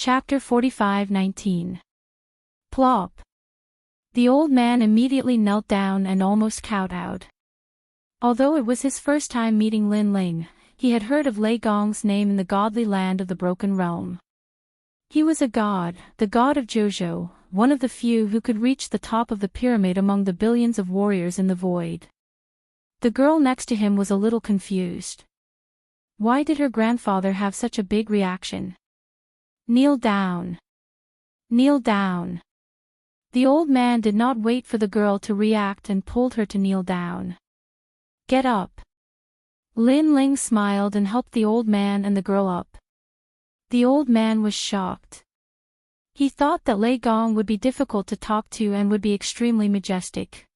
Chapter 45:19. Plop. The old man immediately knelt down and almost kowtowed. Although it was his first time meeting Lin Ling, he had heard of Lei Gong's name in the godly land of the Broken Realm. He was a god, the god of Jojo, one of the few who could reach the top of the pyramid among the billions of warriors in the void. The girl next to him was a little confused. Why did her grandfather have such a big reaction? Kneel down. Kneel down. The old man did not wait for the girl to react and pulled her to kneel down. Get up. Lin Ling smiled and helped the old man and the girl up. The old man was shocked. He thought that Lei Gong would be difficult to talk to and would be extremely majestic.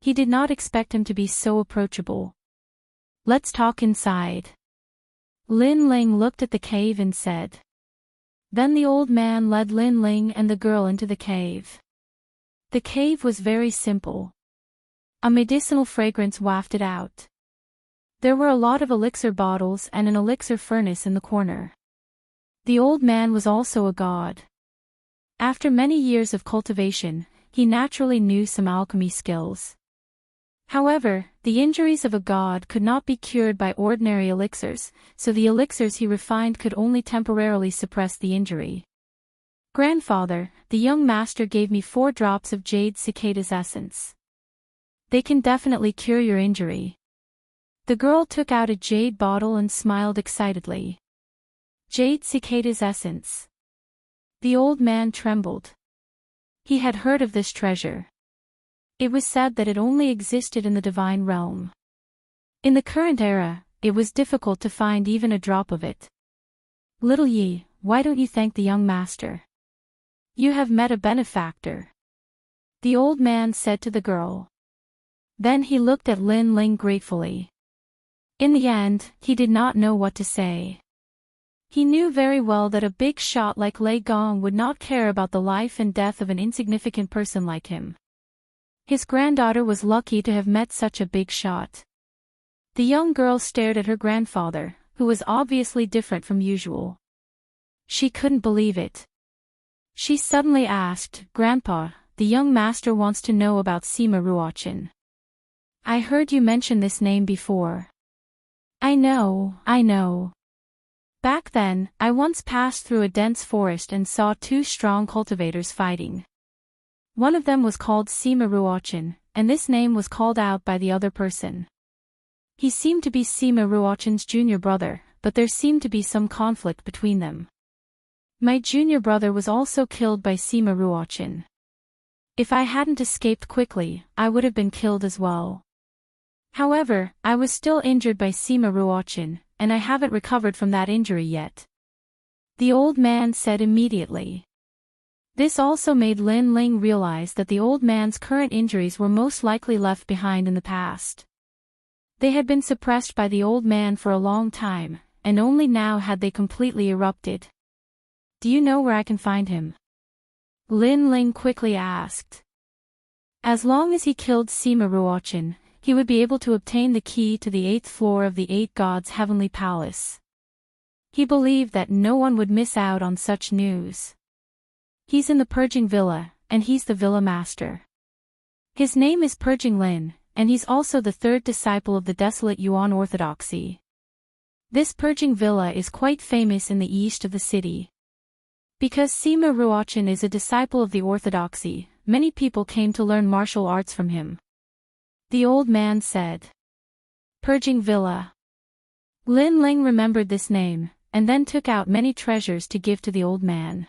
He did not expect him to be so approachable. Let's talk inside. Lin Ling looked at the cave and said. Then the old man led Lin Ling and the girl into the cave. The cave was very simple. A medicinal fragrance wafted out. There were a lot of elixir bottles and an elixir furnace in the corner. The old man was also a god. After many years of cultivation, he naturally knew some alchemy skills. However, the injuries of a god could not be cured by ordinary elixirs, so the elixirs he refined could only temporarily suppress the injury. Grandfather, the young master gave me 4 drops of jade cicada's essence. They can definitely cure your injury. The girl took out a jade bottle and smiled excitedly. Jade cicada's essence. The old man trembled. He had heard of this treasure. It was said that it only existed in the divine realm. In the current era, it was difficult to find even a drop of it. Little Yi, why don't you thank the young master? You have met a benefactor. The old man said to the girl. Then he looked at Lin Ling gratefully. In the end, he did not know what to say. He knew very well that a big shot like Lei Gong would not care about the life and death of an insignificant person like him. His granddaughter was lucky to have met such a big shot. The young girl stared at her grandfather, who was obviously different from usual. She couldn't believe it. She suddenly asked, Grandpa, the young master wants to know about Sima Ruochin. I heard you mention this name before. I know. Back then, I once passed through a dense forest and saw 2 strong cultivators fighting. One of them was called Sima Ruochin, and this name was called out by the other person. He seemed to be Sima Ruochin's junior brother, but there seemed to be some conflict between them. My junior brother was also killed by Sima Ruochin. If I hadn't escaped quickly, I would have been killed as well. However, I was still injured by Sima Ruochin, and I haven't recovered from that injury yet. The old man said immediately. This also made Lin Ling realize that the old man's current injuries were most likely left behind in the past. They had been suppressed by the old man for a long time, and only now had they completely erupted. Do you know where I can find him? Lin Ling quickly asked. As long as he killed Sima Ruochin, he would be able to obtain the key to the 8th floor of the 8 Gods' Heavenly Palace. He believed that no one would miss out on such news. He's in the Purging Villa, and he's the Villa Master. His name is Purging Lin, and he's also the 3rd disciple of the Desolate Yuan Orthodoxy. This Purging Villa is quite famous in the east of the city. Because Sima Ruochin is a disciple of the Orthodoxy, many people came to learn martial arts from him. The old man said. Purging Villa. Lin Ling remembered this name, and then took out many treasures to give to the old man.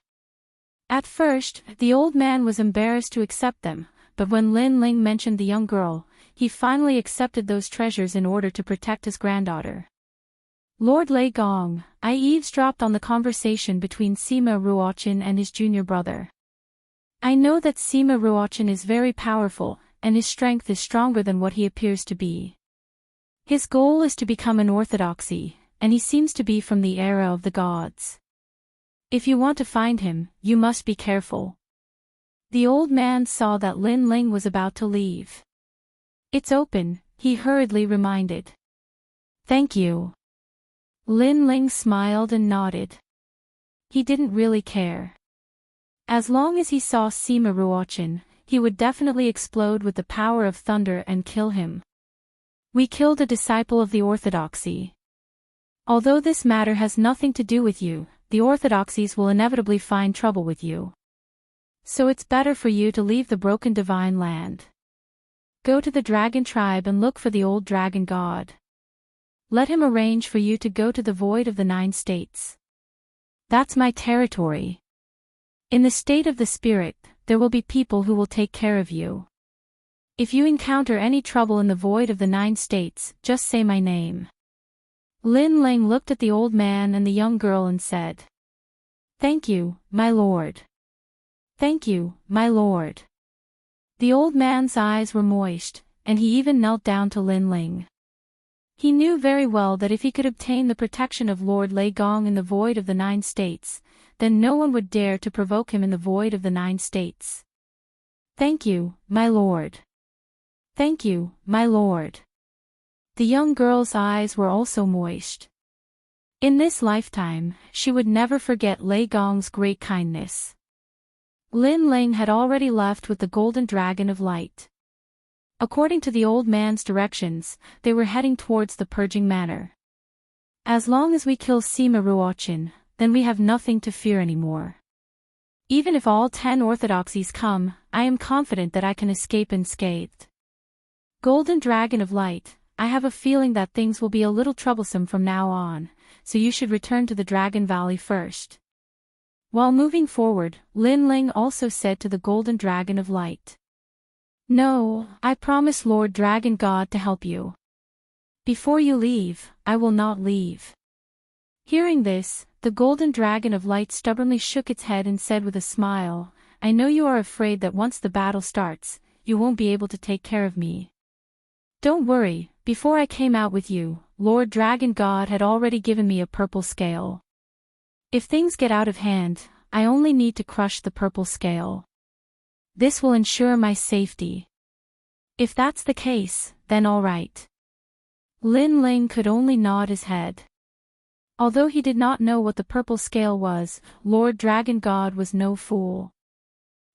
At first, the old man was embarrassed to accept them, but when Lin Ling mentioned the young girl, he finally accepted those treasures in order to protect his granddaughter. Lord Lei Gong, I eavesdropped on the conversation between Sima Ruochin and his junior brother. I know that Sima Ruochin is very powerful, and his strength is stronger than what he appears to be. His goal is to become an orthodoxy, and he seems to be from the era of the gods. If you want to find him, you must be careful. The old man saw that Lin Ling was about to leave. It's open, he hurriedly reminded. Thank you. Lin Ling smiled and nodded. he didn't really care. As long as he saw Sima Ruochin, he would definitely explode with the power of thunder and kill him. We killed a disciple of the orthodoxy. Although this matter has nothing to do with you, the orthodoxies will inevitably find trouble with you. So it's better for you to leave the broken divine land. Go to the dragon tribe and look for the old dragon god. Let him arrange for you to go to the void of the 9 states. That's my territory. In the state of the spirit, there will be people who will take care of you. If you encounter any trouble in the void of the 9 states, just say my name. Lin Ling looked at the old man and the young girl and said, "Thank you, my lord. Thank you, my lord." The old man's eyes were moist, and he even knelt down to Lin Ling. He knew very well that if he could obtain the protection of Lord Lei Gong in the void of the 9 states, then no one would dare to provoke him in the void of the 9 states. "Thank you, my lord. Thank you, my lord." The young girl's eyes were also moist. In this lifetime, she would never forget Lei Gong's great kindness. Lin Ling had already left with the golden dragon of light. According to the old man's directions, they were heading towards the purging manor. As long as we kill Sima Ruochin, then we have nothing to fear anymore. Even if all 10 orthodoxies come, I am confident that I can escape unscathed. Golden Dragon of Light, I have a feeling that things will be a little troublesome from now on, so you should return to the Dragon Valley first. While moving forward, Lin Ling also said to the Golden Dragon of Light, "No, I promise Lord Dragon God to help you. Before you leave, I will not leave." Hearing this, the Golden Dragon of Light stubbornly shook its head and said with a smile, "I know you are afraid that once the battle starts, you won't be able to take care of me. Don't worry, before I came out with you, Lord Dragon God had already given me a purple scale. If things get out of hand, I only need to crush the purple scale. This will ensure my safety. If that's the case, then all right." Lin Ling could only nod his head. Although he did not know what the purple scale was, Lord Dragon God was no fool.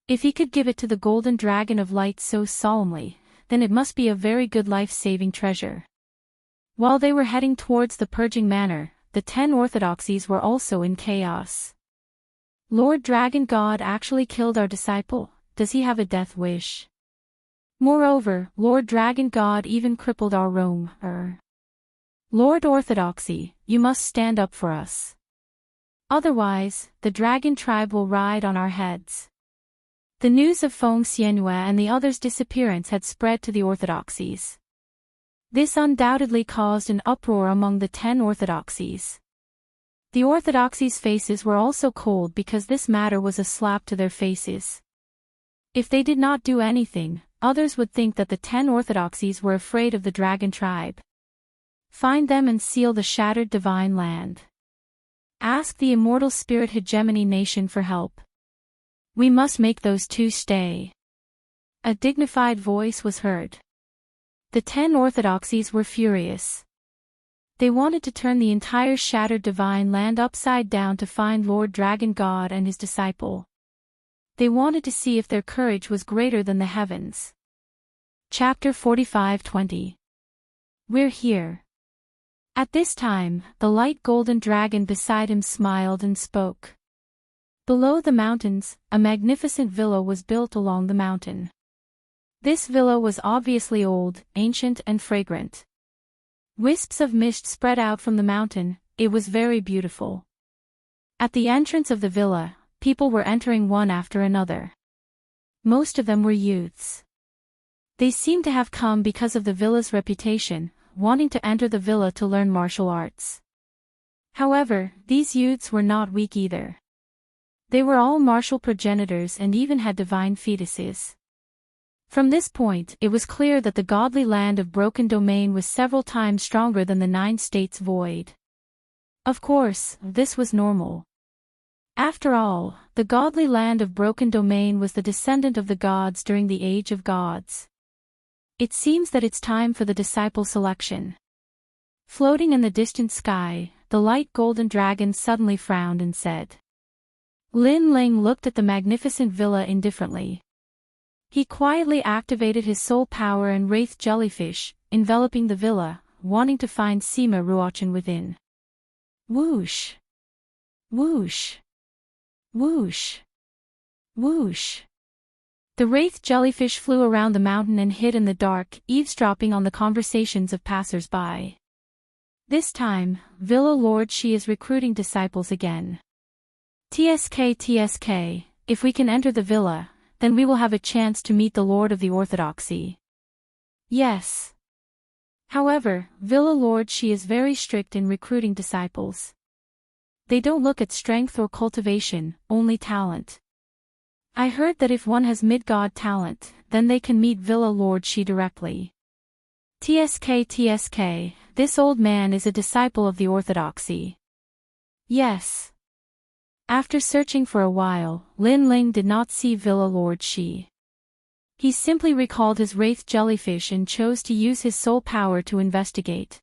If he could give it to the Golden Dragon of Light so solemnly, then it must be a very good life-saving treasure. While they were heading towards the purging manor, the 10 orthodoxies were also in chaos. "Lord Dragon God actually killed our disciple. Does he have a death wish? Moreover, Lord Dragon God even crippled our Rome. Lord Orthodoxy, you must stand up for us. Otherwise, the dragon tribe will ride on our heads." The news of Feng Xianhua and the others' disappearance had spread to the orthodoxies. This undoubtedly caused an uproar among the 10 orthodoxies. The orthodoxies' faces were also cold because this matter was a slap to their faces. If they did not do anything, others would think that the 10 orthodoxies were afraid of the dragon tribe. Find them and seal the shattered divine land. Ask the immortal spirit hegemony nation for help. We must make those 2 stay. A dignified voice was heard. The 10 orthodoxies were furious. They wanted to turn the entire shattered divine land upside down to find Lord Dragon God and his disciple. They wanted to see if their courage was greater than the heavens. Chapter 45:20. We're here. At this time, the light golden dragon beside him smiled and spoke. Below the mountains, a magnificent villa was built along the mountain. This villa was obviously old, ancient and fragrant. Wisps of mist spread out from the mountain. It was very beautiful. At the entrance of the villa, people were entering one after another. Most of them were youths. They seemed to have come because of the villa's reputation, wanting to enter the villa to learn martial arts. However, these youths were not weak either. They were all martial progenitors and even had divine fetuses. From this point, it was clear that the godly land of Broken Domain was several times stronger than the 9 states void. Of course, this was normal. After all, the godly land of Broken Domain was the descendant of the gods during the Age of Gods. It seems that it's time for the disciple selection. Floating in the distant sky, the light golden dragon suddenly frowned and said, Lin Ling looked at the magnificent villa indifferently. He quietly activated his soul power and wraith jellyfish, enveloping the villa, wanting to find Sima Ruochen within. Whoosh! Whoosh! Whoosh! Whoosh! The wraith jellyfish flew around the mountain and hid in the dark, eavesdropping on the conversations of passers-by. This time, Villa Lord Shi is recruiting disciples again. TSK, if we can enter the villa, then we will have a chance to meet the Lord of the Orthodoxy. Yes. However, Villa Lord Shi is very strict in recruiting disciples. They don't look at strength or cultivation, only talent. I heard that if one has mid-god talent, then they can meet Villa Lord Shi directly. TSK, this old man is a disciple of the Orthodoxy. Yes. After searching for a while, Lin Ling did not see Villa Lord Shi. He simply recalled his wraith jellyfish and chose to use his soul power to investigate.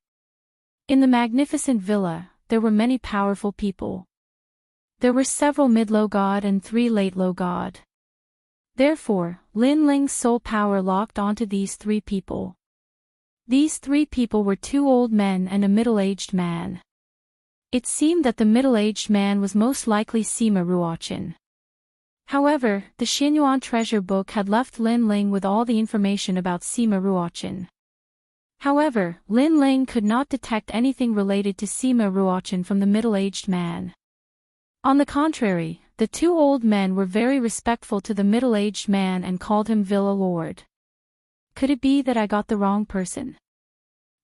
In the magnificent villa, there were many powerful people. There were several mid-low god and 3 late-low god. Therefore, Lin Ling's soul power locked onto these 3 people. These 3 people were 2 old men and a middle-aged man. It seemed that the middle-aged man was most likely Sima Ruochen. However, the Xianyuan treasure book had left Lin Ling with all the information about Sima Ruochen. However, Lin Ling could not detect anything related to Sima Ruochen from the middle-aged man. On the contrary, the 2 old men were very respectful to the middle-aged man and called him Villa Lord. Could it be that I got the wrong person?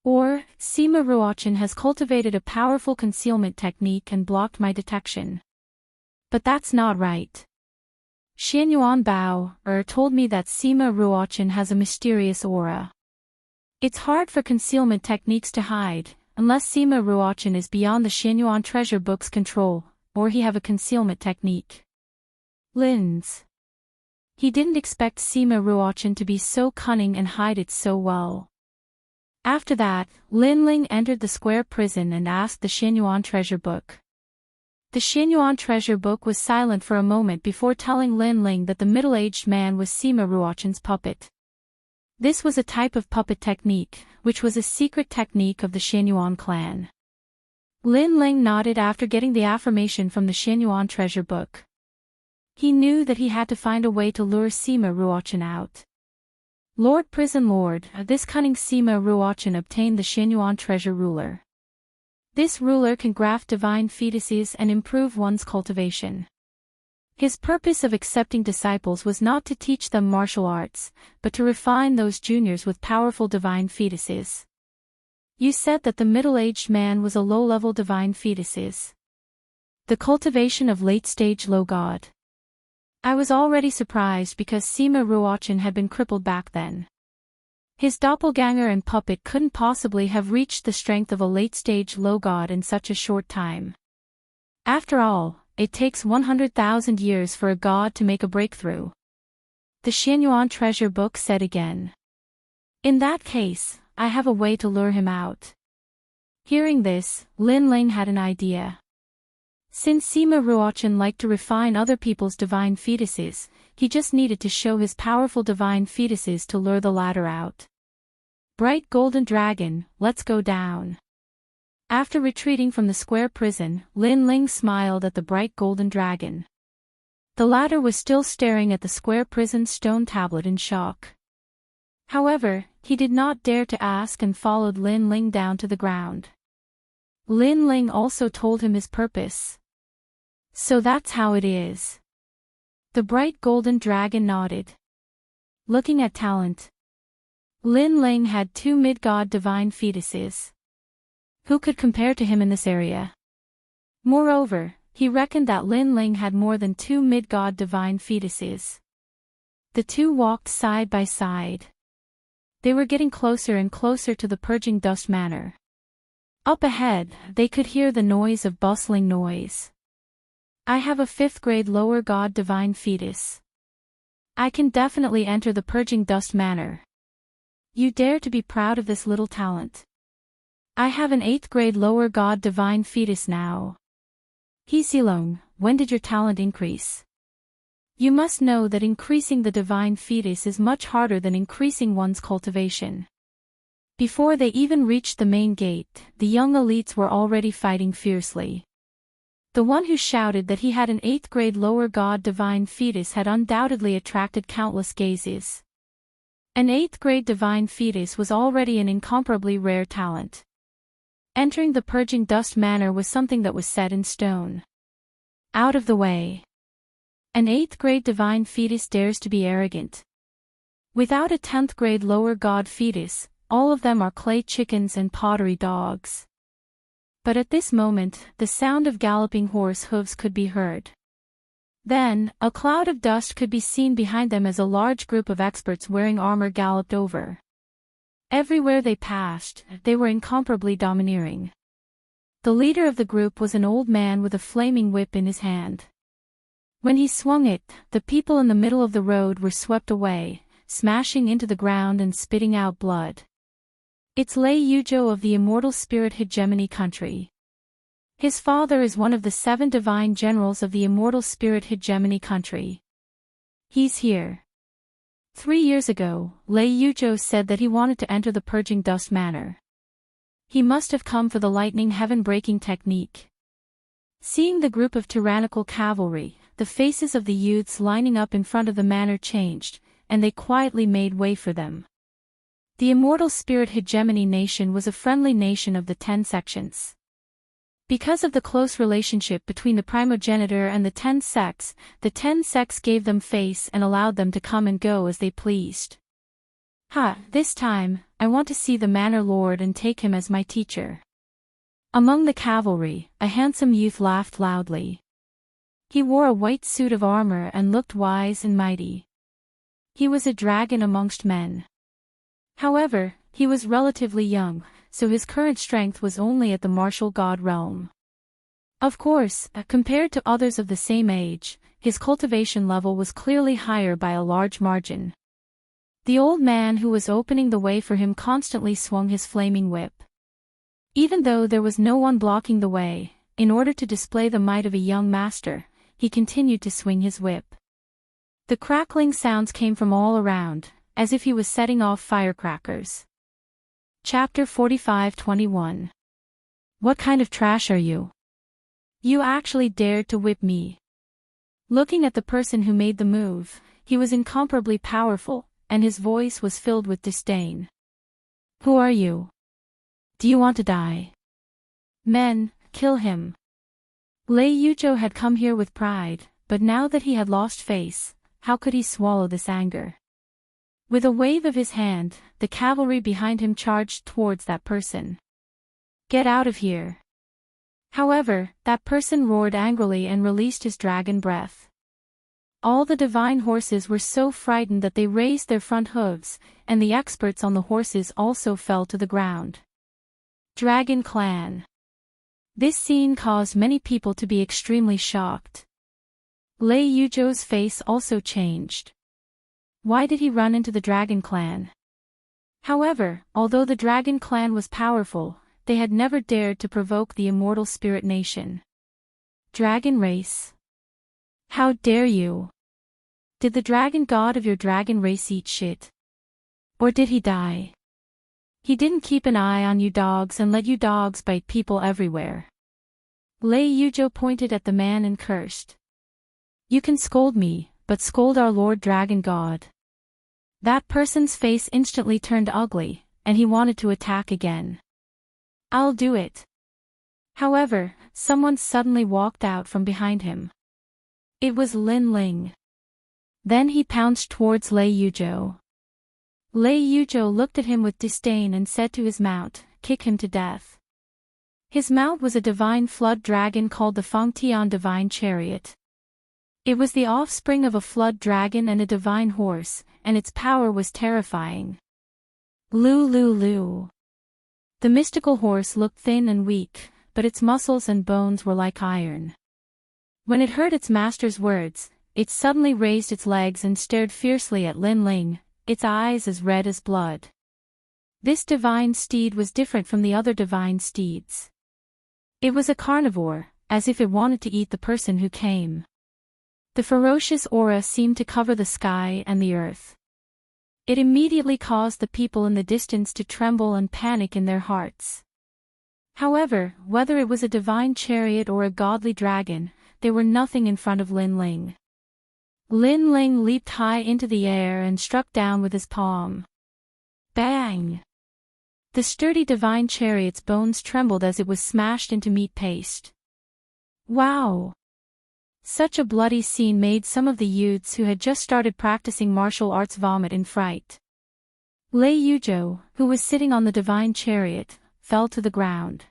Or, Sima Ruochen has cultivated a powerful concealment technique and blocked my detection. But that's not right. Xianyuan Bao told me that Sima Ruochen has a mysterious aura. It's hard for concealment techniques to hide, unless Sima Ruochen is beyond the Xianyuan treasure book's control, or he have a concealment technique. Lin's. He didn't expect Sima Ruochen to be so cunning and hide it so well. After that, Lin Ling entered the square prison and asked the Xianyuan treasure book. The Xianyuan treasure book was silent for a moment before telling Lin Ling that the middle-aged man was Sima Ruochen's puppet. This was a type of puppet technique, which was a secret technique of the Xianyuan clan. Lin Ling nodded after getting the affirmation from the Xianyuan treasure book. He knew that he had to find a way to lure Sima Ruochen out. Lord Prison Lord, this cunning Sima Ruochen obtained the Xianyuan treasure ruler. This ruler can graft divine fetuses and improve one's cultivation. His purpose of accepting disciples was not to teach them martial arts, but to refine those juniors with powerful divine fetuses. You said that the middle-aged man was a low-level divine fetuses. The cultivation of late-stage low god. I was already surprised because Sima Ruochen had been crippled back then. His doppelganger and puppet couldn't possibly have reached the strength of a late-stage low god in such a short time. After all, it takes 100,000 years for a god to make a breakthrough. The Xianyuan treasure book said again. In that case, I have a way to lure him out. Hearing this, Lin Ling had an idea. Since Sima Ruochen liked to refine other people's divine fetuses, he just needed to show his powerful divine fetuses to lure the latter out. Bright golden dragon, let's go down. After retreating from the square prison, Lin Ling smiled at the bright golden dragon. The latter was still staring at the square prison stone tablet in shock. However, he did not dare to ask and followed Lin Ling down to the ground. Lin Ling also told him his purpose. So that's how it is. The bright golden dragon nodded. Looking at talent. Lin Ling had 2 mid-god divine fetuses. Who could compare to him in this area? Moreover, he reckoned that Lin Ling had more than 2 mid-god divine fetuses. The 2 walked side by side. They were getting closer and closer to the purging dust manor. Up ahead, they could hear the noise of bustling noise. I have a 5th grade lower god divine fetus. I can definitely enter the purging dust manor. You dare to be proud of this little talent. I have an 8th grade lower god divine fetus now. Hesilong, when did your talent increase? You must know that increasing the divine fetus is much harder than increasing one's cultivation. Before they even reached the main gate, the young elites were already fighting fiercely. The one who shouted that he had an 8th grade lower god divine fetus had undoubtedly attracted countless gazes. An 8th grade divine fetus was already an incomparably rare talent. Entering the purging dust manor was something that was set in stone. Out of the way. An 8th grade divine fetus dares to be arrogant. Without a 10th grade lower god fetus, all of them are clay chickens and pottery dogs. But at this moment, the sound of galloping horse hooves could be heard. Then, a cloud of dust could be seen behind them as a large group of experts wearing armor galloped over. Everywhere they passed, they were incomparably domineering. The leader of the group was an old man with a flaming whip in his hand. When he swung it, the people in the middle of the road were swept away, smashing into the ground and spitting out blood. It's Lei Yuzhou of the Immortal Spirit Hegemony country. His father is one of the 7 divine generals of the Immortal Spirit Hegemony country. He's here. 3 years ago, Lei Yuzhou said that he wanted to enter the Purging Dust Manor. He must have come for the lightning heaven-breaking technique. Seeing the group of tyrannical cavalry, the faces of the youths lining up in front of the manor changed, and they quietly made way for them. The Immortal Spirit Hegemony Nation was a friendly nation of the 10 sections. Because of the close relationship between the primogenitor and the 10 sects, the 10 sects gave them face and allowed them to come and go as they pleased. This time, I want to see the manor lord and take him as my teacher. Among the cavalry, a handsome youth laughed loudly. He wore a white suit of armor and looked wise and mighty. He was a dragon amongst men. However, he was relatively young, so his current strength was only at the martial god realm. Of course, compared to others of the same age, his cultivation level was clearly higher by a large margin. The old man who was opening the way for him constantly swung his flaming whip. Even though there was no one blocking the way, in order to display the might of a young master, he continued to swing his whip. The crackling sounds came from all around, as if he was setting off firecrackers. Chapter 45-21. What kind of trash are you? You actually dared to whip me. Looking at the person who made the move, he was incomparably powerful, and his voice was filled with disdain. Who are you? Do you want to die? Men, kill him. Lei Yuzhou had come here with pride, but now that he had lost face, how could he swallow this anger? With a wave of his hand, the cavalry behind him charged towards that person. Get out of here. However, that person roared angrily and released his dragon breath. All the divine horses were so frightened that they raised their front hooves, and the experts on the horses also fell to the ground. Dragon Clan. This scene caused many people to be extremely shocked. Lei Yuzhou's face also changed. Why did he run into the Dragon Clan? However, although the Dragon Clan was powerful, they had never dared to provoke the Immortal Spirit Nation. Dragon race. How dare you? Did the dragon god of your dragon race eat shit? Or did he die? He didn't keep an eye on you dogs and let you dogs bite people everywhere. Lei Yuzhou pointed at the man and cursed. You can scold me, but scold our Lord Dragon God. That person's face instantly turned ugly, and he wanted to attack again. I'll do it. However, someone suddenly walked out from behind him. It was Lin Ling. Then he pounced towards Lei Yuzhou. Lei Yuzhou looked at him with disdain and said to his mount, kick him to death. His mount was a divine flood dragon called the Fengtian Divine Chariot. It was the offspring of a flood dragon and a divine horse, and its power was terrifying. Lu Lu Lu. The mystical horse looked thin and weak, but its muscles and bones were like iron. When it heard its master's words, it suddenly raised its legs and stared fiercely at Lin Ling, its eyes as red as blood. This divine steed was different from the other divine steeds. It was a carnivore, as if it wanted to eat the person who came. The ferocious aura seemed to cover the sky and the earth. It immediately caused the people in the distance to tremble and panic in their hearts. However, whether it was a divine chariot or a godly dragon, they were nothing in front of Lin Ling. Lin Ling leaped high into the air and struck down with his palm. Bang! The sturdy divine chariot's bones trembled as it was smashed into meat paste. Wow! Such a bloody scene made some of the youths who had just started practicing martial arts vomit in fright. Lei Yuzhou, who was sitting on the divine chariot, fell to the ground.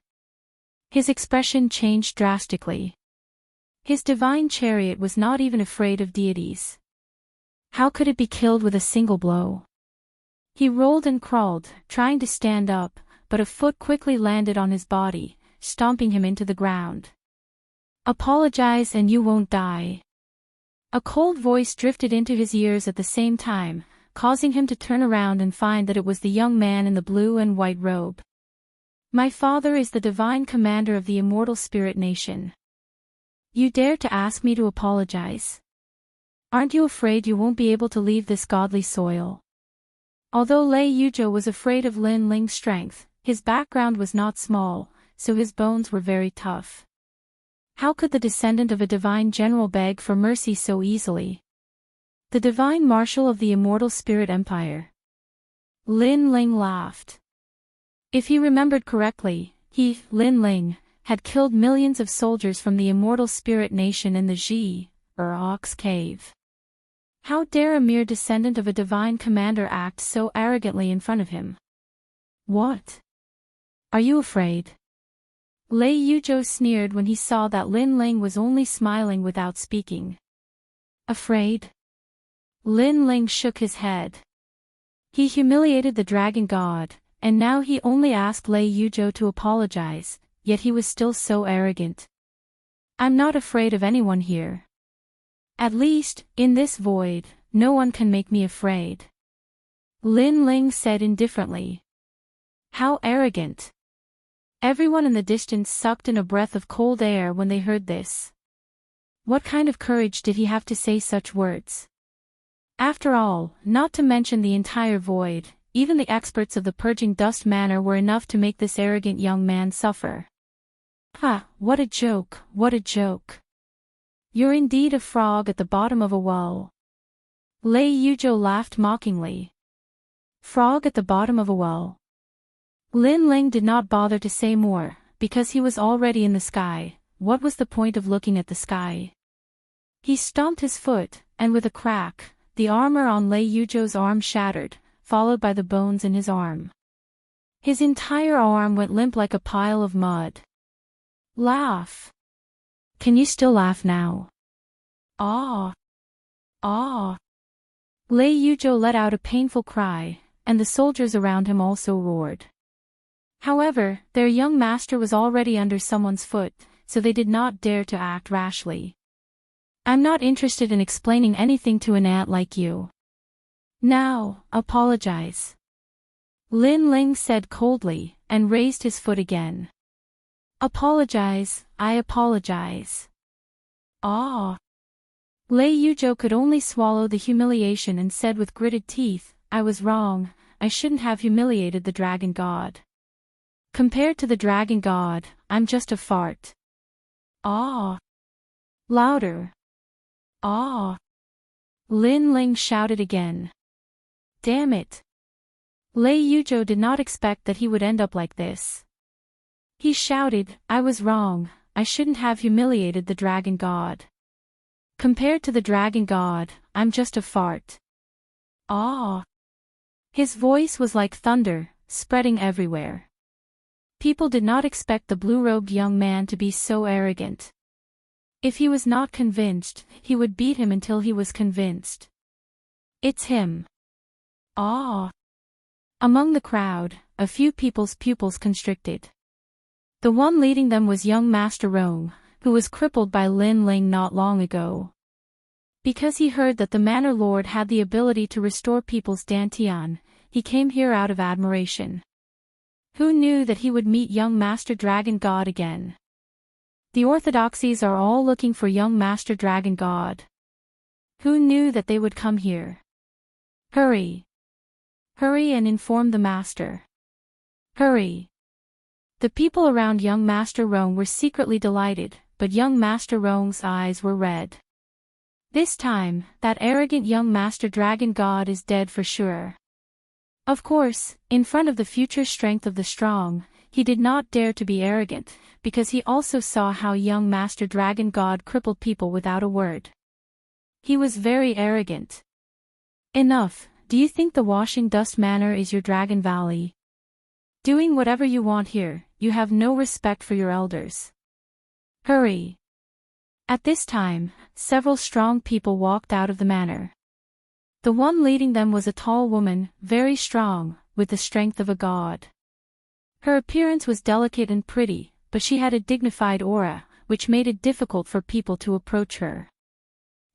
His expression changed drastically. His divine chariot was not even afraid of deities. How could it be killed with a single blow? He rolled and crawled, trying to stand up, but a foot quickly landed on his body, stomping him into the ground. Apologize and you won't die. A cold voice drifted into his ears at the same time, causing him to turn around and find that it was the young man in the blue and white robe. My father is the divine commander of the immortal spirit nation. You dare to ask me to apologize? Aren't you afraid you won't be able to leave this godly soil? Although Lei Yuzhou was afraid of Lin Ling's strength, his background was not small, so his bones were very tough. How could the descendant of a divine general beg for mercy so easily? The divine marshal of the immortal spirit empire. Lin Ling laughed. If he remembered correctly, he, Lin Ling, had killed millions of soldiers from the immortal spirit nation in the Ji, or Ox Cave. How dare a mere descendant of a divine commander act so arrogantly in front of him? What? Are you afraid? Lei Yuzhou sneered when he saw that Lin Ling was only smiling without speaking. Afraid? Lin Ling shook his head. He humiliated the dragon god, and now he only asked Lei Yuzhou to apologize, yet he was still so arrogant. I'm not afraid of anyone here. At least, in this void, no one can make me afraid. Lin Ling said indifferently. How arrogant. Everyone in the distance sucked in a breath of cold air when they heard this. What kind of courage did he have to say such words? After all, not to mention the entire void, even the experts of the purging dust manor were enough to make this arrogant young man suffer. Ha, what a joke, what a joke. You're indeed a frog at the bottom of a well. Lei Yuzhou laughed mockingly. Frog at the bottom of a well. Lin Ling did not bother to say more, because he was already in the sky. What was the point of looking at the sky? He stomped his foot, and with a crack, the armor on Lei Yuzhou's arm shattered, followed by the bones in his arm. His entire arm went limp like a pile of mud. Laugh. Can you still laugh now? Ah. Ah. Lei Yuzhou let out a painful cry, and the soldiers around him also roared. However, their young master was already under someone's foot, so they did not dare to act rashly. I'm not interested in explaining anything to an ant like you. Now, apologize. Lin Ling said coldly, and raised his foot again. Apologize, I apologize. Ah. Lei Yuzhou could only swallow the humiliation and said with gritted teeth, I was wrong, I shouldn't have humiliated the dragon god. Compared to the dragon god, I'm just a fart. Ah. Louder. Ah. Lin Ling shouted again. Damn it. Lei Yuzhou did not expect that he would end up like this. He shouted, I was wrong, I shouldn't have humiliated the dragon god. Compared to the dragon god, I'm just a fart. Ah. His voice was like thunder, spreading everywhere. People did not expect the blue-robed young man to be so arrogant. If he was not convinced, he would beat him until he was convinced. It's him. Ah. Among the crowd, a few people's pupils constricted. The one leading them was young Master Rong, who was crippled by Lin Ling not long ago. Because he heard that the Manor Lord had the ability to restore people's dantian, he came here out of admiration. Who knew that he would meet young Master Dragon God again? The orthodoxies are all looking for young Master Dragon God. Who knew that they would come here? Hurry! Hurry and inform the Master. Hurry! The people around young Master Rong were secretly delighted, but young Master Rong's eyes were red. This time, that arrogant young Master Dragon God is dead for sure. Of course, in front of the future strength of the strong, he did not dare to be arrogant, because he also saw how young Master Dragon God crippled people without a word. He was very arrogant. Enough, do you think the Washing Dust Manor is your Dragon Valley? Doing whatever you want here, you have no respect for your elders. Hurry! At this time, several strong people walked out of the manor. The one leading them was a tall woman, very strong, with the strength of a god. Her appearance was delicate and pretty, but she had a dignified aura, which made it difficult for people to approach her.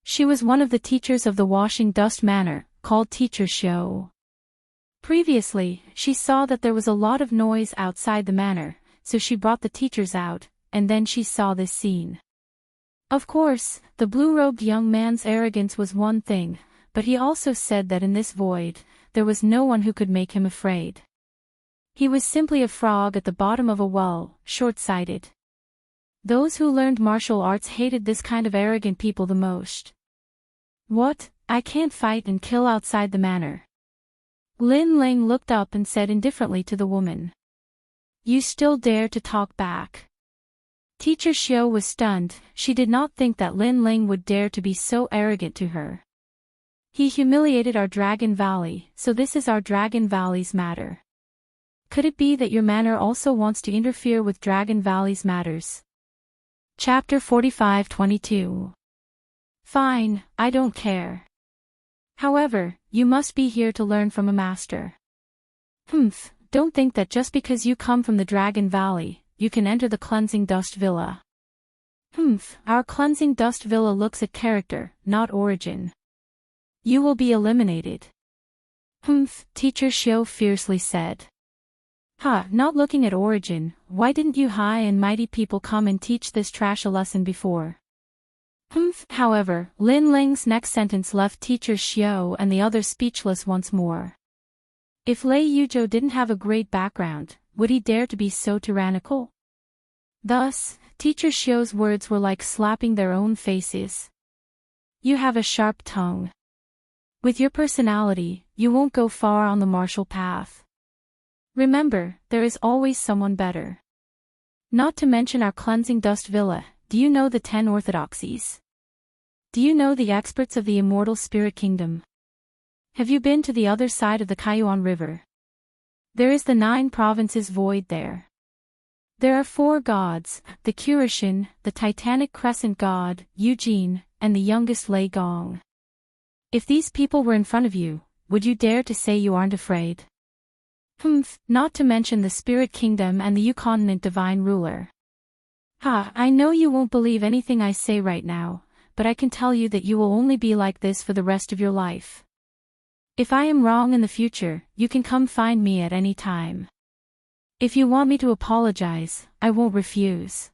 She was one of the teachers of the Washing Dust Manor, called Teacher Xiao. Previously, she saw that there was a lot of noise outside the manor, so she brought the teachers out, and then she saw this scene. Of course, the blue-robed young man's arrogance was one thing, but he also said that in this void, there was no one who could make him afraid. He was simply a frog at the bottom of a well, short-sighted. Those who learned martial arts hated this kind of arrogant people the most. What? I can't fight and kill outside the manor. Lin Ling looked up and said indifferently to the woman. You still dare to talk back? Teacher Xiao was stunned. She did not think that Lin Ling would dare to be so arrogant to her. He humiliated our Dragon Valley, so this is our Dragon Valley's matter. Could it be that your manor also wants to interfere with Dragon Valley's matters? Chapter 45-22. Fine, I don't care. However, you must be here to learn from a master. Don't think that just because you come from the Dragon Valley, you can enter the Cleansing Dust Villa. Our Cleansing Dust Villa looks at character, not origin. You will be eliminated. Teacher Xiao fiercely said. Not looking at origin, why didn't you high and mighty people come and teach this trash a lesson before? However, Lin Ling's next sentence left Teacher Xiao and the others speechless once more. If Lei Yuzhou didn't have a great background, would he dare to be so tyrannical? Thus, Teacher Xiao's words were like slapping their own faces. You have a sharp tongue. With your personality, you won't go far on the martial path. Remember, there is always someone better. Not to mention our Cleansing Dust Villa, do you know the 10 orthodoxies? Do you know the experts of the Immortal Spirit Kingdom? Have you been to the other side of the Kaiyuan River? There is the 9 provinces void there. There are 4 gods, the Kurishin, the Titanic Crescent God, Eugene, and the youngest Lei Gong. If these people were in front of you, would you dare to say you aren't afraid? Not to mention the Spirit Kingdom and the Yu-Continent Divine Ruler. I know you won't believe anything I say right now, but I can tell you that you will only be like this for the rest of your life. If I am wrong in the future, you can come find me at any time. If you want me to apologize, I won't refuse.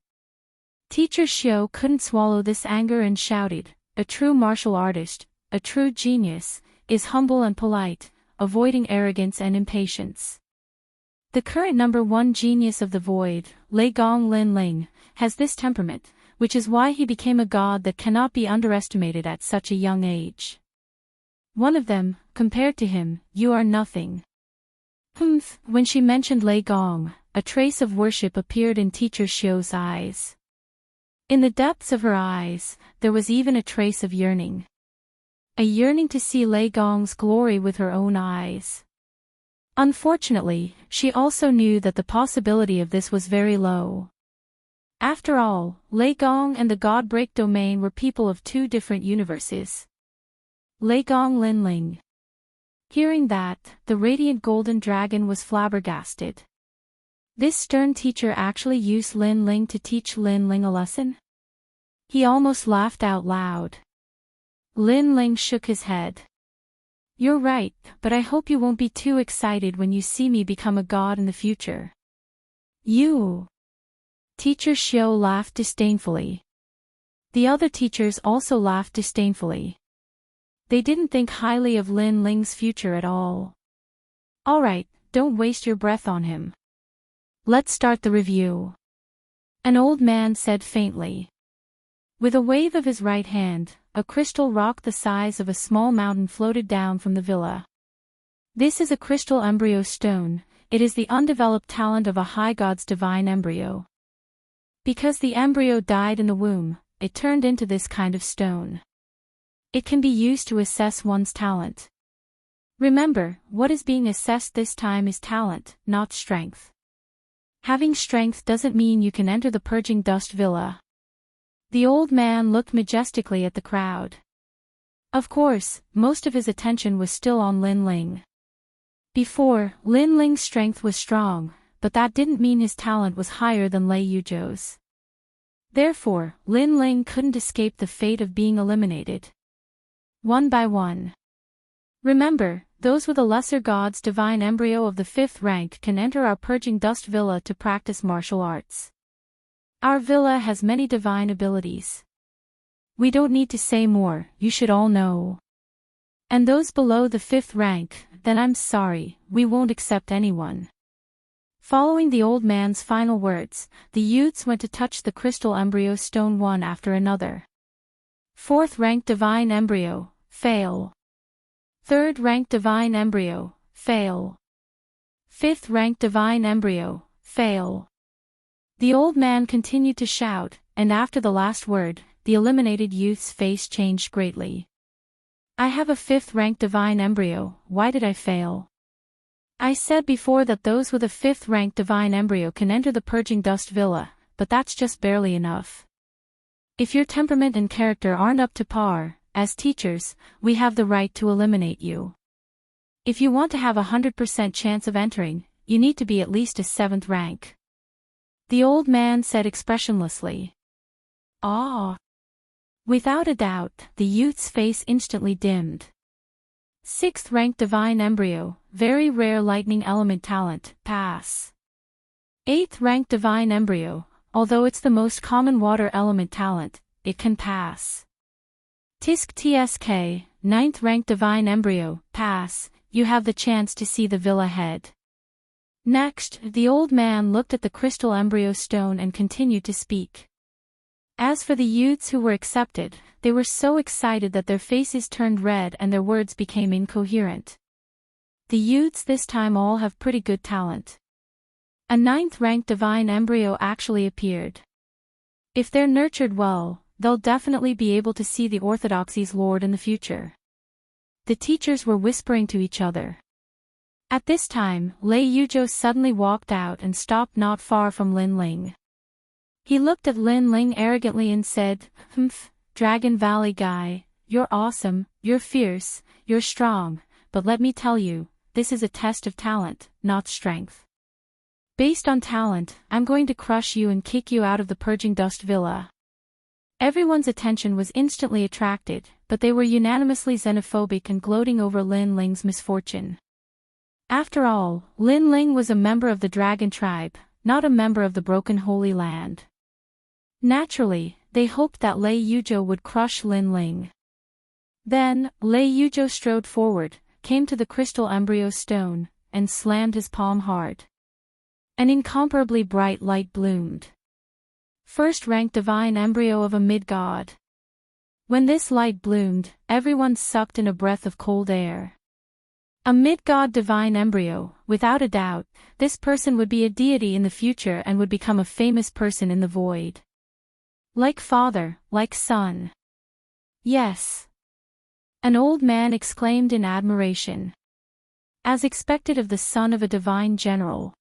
Teacher Xiao couldn't swallow this anger and shouted, a true martial artist, a true genius, is humble and polite, avoiding arrogance and impatience. The current number 1 genius of the void, Lei Gong Lin Ling, has this temperament, which is why he became a god that cannot be underestimated at such a young age. One of them, compared to him, you are nothing. When she mentioned Lei Gong, a trace of worship appeared in Teacher Xiao's eyes. In the depths of her eyes, there was even a trace of yearning. A yearning to see Lei Gong's glory with her own eyes. Unfortunately, she also knew that the possibility of this was very low. After all, Lei Gong and the God-break domain were people of 2 different universes. Lei Gong Lin Ling. Hearing that, the radiant golden dragon was flabbergasted. This stern teacher actually used Lin Ling to teach Lin Ling a lesson? He almost laughed out loud. Lin Ling shook his head. You're right, but I hope you won't be too excited when you see me become a god in the future. You. Teacher Xiao laughed disdainfully. The other teachers also laughed disdainfully. They didn't think highly of Lin Ling's future at all. Alright, don't waste your breath on him. Let's start the review. An old man said faintly. With a wave of his right hand, a crystal rock the size of a small mountain floated down from the villa. This is a crystal embryo stone. It is the undeveloped talent of a high god's divine embryo. Because the embryo died in the womb, it turned into this kind of stone. It can be used to assess one's talent. Remember, what is being assessed this time is talent, not strength. Having strength doesn't mean you can enter the Purging Dust Villa. The old man looked majestically at the crowd. Of course, most of his attention was still on Lin Ling. Before, Lin Ling's strength was strong, but that didn't mean his talent was higher than Lei Yuzhou's. Therefore, Lin Ling couldn't escape the fate of being eliminated. One by one. Remember, those with a lesser god's divine embryo of the 5th rank can enter our Purging Dust Villa to practice martial arts. Our villa has many divine abilities. We don't need to say more, you should all know. And those below the 5th rank, then I'm sorry, we won't accept anyone. Following the old man's final words, the youths went to touch the crystal embryo stone one after another. 4th rank divine embryo, fail. 3rd rank divine embryo, fail. 5th rank divine embryo, fail. The old man continued to shout, and after the last word, the eliminated youth's face changed greatly. I have a 5th rank divine embryo, why did I fail? I said before that those with a 5th rank divine embryo can enter the Purging Dust Villa, but that's just barely enough. If your temperament and character aren't up to par, as teachers, we have the right to eliminate you. If you want to have a 100% chance of entering, you need to be at least a 7th rank. The old man said expressionlessly. Ah! Without a doubt, the youth's face instantly dimmed. 6th rank divine embryo, very rare lightning element talent, pass. 8th rank divine embryo, although it's the most common water element talent, it can pass. Tisk TSK, 9th rank divine embryo, pass, you have the chance to see the villa head. Next, the old man looked at the crystal embryo stone and continued to speak. As for the youths who were accepted, they were so excited that their faces turned red and their words became incoherent. The youths this time all have pretty good talent. A 9th rank divine embryo actually appeared. If they're nurtured well, they'll definitely be able to see the orthodoxy's lord in the future. The teachers were whispering to each other. At this time, Lei Yuzhou suddenly walked out and stopped not far from Lin Ling. He looked at Lin Ling arrogantly and said, "Humph, Dragon Valley guy, you're awesome, you're fierce, you're strong, but let me tell you, this is a test of talent, not strength. Based on talent, I'm going to crush you and kick you out of the Purging Dust Villa." Everyone's attention was instantly attracted, but they were unanimously xenophobic and gloating over Lin Ling's misfortune. After all, Lin Ling was a member of the Dragon Tribe, not a member of the Broken Holy Land. Naturally, they hoped that Lei Yuzhou would crush Lin Ling. Then, Lei Yuzhou strode forward, came to the crystal embryo stone, and slammed his palm hard. An incomparably bright light bloomed. 1st rank divine embryo of a mid-god. When this light bloomed, everyone sucked in a breath of cold air. A mid-god divine embryo, without a doubt, this person would be a deity in the future and would become a famous person in the void. Like father, like son. Yes. An old man exclaimed in admiration. As expected of the son of a divine general.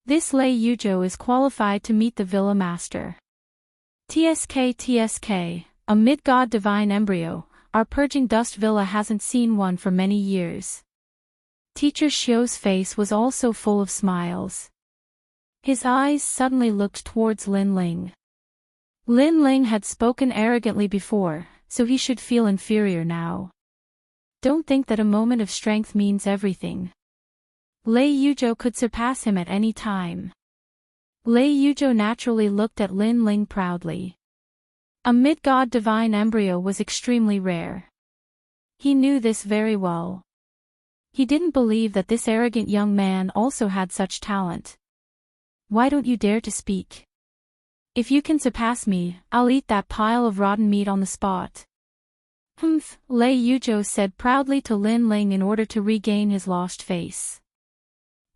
This Lei Yuzhou is qualified to meet the Villa Master. TSK, a mid-god divine embryo, our Purging Dust Villa hasn't seen one for many years. Teacher Xiu's face was also full of smiles. His eyes suddenly looked towards Lin Ling. Lin Ling had spoken arrogantly before, so he should feel inferior now. Don't think that a moment of strength means everything. Lei Yuzhou could surpass him at any time. Lei Yuzhou naturally looked at Lin Ling proudly. A mid-god divine embryo was extremely rare. He knew this very well. He didn't believe that this arrogant young man also had such talent. Why don't you dare to speak? If you can surpass me, I'll eat that pile of rotten meat on the spot. Humph, Lei Yuzhou said proudly to Lin Ling in order to regain his lost face.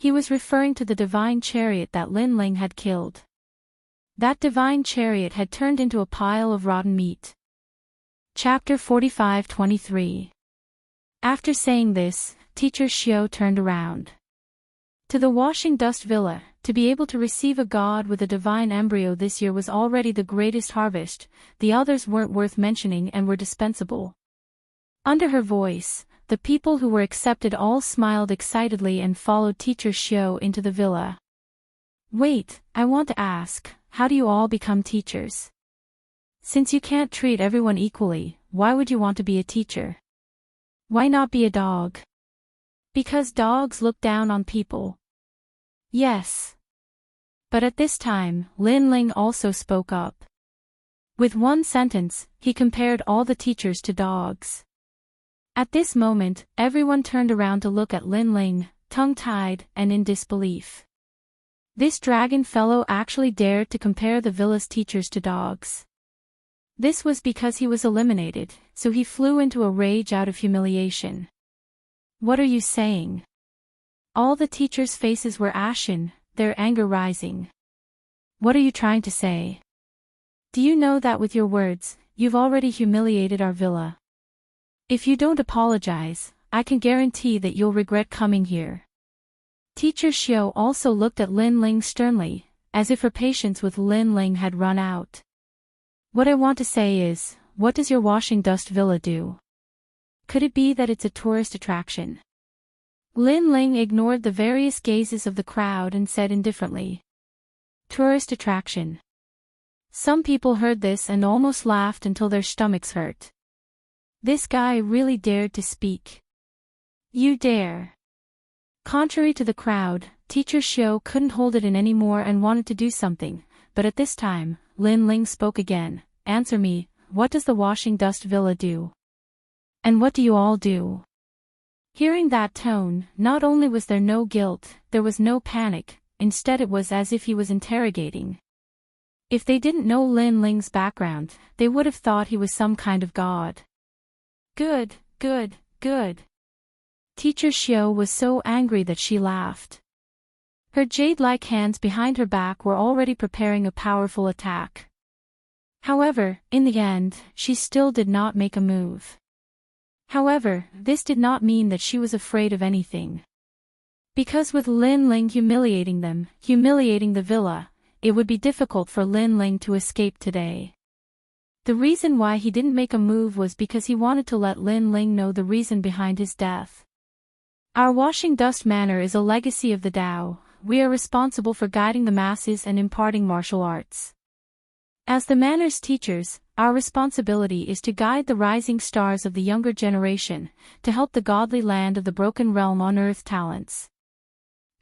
He was referring to the divine chariot that Lin Ling had killed. That divine chariot had turned into a pile of rotten meat. Chapter 45-23. After saying this, Teacher Xiao turned around. To the washing dust villa, to be able to receive a god with a divine embryo this year was already the greatest harvest, the others weren't worth mentioning and were dispensable. Under her voice, the people who were accepted all smiled excitedly and followed Teacher Xiao into the villa. Wait, I want to ask, how do you all become teachers? Since you can't treat everyone equally, why would you want to be a teacher? Why not be a dog? Because dogs look down on people. Yes. But at this time, Lin Ling also spoke up. With one sentence, he compared all the teachers to dogs. At this moment, everyone turned around to look at Lin Ling, tongue-tied and in disbelief. This dragon fellow actually dared to compare the villa's teachers to dogs. This was because he was eliminated, so he flew into a rage out of humiliation. What are you saying? All the teachers' faces were ashen, their anger rising. What are you trying to say? Do you know that with your words, you've already humiliated our villa? If you don't apologize, I can guarantee that you'll regret coming here. Teacher Xiao also looked at Lin Ling sternly, as if her patience with Lin Ling had run out. What I want to say is, what does your washing dust villa do? Could it be that it's a tourist attraction? Lin Ling ignored the various gazes of the crowd and said indifferently. Tourist attraction. Some people heard this and almost laughed until their stomachs hurt. This guy really dared to speak. You dare. Contrary to the crowd, Teacher Xiao couldn't hold it in anymore and wanted to do something, but at this time, Lin Ling spoke again. Answer me, what does the washing dust villa do? And what do you all do? Hearing that tone, not only was there no guilt, there was no panic, instead it was as if he was interrogating. If they didn't know Lin Ling's background, they would have thought he was some kind of god. Good, good, good. Teacher Xiao was so angry that she laughed. Her jade-like hands behind her back were already preparing a powerful attack. However, in the end, she still did not make a move. However, this did not mean that she was afraid of anything. Because with Lin Ling humiliating them, humiliating the villa, it would be difficult for Lin Ling to escape today. The reason why he didn't make a move was because he wanted to let Lin Ling know the reason behind his death. Our washing dust manor is a legacy of the Tao. We are responsible for guiding the masses and imparting martial arts. As the manor's teachers, our responsibility is to guide the rising stars of the younger generation, to help the godly land of the broken realm unearth talents.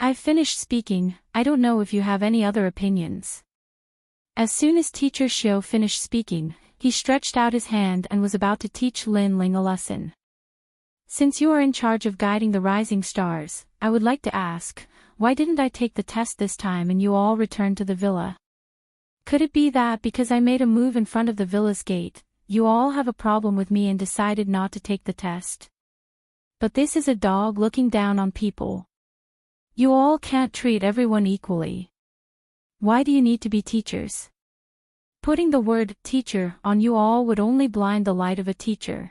I've finished speaking, I don't know if you have any other opinions. As soon as Teacher Xiao finished speaking, he stretched out his hand and was about to teach Lin Ling a lesson. Since you are in charge of guiding the rising stars, I would like to ask, why didn't I take the test this time and you all returned to the villa? Could it be that because I made a move in front of the villa's gate, you all have a problem with me and decided not to take the test? But this is a dog looking down on people. You all can't treat everyone equally. Why do you need to be teachers? Putting the word teacher on you all would only blind the light of a teacher.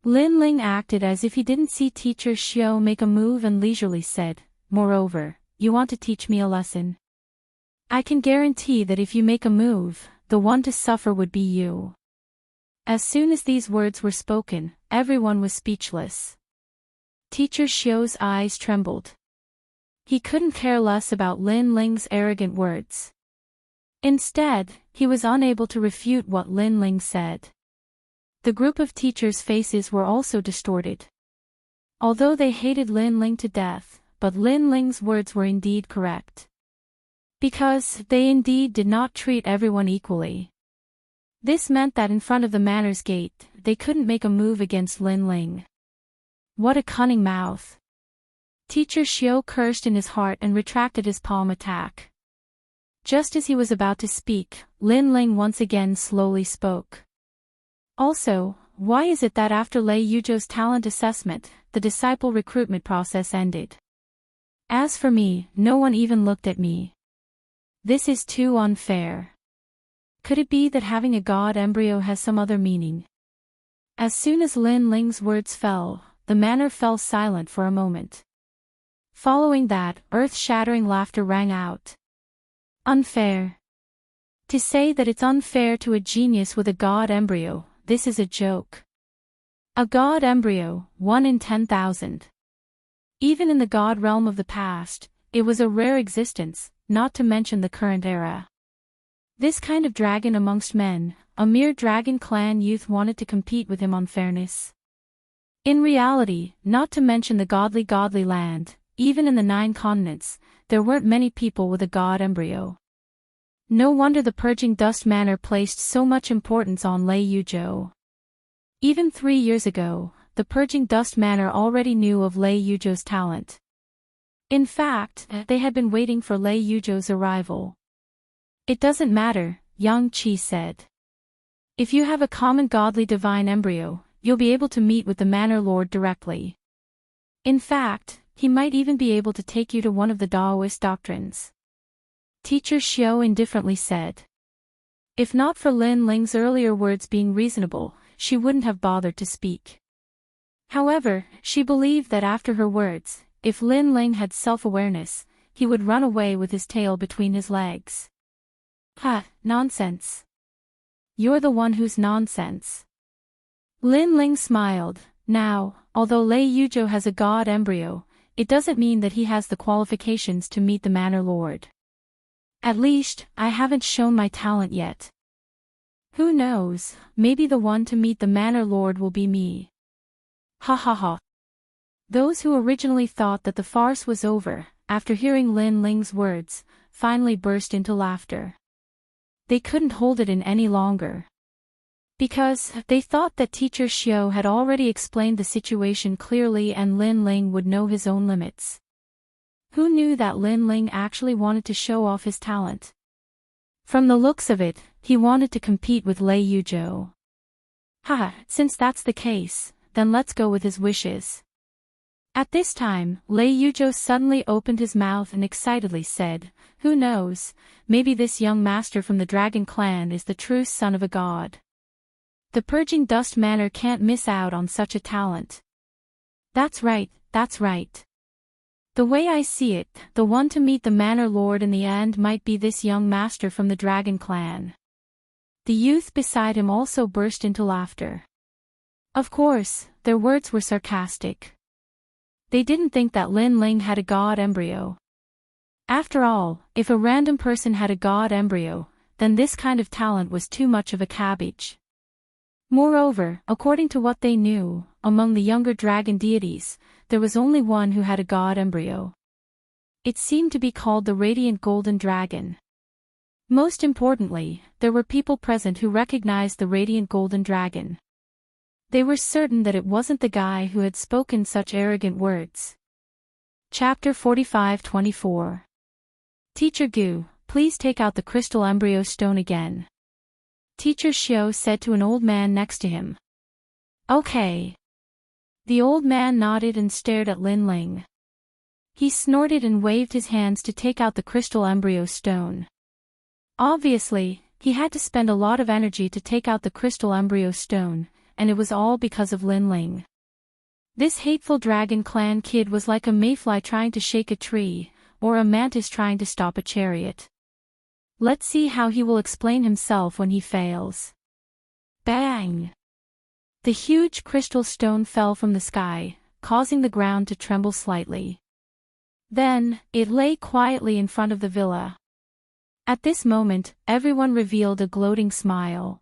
Lin Ling acted as if he didn't see Teacher Xiao make a move and leisurely said, moreover, you want to teach me a lesson? I can guarantee that if you make a move, the one to suffer would be you. As soon as these words were spoken, everyone was speechless. Teacher Xiao's eyes trembled. He couldn't care less about Lin Ling's arrogant words. Instead, he was unable to refute what Lin Ling said. The group of teachers' faces were also distorted. Although they hated Lin Ling to death, but Lin Ling's words were indeed correct. Because they indeed did not treat everyone equally. This meant that in front of the manor's gate, they couldn't make a move against Lin Ling. What a cunning mouth. Teacher Xiao cursed in his heart and retracted his palm attack. Just as he was about to speak, Lin Ling once again slowly spoke. Also, why is it that after Lei Yuzhou's talent assessment, the disciple recruitment process ended? As for me, no one even looked at me. This is too unfair. Could it be that having a god embryo has some other meaning? As soon as Lin Ling's words fell, the manor fell silent for a moment. Following that, earth-shattering laughter rang out. Unfair. To say that it's unfair to a genius with a god embryo, this is a joke. A god embryo, 1 in 10,000. Even in the god realm of the past, it was a rare existence, not to mention the current era. This kind of dragon amongst men, a mere dragon clan youth wanted to compete with him on fairness. In reality, not to mention the godly land, even in the 9 continents, there weren't many people with a god embryo. No wonder the Purging Dust Manor placed so much importance on Lei Yuzhou. Even 3 years ago, the Purging Dust Manor already knew of Lei Yuzhou's talent. In fact, they had been waiting for Lei Yuzhou's arrival. It doesn't matter, Yang Qi said. If you have a common godly divine embryo, you'll be able to meet with the Manor Lord directly. In fact, he might even be able to take you to one of the Daoist doctrines. Teacher Xiao indifferently said. If not for Lin Ling's earlier words being reasonable, she wouldn't have bothered to speak. However, she believed that after her words, if Lin Ling had self-awareness, he would run away with his tail between his legs. Ha, nonsense. You're the one who's nonsense. Lin Ling smiled. Now, although Lei Yuzhou has a god embryo, it doesn't mean that he has the qualifications to meet the Manor Lord. At least, I haven't shown my talent yet. Who knows, maybe the one to meet the Manor Lord will be me. Ha ha ha. Those who originally thought that the farce was over, after hearing Lin Ling's words, finally burst into laughter. They couldn't hold it in any longer. Because they thought that Teacher Xiao had already explained the situation clearly and Lin Ling would know his own limits. Who knew that Lin Ling actually wanted to show off his talent? From the looks of it, he wanted to compete with Lei Yuzhou. Haha, since that's the case, then let's go with his wishes. At this time, Lei Yuzhou suddenly opened his mouth and excitedly said, who knows, maybe this young master from the Dragon Clan is the true son of a god. The Purging Dust Manor can't miss out on such a talent. That's right, that's right. The way I see it, the one to meet the Manor Lord in the end might be this young master from the Dragon Clan. The youth beside him also burst into laughter. Of course, their words were sarcastic. They didn't think that Lin Ling had a god embryo. After all, if a random person had a god embryo, then this kind of talent was too much of a cabbage. Moreover, according to what they knew, among the younger dragon deities, there was only one who had a god embryo. It seemed to be called the Radiant Golden Dragon. Most importantly, there were people present who recognized the Radiant Golden Dragon. They were certain that it wasn't the guy who had spoken such arrogant words. Chapter 45-24. Teacher Gu, please take out the crystal embryo stone again. Teacher Xiao said to an old man next to him. Okay. The old man nodded and stared at Lin Ling. He snorted and waved his hands to take out the crystal embryo stone. Obviously, he had to spend a lot of energy to take out the crystal embryo stone, and it was all because of Lin Ling. This hateful Dragon Clan kid was like a mayfly trying to shake a tree, or a mantis trying to stop a chariot. Let's see how he will explain himself when he fails. Bang! The huge crystal stone fell from the sky, causing the ground to tremble slightly. Then, it lay quietly in front of the villa. At this moment, everyone revealed a gloating smile.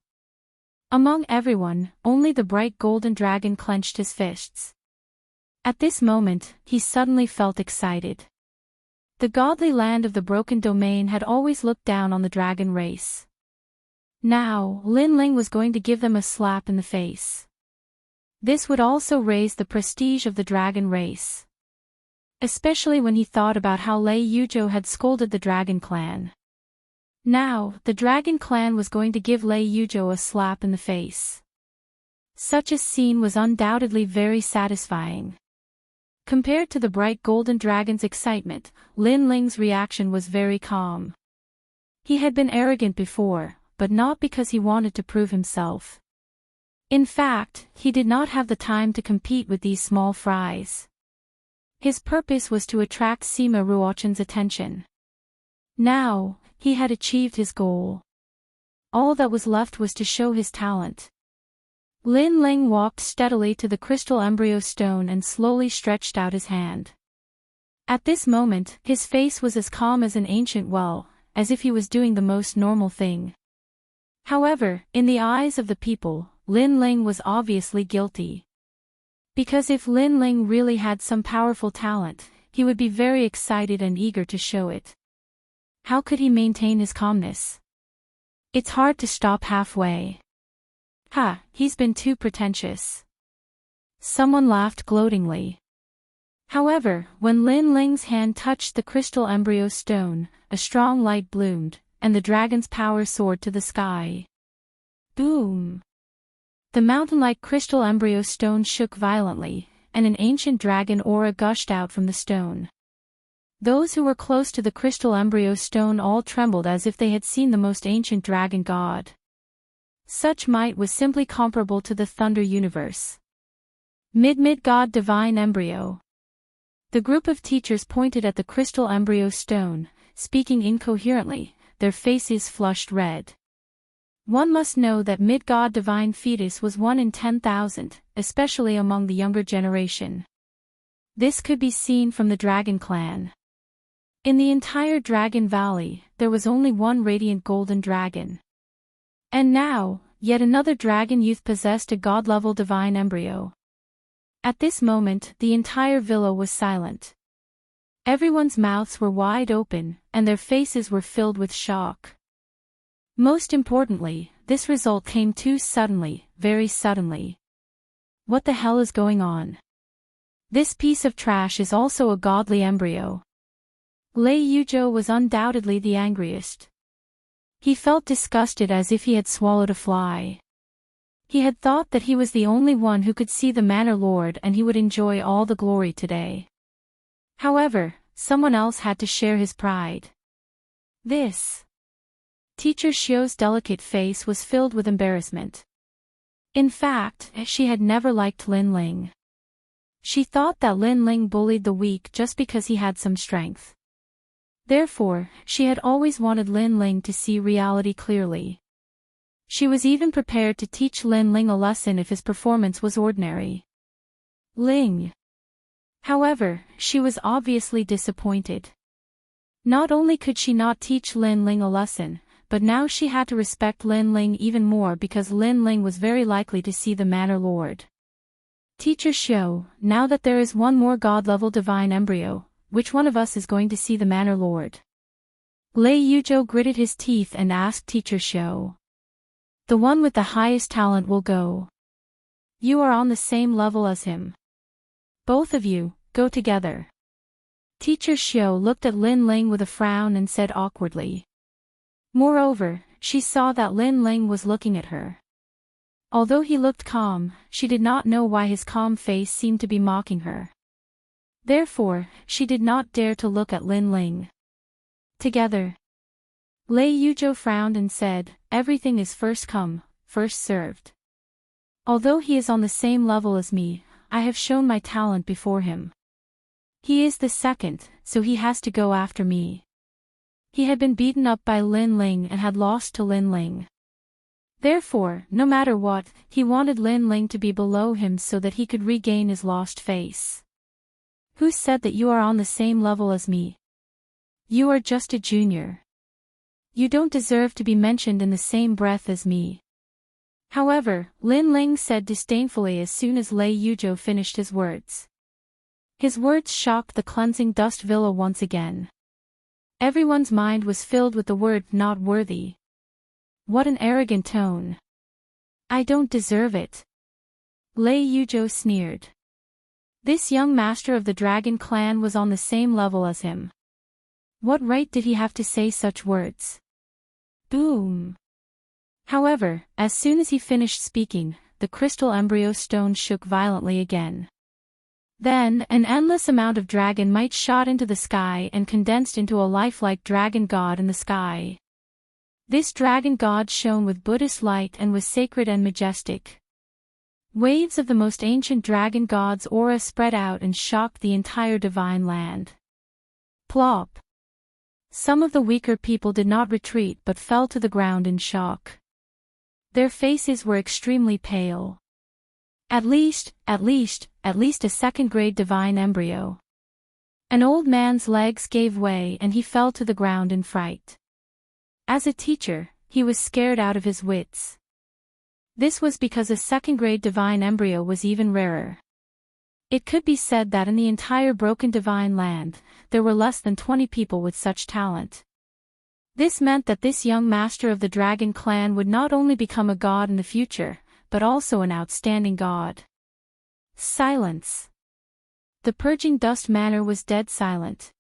Among everyone, only the bright golden dragon clenched his fists. At this moment, he suddenly felt excited. The godly land of the broken domain had always looked down on the dragon race. Now, Lin Ling was going to give them a slap in the face. This would also raise the prestige of the dragon race. Especially when he thought about how Lei Yuzhou had scolded the dragon clan. Now, the dragon clan was going to give Lei Yuzhou a slap in the face. Such a scene was undoubtedly very satisfying. Compared to the bright golden dragon's excitement, Lin Ling's reaction was very calm. He had been arrogant before, but not because he wanted to prove himself. In fact, he did not have the time to compete with these small fries. His purpose was to attract Sima Ruochen's attention. Now, he had achieved his goal. All that was left was to show his talent. Lin Ling walked steadily to the crystal embryo stone and slowly stretched out his hand. At this moment, his face was as calm as an ancient well, as if he was doing the most normal thing. However, in the eyes of the people, Lin Ling was obviously guilty. Because if Lin Ling really had some powerful talent, he would be very excited and eager to show it. How could he maintain his calmness? It's hard to stop halfway. Ha, he's been too pretentious. Someone laughed gloatingly. However, when Lin Ling's hand touched the crystal embryo stone, a strong light bloomed, and the dragon's power soared to the sky. Boom! The mountain-like crystal embryo stone shook violently, and an ancient dragon aura gushed out from the stone. Those who were close to the crystal embryo stone all trembled as if they had seen the most ancient dragon god. Such might was simply comparable to the Thunder universe. Mid-God divine embryo. The group of teachers pointed at the crystal embryo stone, speaking incoherently, their faces flushed red. One must know that mid-God divine fetus was 1 in 10,000, especially among the younger generation. This could be seen from the Dragon Clan. In the entire Dragon Valley, there was only one radiant golden dragon. And now, yet another dragon youth possessed a god-level divine embryo. At this moment, the entire villa was silent. Everyone's mouths were wide open, and their faces were filled with shock. Most importantly, this result came too suddenly, very suddenly. What the hell is going on? This piece of trash is also a godly embryo. Lei Yuzhou was undoubtedly the angriest. He felt disgusted as if he had swallowed a fly. He had thought that he was the only one who could see the Manor Lord and he would enjoy all the glory today. However, someone else had to share his pride. This. Teacher Xiu's delicate face was filled with embarrassment. In fact, she had never liked Lin Ling. She thought that Lin Ling bullied the weak just because he had some strength. Therefore, she had always wanted Lin Ling to see reality clearly. She was even prepared to teach Lin Ling a lesson if his performance was ordinary. Ling. However, she was obviously disappointed. Not only could she not teach Lin Ling a lesson, but now she had to respect Lin Ling even more because Lin Ling was very likely to see the Manor Lord. Teacher Xiu, now that there is one more god-level divine embryo, which one of us is going to see the Manor Lord? Lei Yuzhou gritted his teeth and asked Teacher Xiu. The one with the highest talent will go. You are on the same level as him. Both of you, go together. Teacher Xiu looked at Lin Ling with a frown and said awkwardly. Moreover, she saw that Lin Ling was looking at her. Although he looked calm, she did not know why his calm face seemed to be mocking her. Therefore, she did not dare to look at Lin Ling. Together. Lei Yuzhou frowned and said, everything is first come, first served. Although he is on the same level as me, I have shown my talent before him. He is the second, so he has to go after me. He had been beaten up by Lin Ling and had lost to Lin Ling. Therefore, no matter what, he wanted Lin Ling to be below him so that he could regain his lost face. Who said that you are on the same level as me? You are just a junior. You don't deserve to be mentioned in the same breath as me. However, Lin Ling said disdainfully as soon as Lei Yuzhou finished his words. His words shocked the cleansing dust villa once again. Everyone's mind was filled with the word "not worthy." What an arrogant tone. I don't deserve it. Lei Yuzhou sneered. This young master of the dragon clan was on the same level as him. What right did he have to say such words? Boom. However, as soon as he finished speaking, the crystal embryo stone shook violently again. Then, an endless amount of dragon might shot into the sky and condensed into a lifelike dragon god in the sky. This dragon god shone with Buddhist light and was sacred and majestic. Waves of the most ancient dragon god's aura spread out and shocked the entire divine land. Plop. Some of the weaker people did not retreat but fell to the ground in shock. Their faces were extremely pale. At least a second-grade divine embryo. An old man's legs gave way and he fell to the ground in fright. As a teacher, he was scared out of his wits. This was because a second-grade divine embryo was even rarer. It could be said that in the entire broken divine land, there were less than 20 people with such talent. This meant that this young master of the dragon clan would not only become a god in the future, but also an outstanding god. Silence. The purging dust manor was dead silent.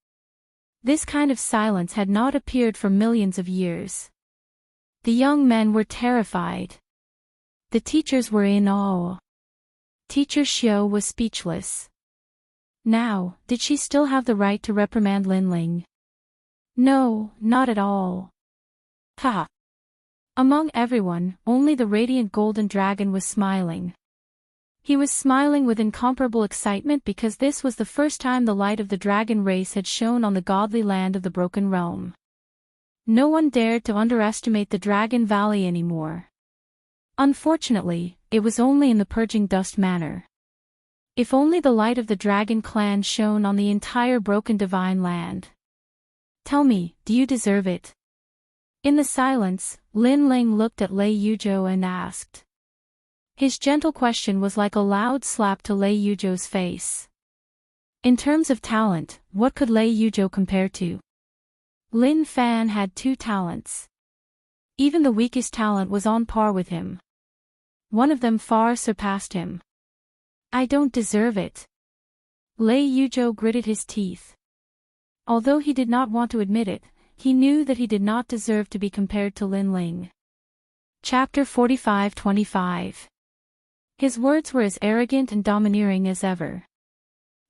This kind of silence had not appeared for millions of years. The young men were terrified. The teachers were in awe. Teacher Xiao was speechless. Now, did she still have the right to reprimand Linling? No, not at all. Ha! Among everyone, only the radiant golden dragon was smiling. He was smiling with incomparable excitement because this was the first time the light of the dragon race had shone on the godly land of the Broken Realm. No one dared to underestimate the Dragon Valley anymore. Unfortunately, it was only in the Purging Dust Manor. If only the light of the dragon clan shone on the entire broken divine land. Tell me, do you deserve it? In the silence, Lin Ling looked at Lei Yuzhou and asked. His gentle question was like a loud slap to Lei Yuzhou's face. In terms of talent, what could Lei Yuzhou compare to? Lin Fan had 2 talents. Even the weakest talent was on par with him. One of them far surpassed him. I don't deserve it. Lei Yuzhou gritted his teeth. Although he did not want to admit it, he knew that he did not deserve to be compared to Lin Ling. Chapter 45-25. His words were as arrogant and domineering as ever.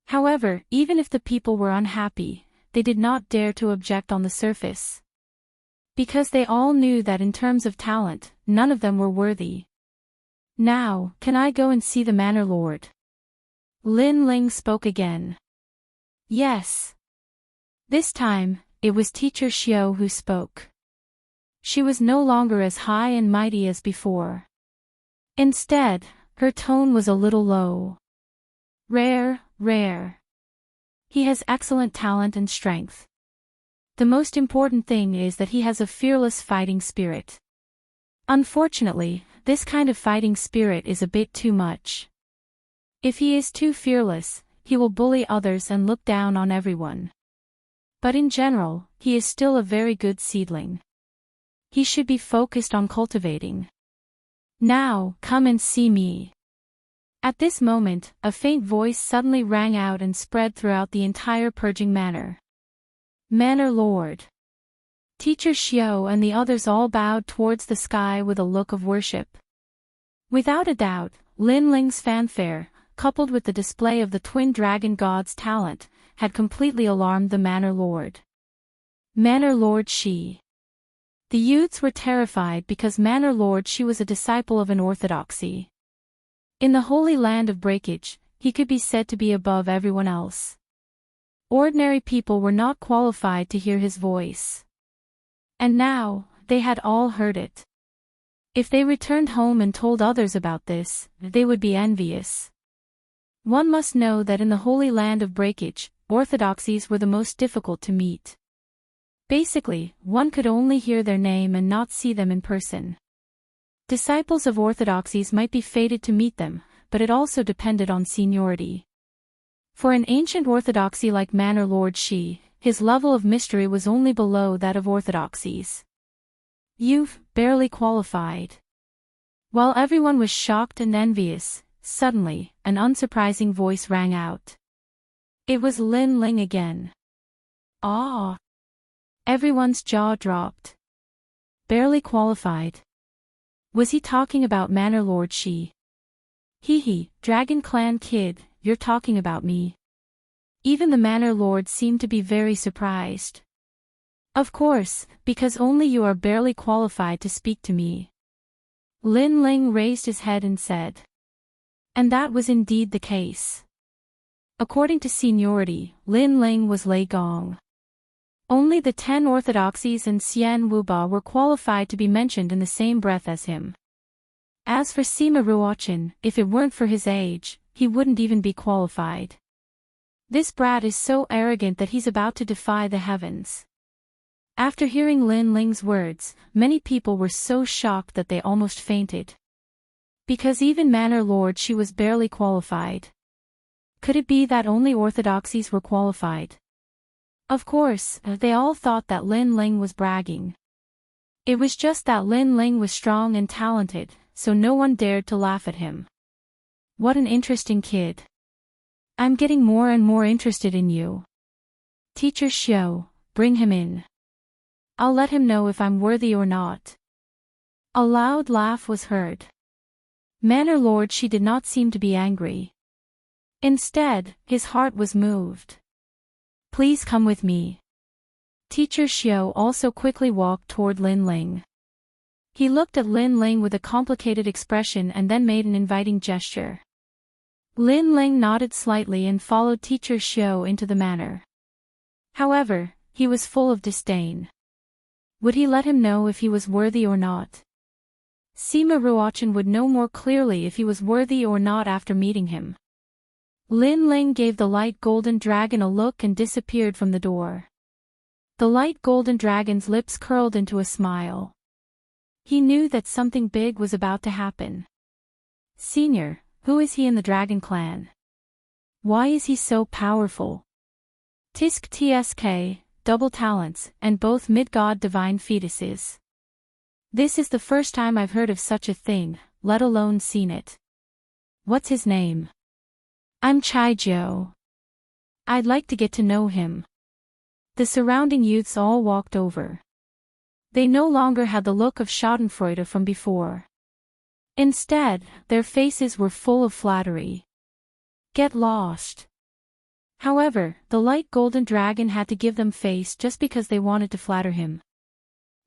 However, even if the people were unhappy, they did not dare to object on the surface. Because they all knew that in terms of talent, none of them were worthy. Now, can I go and see the Manor Lord? Lin Ling spoke again. Yes. This time, it was Teacher Xiao who spoke. She was no longer as high and mighty as before. Instead, her tone was a little low. Rare. He has excellent talent and strength. The most important thing is that he has a fearless fighting spirit. Unfortunately, this kind of fighting spirit is a bit too much. If he is too fearless, he will bully others and look down on everyone. But in general, he is still a very good seedling. He should be focused on cultivating. Now, come and see me. At this moment, a faint voice suddenly rang out and spread throughout the entire purging manor. Manor Lord. Teacher Xiao and the others all bowed towards the sky with a look of worship. Without a doubt, Lin Ling's fanfare, coupled with the display of the twin dragon god's talent, had completely alarmed the Manor Lord. Manor Lord Shi. The youths were terrified because Manor Lord Shi was a disciple of an orthodoxy. In the holy land of breakage, he could be said to be above everyone else. Ordinary people were not qualified to hear his voice. And now, they had all heard it. If they returned home and told others about this, they would be envious. One must know that in the holy land of breakage, orthodoxies were the most difficult to meet. Basically, one could only hear their name and not see them in person. Disciples of orthodoxies might be fated to meet them, but it also depended on seniority. For an ancient orthodoxy like Manor Lord Shi, his level of mystery was only below that of orthodoxies. You've barely qualified. While everyone was shocked and envious, suddenly, an unsurprising voice rang out. It was Lin Ling again. Ah! Everyone's jaw dropped. Barely qualified. Was he talking about Manor Lord Shi? Hee, Dragon Clan kid, you're talking about me. Even the Manor Lord seemed to be very surprised. Of course, because only you are barely qualified to speak to me. Lin Ling raised his head and said. And that was indeed the case. According to seniority, Lin Ling was Lei Gong. Only the 10 orthodoxies and Xian Wuba were qualified to be mentioned in the same breath as him. As for Sima Ruochen, if it weren't for his age, he wouldn't even be qualified. This brat is so arrogant that he's about to defy the heavens. After hearing Lin Ling's words, many people were so shocked that they almost fainted. Because even Manor Lord Shi was barely qualified. Could it be that only orthodoxies were qualified? Of course, they all thought that Lin Ling was bragging. It was just that Lin Ling was strong and talented, so no one dared to laugh at him. What an interesting kid. I'm getting more and more interested in you. Teacher Xiao, bring him in. I'll let him know if I'm worthy or not. A loud laugh was heard. Manor Lord Shi did not seem to be angry. Instead, his heart was moved. Please come with me. Teacher Xiao also quickly walked toward Lin Ling. He looked at Lin Ling with a complicated expression and then made an inviting gesture. Lin Ling nodded slightly and followed Teacher Xiao into the manor. However, he was full of disdain. Would he let him know if he was worthy or not? Sima Ruochen would know more clearly if he was worthy or not after meeting him. Lin Ling gave the light golden dragon a look and disappeared from the door. The light golden dragon's lips curled into a smile. He knew that something big was about to happen. Senior, who is he in the Dragon Clan? Why is he so powerful? Tisk Tsk, double talents, and both mid-god divine fetuses. This is the first time I've heard of such a thing, let alone seen it. What's his name? I'm Chaijiu. I'd like to get to know him. The surrounding youths all walked over. They no longer had the look of schadenfreude from before. Instead, their faces were full of flattery. Get lost. However, the light golden dragon had to give them face just because they wanted to flatter him.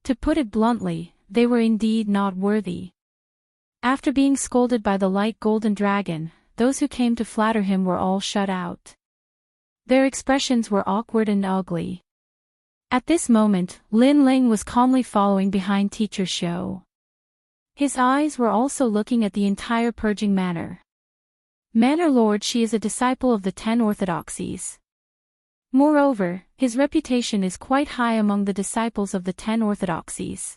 To put it bluntly, they were indeed not worthy. After being scolded by the light golden dragon, those who came to flatter him were all shut out. Their expressions were awkward and ugly. At this moment, Lin Ling was calmly following behind Teacher Xiao. His eyes were also looking at the entire purging manor. Manor Lord Shi is a disciple of the 10 orthodoxies. Moreover, his reputation is quite high among the disciples of the 10 orthodoxies.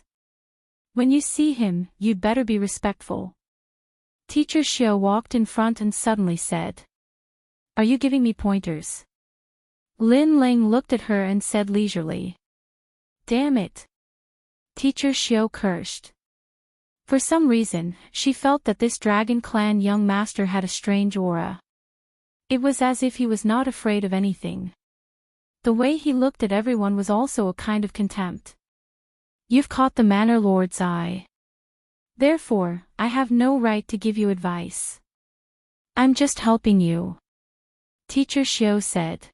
When you see him, you'd better be respectful. Teacher Xiao walked in front and suddenly said. Are you giving me pointers? Lin Ling looked at her and said leisurely. Damn it. Teacher Xiao cursed. For some reason, she felt that this Dragon Clan young master had a strange aura. It was as if he was not afraid of anything. The way he looked at everyone was also a kind of contempt. You've caught the Manor Lord's eye. Therefore, I have no right to give you advice. I'm just helping you. Teacher Xiao said.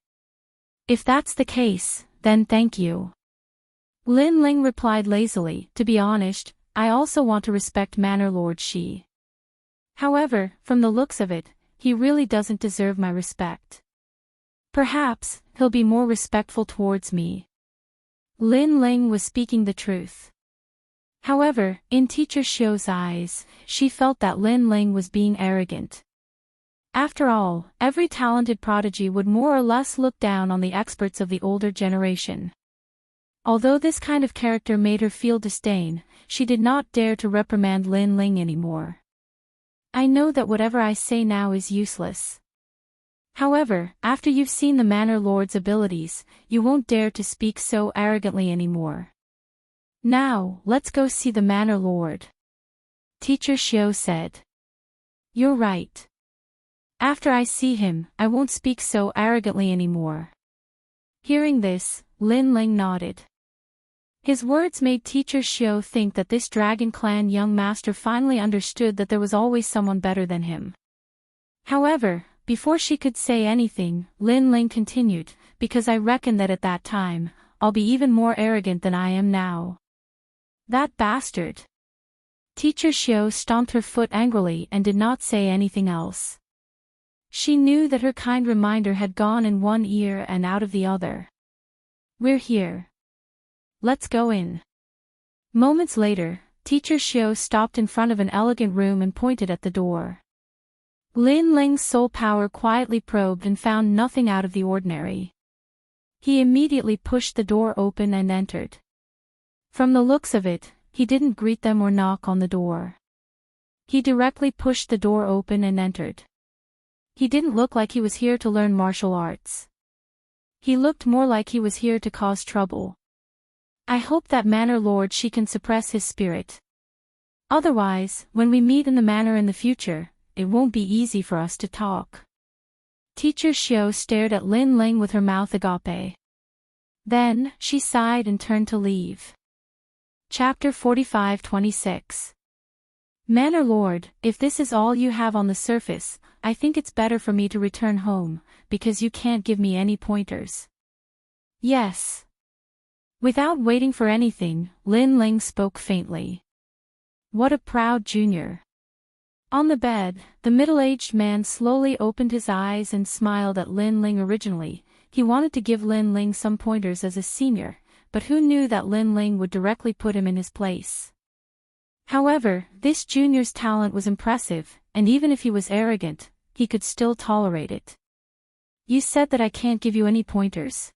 If that's the case, then thank you. Lin Ling replied lazily, to be honest, I also want to respect Manor Lord Shi. However, from the looks of it, he really doesn't deserve my respect. Perhaps, he'll be more respectful towards me. Lin Ling was speaking the truth. However, in Teacher Xiao's eyes, she felt that Lin Ling was being arrogant. After all, every talented prodigy would more or less look down on the experts of the older generation. Although this kind of character made her feel disdain, she did not dare to reprimand Lin Ling anymore. I know that whatever I say now is useless. However, after you've seen the Manor Lord's abilities, you won't dare to speak so arrogantly anymore. Now, let's go see the Manor Lord. Teacher Xiao said. You're right. After I see him, I won't speak so arrogantly anymore. Hearing this, Lin Ling nodded. His words made Teacher Xiao think that this Dragon Clan young master finally understood that there was always someone better than him. However, before she could say anything, Lin Ling continued, because I reckon that at that time, I'll be even more arrogant than I am now. That bastard. Teacher Xiao stomped her foot angrily and did not say anything else. She knew that her kind reminder had gone in one ear and out of the other. We're here. Let's go in. Moments later, Teacher Xiao stopped in front of an elegant room and pointed at the door. Lin Ling's soul power quietly probed and found nothing out of the ordinary. He immediately pushed the door open and entered. From the looks of it, he didn't greet them or knock on the door. He directly pushed the door open and entered. He didn't look like he was here to learn martial arts. He looked more like he was here to cause trouble. I hope that Manor Lord she can suppress his spirit. Otherwise, when we meet in the manor in the future, it won't be easy for us to talk. Teacher Xiao stared at Lin Ling with her mouth agape. Then, she sighed and turned to leave. Chapter 45-26. Manor Lord, if this is all you have on the surface, I think it's better for me to return home, because you can't give me any pointers. Yes. Without waiting for anything, Lin Ling spoke faintly. What a proud junior. On the bed, the middle-aged man slowly opened his eyes and smiled at Lin Ling. Originally, he wanted to give Lin Ling some pointers as a senior, but who knew that Lin Ling would directly put him in his place. However, this junior's talent was impressive, and even if he was arrogant, he could still tolerate it. You said that I can't give you any pointers.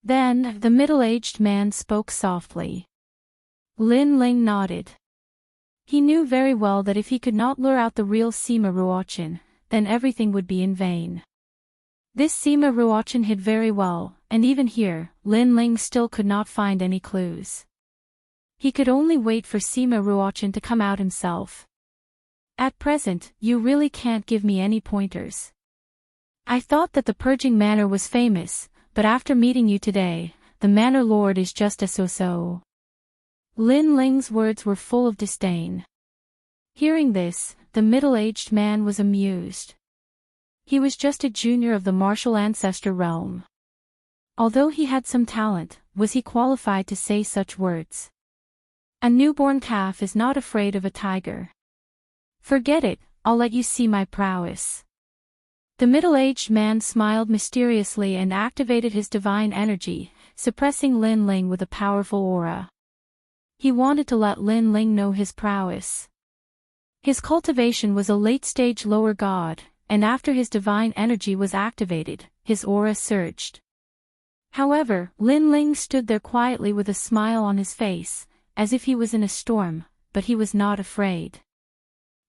Then, the middle-aged man spoke softly. Lin Ling nodded. He knew very well that if he could not lure out the real Sima Ruochin, then everything would be in vain. This Sima Ruochin hid very well, and even here, Lin Ling still could not find any clues. He could only wait for Sima Ruochin to come out himself. At present, you really can't give me any pointers. I thought that the Purging Manor was famous, but after meeting you today, the Manor Lord is just a so-so. Lin Ling's words were full of disdain. Hearing this, the middle-aged man was amused. He was just a junior of the martial ancestor realm. Although he had some talent, was he qualified to say such words? A newborn calf is not afraid of a tiger. Forget it, I'll let you see my prowess. The middle-aged man smiled mysteriously and activated his divine energy, suppressing Lin Ling with a powerful aura. He wanted to let Lin Ling know his prowess. His cultivation was a late-stage lower god, and after his divine energy was activated, his aura surged. However, Lin Ling stood there quietly with a smile on his face, as if he was in a storm, but he was not afraid.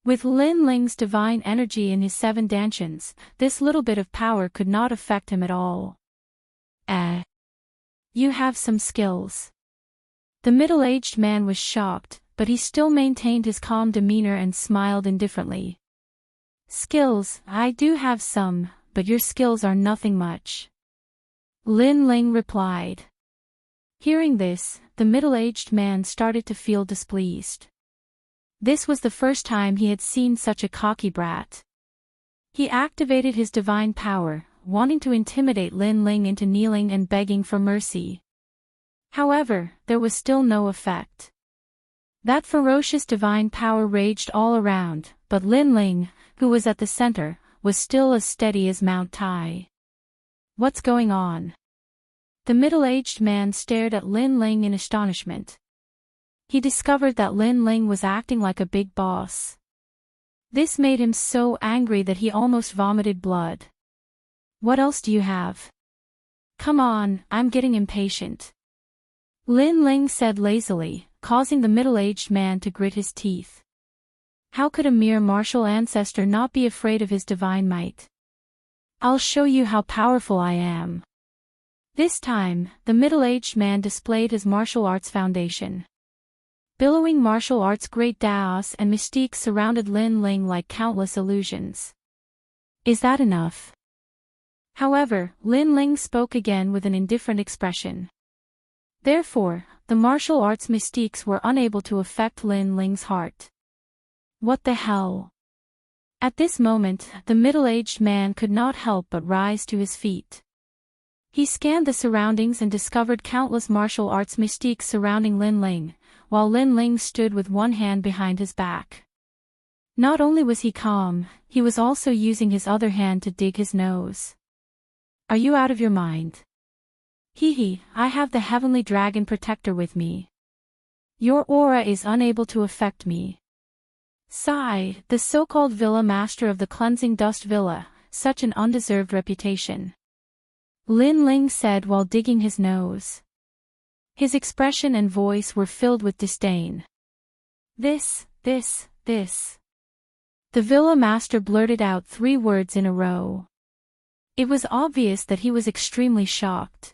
With Lin Ling's divine energy in his 7 dantians, this little bit of power could not affect him at all. You have some skills. The middle-aged man was shocked, but he still maintained his calm demeanor and smiled indifferently. Skills, I do have some, but your skills are nothing much. Lin Ling replied. Hearing this, the middle-aged man started to feel displeased. This was the first time he had seen such a cocky brat. He activated his divine power, wanting to intimidate Lin Ling into kneeling and begging for mercy. However, there was still no effect. That ferocious divine power raged all around, but Lin Ling, who was at the center, was still as steady as Mount Tai. What's going on? The middle-aged man stared at Lin Ling in astonishment. He discovered that Lin Ling was acting like a big boss. This made him so angry that he almost vomited blood. What else do you have? Come on, I'm getting impatient. Lin Ling said lazily, causing the middle-aged man to grit his teeth. How could a mere martial ancestor not be afraid of his divine might? I'll show you how powerful I am. This time, the middle-aged man displayed his martial arts foundation. Billowing martial arts great Daos and mystique surrounded Lin Ling like countless illusions. Is that enough? However, Lin Ling spoke again with an indifferent expression. Therefore, the martial arts mystiques were unable to affect Lin Ling's heart. What the hell? At this moment, the middle-aged man could not help but rise to his feet. He scanned the surroundings and discovered countless martial arts mystiques surrounding Lin Ling, while Lin Ling stood with one hand behind his back. Not only was he calm, he was also using his other hand to dig his nose. Are you out of your mind? Hee, I have the heavenly dragon protector with me. Your aura is unable to affect me. Sigh, the so-called villa master of the cleansing dust villa, such an undeserved reputation. Lin Ling said while digging his nose. His expression and voice were filled with disdain. This. The villa master blurted out 3 words in a row. It was obvious that he was extremely shocked.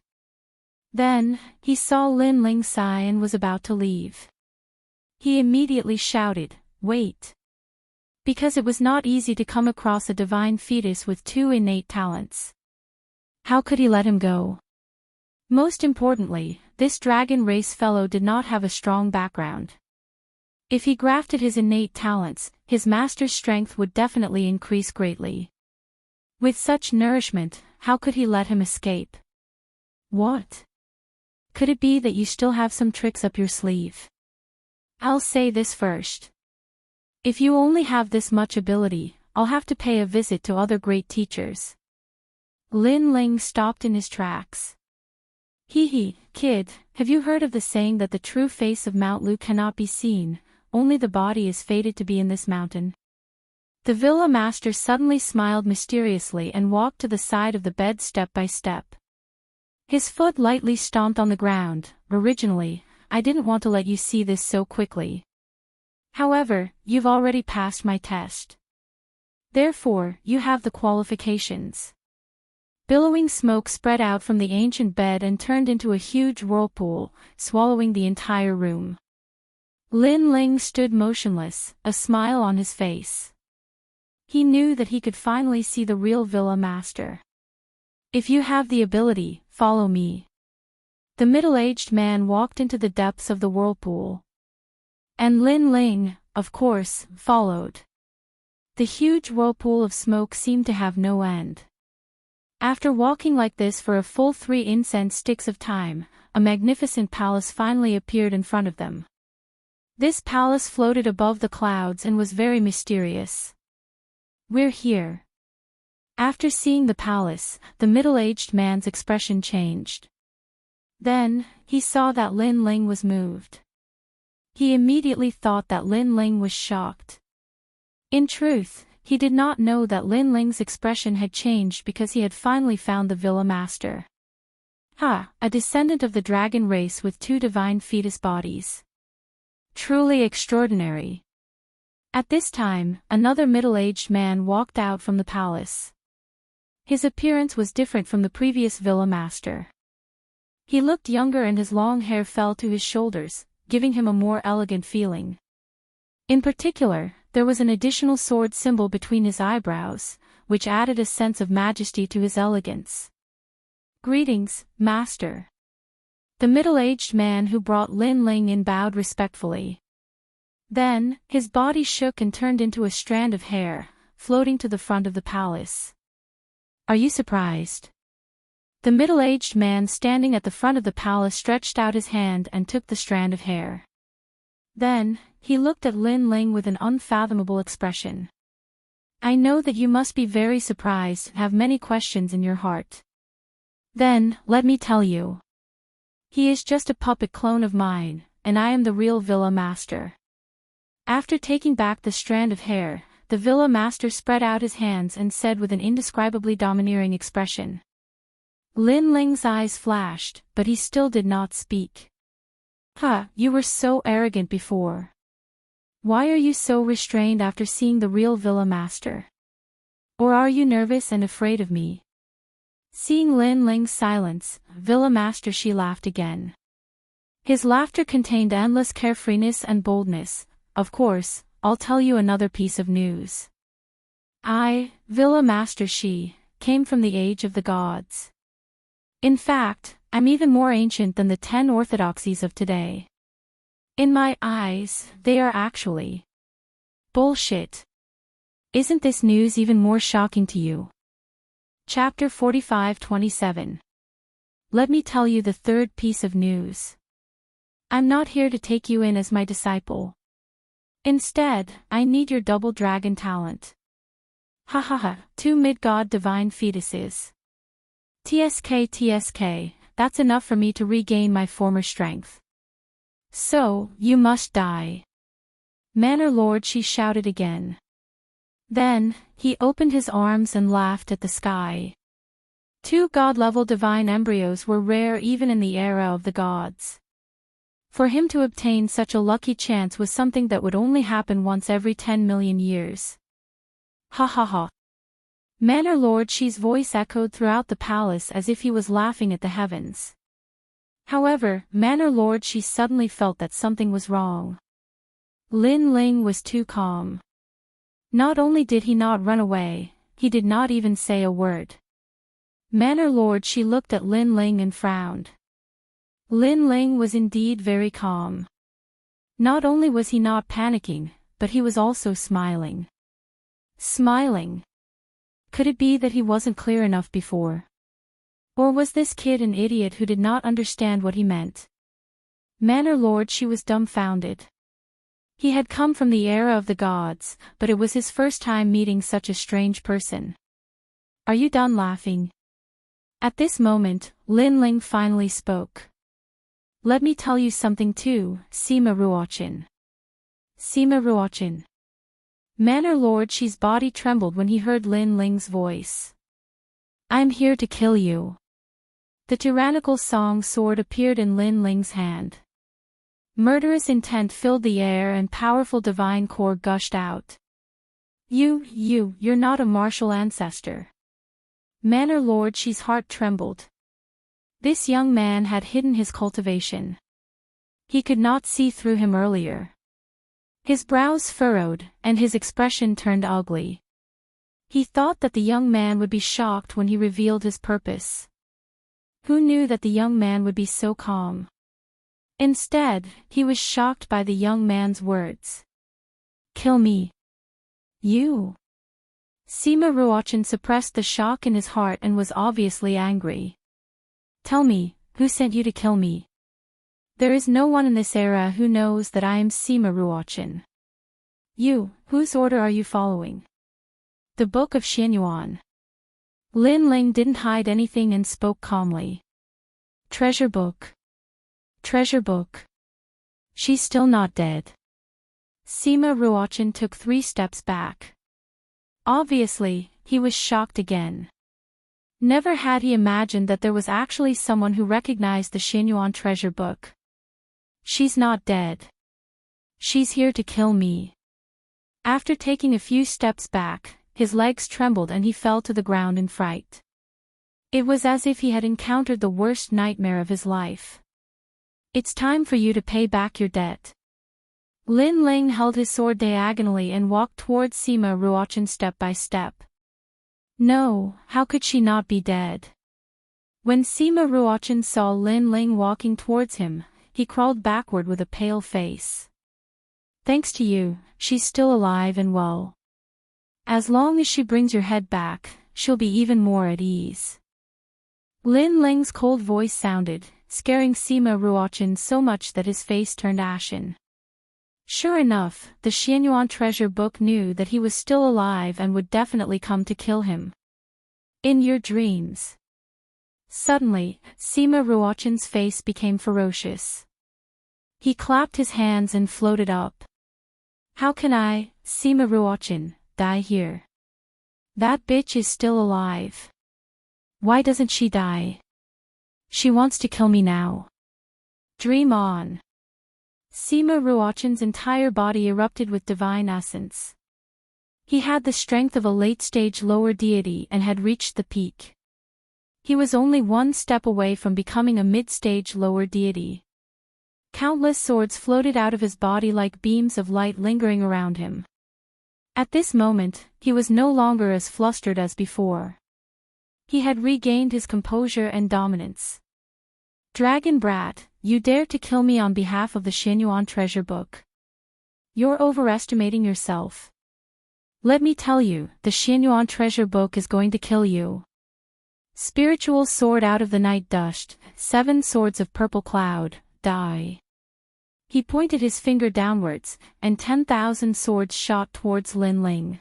Then, he saw Lin Ling sigh and was about to leave. He immediately shouted, "Wait!" Because it was not easy to come across a divine fetus with 2 innate talents. How could he let him go? Most importantly, this dragon race fellow did not have a strong background. If he grafted his innate talents, his master's strength would definitely increase greatly. With such nourishment, how could he let him escape? What? Could it be that you still have some tricks up your sleeve? I'll say this first. If you only have this much ability, I'll have to pay a visit to other great teachers. Lin Ling stopped in his tracks. Hee, kid, have you heard of the saying that the true face of Mount Lu cannot be seen, only the body is fated to be in this mountain? The villa master suddenly smiled mysteriously and walked to the side of the bed step by step. His foot lightly stomped on the ground. Originally, I didn't want to let you see this so quickly. However, you've already passed my test. Therefore, you have the qualifications. Billowing smoke spread out from the ancient bed and turned into a huge whirlpool, swallowing the entire room. Lin Ling stood motionless, a smile on his face. He knew that he could finally see the real villa master. If you have the ability, follow me. The middle-aged man walked into the depths of the whirlpool. And Lin Ling, of course, followed. The huge whirlpool of smoke seemed to have no end. After walking like this for a full 3 incense sticks of time, a magnificent palace finally appeared in front of them. This palace floated above the clouds and was very mysterious. We're here. After seeing the palace, the middle-aged man's expression changed. Then, he saw that Lin Ling was moved. He immediately thought that Lin Ling was shocked. In truth, he did not know that Lin Ling's expression had changed because he had finally found the villa master. A descendant of the dragon race with 2 divine fetus bodies. Truly extraordinary. At this time, another middle-aged man walked out from the palace. His appearance was different from the previous villa master. He looked younger and his long hair fell to his shoulders, giving him a more elegant feeling. In particular, there was an additional sword symbol between his eyebrows, which added a sense of majesty to his elegance. Greetings, master. The middle-aged man who brought Lin Ling in bowed respectfully. Then, his body shook and turned into a strand of hair, floating to the front of the palace. Are you surprised? The middle-aged man standing at the front of the palace stretched out his hand and took the strand of hair. Then, he looked at Lin Ling with an unfathomable expression. I know that you must be very surprised and have many questions in your heart. Then, let me tell you. He is just a puppet clone of mine, and I am the real villa master. After taking back the strand of hair, the villa master spread out his hands and said with an indescribably domineering expression. Lin Ling's eyes flashed, but he still did not speak. You were so arrogant before. Why are you so restrained after seeing the real villa master? Or are you nervous and afraid of me? Seeing Lin Ling's silence, Villa Master Shi laughed again. His laughter contained endless carefreeness and boldness. Of course, I'll tell you another piece of news. I, Villa Master Shi, came from the age of the gods. In fact, I'm even more ancient than the 10 orthodoxies of today. In my eyes, they are actually bullshit. Isn't this news even more shocking to you? Chapter 45-27. Let me tell you the third piece of news. I'm not here to take you in as my disciple. Instead, I need your double dragon talent. Ha ha ha, 2 mid-god divine fetuses. TSK, that's enough for me to regain my former strength. So, you must die. Manor Lord, she shouted again. Then, he opened his arms and laughed at the sky. 2 god-level divine embryos were rare even in the era of the gods. For him to obtain such a lucky chance was something that would only happen once every 10 million years. Ha ha ha. Manor Lord Shi's voice echoed throughout the palace as if he was laughing at the heavens. However, Manor Lord Shi suddenly felt that something was wrong. Lin Ling was too calm. Not only did he not run away, he did not even say a word. Manor Lord Shi looked at Lin Ling and frowned. Lin Ling was indeed very calm. Not only was he not panicking, but he was also smiling. Smiling. Could it be that he wasn't clear enough before? Or was this kid an idiot who did not understand what he meant? Manor Lord Shi was dumbfounded. He had come from the era of the gods, but it was his first time meeting such a strange person. Are you done laughing? At this moment, Lin Ling finally spoke. Let me tell you something too, Sima Ruochin. Sima Ruochin. Manor Lord Shi's body trembled when he heard Lin Ling's voice. I'm here to kill you. The tyrannical song sword appeared in Lin Ling's hand. Murderous intent filled the air and powerful divine core gushed out. You're not a martial ancestor. Manor Lord Shi's heart trembled. This young man had hidden his cultivation. He could not see through him earlier. His brows furrowed, and his expression turned ugly. He thought that the young man would be shocked when he revealed his purpose. Who knew that the young man would be so calm? Instead, he was shocked by the young man's words. Kill me. You. Sima Ruochin suppressed the shock in his heart and was obviously angry. Tell me, who sent you to kill me? There is no one in this era who knows that I am Sima Ruochin. You, whose order are you following? The Book of Xianyuan. Lin Ling didn't hide anything and spoke calmly. Treasure book. Treasure book. She's still not dead. Sima Ruochin took 3 steps back. Obviously, he was shocked again. Never had he imagined that there was actually someone who recognized the Xianyuan treasure book. She's not dead. She's here to kill me. After taking a few steps back, his legs trembled and he fell to the ground in fright. It was as if he had encountered the worst nightmare of his life. It's time for you to pay back your debt. Lin Ling held his sword diagonally and walked towards Sima Ruochin step by step. No, how could she not be dead? When Sima Ruochin saw Lin Ling walking towards him, he crawled backward with a pale face. Thanks to you, she's still alive and well. As long as she brings your head back, she'll be even more at ease. Lin Ling's cold voice sounded, scaring Sima Ruochin so much that his face turned ashen. Sure enough, the Xianyuan treasure book knew that he was still alive and would definitely come to kill him. In your dreams. Suddenly, Sima Ruochin's face became ferocious. He clapped his hands and floated up. How can I, Sima Ruochin, die here? That bitch is still alive. Why doesn't she die? She wants to kill me now. Dream on. Sima Ruochin's entire body erupted with divine essence. He had the strength of a late-stage lower deity and had reached the peak. He was only one step away from becoming a mid-stage lower deity. Countless swords floated out of his body like beams of light lingering around him. At this moment, he was no longer as flustered as before. He had regained his composure and dominance. Dragon brat, you dare to kill me on behalf of the Xinyuan treasure book. You're overestimating yourself. Let me tell you, the Xinyuan treasure book is going to kill you. Spiritual sword out of the night dust, 7 swords of purple cloud, die. He pointed his finger downwards, and 10,000 swords shot towards Lin Ling.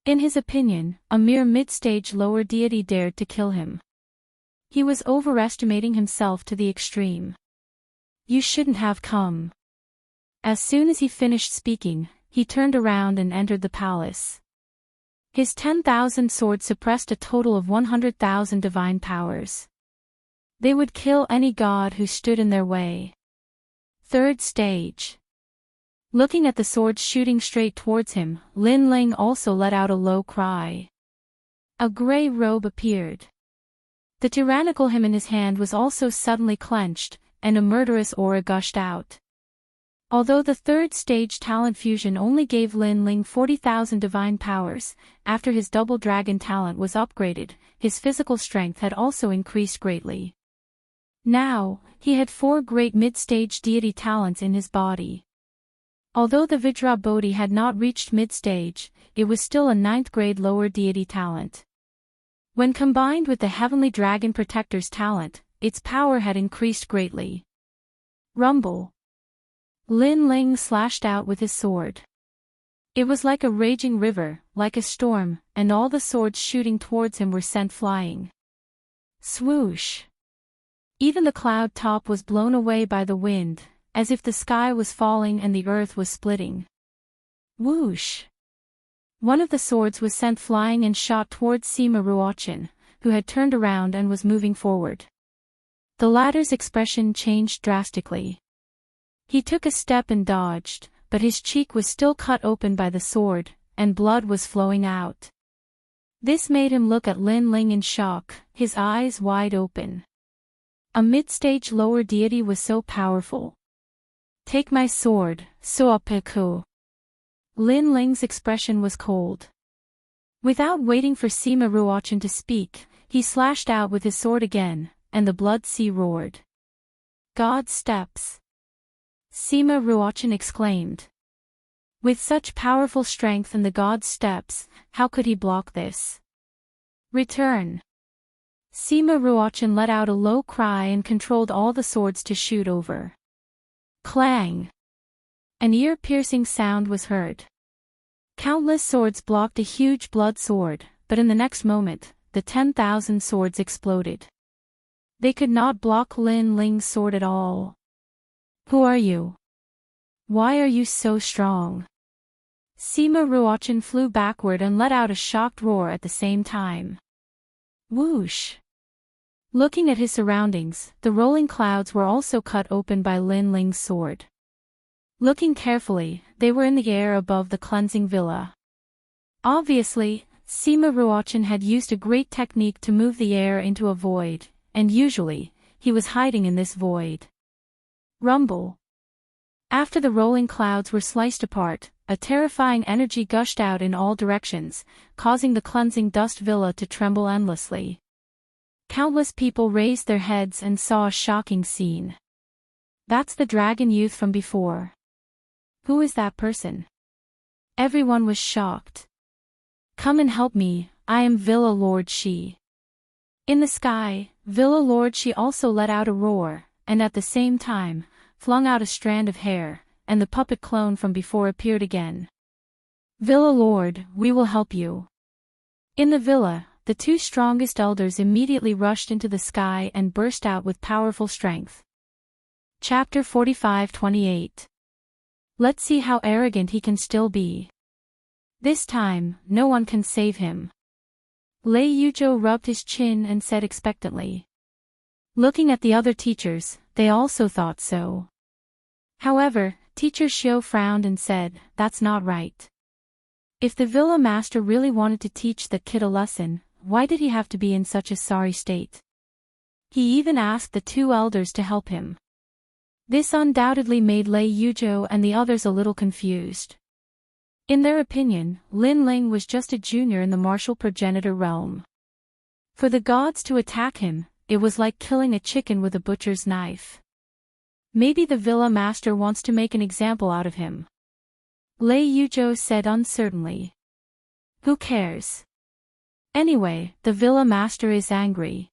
In his opinion, a mere mid-stage lower deity dared to kill him. He was overestimating himself to the extreme. You shouldn't have come. As soon as he finished speaking, he turned around and entered the palace. His 10,000 swords suppressed a total of 100,000 divine powers. They would kill any god who stood in their way. Third stage. Looking at the swords shooting straight towards him, Lin Ling also let out a low cry. A grey robe appeared. The tyrannical hymn in his hand was also suddenly clenched, and a murderous aura gushed out. Although the third stage talent fusion only gave Lin Ling 40,000 divine powers, after his double dragon talent was upgraded, his physical strength had also increased greatly. Now, he had 4 great mid-stage deity talents in his body. Although the Vajra Bodhi had not reached mid-stage, it was still a 9th grade lower deity talent. When combined with the Heavenly Dragon Protector's talent, its power had increased greatly. Rumble. Lin Ling slashed out with his sword. It was like a raging river, like a storm, and all the swords shooting towards him were sent flying. Swoosh! Even the cloud top was blown away by the wind, as if the sky was falling and the earth was splitting. Whoosh! One of the swords was sent flying and shot towards Sima Ruochin, who had turned around and was moving forward. The latter's expression changed drastically. He took a step and dodged, but his cheek was still cut open by the sword, and blood was flowing out. This made him look at Lin Ling in shock, his eyes wide open. A mid-stage lower deity was so powerful. Take my sword, Soapeku. Lin Ling's expression was cold. Without waiting for Sima Ruochin to speak, he slashed out with his sword again, and the blood sea roared. God steps. Sima Ruochin exclaimed. With such powerful strength and the god's steps, how could he block this? Return. Sima Ruochin let out a low cry and controlled all the swords to shoot over. Clang! An ear-piercing sound was heard. Countless swords blocked a huge blood sword, but in the next moment, the 10,000 swords exploded. They could not block Lin Ling's sword at all. Who are you? Why are you so strong? Sima Ruochin flew backward and let out a shocked roar at the same time. Whoosh! Looking at his surroundings, the rolling clouds were also cut open by Lin Ling's sword. Looking carefully, they were in the air above the cleansing villa. Obviously, Sima Ruochin had used a great technique to move the air into a void, and usually, he was hiding in this void. Rumble. After the rolling clouds were sliced apart, a terrifying energy gushed out in all directions, causing the cleansing dust villa to tremble endlessly. Countless people raised their heads and saw a shocking scene. That's the dragon youth from before. Who is that person? Everyone was shocked. Come and help me, I am Villa Lord Shi. In the sky, Villa Lord Shi also let out a roar, and at the same time, flung out a strand of hair, and the puppet clone from before appeared again. Villa Lord, we will help you. In the villa, the 2 strongest elders immediately rushed into the sky and burst out with powerful strength. Chapter 45-28. Let's see how arrogant he can still be. This time, no one can save him. Lei Yuzhou rubbed his chin and said expectantly. Looking at the other teachers, they also thought so. However, Teacher Xiu frowned and said, that's not right. If the villa master really wanted to teach that kid a lesson, why did he have to be in such a sorry state? He even asked the two elders to help him. This undoubtedly made Lei Yuzhou and the others a little confused. In their opinion, Lin Ling was just a junior in the martial progenitor realm. For the gods to attack him, it was like killing a chicken with a butcher's knife. Maybe the villa master wants to make an example out of him. Lei Yuzhou said uncertainly. Who cares? Anyway, the villa master is angry.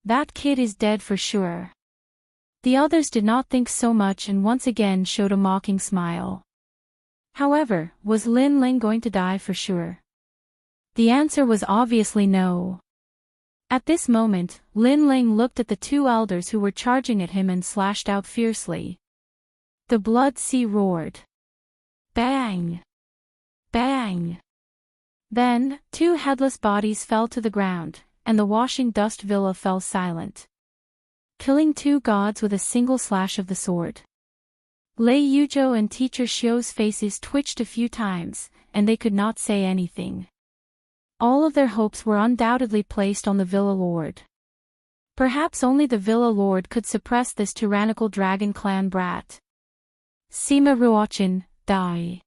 That kid is dead for sure. The others did not think so much and once again showed a mocking smile. However, was Lin Ling going to die for sure? The answer was obviously no. At this moment, Lin Ling looked at the two elders who were charging at him and slashed out fiercely. The blood sea roared. Bang! Bang! Then, two headless bodies fell to the ground, and the washing dust villa fell silent. Killing two gods with a single slash of the sword. Lei Yuzhou and teacher Xiu's faces twitched a few times, and they could not say anything. All of their hopes were undoubtedly placed on the villa lord. Perhaps only the villa lord could suppress this tyrannical dragon clan brat. Sima Ruochin, die.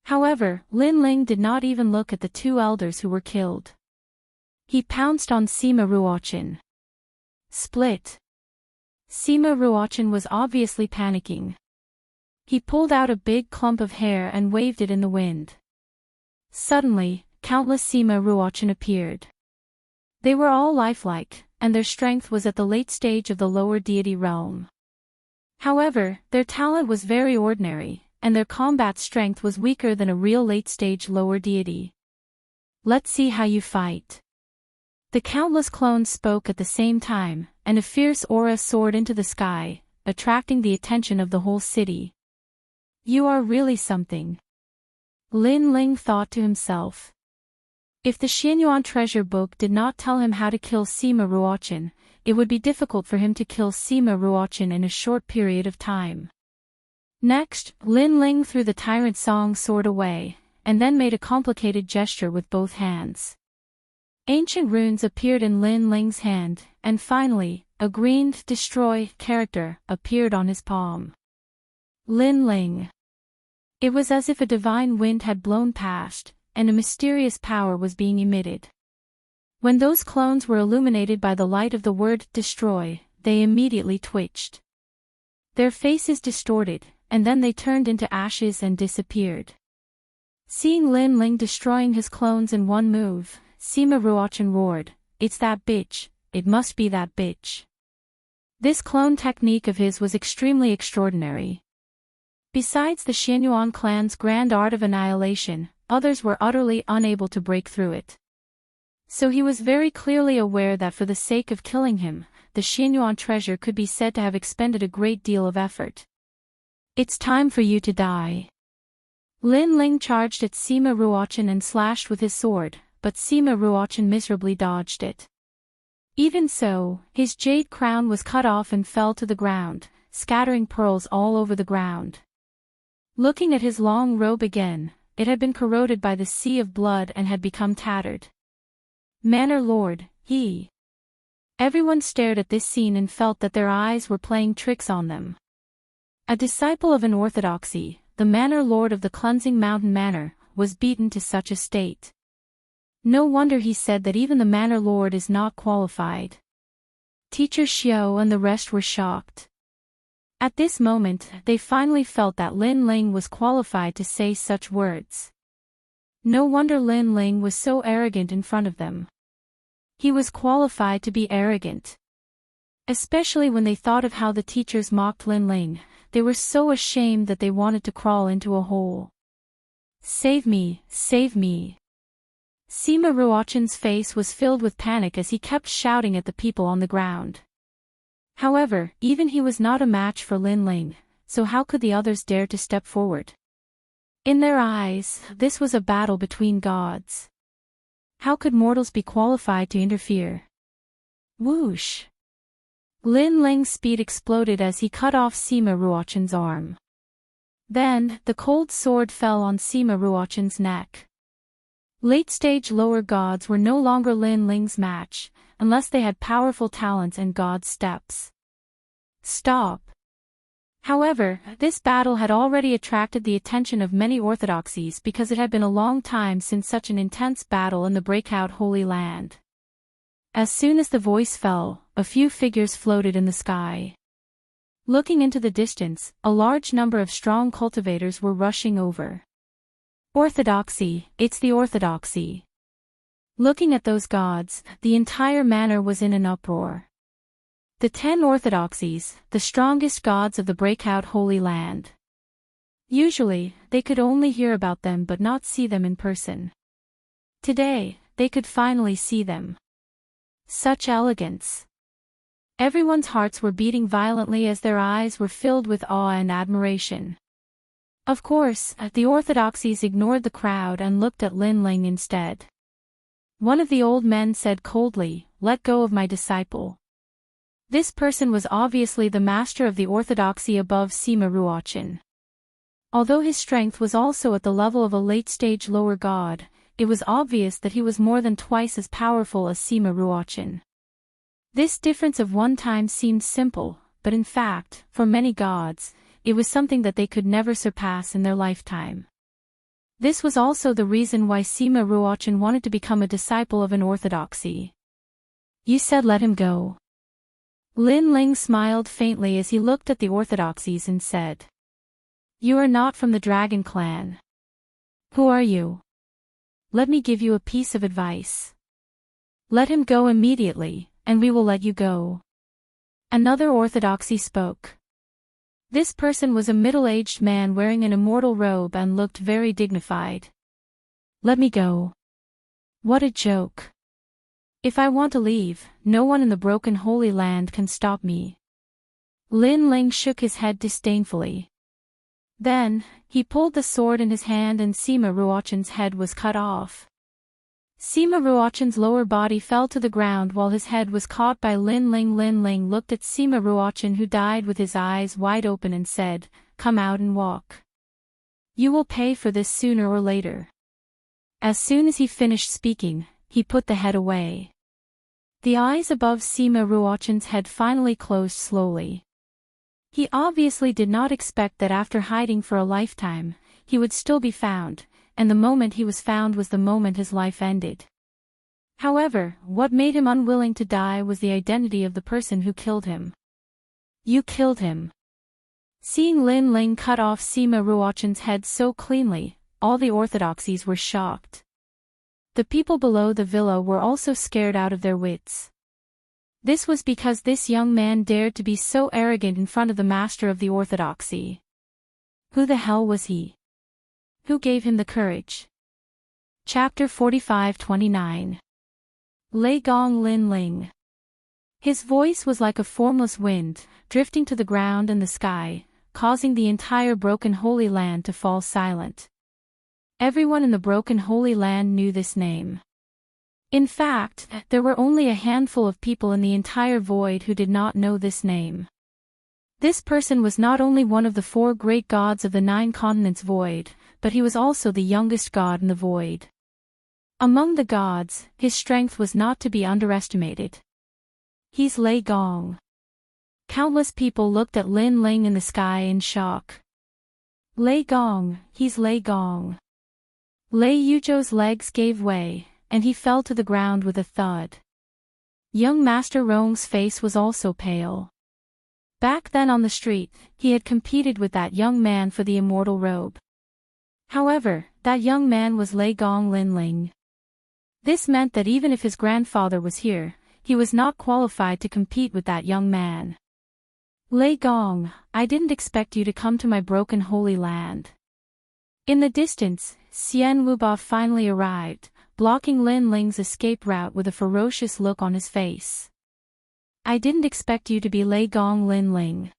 However, Lin Ling did not even look at the two elders who were killed. He pounced on Sima Ruochin. Split. Sima Ruochin was obviously panicking. He pulled out a big clump of hair and waved it in the wind. Suddenly, countless Sima Ruochin appeared. They were all lifelike, and their strength was at the late stage of the lower deity realm. However, their talent was very ordinary, and their combat strength was weaker than a real late-stage lower deity. Let's see how you fight. The countless clones spoke at the same time, and a fierce aura soared into the sky, attracting the attention of the whole city. You are really something. Lin Ling thought to himself. If the Xianyuan treasure book did not tell him how to kill Sima Ruochin, it would be difficult for him to kill Sima Ruochin in a short period of time. Next, Lin Ling threw the tyrant song sword away, and then made a complicated gesture with both hands. Ancient runes appeared in Lin Ling's hand, and finally, a green destroy character appeared on his palm. Lin Ling. It was as if a divine wind had blown past, and a mysterious power was being emitted. When those clones were illuminated by the light of the word destroy, they immediately twitched. Their faces distorted, and then they turned into ashes and disappeared. Seeing Lin Ling destroying his clones in one move, Sima Ruochin roared, "It's that bitch, it must be that bitch." This clone technique of his was extremely extraordinary. Besides the Xianyuan clan's grand art of annihilation, others were utterly unable to break through it. So he was very clearly aware that for the sake of killing him, the Xianyuan treasure could be said to have expended a great deal of effort. It's time for you to die. Lin Ling charged at Sima Ruochin and slashed with his sword, but Sima Ruochin miserably dodged it. Even so, his jade crown was cut off and fell to the ground, scattering pearls all over the ground. Looking at his long robe again, it had been corroded by the sea of blood and had become tattered. Manor Lord, he. Everyone stared at this scene and felt that their eyes were playing tricks on them. A disciple of an orthodoxy, the Manor Lord of the Cleansing Mountain Manor, was beaten to such a state. No wonder he said that even the Manor Lord is not qualified. Teacher Xiu and the rest were shocked. At this moment, they finally felt that Lin Ling was qualified to say such words. No wonder Lin Ling was so arrogant in front of them. He was qualified to be arrogant. Especially when they thought of how the teachers mocked Lin Ling, they were so ashamed that they wanted to crawl into a hole. Save me, save me. Sima Ruochin's face was filled with panic as he kept shouting at the people on the ground. However, even he was not a match for Lin Ling, so how could the others dare to step forward? In their eyes, this was a battle between gods. How could mortals be qualified to interfere? Whoosh! Lin Ling's speed exploded as he cut off Sima Ruochin's arm. Then, the cold sword fell on Sima Ruochan's neck. Late-stage lower gods were no longer Lin Ling's match, unless they had powerful talents and god steps. Stop. However, this battle had already attracted the attention of many orthodoxies because it had been a long time since such an intense battle in the breakout Holy Land. As soon as the voice fell, a few figures floated in the sky. Looking into the distance, a large number of strong cultivators were rushing over. Orthodoxy, it's the orthodoxy. Looking at those gods, the entire manor was in an uproar. The 10 orthodoxies, the strongest gods of the breakout Holy Land. Usually, they could only hear about them but not see them in person. Today, they could finally see them. Such elegance. Everyone's hearts were beating violently as their eyes were filled with awe and admiration. Of course, the orthodoxies ignored the crowd and looked at Lin Ling instead. One of the old men said coldly, "Let go of my disciple." This person was obviously the master of the orthodoxy above Sima Ruochan. Although his strength was also at the level of a late-stage lower god, it was obvious that he was more than twice as powerful as Sima Ruochan. This difference of one time seemed simple, but in fact, for many gods, it was something that they could never surpass in their lifetime. This was also the reason why Sima Ruochan wanted to become a disciple of an orthodoxy. "You said let him go." Lin Ling smiled faintly as he looked at the orthodoxies and said, "You are not from the Dragon Clan. Who are you? Let me give you a piece of advice. Let him go immediately, and we will let you go." Another orthodoxy spoke. This person was a middle-aged man wearing an immortal robe and looked very dignified. "Let me go. What a joke. If I want to leave, no one in the broken Holy Land can stop me." Lin Ling shook his head disdainfully. Then, he pulled the sword in his hand and Sima Ruochan's head was cut off. Sima Ruochan's lower body fell to the ground while his head was caught by Lin Ling. Lin Ling looked at Sima Ruochan, who died with his eyes wide open, and said, "Come out and walk. You will pay for this sooner or later." As soon as he finished speaking, he put the head away. The eyes above Sima Ruochan's head finally closed slowly. He obviously did not expect that after hiding for a lifetime, he would still be found, and the moment he was found was the moment his life ended. However, what made him unwilling to die was the identity of the person who killed him. "You killed him." Seeing Lin Ling cut off Sima Ruochan's head so cleanly, all the orthodoxies were shocked. The people below the villa were also scared out of their wits. This was because this young man dared to be so arrogant in front of the master of the orthodoxy. Who the hell was he? Who gave him the courage? Chapter 45-29. Lei Gong Lin Ling. His voice was like a formless wind, drifting to the ground and the sky, causing the entire broken Holy Land to fall silent. Everyone in the broken Holy Land knew this name. In fact, there were only a handful of people in the entire void who did not know this name. This person was not only one of the 4 great gods of the 9 continents void, but he was also the youngest god in the void. Among the gods, his strength was not to be underestimated. He's Lei Gong. Countless people looked at Lin Ling in the sky in shock. Lei Gong, he's Lei Gong. Lei Yuzhou's legs gave way, and he fell to the ground with a thud. Young Master Rong's face was also pale. Back then on the street, he had competed with that young man for the immortal robe. However, that young man was Lei Gong Lin Ling. This meant that even if his grandfather was here, he was not qualified to compete with that young man. Lei Gong, I didn't expect you to come to my broken Holy Land. In the distance, Xian Wuba finally arrived, blocking Lin Ling's escape route with a ferocious look on his face. I didn't expect you to be Lei Gong Lin Ling.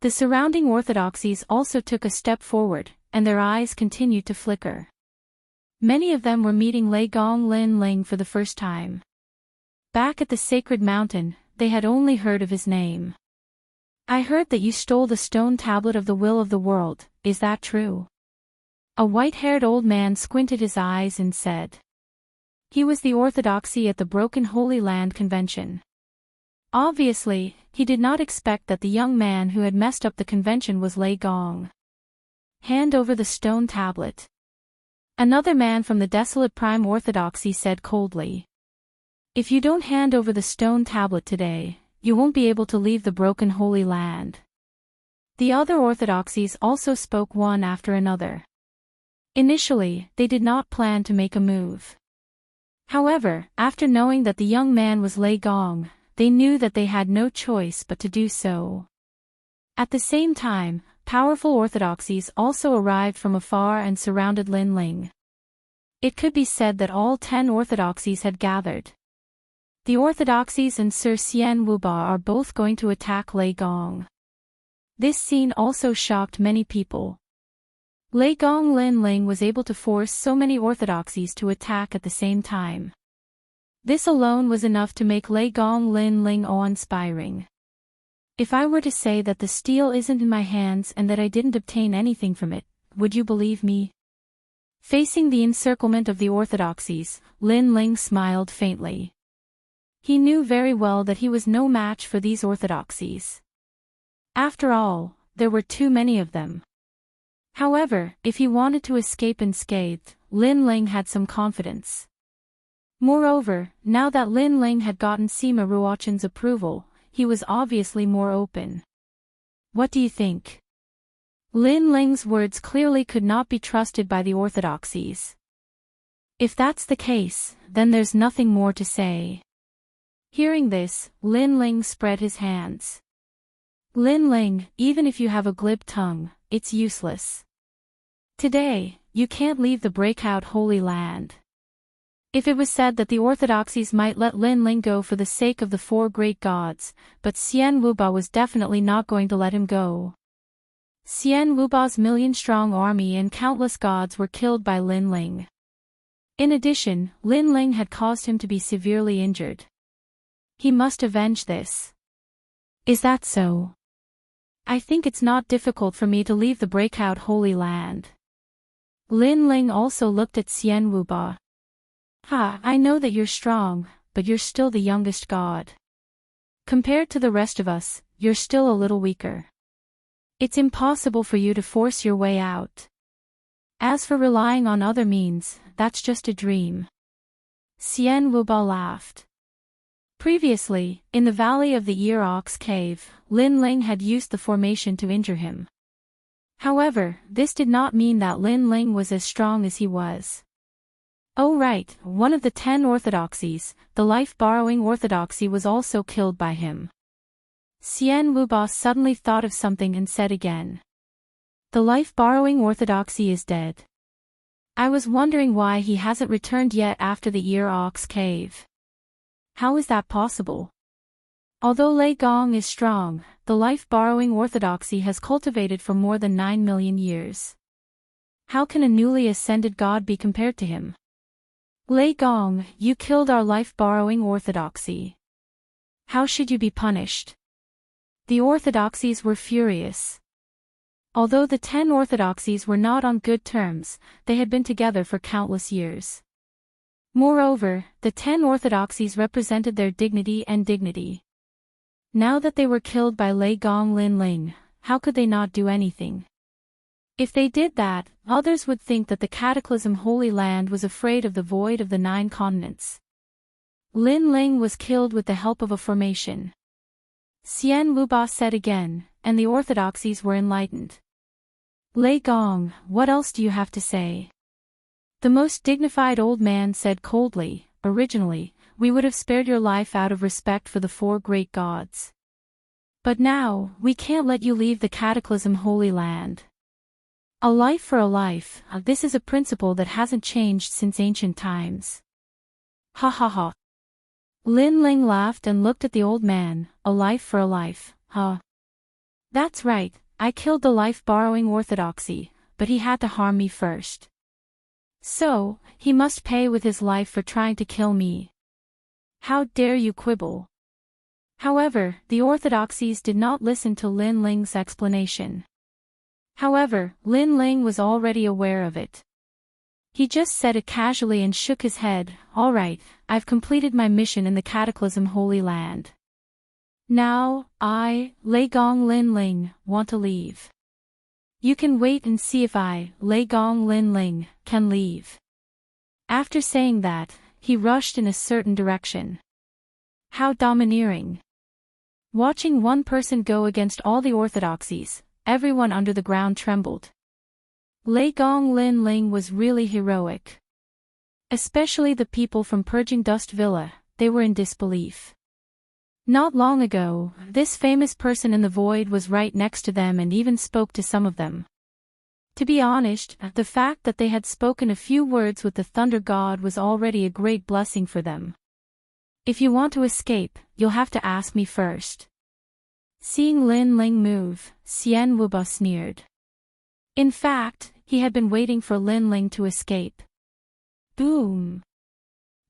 The surrounding orthodoxies also took a step forward, and their eyes continued to flicker. Many of them were meeting Lei Gong Lin Ling for the first time. Back at the sacred mountain, they had only heard of his name. I heard that you stole the stone tablet of the will of the world, is that true? A white-haired old man squinted his eyes and said. He was the orthodoxy at the Broken Holy Land convention. Obviously, he did not expect that the young man who had messed up the convention was Lei Gong. Hand over the stone tablet. Another man from the desolate prime orthodoxy said coldly. If you don't hand over the stone tablet today, you won't be able to leave the Broken Holy Land. The other orthodoxies also spoke one after another. Initially, they did not plan to make a move. However, after knowing that the young man was Lei Gong, they knew that they had no choice but to do so. At the same time, powerful orthodoxies also arrived from afar and surrounded Lin Ling. It could be said that all 10 orthodoxies had gathered. The orthodoxies and Sir Xian Wuba are both going to attack Lei Gong. This scene also shocked many people. Lei Gong Lin Ling was able to force so many orthodoxies to attack at the same time. This alone was enough to make Lei Gong Lin Ling awe-inspiring. If I were to say that the steel isn't in my hands and that I didn't obtain anything from it, would you believe me? Facing the encirclement of the orthodoxies, Lin Ling smiled faintly. He knew very well that he was no match for these orthodoxies. After all, there were too many of them. However, if he wanted to escape unscathed, Lin Ling had some confidence. Moreover, now that Lin Ling had gotten Sima Ruochen's approval, he was obviously more open. What do you think? Lin Ling's words clearly could not be trusted by the orthodoxies. If that's the case, then there's nothing more to say. Hearing this, Lin Ling spread his hands. Lin Ling, even if you have a glib tongue, it's useless. Today, you can't leave the breakout Holy Land. If it was said that the orthodoxies might let Lin Ling go for the sake of the 4 great gods, but Xian Wuba was definitely not going to let him go. Xian Wuba's million-strong army and countless gods were killed by Lin Ling. In addition, Lin Ling had caused him to be severely injured. He must avenge this. Is that so? I think it's not difficult for me to leave the breakout Holy Land. Lin Ling also looked at Xian Wuba. I know that you're strong, but you're still the youngest god. Compared to the rest of us, you're still a little weaker. It's impossible for you to force your way out. As for relying on other means, that's just a dream. Xian Wuba laughed. Previously, in the valley of the Ear Ox Cave, Lin Ling had used the formation to injure him. However, this did not mean that Lin Ling was as strong as he was. Oh right, one of the 10 orthodoxies, the life-borrowing orthodoxy, was also killed by him. Xian Wuba suddenly thought of something and said again. The life-borrowing orthodoxy is dead. I was wondering why he hasn't returned yet after the Ear Ox Cave. How is that possible? Although Lei Gong is strong, the life-borrowing orthodoxy has cultivated for more than 9 million years. How can a newly ascended god be compared to him? Lei Gong, you killed our life-borrowing orthodoxy. How should you be punished? The orthodoxies were furious. Although the 10 orthodoxies were not on good terms, they had been together for countless years. Moreover, the 10 orthodoxies represented their dignity and dignity. Now that they were killed by Lei Gong Lin Ling, how could they not do anything? If they did that, others would think that the Cataclysm Holy Land was afraid of the void of the 9 continents. Lin Ling was killed with the help of a formation. Xian Wuba said again, and the orthodoxies were enlightened. Lei Gong, what else do you have to say? The most dignified old man said coldly, originally, we would have spared your life out of respect for the 4 great gods. But now, we can't let you leave the Cataclysm Holy Land. A life for a life, this is a principle that hasn't changed since ancient times. Ha ha ha. Lin Ling laughed and looked at the old man, a life for a life, huh? That's right, I killed the life-borrowing orthodoxy, but he had to harm me first. So, he must pay with his life for trying to kill me. How dare you quibble? However, the orthodoxies did not listen to Lin Ling's explanation. However, Lin Ling was already aware of it. He just said it casually and shook his head. "All right, I've completed my mission in the Cataclysm Holy Land. Now, I, Lei Gong Lin Ling, want to leave. You can wait and see if I, Lei Gong Lin Ling, can leave." After saying that, he rushed in a certain direction. How domineering. Watching one person go against all the orthodoxies, everyone under the ground trembled. Lei Gong Lin Ling was really heroic. Especially the people from Purging Dust Villa, they were in disbelief. Not long ago, this famous person in the void was right next to them and even spoke to some of them. To be honest, the fact that they had spoken a few words with the Thunder God was already a great blessing for them. "If you want to escape, you'll have to ask me first." Seeing Lin Ling move, Xian Wuba sneered. In fact, he had been waiting for Lin Ling to escape. Boom!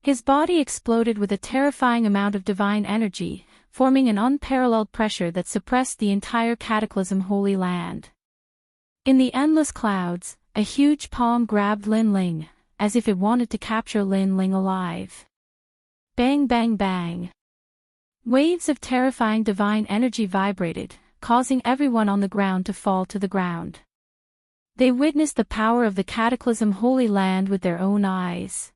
His body exploded with a terrifying amount of divine energy, forming an unparalleled pressure that suppressed the entire Cataclysm Holy Land. In the endless clouds, a huge palm grabbed Lin Ling, as if it wanted to capture Lin Ling alive. Bang bang bang! Waves of terrifying divine energy vibrated, causing everyone on the ground to fall to the ground. They witnessed the power of the Cataclysm Holy Land with their own eyes.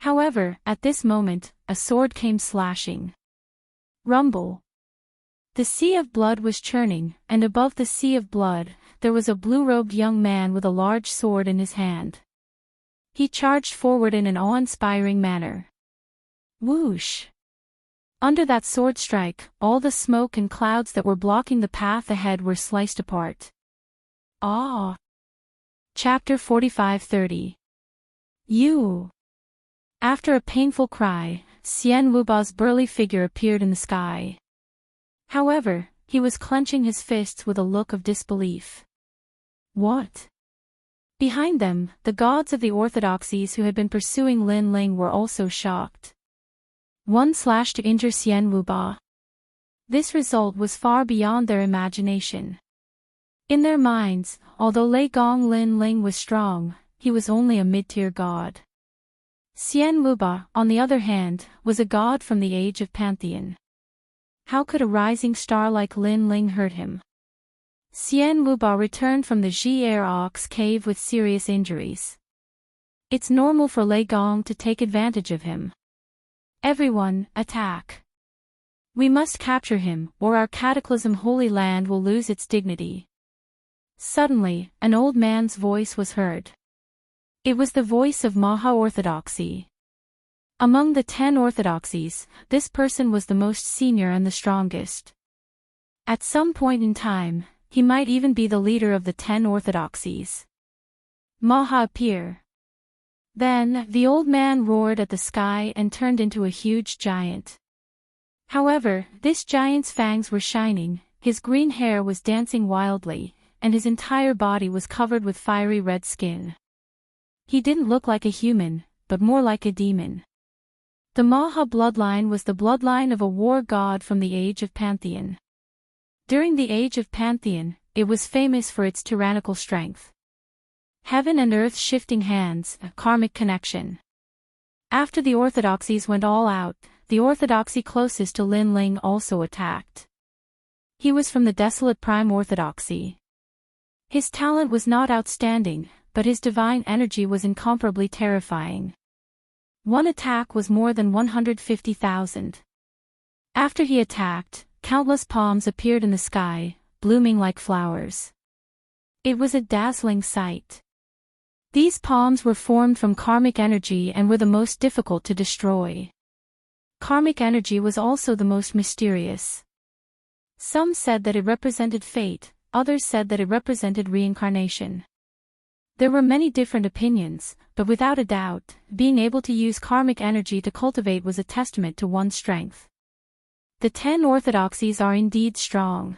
However, at this moment, a sword came slashing. Rumble. The sea of blood was churning, and above the sea of blood, there was a blue-robed young man with a large sword in his hand. He charged forward in an awe-inspiring manner. Whoosh! Under that sword strike, all the smoke and clouds that were blocking the path ahead were sliced apart. Ah! Chapter 45-30. You! After a painful cry, Xian Wuba's burly figure appeared in the sky. However, he was clenching his fists with a look of disbelief. What? Behind them, the gods of the orthodoxies who had been pursuing Lin Ling were also shocked. One slash to injure Xian Wuba. This result was far beyond their imagination. In their minds, although Lei Gong Lin Ling was strong, he was only a mid-tier god. Xian Wuba, on the other hand, was a god from the age of Pantheon. How could a rising star like Lin Ling hurt him? Xian Wuba returned from the Ji-Er Ox cave with serious injuries. It's normal for Lei Gong to take advantage of him. Everyone, attack! We must capture him, or our Cataclysm Holy Land will lose its dignity. Suddenly, an old man's voice was heard. It was the voice of Maha-Orthodoxy. Among the 10 orthodoxies, this person was the most senior and the strongest. At some point in time, he might even be the leader of the 10 orthodoxies. Maha appear. Then, the old man roared at the sky and turned into a huge giant. However, this giant's fangs were shining, his green hair was dancing wildly, and his entire body was covered with fiery red skin. He didn't look like a human, but more like a demon. The Maha bloodline was the bloodline of a war god from the age of Pantheon. During the age of Pantheon, it was famous for its tyrannical strength. Heaven and earth shifting hands, a karmic connection. After the orthodoxies went all out, the orthodoxy closest to Lin Ling also attacked. He was from the desolate prime orthodoxy. His talent was not outstanding, but his divine energy was incomparably terrifying. One attack was more than 150,000. After he attacked, countless palms appeared in the sky, blooming like flowers. It was a dazzling sight. These palms were formed from karmic energy and were the most difficult to destroy. Karmic energy was also the most mysterious. Some said that it represented fate, others said that it represented reincarnation. There were many different opinions, but without a doubt, being able to use karmic energy to cultivate was a testament to one's strength. The 10 orthodoxies are indeed strong.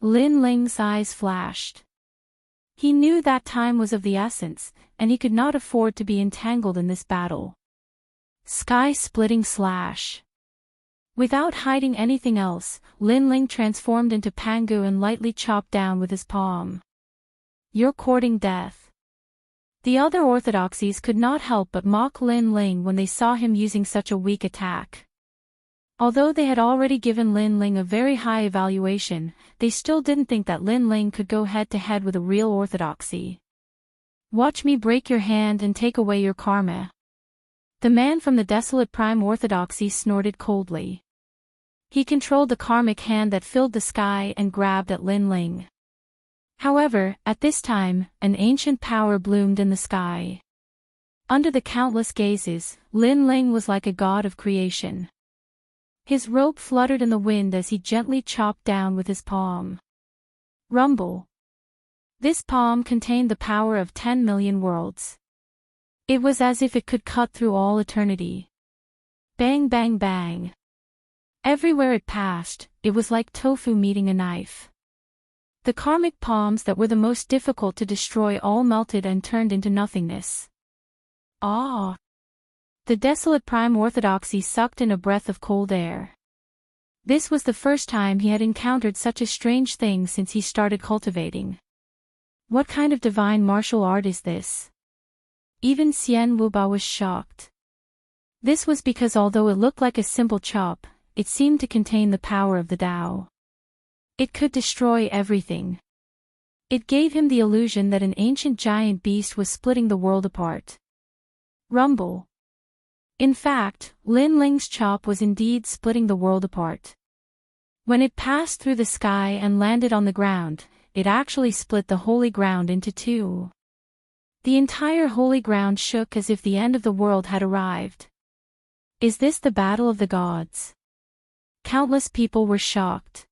Lin Ling's eyes flashed. He knew that time was of the essence, and he could not afford to be entangled in this battle. Sky-splitting slash. Without hiding anything else, Lin Ling transformed into Pangu and lightly chopped down with his palm. "You're courting death." The other orthodoxies could not help but mock Lin Ling when they saw him using such a weak attack. Although they had already given Lin Ling a very high evaluation, they still didn't think that Lin Ling could go head-to-head with a real orthodoxy. "Watch me break your hand and take away your karma." The man from the desolate prime orthodoxy snorted coldly. He controlled the karmic hand that filled the sky and grabbed at Lin Ling. However, at this time, an ancient power bloomed in the sky. Under the countless gazes, Lin Ling was like a god of creation. His robe fluttered in the wind as he gently chopped down with his palm. Rumble. This palm contained the power of 10 million worlds. It was as if it could cut through all eternity. Bang bang bang. Everywhere it passed, it was like tofu meeting a knife. The karmic palms that were the most difficult to destroy all melted and turned into nothingness. Ah! The desolate prime orthodoxy sucked in a breath of cold air. This was the first time he had encountered such a strange thing since he started cultivating. What kind of divine martial art is this? Even Xian Wuba was shocked. This was because although it looked like a simple chop, it seemed to contain the power of the Tao. It could destroy everything. It gave him the illusion that an ancient giant beast was splitting the world apart. Rumble. In fact, Lin Ling's chop was indeed splitting the world apart. When it passed through the sky and landed on the ground, it actually split the holy ground into two. The entire holy ground shook as if the end of the world had arrived. Is this the battle of the gods? Countless people were shocked.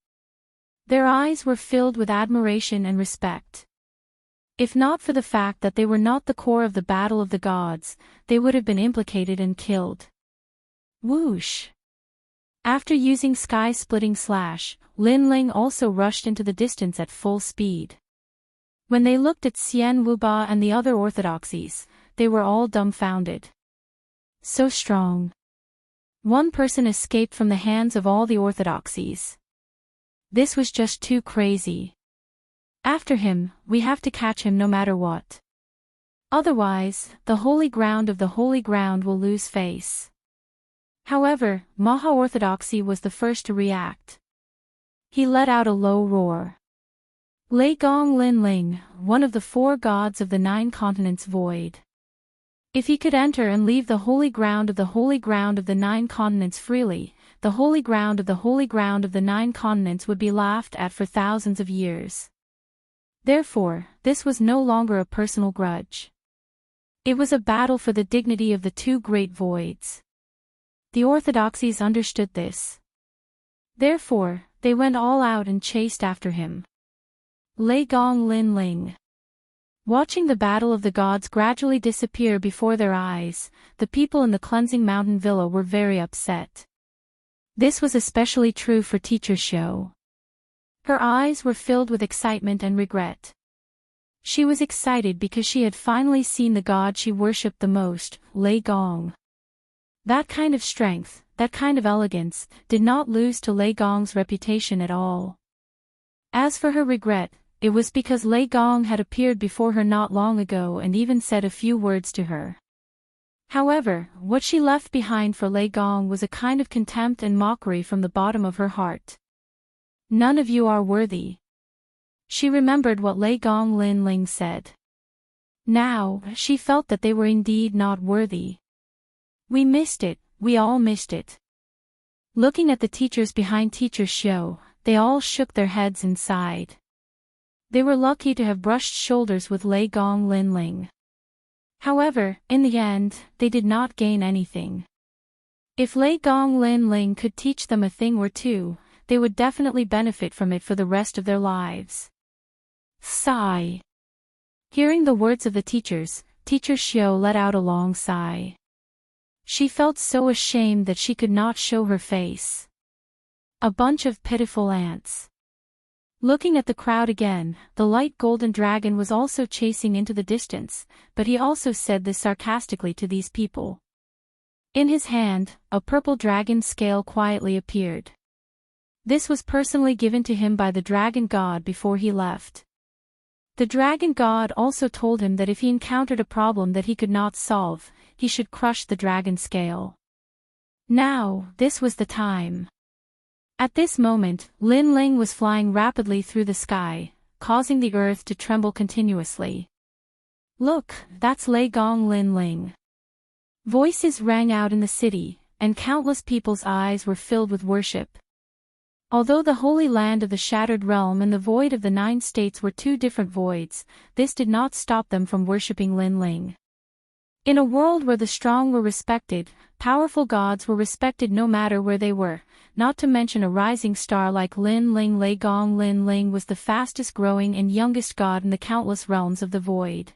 Their eyes were filled with admiration and respect. If not for the fact that they were not the core of the battle of the gods, they would have been implicated and killed. Whoosh! After using sky-splitting slash, Lin Ling also rushed into the distance at full speed. When they looked at Xian Wuba and the other orthodoxies, they were all dumbfounded. So strong. One person escaped from the hands of all the orthodoxies. This was just too crazy. After him, we have to catch him no matter what. Otherwise, the holy ground of the holy ground will lose face. However, Maha-Orthodoxy was the first to react. He let out a low roar. Lei Gong Lin Ling, one of the 4 gods of the 9 continents void. If he could enter and leave the holy ground of the holy ground of the 9 continents freely, the holy ground of the holy ground of the 9 continents would be laughed at for thousands of years. Therefore, this was no longer a personal grudge. It was a battle for the dignity of the 2 great voids. The orthodoxies understood this. Therefore, they went all out and chased after him. Lei Gong Lin Ling. Watching the battle of the gods gradually disappear before their eyes, the people in the cleansing mountain villa were very upset. This was especially true for Teacher Xiao. Her eyes were filled with excitement and regret. She was excited because she had finally seen the god she worshipped the most, Lei Gong. That kind of strength, that kind of elegance, did not lose to Lei Gong's reputation at all. As for her regret, it was because Lei Gong had appeared before her not long ago and even said a few words to her. However, what she left behind for Lei Gong was a kind of contempt and mockery from the bottom of her heart. None of you are worthy. She remembered what Lei Gong Lin Ling said. Now, she felt that they were indeed not worthy. We missed it, we all missed it. Looking at the teachers behind Teacher Xiao, they all shook their heads and sighed. They were lucky to have brushed shoulders with Lei Gong Lin Ling. However, in the end, they did not gain anything. If Lei Gong Lin Ling could teach them a thing or two, they would definitely benefit from it for the rest of their lives. Sigh. Hearing the words of the teachers, Teacher Xiao let out a long sigh. She felt so ashamed that she could not show her face. A bunch of pitiful ants. Looking at the crowd again, the light golden dragon was also chasing into the distance, but he also said this sarcastically to these people. In his hand, a purple dragon scale quietly appeared. This was personally given to him by the dragon god before he left. The dragon god also told him that if he encountered a problem that he could not solve, he should crush the dragon scale. Now, this was the time. At this moment, Lin Ling was flying rapidly through the sky, causing the earth to tremble continuously. "Look, that's Lei Gong Lin Ling." Voices rang out in the city, and countless people's eyes were filled with worship. Although the Holy Land of the Shattered Realm and the Void of the Nine States were two different voids, this did not stop them from worshipping Lin Ling. In a world where the strong were respected, powerful gods were respected no matter where they were, not to mention a rising star like Lin Ling. Lei Gong Lin Ling was the fastest growing and youngest god in the countless realms of the Void.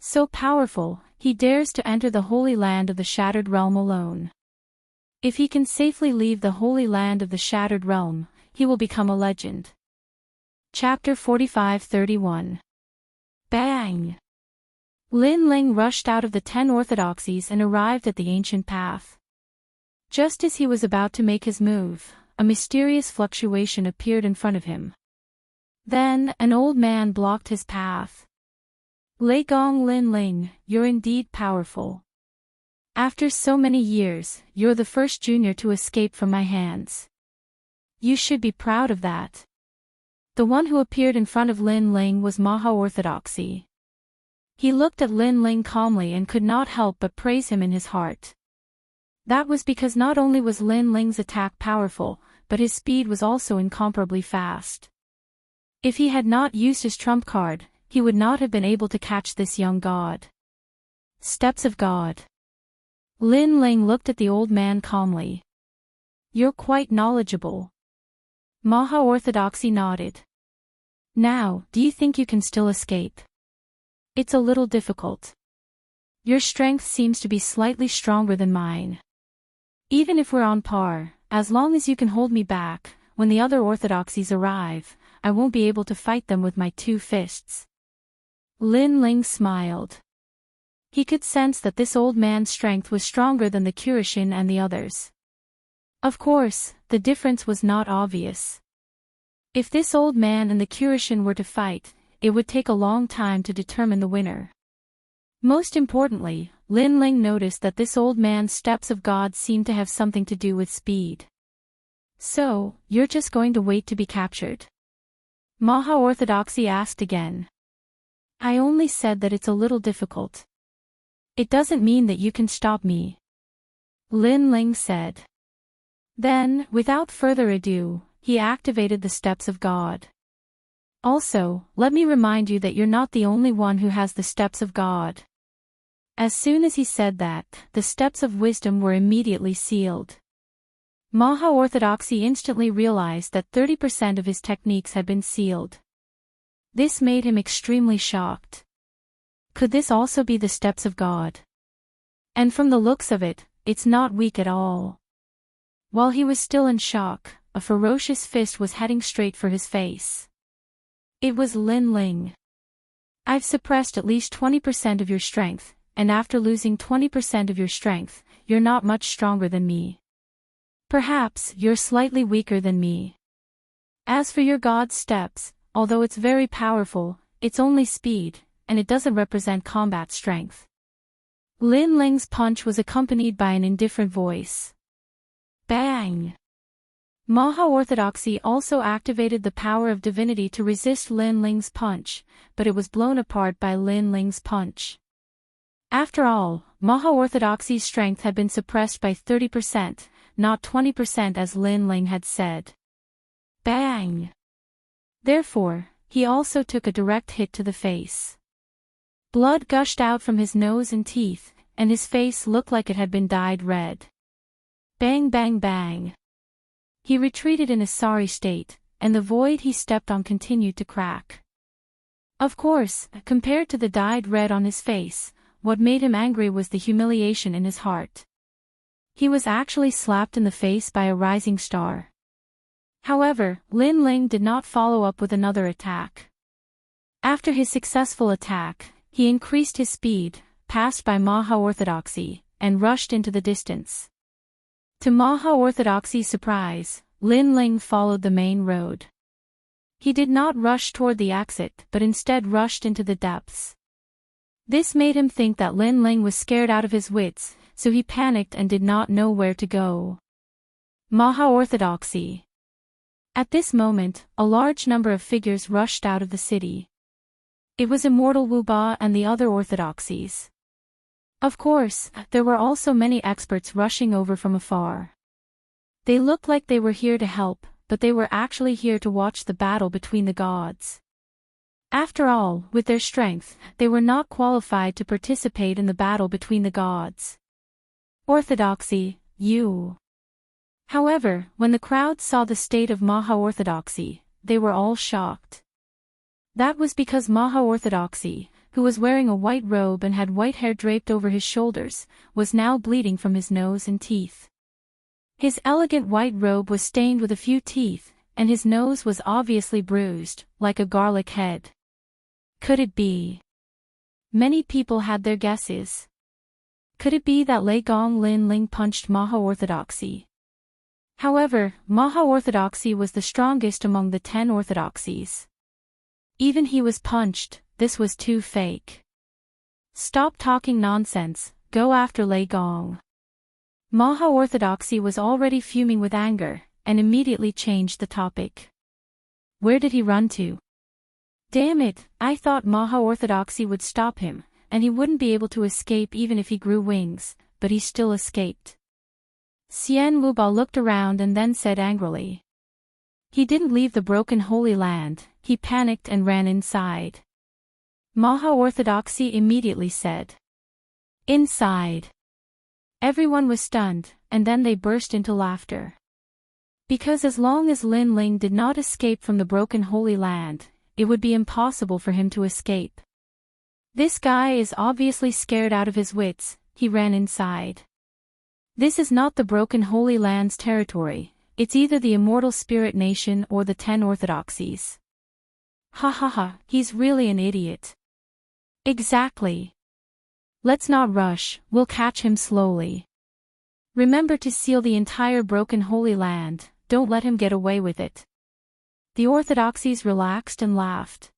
So powerful, he dares to enter the Holy Land of the Shattered Realm alone. If he can safely leave the Holy Land of the Shattered Realm, he will become a legend. Chapter 45-31. Bang! Lin Ling rushed out of the 10 orthodoxies and arrived at the ancient path. Just as he was about to make his move, a mysterious fluctuation appeared in front of him. Then, an old man blocked his path. "Lei Gong Lin Ling, you're indeed powerful. After so many years, you're the first junior to escape from my hands. You should be proud of that." The one who appeared in front of Lin Ling was Maha-Orthodoxy. He looked at Lin Ling calmly and could not help but praise him in his heart. That was because not only was Lin Ling's attack powerful, but his speed was also incomparably fast. If he had not used his trump card, he would not have been able to catch this young god. Steps of God. Lin Ling looked at the old man calmly. "You're quite knowledgeable." Maha-Orthodoxy nodded. "Now, do you think you can still escape?" "It's a little difficult. Your strength seems to be slightly stronger than mine. Even if we're on par, as long as you can hold me back, when the other orthodoxies arrive, I won't be able to fight them with my 2 fists. Lin Ling smiled. He could sense that this old man's strength was stronger than the Kurishin and the others. Of course, the difference was not obvious. If this old man and the Kurishin were to fight, it would take a long time to determine the winner. Most importantly, Lin Ling noticed that this old man's steps of God seemed to have something to do with speed. "So, you're just going to wait to be captured?" Maha-Orthodoxy asked again. "I only said that it's a little difficult. It doesn't mean that you can stop me," Lin Ling said. Then, without further ado, he activated the steps of God. "Also, let me remind you that you're not the only one who has the steps of God." As soon as he said that, the steps of wisdom were immediately sealed. Maha-Orthodoxy instantly realized that 30% of his techniques had been sealed. This made him extremely shocked. Could this also be the steps of God? And from the looks of it, it's not weak at all. While he was still in shock, a ferocious fist was heading straight for his face. It was Lin Ling. "I've suppressed at least 20% of your strength, and after losing 20% of your strength, you're not much stronger than me. Perhaps you're slightly weaker than me. As for your God's steps, although it's very powerful, it's only speed, and it doesn't represent combat strength." Lin Ling's punch was accompanied by an indifferent voice. Bang! Maha-Orthodoxy also activated the power of divinity to resist Lin Ling's punch, but it was blown apart by Lin Ling's punch. After all, Maha-Orthodoxy's strength had been suppressed by 30%, not 20% as Lin Ling had said. Bang! Therefore, he also took a direct hit to the face. Blood gushed out from his nose and teeth, and his face looked like it had been dyed red. Bang bang bang! He retreated in a sorry state, and the void he stepped on continued to crack. Of course, compared to the dyed red on his face, what made him angry was the humiliation in his heart. He was actually slapped in the face by a rising star. However, Lin Ling did not follow up with another attack. After his successful attack, he increased his speed, passed by Maha-Orthodoxy, and rushed into the distance. To Maha Orthodoxy's surprise, Lin Ling followed the main road. He did not rush toward the exit but instead rushed into the depths. This made him think that Lin Ling was scared out of his wits, so he panicked and did not know where to go. Maha Orthodoxy. At this moment, a large number of figures rushed out of the city. It was Immortal Wu Ba and the other orthodoxies. Of course, there were also many experts rushing over from afar. They looked like they were here to help, but they were actually here to watch the battle between the gods. After all, with their strength, they were not qualified to participate in the battle between the gods. Orthodoxy, you. However, when the crowd saw the state of Maha Orthodoxy, they were all shocked. That was because Maha Orthodoxy, who was wearing a white robe and had white hair draped over his shoulders, was now bleeding from his nose and teeth. His elegant white robe was stained with a few teeth, and his nose was obviously bruised, like a garlic head. Could it be? Many people had their guesses. Could it be that Lei Gong Lin Ling punched Maha Orthodoxy? However, Maha Orthodoxy was the strongest among the 10 orthodoxies. Even he was punched, this was too fake. Stop talking nonsense, go after Lei Gong. Maha Orthodoxy was already fuming with anger, and immediately changed the topic. Where did he run to? Damn it, I thought Maha Orthodoxy would stop him, and he wouldn't be able to escape even if he grew wings, but he still escaped. Xian Wuba looked around and then said angrily. He didn't leave the broken Holy Land, he panicked and ran inside. Maha Orthodoxy immediately said. Inside. Everyone was stunned, and then they burst into laughter. Because as long as Lin Ling did not escape from the broken Holy Land, it would be impossible for him to escape. This guy is obviously scared out of his wits, he ran inside. This is not the broken Holy Land's territory, it's either the Immortal Spirit Nation or the 10 orthodoxies. Ha ha ha, he's really an idiot. Exactly. Let's not rush, we'll catch him slowly. Remember to seal the entire broken Holy Land, don't let him get away with it. The orthodoxies relaxed and laughed.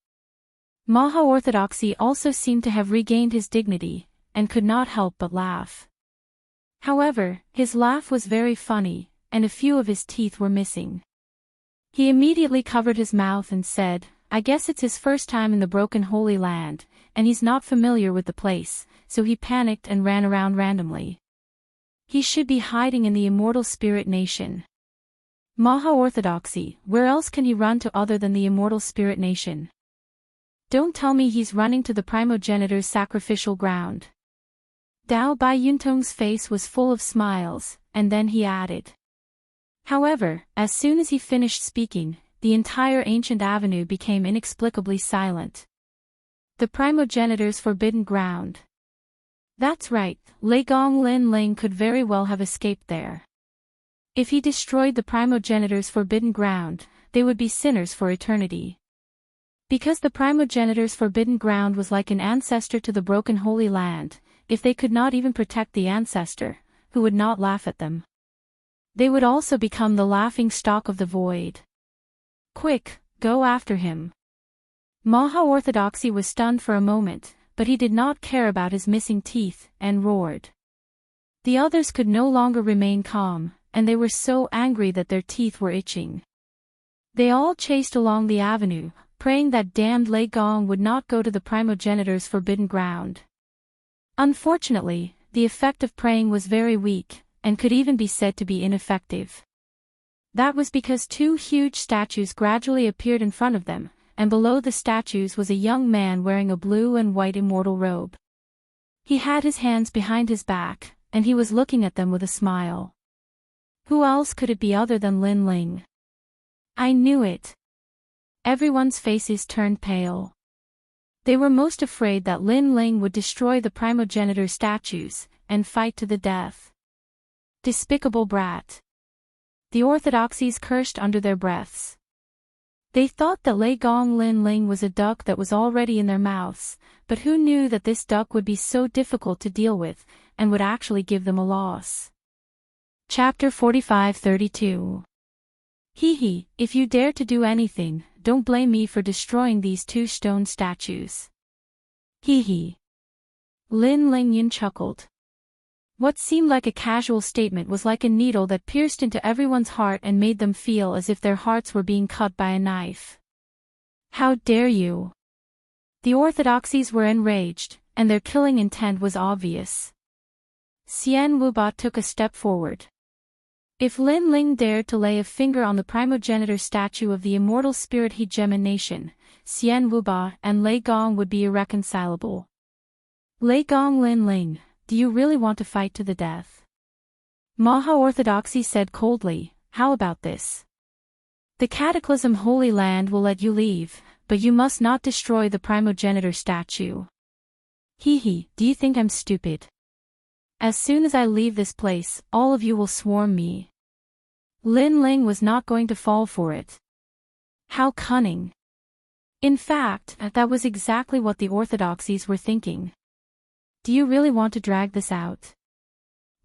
Maha Orthodoxy also seemed to have regained his dignity, and could not help but laugh. However, his laugh was very funny, and a few of his teeth were missing. He immediately covered his mouth and said, I guess it's his first time in the broken Holy Land, and he's not familiar with the place, so he panicked and ran around randomly. He should be hiding in the Immortal Spirit Nation. Maha Orthodoxy, where else can he run to other than the Immortal Spirit Nation? Don't tell me he's running to the primogenitor's sacrificial ground. Dao Bai Yuntong's face was full of smiles, and then he added. However, as soon as he finished speaking, the entire ancient avenue became inexplicably silent. The primogenitor's forbidden ground. That's right, Lei Gong Lin Ling could very well have escaped there. If he destroyed the primogenitor's forbidden ground, they would be sinners for eternity. Because the primogenitor's forbidden ground was like an ancestor to the broken Holy Land, if they could not even protect the ancestor, who would not laugh at them? They would also become the laughing stock of the void. Quick, go after him. Maha Orthodoxy was stunned for a moment, but he did not care about his missing teeth, and roared. The others could no longer remain calm, and they were so angry that their teeth were itching. They all chased along the avenue, praying that damned Lei Gong would not go to the primogenitor's forbidden ground. Unfortunately, the effect of praying was very weak, and could even be said to be ineffective. That was because 2 huge statues gradually appeared in front of them, and below the statues was a young man wearing a blue and white immortal robe. He had his hands behind his back, and he was looking at them with a smile. Who else could it be other than Lin Ling? I knew it. Everyone's faces turned pale. They were most afraid that Lin Ling would destroy the primogenitor statues, and fight to the death. Despicable brat. The orthodoxies cursed under their breaths. They thought that Lei Gong Lin Ling was a duck that was already in their mouths, but who knew that this duck would be so difficult to deal with, and would actually give them a loss. Chapter 45-32. Hehe, if you dare to do anything, don't blame me for destroying these 2 stone statues. Hehe. Lin Lingyan chuckled. What seemed like a casual statement was like a needle that pierced into everyone's heart and made them feel as if their hearts were being cut by a knife. How dare you? The orthodoxies were enraged, and their killing intent was obvious. Xian Wuba took a step forward. If Lin Ling dared to lay a finger on the primogenitor statue of the immortal spirit hegemonation, Xian Wuba and Lei Gong would be irreconcilable. Lei Gong, Lin Ling, do you really want to fight to the death? Maha-Orthodoxy said coldly, how about this? The Cataclysm Holy Land will let you leave, but you must not destroy the primogenitor statue. Hehe, do you think I'm stupid? As soon as I leave this place, all of you will swarm me. Lin Ling was not going to fall for it. How cunning. In fact, that was exactly what the orthodoxies were thinking. Do you really want to drag this out?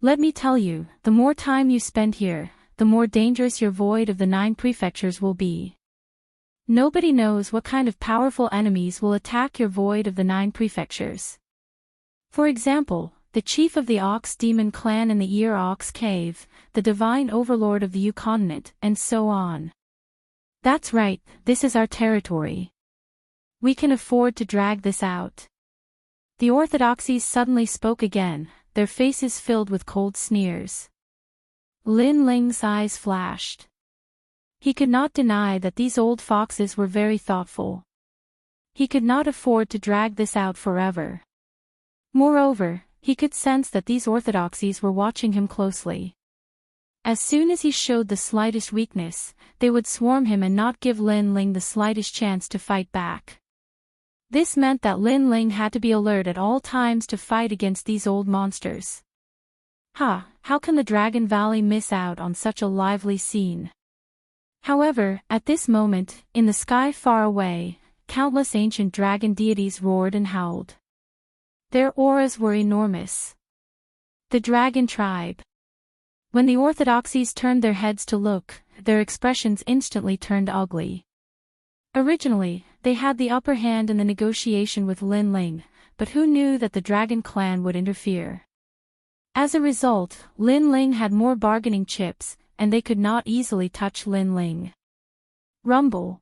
Let me tell you, the more time you spend here, the more dangerous your void of the 9 prefectures will be. Nobody knows what kind of powerful enemies will attack your void of the 9 prefectures. For example, the chief of the Ox Demon clan in the Ear Ox Cave, the divine overlord of the Yu continent, and so on. That's right, this is our territory. We can afford to drag this out. The orthodoxies suddenly spoke again, their faces filled with cold sneers. Lin Ling's eyes flashed. He could not deny that these old foxes were very thoughtful. He could not afford to drag this out forever. Moreover, he could sense that these orthodoxies were watching him closely. As soon as he showed the slightest weakness, they would swarm him and not give Lin Ling the slightest chance to fight back. This meant that Lin Ling had to be alert at all times to fight against these old monsters. How can the Dragon Valley miss out on such a lively scene? However, at this moment, in the sky far away, countless ancient dragon deities roared and howled. Their auras were enormous. The Dragon Tribe. When the orthodoxies turned their heads to look, their expressions instantly turned ugly. Originally, they had the upper hand in the negotiation with Lin Ling, but who knew that the Dragon Clan would interfere? As a result, Lin Ling had more bargaining chips, and they could not easily touch Lin Ling. Rumble.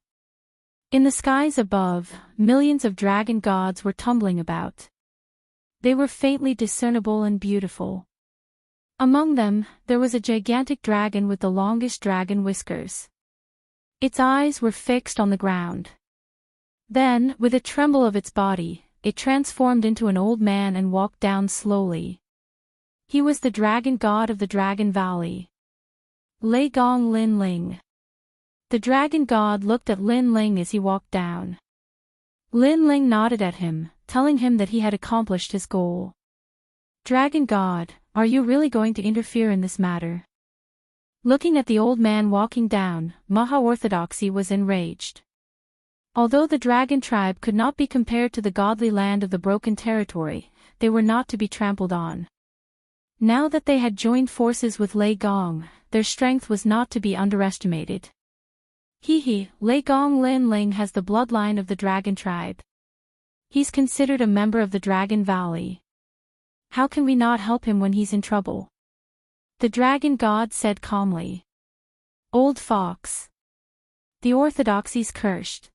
In the skies above, millions of dragon gods were tumbling about. They were faintly discernible and beautiful. Among them, there was a gigantic dragon with the longest dragon whiskers. Its eyes were fixed on the ground. Then, with a tremble of its body, it transformed into an old man and walked down slowly. He was the dragon god of the Dragon Valley. Lei Gong Lin Ling. The dragon god looked at Lin Ling as he walked down. Lin Ling nodded at him, telling him that he had accomplished his goal. Dragon god, are you really going to interfere in this matter? Looking at the old man walking down, Maha-Orthodoxy was enraged. Although the Dragon Tribe could not be compared to the godly land of the Broken Territory, they were not to be trampled on. Now that they had joined forces with Lei Gong, their strength was not to be underestimated. Hehe, Lei Gong Lin Ling has the bloodline of the Dragon Tribe. He's considered a member of the Dragon Valley. How can we not help him when he's in trouble? The Dragon God said calmly. Old fox. The orthodoxies cursed.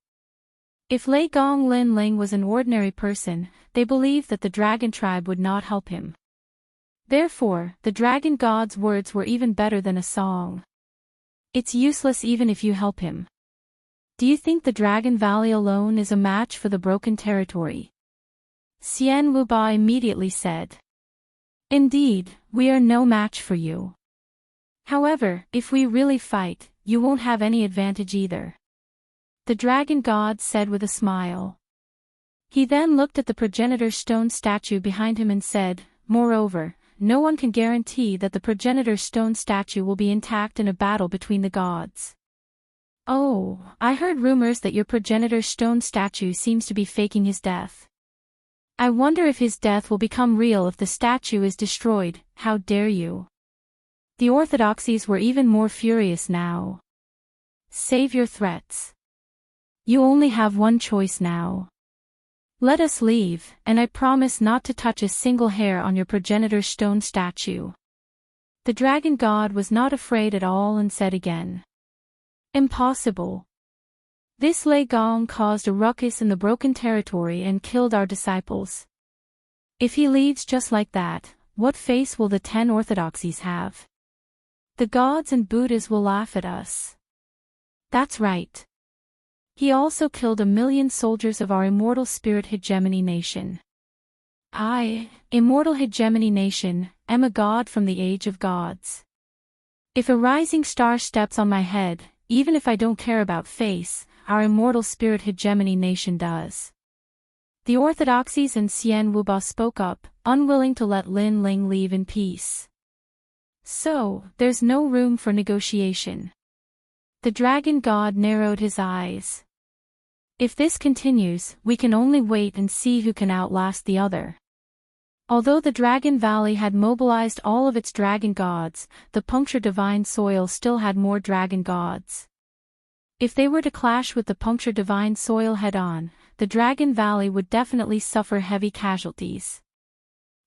If Lei Gong Lin Ling was an ordinary person, they believed that the Dragon Tribe would not help him. Therefore, the Dragon God's words were even better than a song. It's useless even if you help him. Do you think the Dragon Valley alone is a match for the Broken Territory? Xian Wuba immediately said. Indeed, we are no match for you. However, if we really fight, you won't have any advantage either. The Dragon God said with a smile. He then looked at the progenitor stone statue behind him and said, moreover, no one can guarantee that the progenitor stone statue will be intact in a battle between the gods. Oh, I heard rumors that your progenitor stone statue seems to be faking his death. I wonder if his death will become real if the statue is destroyed. How dare you? The orthodoxies were even more furious now. Save your threats. You only have one choice now. Let us leave, and I promise not to touch a single hair on your progenitor's stone statue. The dragon god was not afraid at all and said again. Impossible. This Lei Gong caused a ruckus in the broken territory and killed our disciples. If he leaves just like that, what face will the 10 orthodoxies have? The gods and Buddhas will laugh at us. That's right. He also killed 1 million soldiers of our immortal spirit hegemony nation. I, immortal hegemony nation, am a god from the age of gods. If a rising star steps on my head, even if I don't care about face, our immortal spirit hegemony nation does. The orthodoxies and Xian Wuba spoke up, unwilling to let Lin Ling leave in peace. So, there's no room for negotiation. The dragon god narrowed his eyes. If this continues, we can only wait and see who can outlast the other. Although the Dragon Valley had mobilized all of its dragon gods, the puncture divine soil still had more dragon gods. If they were to clash with the puncture divine soil head-on, the Dragon Valley would definitely suffer heavy casualties.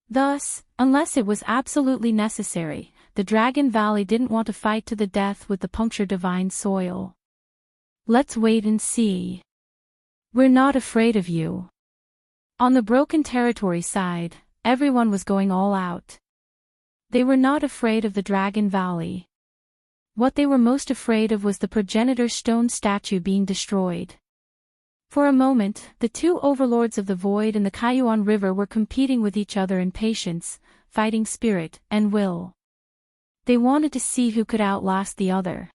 Thus, unless it was absolutely necessary, the Dragon Valley didn't want to fight to the death with the puncture divine soil. Let's wait and see. We're not afraid of you. On the broken territory side, everyone was going all out. They were not afraid of the Dragon Valley. What they were most afraid of was the progenitor's stone statue being destroyed. For a moment, the two overlords of the void and the Kaiyuan River were competing with each other in patience, fighting spirit, and will. They wanted to see who could outlast the other.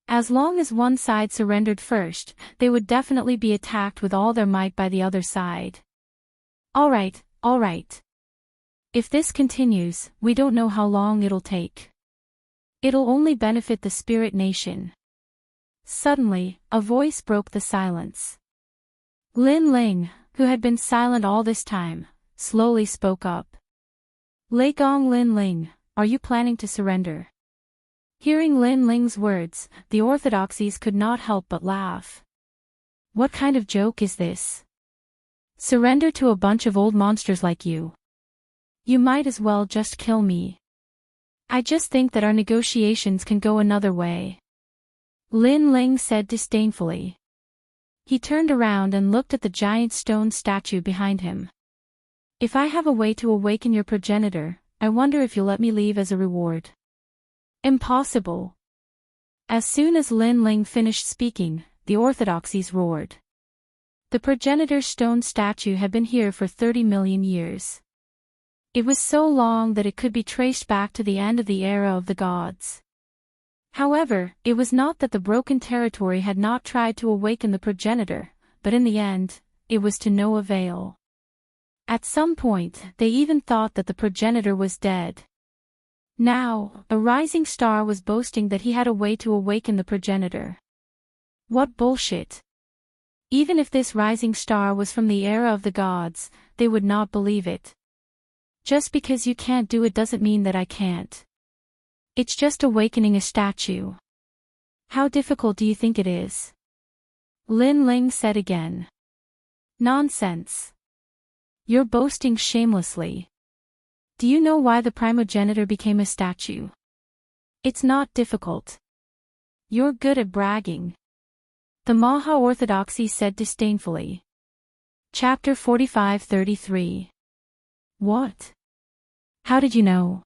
As long as one side surrendered first, they would definitely be attacked with all their might by the other side. All right. If this continues, we don't know how long it'll take. It'll only benefit the spirit nation. Suddenly, a voice broke the silence. Lin Ling, who had been silent all this time, slowly spoke up. Lei Gong Lin Ling, are you planning to surrender? Hearing Lin Ling's words, the orthodoxies could not help but laugh. What kind of joke is this? Surrender to a bunch of old monsters like you? You might as well just kill me. I just think that our negotiations can go another way. Lin Ling said disdainfully. He turned around and looked at the giant stone statue behind him. If I have a way to awaken your progenitor, I wonder if you'll let me leave as a reward. Impossible. As soon as Lin Ling finished speaking, the orthodoxies roared. The progenitor's stone statue had been here for 30 million years. It was so long that it could be traced back to the end of the era of the gods. However, it was not that the broken territory had not tried to awaken the progenitor, but in the end, it was to no avail. At some point, they even thought that the progenitor was dead. Now, a rising star was boasting that he had a way to awaken the progenitor. What bullshit! Even if this rising star was from the era of the gods, they would not believe it. Just because you can't do it doesn't mean that I can't. It's just awakening a statue. How difficult do you think it is? Lin Ling said again. Nonsense. You're boasting shamelessly. Do you know why the primogenitor became a statue? It's not difficult. You're good at bragging. The Maha Orthodoxy said disdainfully. Chapter 45-33. What? How did you know?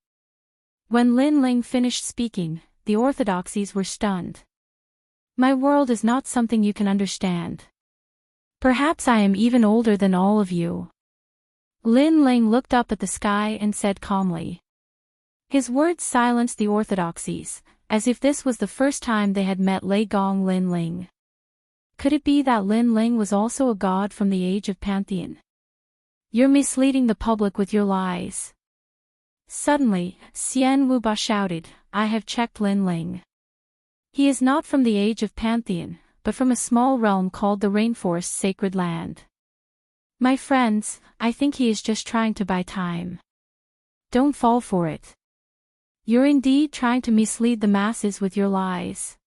When Lin Ling finished speaking, the orthodoxies were stunned. My world is not something you can understand. Perhaps I am even older than all of you. Lin Ling looked up at the sky and said calmly. His words silenced the orthodoxies, as if this was the first time they had met Lei Gong Lin Ling. Could it be that Lin Ling was also a god from the age of Pantheon? You're misleading the public with your lies. Suddenly, Xian Wuba shouted, I have checked Lin Ling. He is not from the age of Pantheon, but from a small realm called the Rainforest Sacred Land. My friends, I think he is just trying to buy time. Don't fall for it. You're indeed trying to mislead the masses with your lies.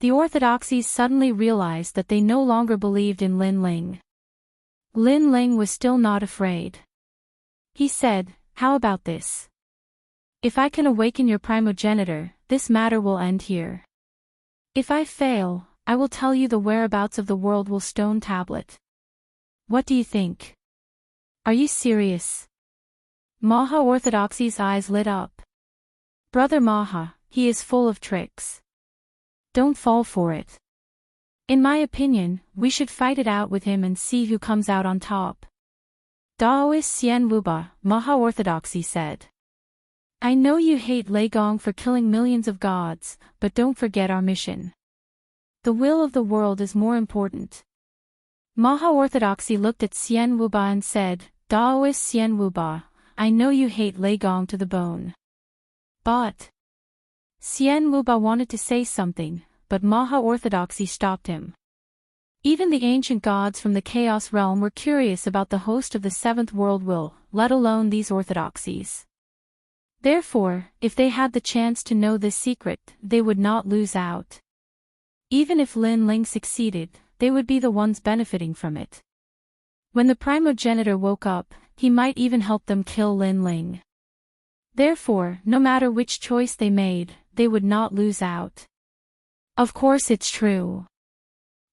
The orthodoxies suddenly realized that they no longer believed in Lin Ling. Lin Ling was still not afraid. He said, "How about this? If I can awaken your primogenitor, this matter will end here. If I fail, I will tell you the whereabouts of the world will stone tablet. What do you think? Are you serious?" Maha Orthodoxy's eyes lit up. "Brother Maha, he is full of tricks. Don't fall for it. In my opinion, we should fight it out with him and see who comes out on top." Daoist Xian Wuba, Maha Orthodoxy said. "I know you hate Lei Gong for killing millions of gods, but don't forget our mission. The will of the world is more important." Maha Orthodoxy looked at Xian Wuba and said, "Daoist Xian Wuba, I know you hate Lei Gong to the bone. But..." Xian Wuba wanted to say something, but Maha Orthodoxy stopped him. Even the ancient gods from the Chaos realm were curious about the host of the seventh world will, let alone these orthodoxies. Therefore, if they had the chance to know this secret, they would not lose out. Even if Lin Ling succeeded, they would be the ones benefiting from it. When the primogenitor woke up, he might even help them kill Lin Ling. Therefore, no matter which choice they made, they would not lose out. Of course it's true.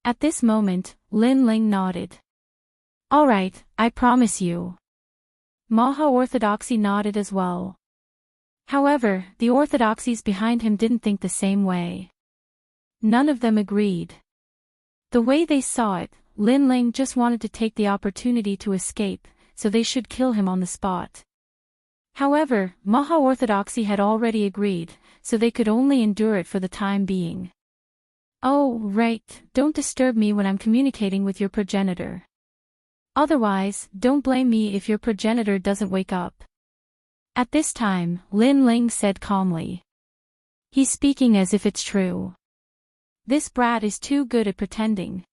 At this moment, Lin Ling nodded. "All right, I promise you." Maha Orthodoxy nodded as well. However, the orthodoxies behind him didn't think the same way. None of them agreed. The way they saw it, Lin Ling just wanted to take the opportunity to escape, so they should kill him on the spot. However, Maha Orthodoxy had already agreed, so they could only endure it for the time being. "Oh, right, don't disturb me when I'm communicating with your progenitor. Otherwise, don't blame me if your progenitor doesn't wake up." At this time, Lin Ling said calmly. "He's speaking as if it's true. This brat is too good at pretending."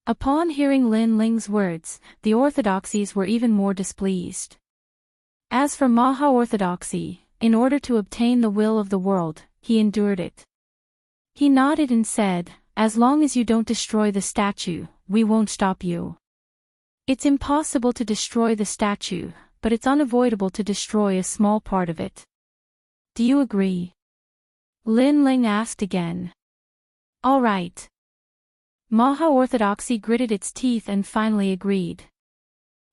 Upon hearing Lin Ling's words, the orthodoxies were even more displeased. As for Maha Orthodoxy, in order to obtain the will of the world, he endured it. He nodded and said, "As long as you don't destroy the statue, we won't stop you. It's impossible to destroy the statue, but it's unavoidable to destroy a small part of it. Do you agree?" Lin Ling asked again. "All right." Maha Orthodoxy gritted its teeth and finally agreed.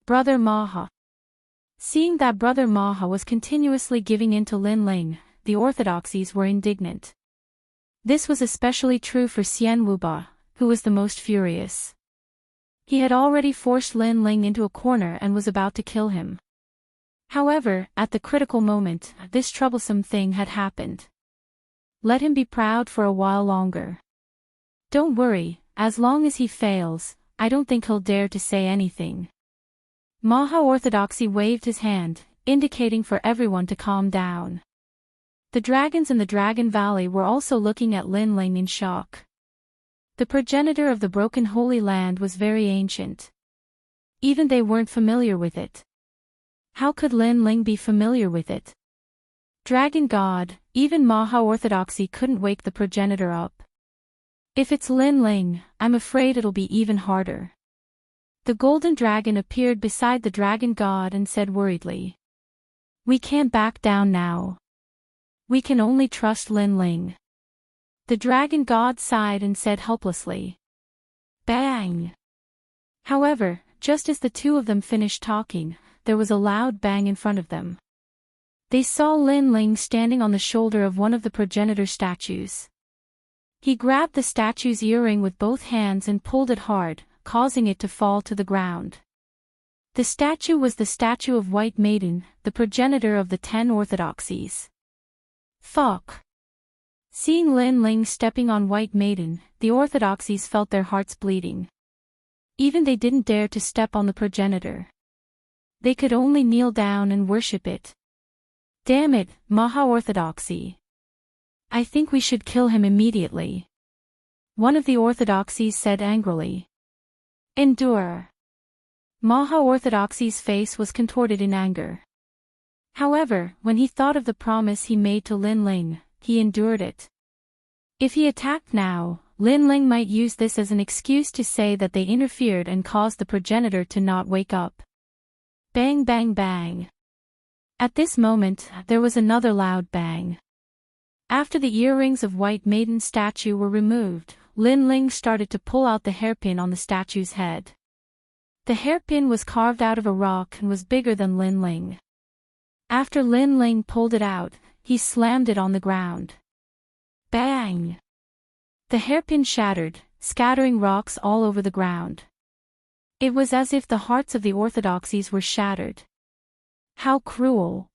Brother Maha. Seeing that Brother Maha was continuously giving in to Lin Ling, the orthodoxies were indignant. This was especially true for Xian Wuba, who was the most furious. He had already forced Lin Ling into a corner and was about to kill him. However, at the critical moment, this troublesome thing had happened. Let him be proud for a while longer. Don't worry, as long as he fails, I don't think he'll dare to say anything. Maha Orthodoxy waved his hand, indicating for everyone to calm down. The dragons in the Dragon Valley were also looking at Lin Ling in shock. The progenitor of the broken Holy Land was very ancient. Even they weren't familiar with it. How could Lin Ling be familiar with it? Dragon God, even Maha Orthodoxy couldn't wake the progenitor up. If it's Lin Ling, I'm afraid it'll be even harder. The golden dragon appeared beside the dragon god and said worriedly. "We can't back down now. We can only trust Lin Ling." The dragon god sighed and said helplessly. Bang! However, just as the two of them finished talking, there was a loud bang in front of them. They saw Lin Ling standing on the shoulder of one of the progenitor statues. He grabbed the statue's earring with both hands and pulled it hard, causing it to fall to the ground. The statue was the statue of White Maiden, the progenitor of the 10 orthodoxies. Fuck! Seeing Lin Ling stepping on White Maiden, the orthodoxies felt their hearts bleeding. Even they didn't dare to step on the progenitor. They could only kneel down and worship it. Damn it, Maha Orthodoxy. I think we should kill him immediately. One of the orthodoxies said angrily. Endure. Maha-orthodoxy's face was contorted in anger. However, when he thought of the promise he made to Lin Ling, he endured it. If he attacked now, Lin Ling might use this as an excuse to say that they interfered and caused the progenitor to not wake up. Bang bang bang. At this moment, there was another loud bang. After the earrings of White Maiden's statue were removed, Lin Ling started to pull out the hairpin on the statue's head. The hairpin was carved out of a rock and was bigger than Lin Ling. After Lin Ling pulled it out, he slammed it on the ground. Bang! The hairpin shattered, scattering rocks all over the ground. It was as if the hearts of the orthodoxies were shattered. How cruel!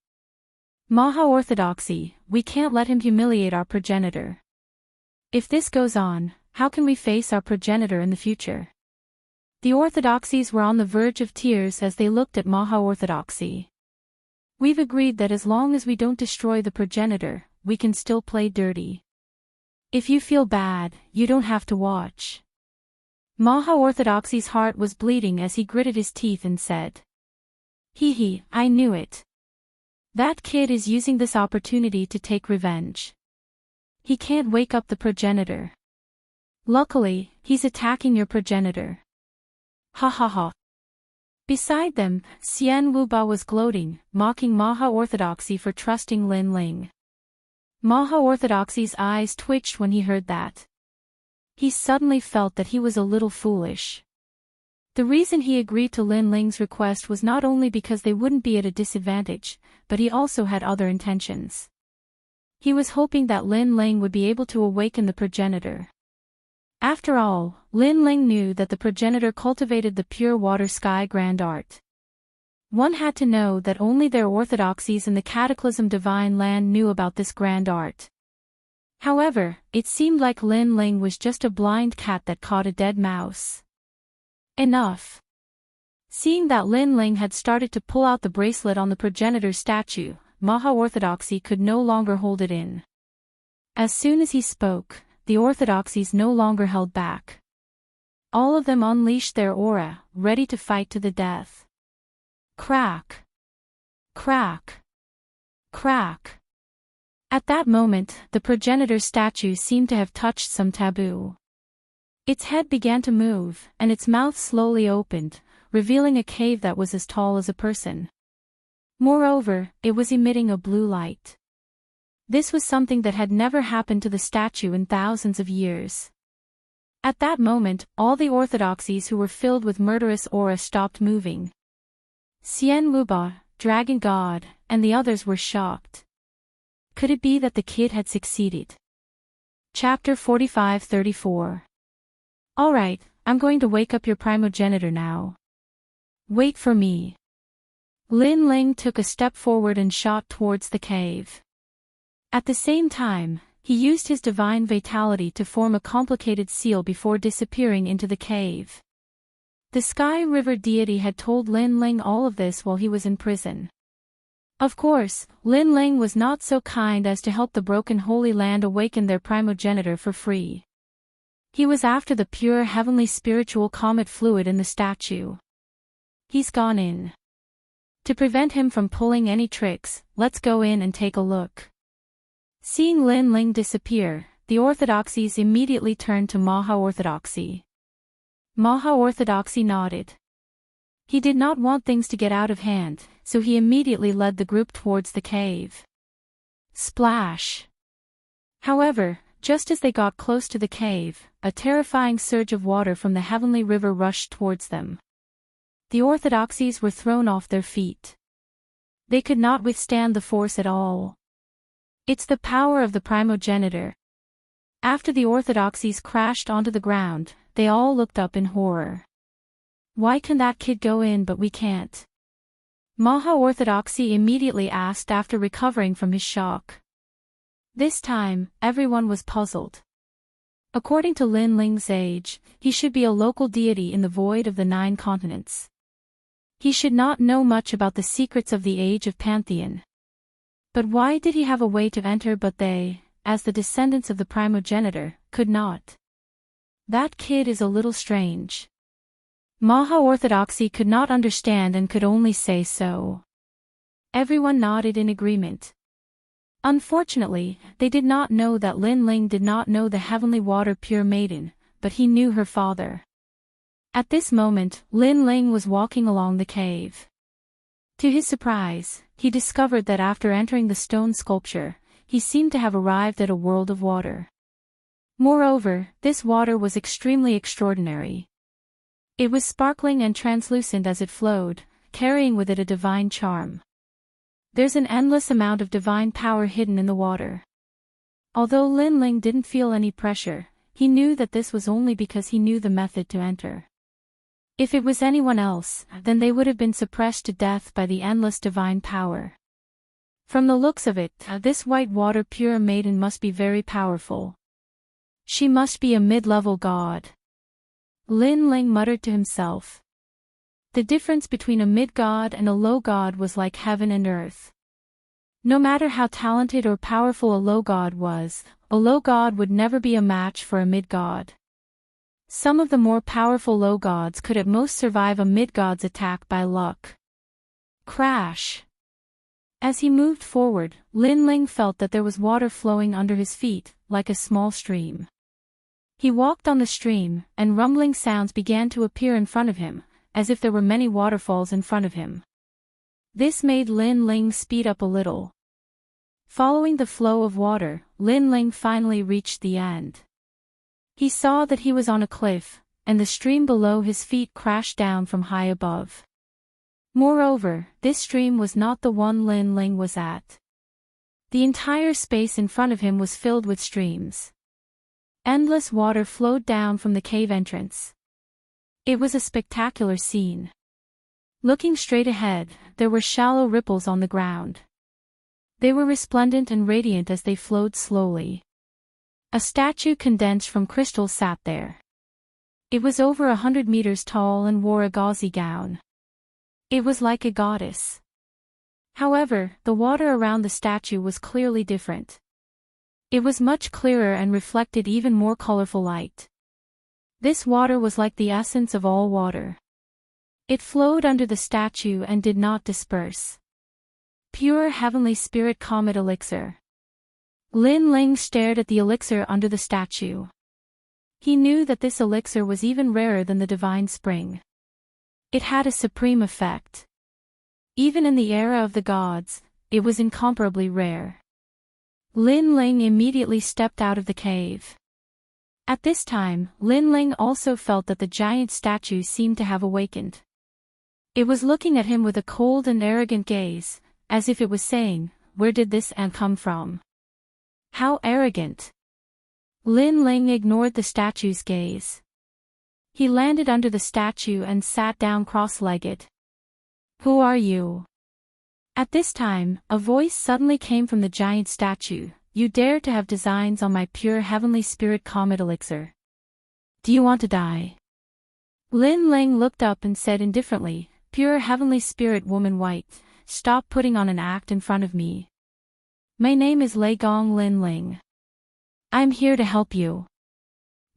Maha-orthodoxy, we can't let him humiliate our progenitor. If this goes on, how can we face our progenitor in the future? The orthodoxies were on the verge of tears as they looked at Maha-orthodoxy. We've agreed that as long as we don't destroy the progenitor, we can still play dirty. If you feel bad, you don't have to watch. Maha-orthodoxy's heart was bleeding as he gritted his teeth and said, "Hee, I knew it. That kid is using this opportunity to take revenge. He can't wake up the progenitor. Luckily, he's attacking your progenitor. Ha ha ha." Beside them, Xian Wuba was gloating, mocking Maha-orthodoxy for trusting Lin Ling. Maha-orthodoxy's eyes twitched when he heard that. He suddenly felt that he was a little foolish. The reason he agreed to Lin Ling's request was not only because they wouldn't be at a disadvantage, but he also had other intentions. He was hoping that Lin Ling would be able to awaken the progenitor. After all, Lin Ling knew that the progenitor cultivated the pure water sky grand art. One had to know that only their orthodoxies in the Cataclysm Divine Land knew about this grand art. However, it seemed like Lin Ling was just a blind cat that caught a dead mouse. Enough. Seeing that Lin Ling had started to pull out the bracelet on the progenitor's statue, Maha-orthodoxy could no longer hold it in. As soon as he spoke, the orthodoxies no longer held back. All of them unleashed their aura, ready to fight to the death. Crack! Crack! Crack! At that moment, the progenitor's statue seemed to have touched some taboo. Its head began to move, and its mouth slowly opened, revealing a cave that was as tall as a person. Moreover, it was emitting a blue light. This was something that had never happened to the statue in thousands of years. At that moment, all the orthodoxies who were filled with murderous aura stopped moving. Xian Wuba, Dragon God, and the others were shocked. Could it be that the kid had succeeded? Chapter 45-34. Alright, I'm going to wake up your primogenitor now. Wait for me. Lin Ling took a step forward and shot towards the cave. At the same time, he used his divine vitality to form a complicated seal before disappearing into the cave. The Sky River deity had told Lin Ling all of this while he was in prison. Of course, Lin Ling was not so kind as to help the broken Holy Land awaken their primogenitor for free. He was after the pure heavenly spiritual comet fluid in the statue. He's gone in. To prevent him from pulling any tricks, let's go in and take a look. Seeing Lin Ling disappear, the orthodoxies immediately turned to Maha-orthodoxy. Maha-orthodoxy nodded. He did not want things to get out of hand, so he immediately led the group towards the cave. Splash! However, just as they got close to the cave, a terrifying surge of water from the heavenly river rushed towards them. The orthodoxies were thrown off their feet. They could not withstand the force at all. It's the power of the primogenitor. After the orthodoxies crashed onto the ground, they all looked up in horror. Why can that kid go in but we can't? Maha-orthodoxy immediately asked after recovering from his shock. This time, everyone was puzzled. According to Lin Ling's age, he should be a local deity in the void of the 9 continents. He should not know much about the secrets of the age of Pantheon. But why did he have a way to enter but they, as the descendants of the primogenitor, could not? That kid is a little strange. Maha-orthodoxy could not understand and could only say so. Everyone nodded in agreement. Unfortunately, they did not know that Lin Ling did not know the heavenly water pure maiden, but he knew her father. At this moment, Lin Ling was walking along the cave. To his surprise, he discovered that after entering the stone sculpture, he seemed to have arrived at a world of water. Moreover, this water was extremely extraordinary. It was sparkling and translucent as it flowed, carrying with it a divine charm. There's an endless amount of divine power hidden in the water. Although Lin Ling didn't feel any pressure, he knew that this was only because he knew the method to enter. If it was anyone else, then they would have been suppressed to death by the endless divine power. From the looks of it, this white water pure maiden must be very powerful. She must be a mid-level god. Lin Ling muttered to himself. The difference between a mid-god and a low god was like heaven and earth. No matter how talented or powerful a low god was, a low god would never be a match for a mid-god. Some of the more powerful low gods could at most survive a mid-god's attack by luck. Crash! As he moved forward, Lin Ling felt that there was water flowing under his feet, like a small stream. He walked on the stream, and rumbling sounds began to appear in front of him, as if there were many waterfalls in front of him. This made Lin Ling speed up a little. Following the flow of water, Lin Ling finally reached the end. He saw that he was on a cliff, and the stream below his feet crashed down from high above. Moreover, this stream was not the one Lin Ling was at. The entire space in front of him was filled with streams. Endless water flowed down from the cave entrance. It was a spectacular scene. Looking straight ahead, there were shallow ripples on the ground. They were resplendent and radiant as they flowed slowly. A statue condensed from crystal sat there. It was over 100 meters tall and wore a gauzy gown. It was like a goddess. However, the water around the statue was clearly different. It was much clearer and reflected even more colorful light. This water was like the essence of all water. It flowed under the statue and did not disperse. Pure heavenly spirit comet elixir. Lin Ling stared at the elixir under the statue. He knew that this elixir was even rarer than the divine spring. It had a supreme effect. Even in the era of the gods, it was incomparably rare. Lin Ling immediately stepped out of the cave. At this time, Lin Ling also felt that the giant statue seemed to have awakened. It was looking at him with a cold and arrogant gaze, as if it was saying, "Where did this ant come from?" How arrogant! Lin Ling ignored the statue's gaze. He landed under the statue and sat down cross-legged. "Who are you?" At this time, a voice suddenly came from the giant statue. "You dare to have designs on my pure heavenly spirit comet elixir. Do you want to die?" Lin Ling looked up and said indifferently, "Pure heavenly spirit woman white, stop putting on an act in front of me. My name is Lei Gong Lin Ling. I'm here to help you.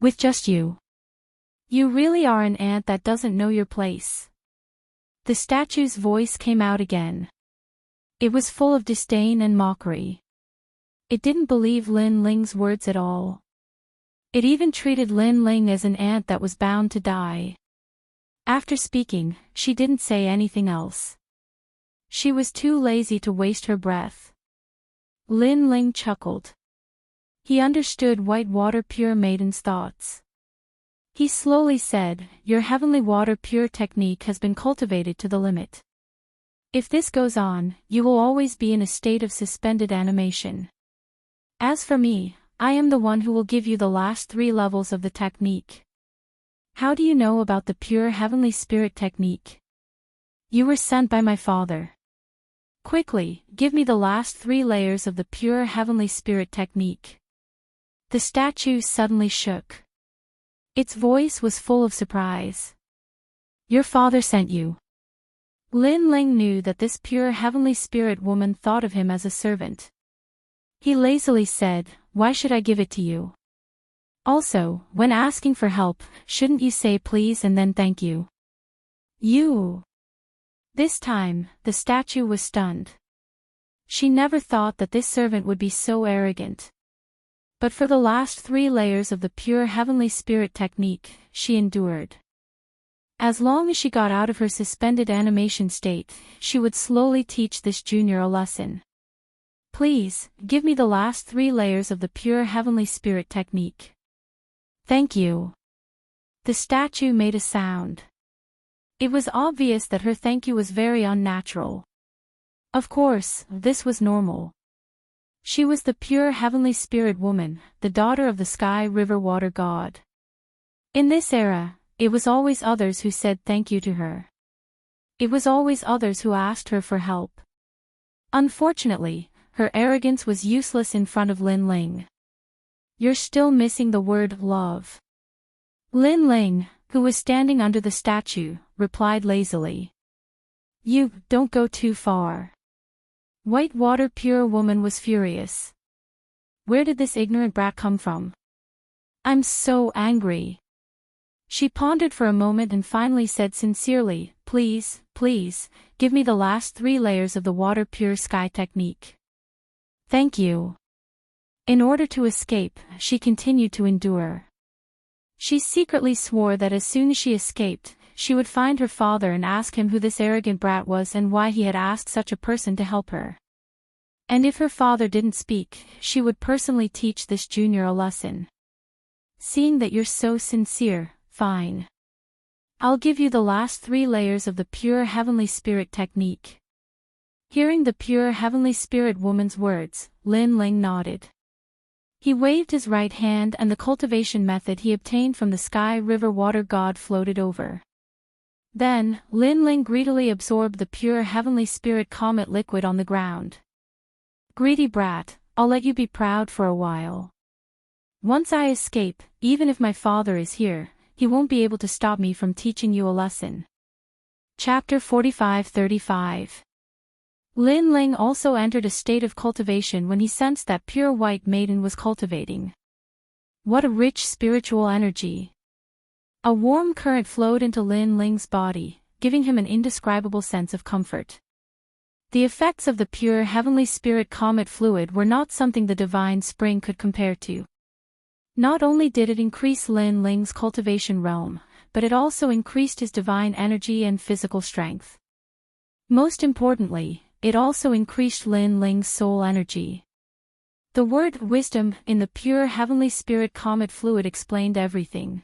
With just you. You really are an ant that doesn't know your place." The statue's voice came out again. It was full of disdain and mockery. It didn't believe Lin Ling's words at all. It even treated Lin Ling as an ant that was bound to die. After speaking, she didn't say anything else. She was too lazy to waste her breath. Lin Ling chuckled. He understood White Water Pure Maiden's thoughts. He slowly said, "Your heavenly water pure technique has been cultivated to the limit. If this goes on, you will always be in a state of suspended animation. As for me, I am the one who will give you the last 3 levels of the technique." "How do you know about the pure heavenly spirit technique?" "You were sent by my father." "Quickly, give me the last 3 layers of the pure heavenly spirit technique." The statue suddenly shook. Its voice was full of surprise. "Your father sent you." Lin Ling knew that this pure heavenly spirit woman thought of him as a servant. He lazily said, "Why should I give it to you? Also, when asking for help, shouldn't you say please and then thank you?" You! This time, the statue was stunned. She never thought that this servant would be so arrogant. But for the last 3 layers of the pure heavenly spirit technique, she endured. As long as she got out of her suspended animation state, she would slowly teach this junior a lesson. Please, give me the last 3 layers of the pure heavenly spirit technique. Thank you. The statue made a sound. It was obvious that her thank you was very unnatural. Of course, this was normal. She was the pure heavenly spirit woman, the daughter of the sky river water god. In this era, it was always others who said thank you to her. It was always others who asked her for help. Unfortunately, her arrogance was useless in front of Lin Ling. You're still missing the word love. Lin Ling, who was standing under the statue, replied lazily. You don't go too far. Whitewater pure woman was furious. Where did this ignorant brat come from? I'm so angry. She pondered for a moment and finally said sincerely, please, give me the last 3 layers of the water pure sky technique. Thank you. In order to escape, she continued to endure. She secretly swore that as soon as she escaped, she would find her father and ask him who this arrogant brat was and why he had asked such a person to help her. And if her father didn't speak, she would personally teach this junior a lesson. Seeing that you're so sincere, fine. I'll give you the last 3 layers of the pure heavenly spirit technique. Hearing the pure heavenly spirit woman's words, Lin Ling nodded. He waved his right hand and the cultivation method he obtained from the sky river water god floated over. Then, Lin Ling greedily absorbed the pure heavenly spirit comet liquid on the ground. Greedy brat, I'll let you be proud for a while. Once I escape, even if my father is here, he won't be able to stop me from teaching you a lesson. Chapter 45-35. Lin Ling also entered a state of cultivation when he sensed that pure white maiden was cultivating. What a rich spiritual energy! A warm current flowed into Lin Ling's body, giving him an indescribable sense of comfort. The effects of the pure heavenly spirit comet fluid were not something the divine spring could compare to. Not only did it increase Lin Ling's cultivation realm, but it also increased his divine energy and physical strength. Most importantly, it also increased Lin Ling's soul energy. The word wisdom in the pure heavenly spirit comet fluid explained everything.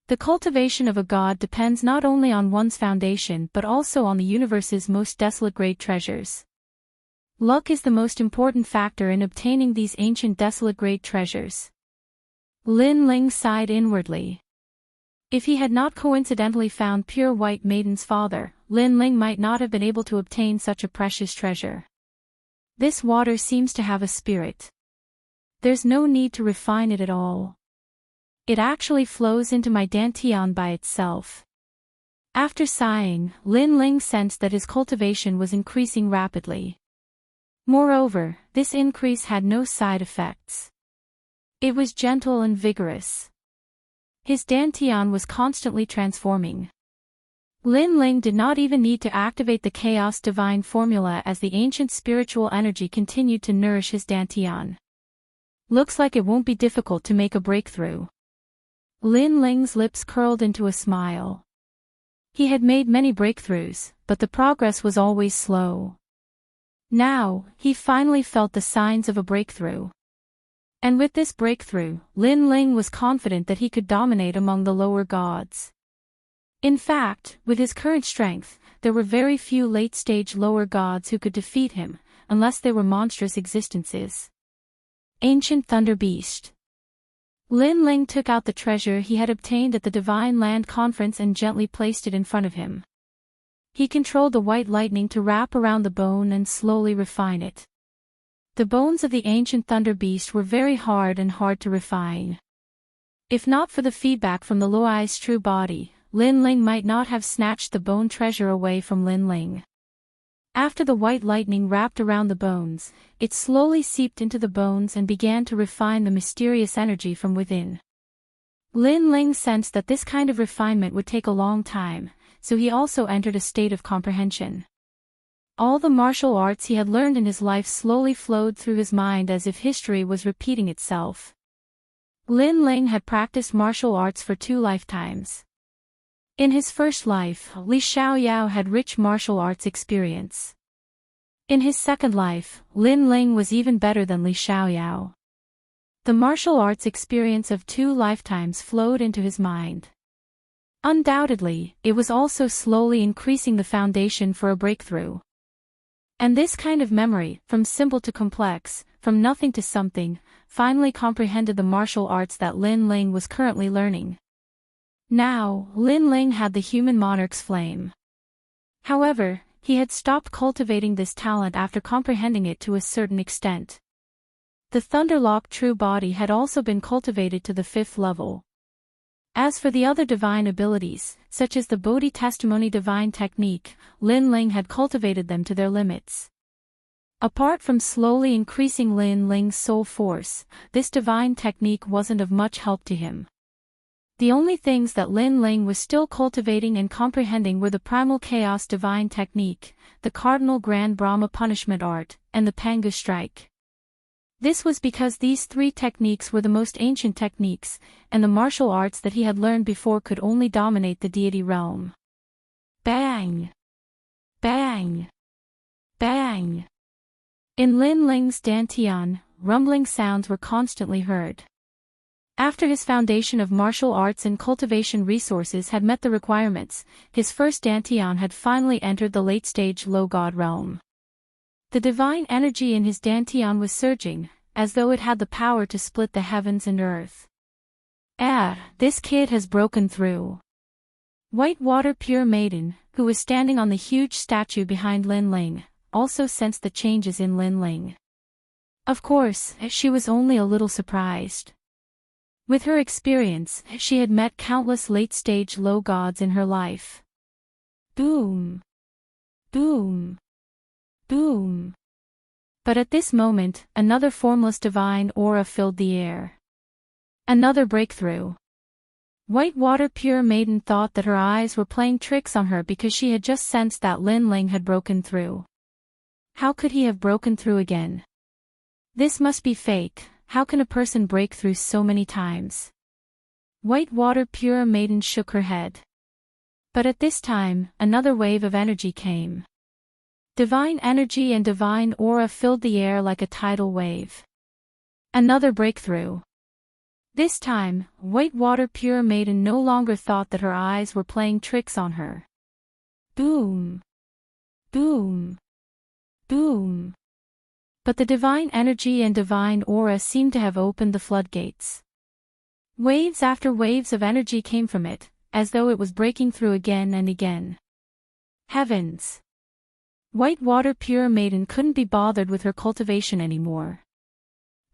The cultivation of a god depends not only on one's foundation but also on the universe's most desolate great treasures. Luck is the most important factor in obtaining these ancient desolate great treasures. Lin Ling sighed inwardly. If he had not coincidentally found pure white maiden's father, Lin Ling might not have been able to obtain such a precious treasure. This water seems to have a spirit. There's no need to refine it at all. It actually flows into my dantian by itself. After sighing, Lin Ling sensed that his cultivation was increasing rapidly. Moreover, this increase had no side effects. It was gentle and vigorous. His dantian was constantly transforming. Lin Ling did not even need to activate the chaos divine formula as the ancient spiritual energy continued to nourish his dantian. Looks like it won't be difficult to make a breakthrough. Lin Ling's lips curled into a smile. He had made many breakthroughs, but the progress was always slow. Now, he finally felt the signs of a breakthrough. And with this breakthrough, Lin Ling was confident that he could dominate among the lower gods. In fact, with his current strength, there were very few late-stage lower gods who could defeat him, unless they were monstrous existences. Ancient Thunder Beast. Lin Ling took out the treasure he had obtained at the Divine Land Conference and gently placed it in front of him. He controlled the white lightning to wrap around the bone and slowly refine it. The bones of the ancient Thunder Beast were very hard to refine. If not for the feedback from the Luai's true body, Lin Ling might not have snatched the bone treasure away from Lin Ling. After the white lightning wrapped around the bones, it slowly seeped into the bones and began to refine the mysterious energy from within. Lin Ling sensed that this kind of refinement would take a long time, so he also entered a state of comprehension. All the martial arts he had learned in his life slowly flowed through his mind as if history was repeating itself. Lin Ling had practiced martial arts for 2 lifetimes. In his first life, Li Xiaoyao had rich martial arts experience. In his second life, Lin Ling was even better than Li Xiaoyao. The martial arts experience of 2 lifetimes flowed into his mind. Undoubtedly, it was also slowly increasing the foundation for a breakthrough. And this kind of memory, from simple to complex, from nothing to something, finally comprehended the martial arts that Lin Ling was currently learning. Now, Lin Ling had the human monarch's flame. However, he had stopped cultivating this talent after comprehending it to a certain extent. The Thunderlock true body had also been cultivated to the 5th level. As for the other divine abilities, such as the Bodhi Testimony divine technique, Lin Ling had cultivated them to their limits. Apart from slowly increasing Lin Ling's soul force, this divine technique wasn't of much help to him. The only things that Lin Ling was still cultivating and comprehending were the Primal Chaos divine technique, the Cardinal Grand Brahma punishment art, and the Pangu strike. This was because these 3 techniques were the most ancient techniques, and the martial arts that he had learned before could only dominate the deity realm. Bang! Bang! Bang! In Lin Ling's dantian, rumbling sounds were constantly heard. After his foundation of martial arts and cultivation resources had met the requirements, his first dantian had finally entered the late-stage low god realm. The divine energy in his dantian was surging, as though it had the power to split the heavens and earth. This kid has broken through. Whitewater Pure Maiden, who was standing on the huge statue behind Lin Ling, also sensed the changes in Lin Ling. Of course, she was only a little surprised. With her experience, she had met countless late-stage low gods in her life. Boom! Boom! Boom! But at this moment, another formless divine aura filled the air. Another breakthrough. Whitewater Pure Maiden thought that her eyes were playing tricks on her because she had just sensed that Lin Ling had broken through. How could he have broken through again? This must be fake. How can a person break through so many times? Whitewater Pure Maiden shook her head. But at this time, another wave of energy came. Divine energy and divine aura filled the air like a tidal wave. Another breakthrough. This time, Whitewater Pure Maiden no longer thought that her eyes were playing tricks on her. Boom! Boom! Boom! But the divine energy and divine aura seemed to have opened the floodgates. Waves after waves of energy came from it, as though it was breaking through again and again. Heavens! Whitewater Pure Maiden couldn't be bothered with her cultivation anymore.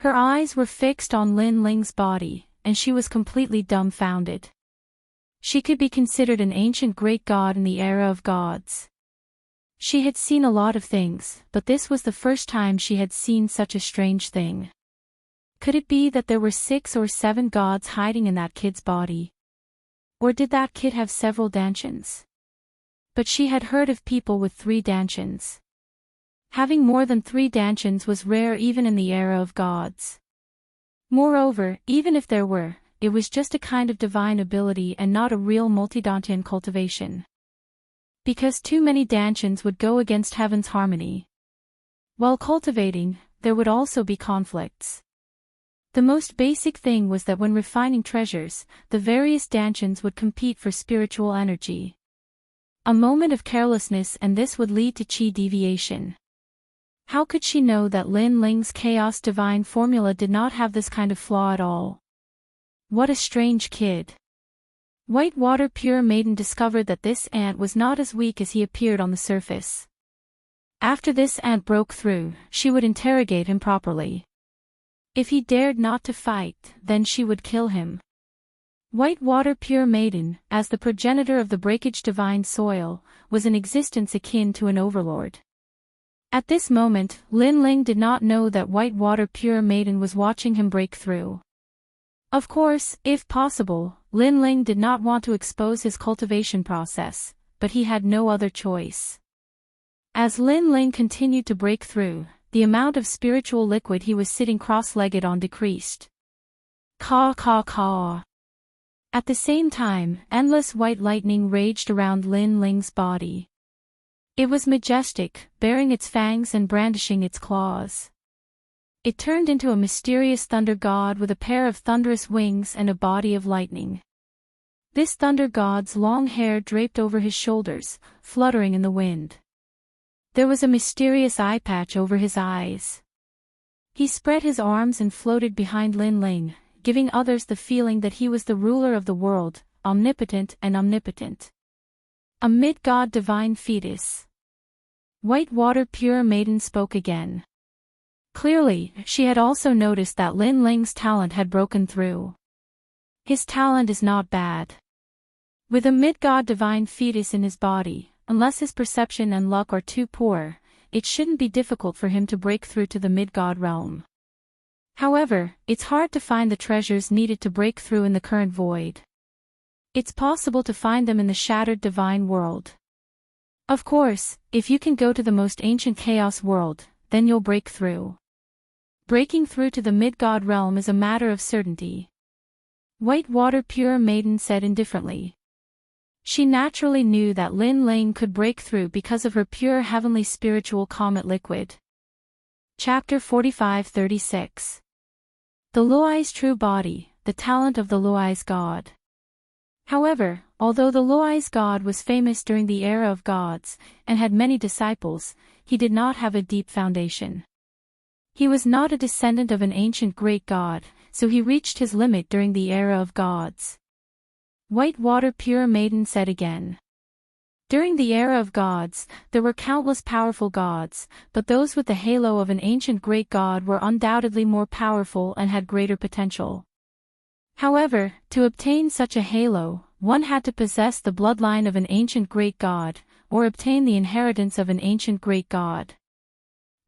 Her eyes were fixed on Lin Ling's body, and she was completely dumbfounded. She could be considered an ancient great god in the era of gods. She had seen a lot of things, but this was the first time she had seen such a strange thing. Could it be that there were 6 or 7 gods hiding in that kid's body? Or did that kid have several dantians? But she had heard of people with 3 dantians. Having more than 3 dantians was rare even in the era of gods. Moreover, even if there were, it was just a kind of divine ability and not a real multidantian cultivation. Because too many dantians would go against heaven's harmony. While cultivating, there would also be conflicts. The most basic thing was that when refining treasures, the various dantians would compete for spiritual energy. A moment of carelessness and this would lead to chi deviation. How could she know that Lin Ling's chaos divine formula did not have this kind of flaw at all? What a strange kid. Whitewater Pure Maiden discovered that this ant was not as weak as he appeared on the surface. After this ant broke through, she would interrogate him properly. If he dared not to fight, then she would kill him. Whitewater Pure Maiden, as the progenitor of the breakage divine soil, was in existence akin to an overlord. At this moment, Lin Ling did not know that Whitewater Pure Maiden was watching him break through. Of course, if possible, Lin Ling did not want to expose his cultivation process, but he had no other choice. As Lin Ling continued to break through, the amount of spiritual liquid he was sitting cross-legged on decreased. Caw caw caw. At the same time, endless white lightning raged around Lin Ling's body. It was majestic, baring its fangs and brandishing its claws. It turned into a mysterious thunder god with a pair of thunderous wings and a body of lightning. This thunder god's long hair draped over his shoulders, fluttering in the wind. There was a mysterious eye patch over his eyes. He spread his arms and floated behind Lin Ling, giving others the feeling that he was the ruler of the world, omnipotent and omnipotent. A mid-god divine fetus. White Water Pure Maiden spoke again. Clearly, she had also noticed that Lin Ling's talent had broken through. His talent is not bad. With a mid-god divine fetus in his body, unless his perception and luck are too poor, it shouldn't be difficult for him to break through to the mid-god realm. However, it's hard to find the treasures needed to break through in the current void. It's possible to find them in the shattered divine world. Of course, if you can go to the most ancient chaos world, then you'll break through. Breaking through to the mid-god realm is a matter of certainty. White Water Pure Maiden said indifferently. She naturally knew that Lin Ling could break through because of her pure heavenly spiritual comet liquid. Chapter 45-36. The Luai's True Body, the Talent of the Luai's God. However, although the Luai's God was famous during the era of gods, and had many disciples, he did not have a deep foundation. He was not a descendant of an ancient great god, so he reached his limit during the era of gods. White Water Pure Maiden said again. During the era of gods, there were countless powerful gods, but those with the halo of an ancient great god were undoubtedly more powerful and had greater potential. However, to obtain such a halo, one had to possess the bloodline of an ancient great god, or obtain the inheritance of an ancient great god.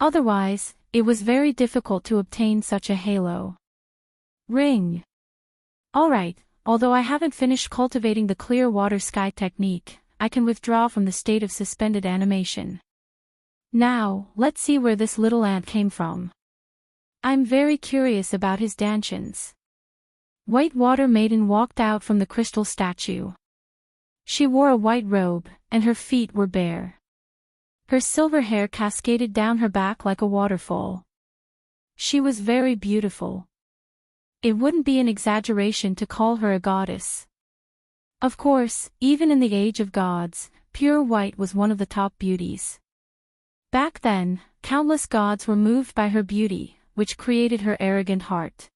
Otherwise, it was very difficult to obtain such a halo. Ring. Alright, although I haven't finished cultivating the clear water sky technique, I can withdraw from the state of suspended animation. Now, let's see where this little ant came from. I'm very curious about his dantions. White Water Maiden walked out from the crystal statue. She wore a white robe, and her feet were bare. Her silver hair cascaded down her back like a waterfall. She was very beautiful. It wouldn't be an exaggeration to call her a goddess. Of course, even in the age of gods, pure white was one of the top beauties. Back then, countless gods were moved by her beauty, which created her arrogant heart.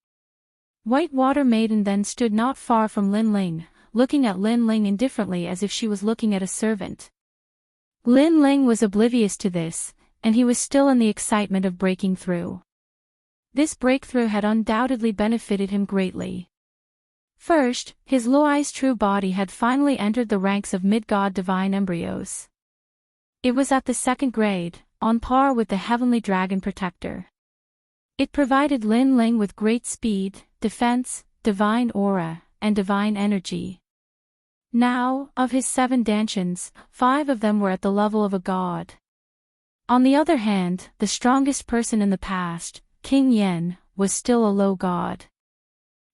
White Water Maiden then stood not far from Lin Ling, looking at Lin Ling indifferently as if she was looking at a servant. Lin Ling was oblivious to this, and he was still in the excitement of breaking through. This breakthrough had undoubtedly benefited him greatly. First, his Luai's true body had finally entered the ranks of mid-god divine embryos. It was at the second grade, on par with the heavenly dragon protector. It provided Lin Ling with great speed, defense, divine aura, and divine energy. Now, of his 7 dantians, 5 of them were at the level of a god. On the other hand, the strongest person in the past, King Yen, was still a low god.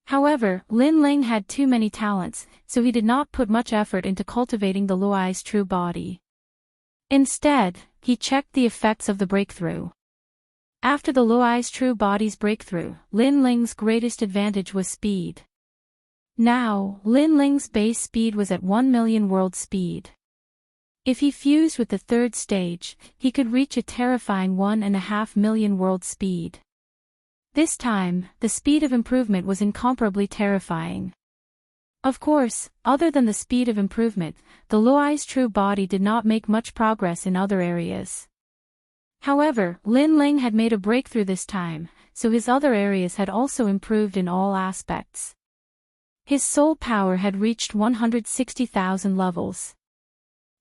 However, Lin Ling had too many talents, so he did not put much effort into cultivating the Luai's true body. Instead, he checked the effects of the breakthrough. After the Luai's true body's breakthrough, Lin Ling's greatest advantage was speed. Now, Lin Ling's base speed was at 1 million world speed. If he fused with the third stage, he could reach a terrifying 1.5 million world speed. This time, the speed of improvement was incomparably terrifying. Of course, other than the speed of improvement, the Luai's true body did not make much progress in other areas. However, Lin Ling had made a breakthrough this time, so his other areas had also improved in all aspects. His soul power had reached 160,000 levels.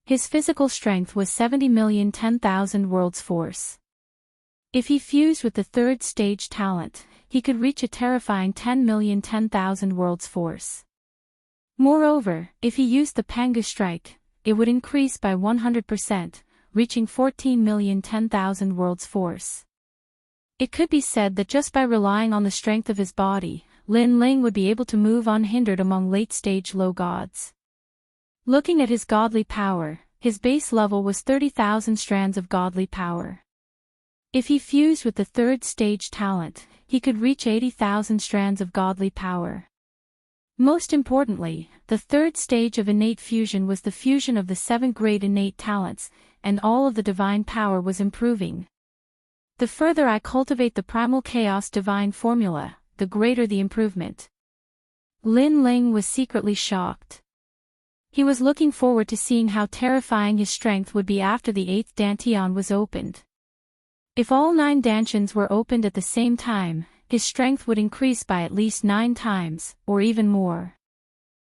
His physical strength was 70,010,000 worlds force. If he fused with the third stage talent, he could reach a terrifying 10,010,000 worlds force. Moreover, if he used the Pangu strike, it would increase by 100%, reaching 14,010,000 worlds force. It could be said that just by relying on the strength of his body, Lin Ling would be able to move unhindered among late-stage low gods. Looking at his godly power, his base level was 30,000 strands of godly power. If he fused with the third stage talent, he could reach 80,000 strands of godly power. Most importantly, the third stage of innate fusion was the fusion of the 7 great innate talents, and all of the divine power was improving. The further I cultivate the primal chaos divine formula, the greater the improvement. Lin Ling was secretly shocked. He was looking forward to seeing how terrifying his strength would be after the 8th dantian was opened. If all 9 dantians were opened at the same time, his strength would increase by at least 9 times, or even more.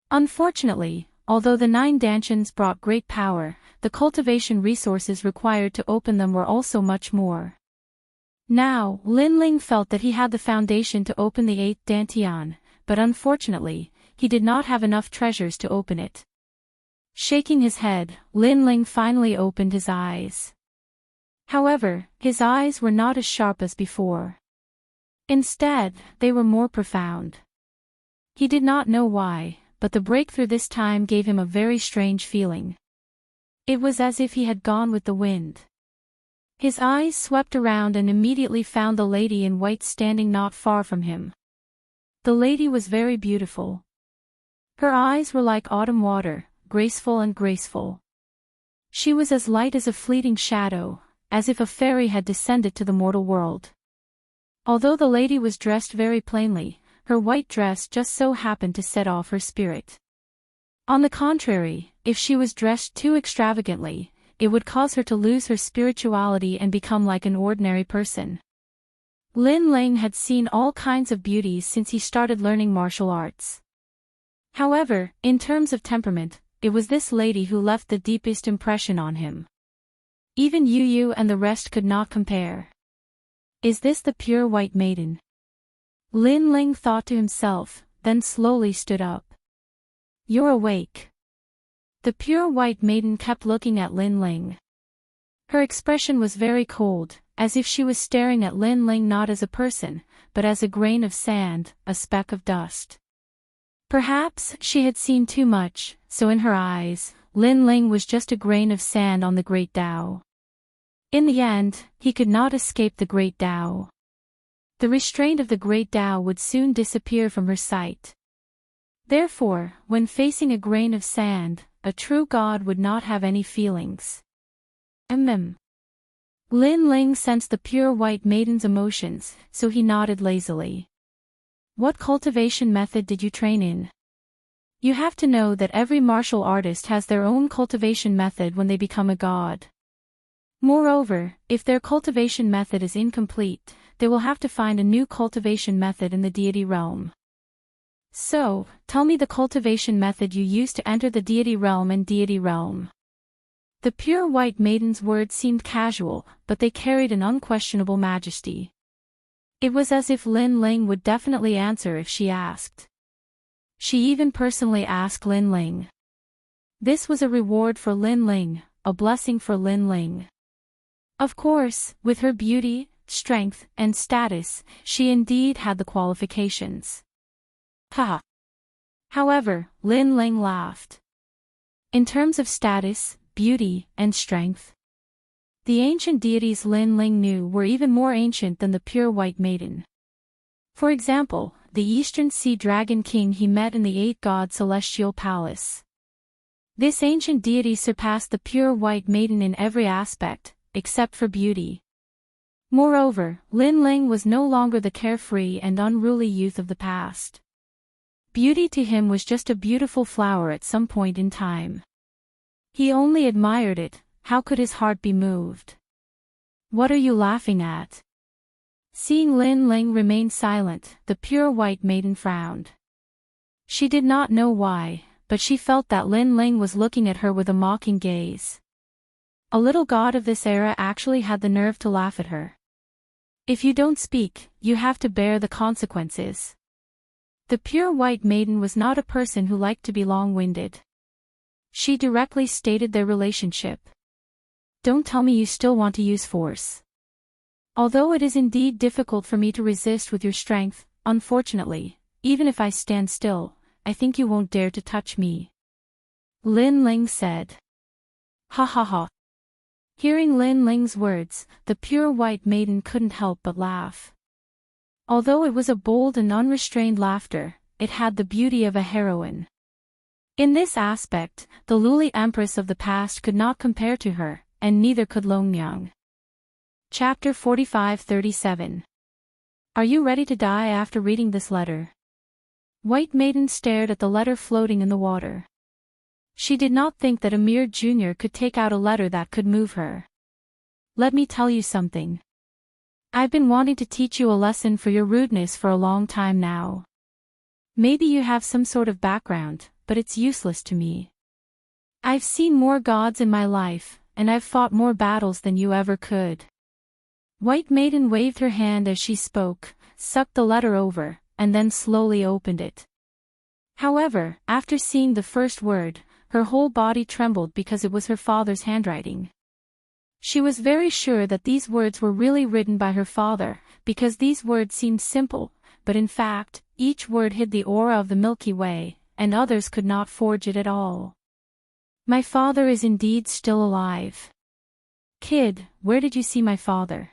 Unfortunately, although the 9 dantians brought great power, the cultivation resources required to open them were also much more. Now, Lin Ling felt that he had the foundation to open the 8th dantian, but unfortunately, he did not have enough treasures to open it. Shaking his head, Lin Ling finally opened his eyes. However, his eyes were not as sharp as before. Instead, they were more profound. He did not know why, but the breakthrough this time gave him a very strange feeling. It was as if he had gone with the wind. His eyes swept around and immediately found the lady in white standing not far from him. The lady was very beautiful. Her eyes were like autumn water, graceful and graceful. She was as light as a fleeting shadow, as if a fairy had descended to the mortal world. Although the lady was dressed very plainly, her white dress just so happened to set off her spirit. On the contrary, if she was dressed too extravagantly, it would cause her to lose her spirituality and become like an ordinary person. Lin Ling had seen all kinds of beauties since he started learning martial arts. However, in terms of temperament, it was this lady who left the deepest impression on him. Even Yu Yu and the rest could not compare. Is this the pure white maiden? Lin Ling thought to himself, then slowly stood up. You're awake. The pure white maiden kept looking at Lin Ling. Her expression was very cold, as if she was staring at Lin Ling not as a person, but as a grain of sand, a speck of dust. Perhaps she had seen too much, so in her eyes, Lin Ling was just a grain of sand on the great Tao. In the end, he could not escape the great Tao. The restraint of the great Tao would soon disappear from her sight. Therefore, when facing a grain of sand, a true god would not have any feelings. Lin Ling sensed the pure white maiden's emotions, so he nodded lazily. What cultivation method did you train in? You have to know that every martial artist has their own cultivation method when they become a god. Moreover, if their cultivation method is incomplete, they will have to find a new cultivation method in the deity realm. So, tell me the cultivation method you used to enter the deity realm and deity realm. The pure white maiden's words seemed casual, but they carried an unquestionable majesty. It was as if Lin Ling would definitely answer if she asked. She even personally asked Lin Ling. This was a reward for Lin Ling, a blessing for Lin Ling. Of course, with her beauty, strength, and status, she indeed had the qualifications. Haha. However, Lin Ling laughed. In terms of status, beauty, and strength, the ancient deities Lin Ling knew were even more ancient than the pure white maiden. For example, the Eastern Sea Dragon King he met in the 8-god celestial palace. This ancient deity surpassed the pure white maiden in every aspect, except for beauty. Moreover, Lin Ling was no longer the carefree and unruly youth of the past. Beauty to him was just a beautiful flower at some point in time. He only admired it. How could his heart be moved? What are you laughing at? Seeing Lin Ling remain silent, the pure white maiden frowned. She did not know why, but she felt that Lin Ling was looking at her with a mocking gaze. A little god of this era actually had the nerve to laugh at her. If you don't speak, you have to bear the consequences. The pure white maiden was not a person who liked to be long-winded. She directly stated their relationship. Don't tell me you still want to use force. Although it is indeed difficult for me to resist with your strength, unfortunately, even if I stand still, I think you won't dare to touch me. Lin Ling said. Ha ha ha. Hearing Lin Ling's words, the pure white maiden couldn't help but laugh. Although it was a bold and unrestrained laughter, it had the beauty of a heroine. In this aspect, the Luli Empress of the past could not compare to her, and neither could Longyang. Chapter 45-37. Are you ready to die after reading this letter? White Maiden stared at the letter floating in the water. She did not think that Amir Jr. could take out a letter that could move her. Let me tell you something. I've been wanting to teach you a lesson for your rudeness for a long time now. Maybe you have some sort of background, but it's useless to me. I've seen more gods in my life, and I've fought more battles than you ever could. White Maiden waved her hand as she spoke, sucked the letter over, and then slowly opened it. However, after seeing the first word, her whole body trembled because it was her father's handwriting. She was very sure that these words were really written by her father, because these words seemed simple, but in fact, each word hid the aura of the Milky Way, and others could not forge it at all. My father is indeed still alive. Kid, where did you see my father?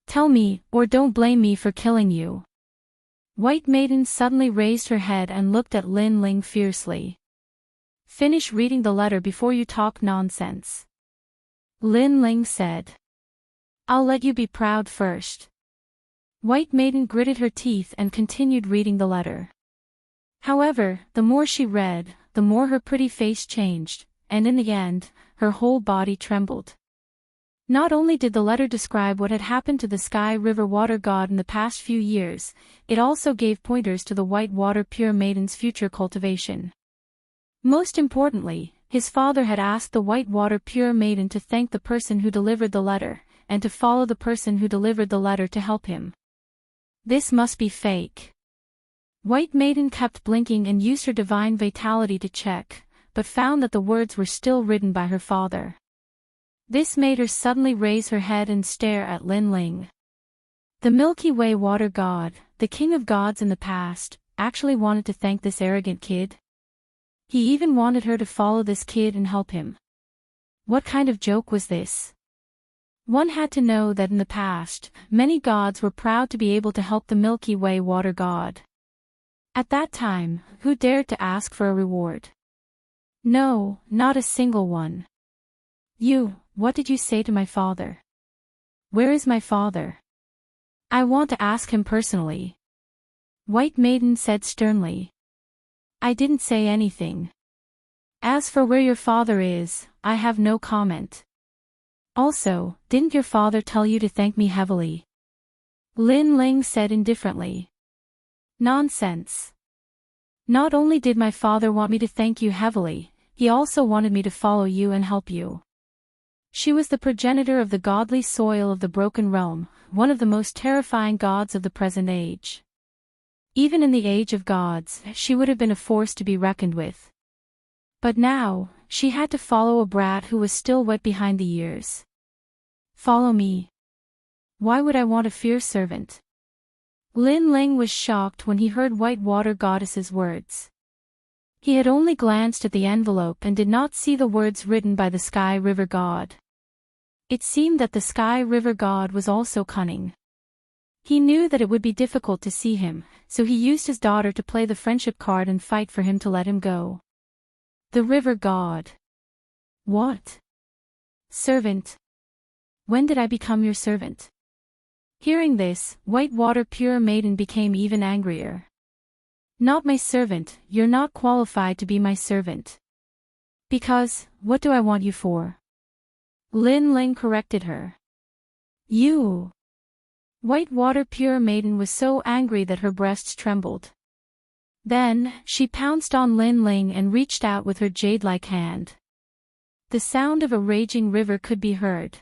Tell me, or don't blame me for killing you. White Maiden suddenly raised her head and looked at Lin Ling fiercely. Finish reading the letter before you talk nonsense. Lin Ling said. I'll let you be proud first. White Maiden gritted her teeth and continued reading the letter. However, the more she read, the more her pretty face changed, and in the end, her whole body trembled. Not only did the letter describe what had happened to the Sky River Water God in the past few years, it also gave pointers to the White Water Pure Maiden's future cultivation. Most importantly, his father had asked the White Water Pure Maiden to thank the person who delivered the letter, and to follow the person who delivered the letter to help him. This must be fake. White Maiden kept blinking and used her divine vitality to check, but found that the words were still written by her father. This made her suddenly raise her head and stare at Lin Ling. The Milky Way Water God, the king of gods in the past, actually wanted to thank this arrogant kid? He even wanted her to follow this kid and help him. What kind of joke was this? One had to know that in the past, many gods were proud to be able to help the Milky Way Water God. At that time, who dared to ask for a reward? No, not a single one. What did you say to my father? Where is my father? I want to ask him personally. White Maiden said sternly. I didn't say anything. As for where your father is, I have no comment. Also, didn't your father tell you to thank me heavily? Lin Ling said indifferently. Nonsense. Not only did my father want me to thank you heavily, he also wanted me to follow you and help you. She was the progenitor of the godly soil of the Broken Realm, one of the most terrifying gods of the present age. Even in the age of gods, she would have been a force to be reckoned with. But now, she had to follow a brat who was still wet behind the ears. Follow me. Why would I want a fierce servant? Lin Ling was shocked when he heard White Water Goddess's words. He had only glanced at the envelope and did not see the words written by the Sky River God. It seemed that the Sky River God was also cunning. He knew that it would be difficult to see him, so he used his daughter to play the friendship card and fight for him to let him go. The River God. What? Servant. When did I become your servant? Hearing this, White Water Pure Maiden became even angrier. Not my servant, you're not qualified to be my servant. Because, what do I want you for? Lin Ling corrected her. You. White Water Pure Maiden was so angry that her breasts trembled. Then, she pounced on Lin Ling and reached out with her jade-like hand. The sound of a raging river could be heard.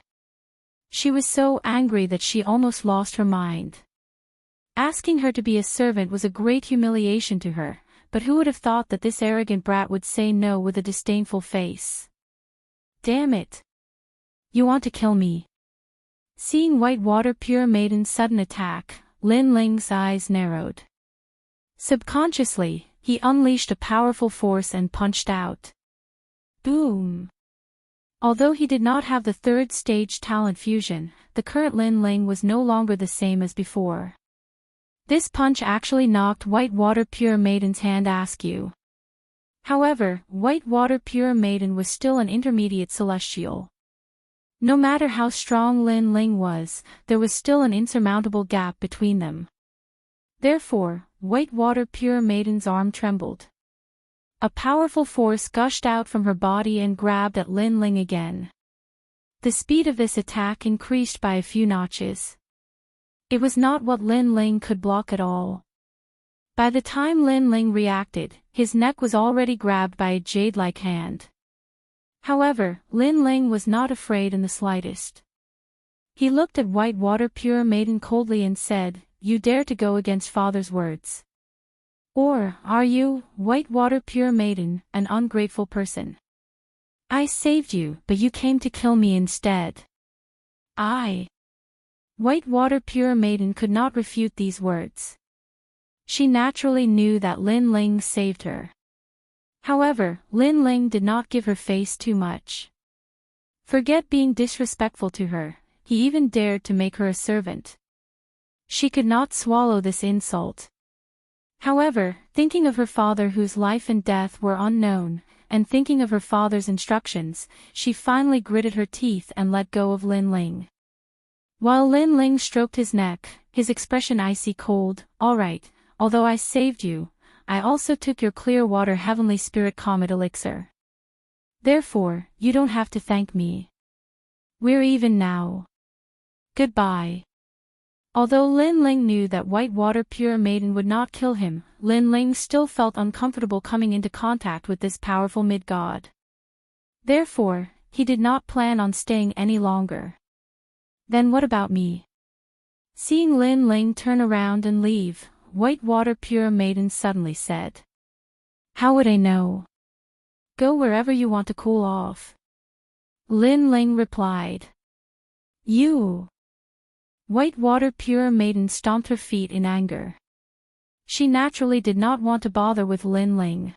She was so angry that she almost lost her mind. Asking her to be a servant was a great humiliation to her, but who would have thought that this arrogant brat would say no with a disdainful face? Damn it! You want to kill me? Seeing White Water Pure Maiden's sudden attack, Lin Ling's eyes narrowed. Subconsciously, he unleashed a powerful force and punched out. Boom! Although he did not have the third stage talent fusion, the current Lin Ling was no longer the same as before. This punch actually knocked White Water Pure Maiden's hand askew. However, White Water Pure Maiden was still an intermediate celestial. No matter how strong Lin Ling was, there was still an insurmountable gap between them. Therefore, White Water Pure Maiden's arm trembled. A powerful force gushed out from her body and grabbed at Lin Ling again. The speed of this attack increased by a few notches. It was not what Lin Ling could block at all. By the time Lin Ling reacted, his neck was already grabbed by a jade-like hand. However, Lin Ling was not afraid in the slightest. He looked at White Water Pure Maiden coldly and said, "You dare to go against father's words? Or, are you, White Water Pure Maiden, an ungrateful person? I saved you, but you came to kill me instead." White Water Pure Maiden could not refute these words. She naturally knew that Lin Ling saved her. However, Lin Ling did not give her face too much. Forget being disrespectful to her, he even dared to make her a servant. She could not swallow this insult. However, thinking of her father whose life and death were unknown, and thinking of her father's instructions, she finally gritted her teeth and let go of Lin Ling. While Lin Ling stroked his neck, his expression icy cold, "All right, although I saved you, I also took your clear water heavenly spirit comet elixir. Therefore, you don't have to thank me. We're even now. Goodbye." Although Lin Ling knew that White Water Pure Maiden would not kill him, Lin Ling still felt uncomfortable coming into contact with this powerful mid-god. Therefore, he did not plan on staying any longer. "Then what about me?" Seeing Lin Ling turn around and leave, White Water Pure Maiden suddenly said. "How would I know? Go wherever you want to cool off." Lin Ling replied. "You." White Water Pure Maiden stomped her feet in anger. She naturally did not want to bother with Lin Ling.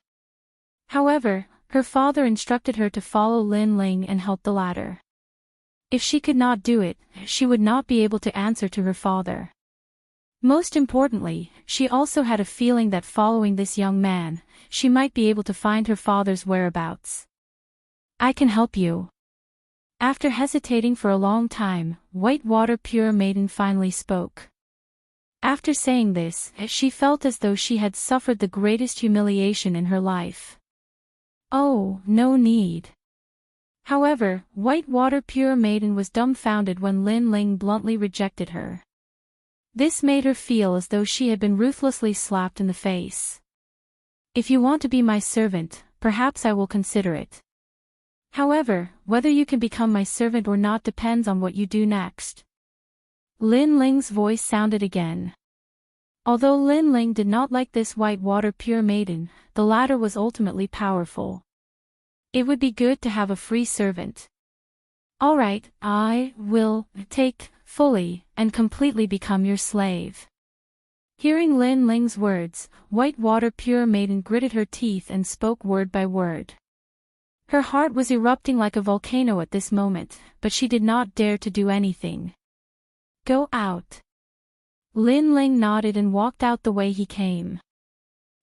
However, her father instructed her to follow Lin Ling and help the latter. If she could not do it, she would not be able to answer to her father. Most importantly, she also had a feeling that following this young man, she might be able to find her father's whereabouts. "I can help you." After hesitating for a long time, White Water Pure Maiden finally spoke. After saying this, she felt as though she had suffered the greatest humiliation in her life. "Oh, no need." However, White Water Pure Maiden was dumbfounded when Lin Ling bluntly rejected her. This made her feel as though she had been ruthlessly slapped in the face. "If you want to be my servant, perhaps I will consider it. However, whether you can become my servant or not depends on what you do next." Lin Ling's voice sounded again. Although Lin Ling did not like this White Water Pure Maiden, the latter was ultimately powerful. It would be good to have a free servant. "All right, I will take fully and completely become your slave." Hearing Lin Ling's words, White Water Pure Maiden gritted her teeth and spoke word by word. Her heart was erupting like a volcano at this moment, but she did not dare to do anything. "Go out." Lin Ling nodded and walked out the way he came.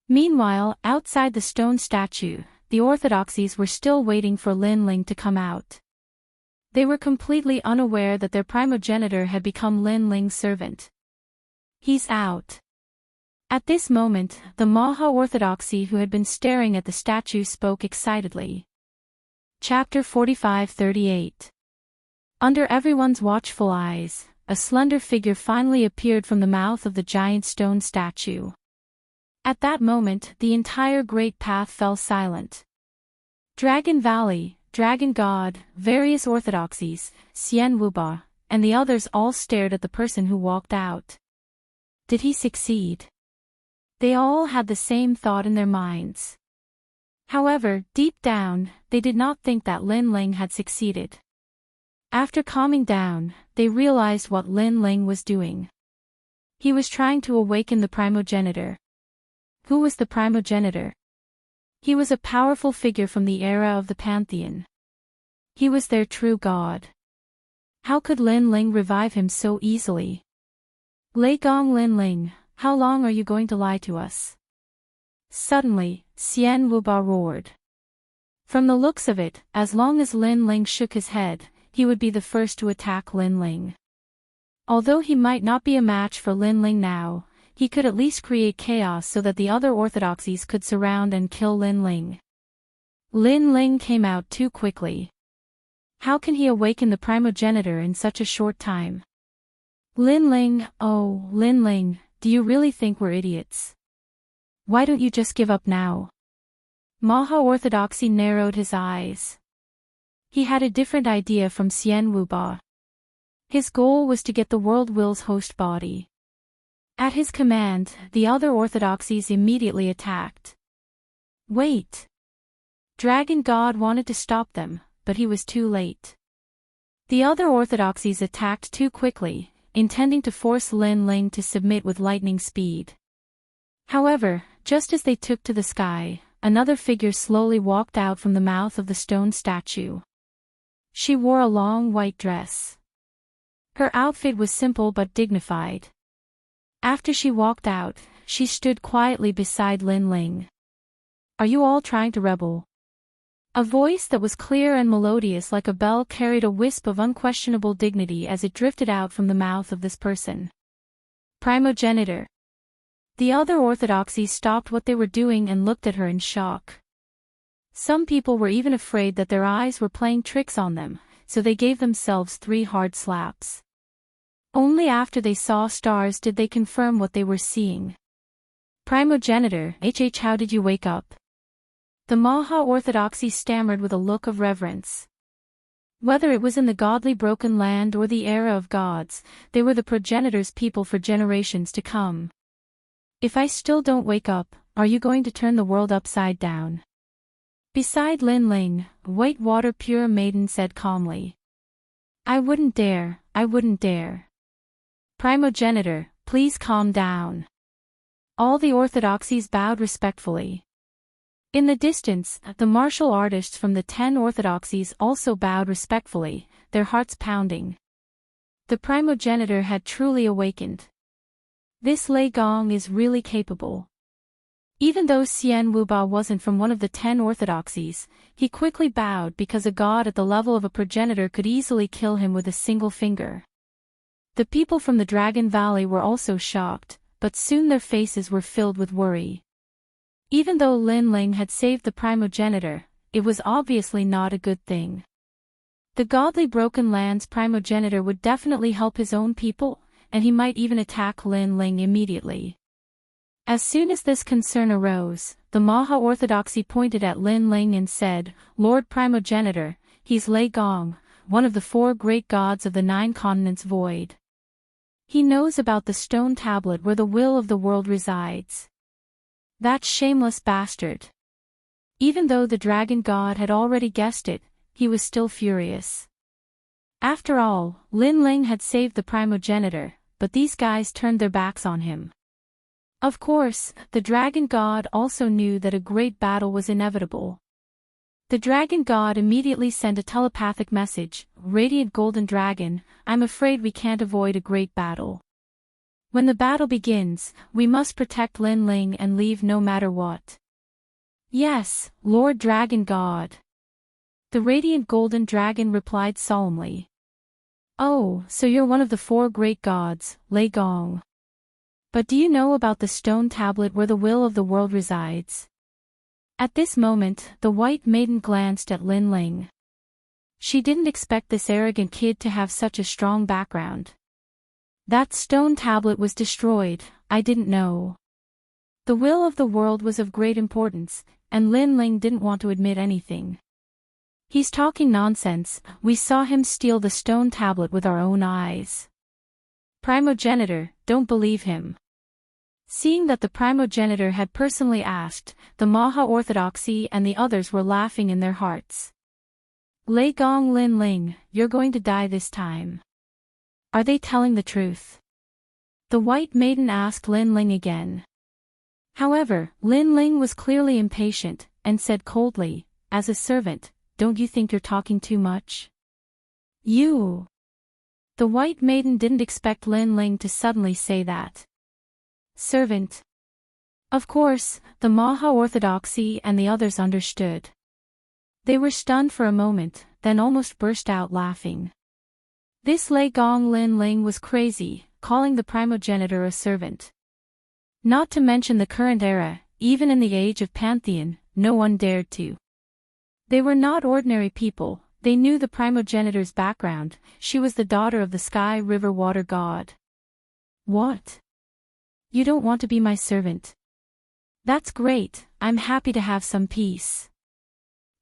Meanwhile, outside the stone statue, the orthodoxies were still waiting for Lin Ling to come out. They were completely unaware that their primogenitor had become Lin Ling's servant. "He's out." At this moment, the Maha-Orthodoxy who had been staring at the statue spoke excitedly. Chapter 45-38. Under everyone's watchful eyes, a slender figure finally appeared from the mouth of the giant stone statue. At that moment, the entire Great Path fell silent. Dragon Valley, Dragon God, various orthodoxies, Xian Wuba, and the others all stared at the person who walked out. Did he succeed? They all had the same thought in their minds. However, deep down, they did not think that Lin Ling had succeeded. After calming down, they realized what Lin Ling was doing. He was trying to awaken the primogenitor. Who was the primogenitor? He was a powerful figure from the era of the Pantheon. He was their true god. How could Lin Ling revive him so easily? Lei Gong Lin Ling, how long are you going to lie to us? Suddenly, Xian Wuba roared. From the looks of it, as long as Lin Ling shook his head, he would be the first to attack Lin Ling. Although he might not be a match for Lin Ling now, he could at least create chaos so that the other orthodoxies could surround and kill Lin Ling. Lin Ling came out too quickly. How can he awaken the primogenitor in such a short time? Lin Ling, oh, Lin Ling, do you really think we're idiots? Why don't you just give up now? Maha-orthodoxy narrowed his eyes. He had a different idea from Xian Wuba. His goal was to get the world will's host body. At his command, the other orthodoxies immediately attacked. Wait! Dragon God wanted to stop them, but he was too late. The other orthodoxies attacked too quickly, intending to force Lin Ling to submit with lightning speed. However, just as they took to the sky, another figure slowly walked out from the mouth of the stone statue. She wore a long white dress. Her outfit was simple but dignified. After she walked out, she stood quietly beside Lin Ling. Are you all trying to rebel? A voice that was clear and melodious like a bell carried a wisp of unquestionable dignity as it drifted out from the mouth of this person. Primogenitor. The other orthodoxies stopped what they were doing and looked at her in shock. Some people were even afraid that their eyes were playing tricks on them, so they gave themselves 3 hard slaps. Only after they saw stars did they confirm what they were seeing. Primogenitor, how did you wake up? The Maha-orthodoxy stammered with a look of reverence. Whether it was in the godly broken land or the era of gods, they were the progenitor's people for generations to come. If I still don't wake up, are you going to turn the world upside down? Beside Lin Ling, Whitewater Pure Maiden said calmly. I wouldn't dare, I wouldn't dare. Primogenitor, please calm down. All the orthodoxies bowed respectfully. In the distance, the martial artists from the 10 orthodoxies also bowed respectfully, their hearts pounding. The primogenitor had truly awakened. This Lei Gong is really capable. Even though Xian Wuba wasn't from one of the 10 orthodoxies, he quickly bowed because a god at the level of a progenitor could easily kill him with a single finger. The people from the Dragon Valley were also shocked, but soon their faces were filled with worry. Even though Lin Ling had saved the primogenitor, it was obviously not a good thing. The godly Broken Lands primogenitor would definitely help his own people, and he might even attack Lin Ling immediately. As soon as this concern arose, the Maha-orthodoxy pointed at Lin Ling and said, Lord Primogenitor, he's Lei Gong, one of the 4 great gods of the 9 continents void. He knows about the stone tablet where the will of the world resides. That shameless bastard. Even though the dragon god had already guessed it, he was still furious. After all, Lin Ling had saved the primogenitor, but these guys turned their backs on him. Of course, the dragon god also knew that a great battle was inevitable. The dragon god immediately sent a telepathic message, Radiant Golden Dragon, I'm afraid we can't avoid a great battle. When the battle begins, we must protect Lin Ling and leave no matter what. Yes, Lord Dragon God. The Radiant Golden Dragon replied solemnly. Oh, so you're one of the 4 great gods, Lei Gong. But do you know about the stone tablet where the will of the world resides? At this moment, the White Maiden glanced at Lin Ling. She didn't expect this arrogant kid to have such a strong background. That stone tablet was destroyed, I didn't know. The will of the world was of great importance, and Lin Ling didn't want to admit anything. He's talking nonsense, we saw him steal the stone tablet with our own eyes. Primogenitor, don't believe him. Seeing that the primogenitor had personally asked, the Maha Orthodoxy and the others were laughing in their hearts. Lei Gong Lin Ling, you're going to die this time. Are they telling the truth? The White Maiden asked Lin Ling again. However, Lin Ling was clearly impatient, and said coldly, as a servant, don't you think you're talking too much? You. The White Maiden didn't expect Lin Ling to suddenly say that. Servant. Of course, the Maha Orthodoxy and the others understood. They were stunned for a moment, then almost burst out laughing. This Lei Gong Lin Ling was crazy, calling the primogenitor a servant. Not to mention the current era, even in the age of Pantheon, no one dared to. They were not ordinary people, they knew the primogenitor's background, she was the daughter of the sky river water god. What? You don't want to be my servant? That's great, I'm happy to have some peace.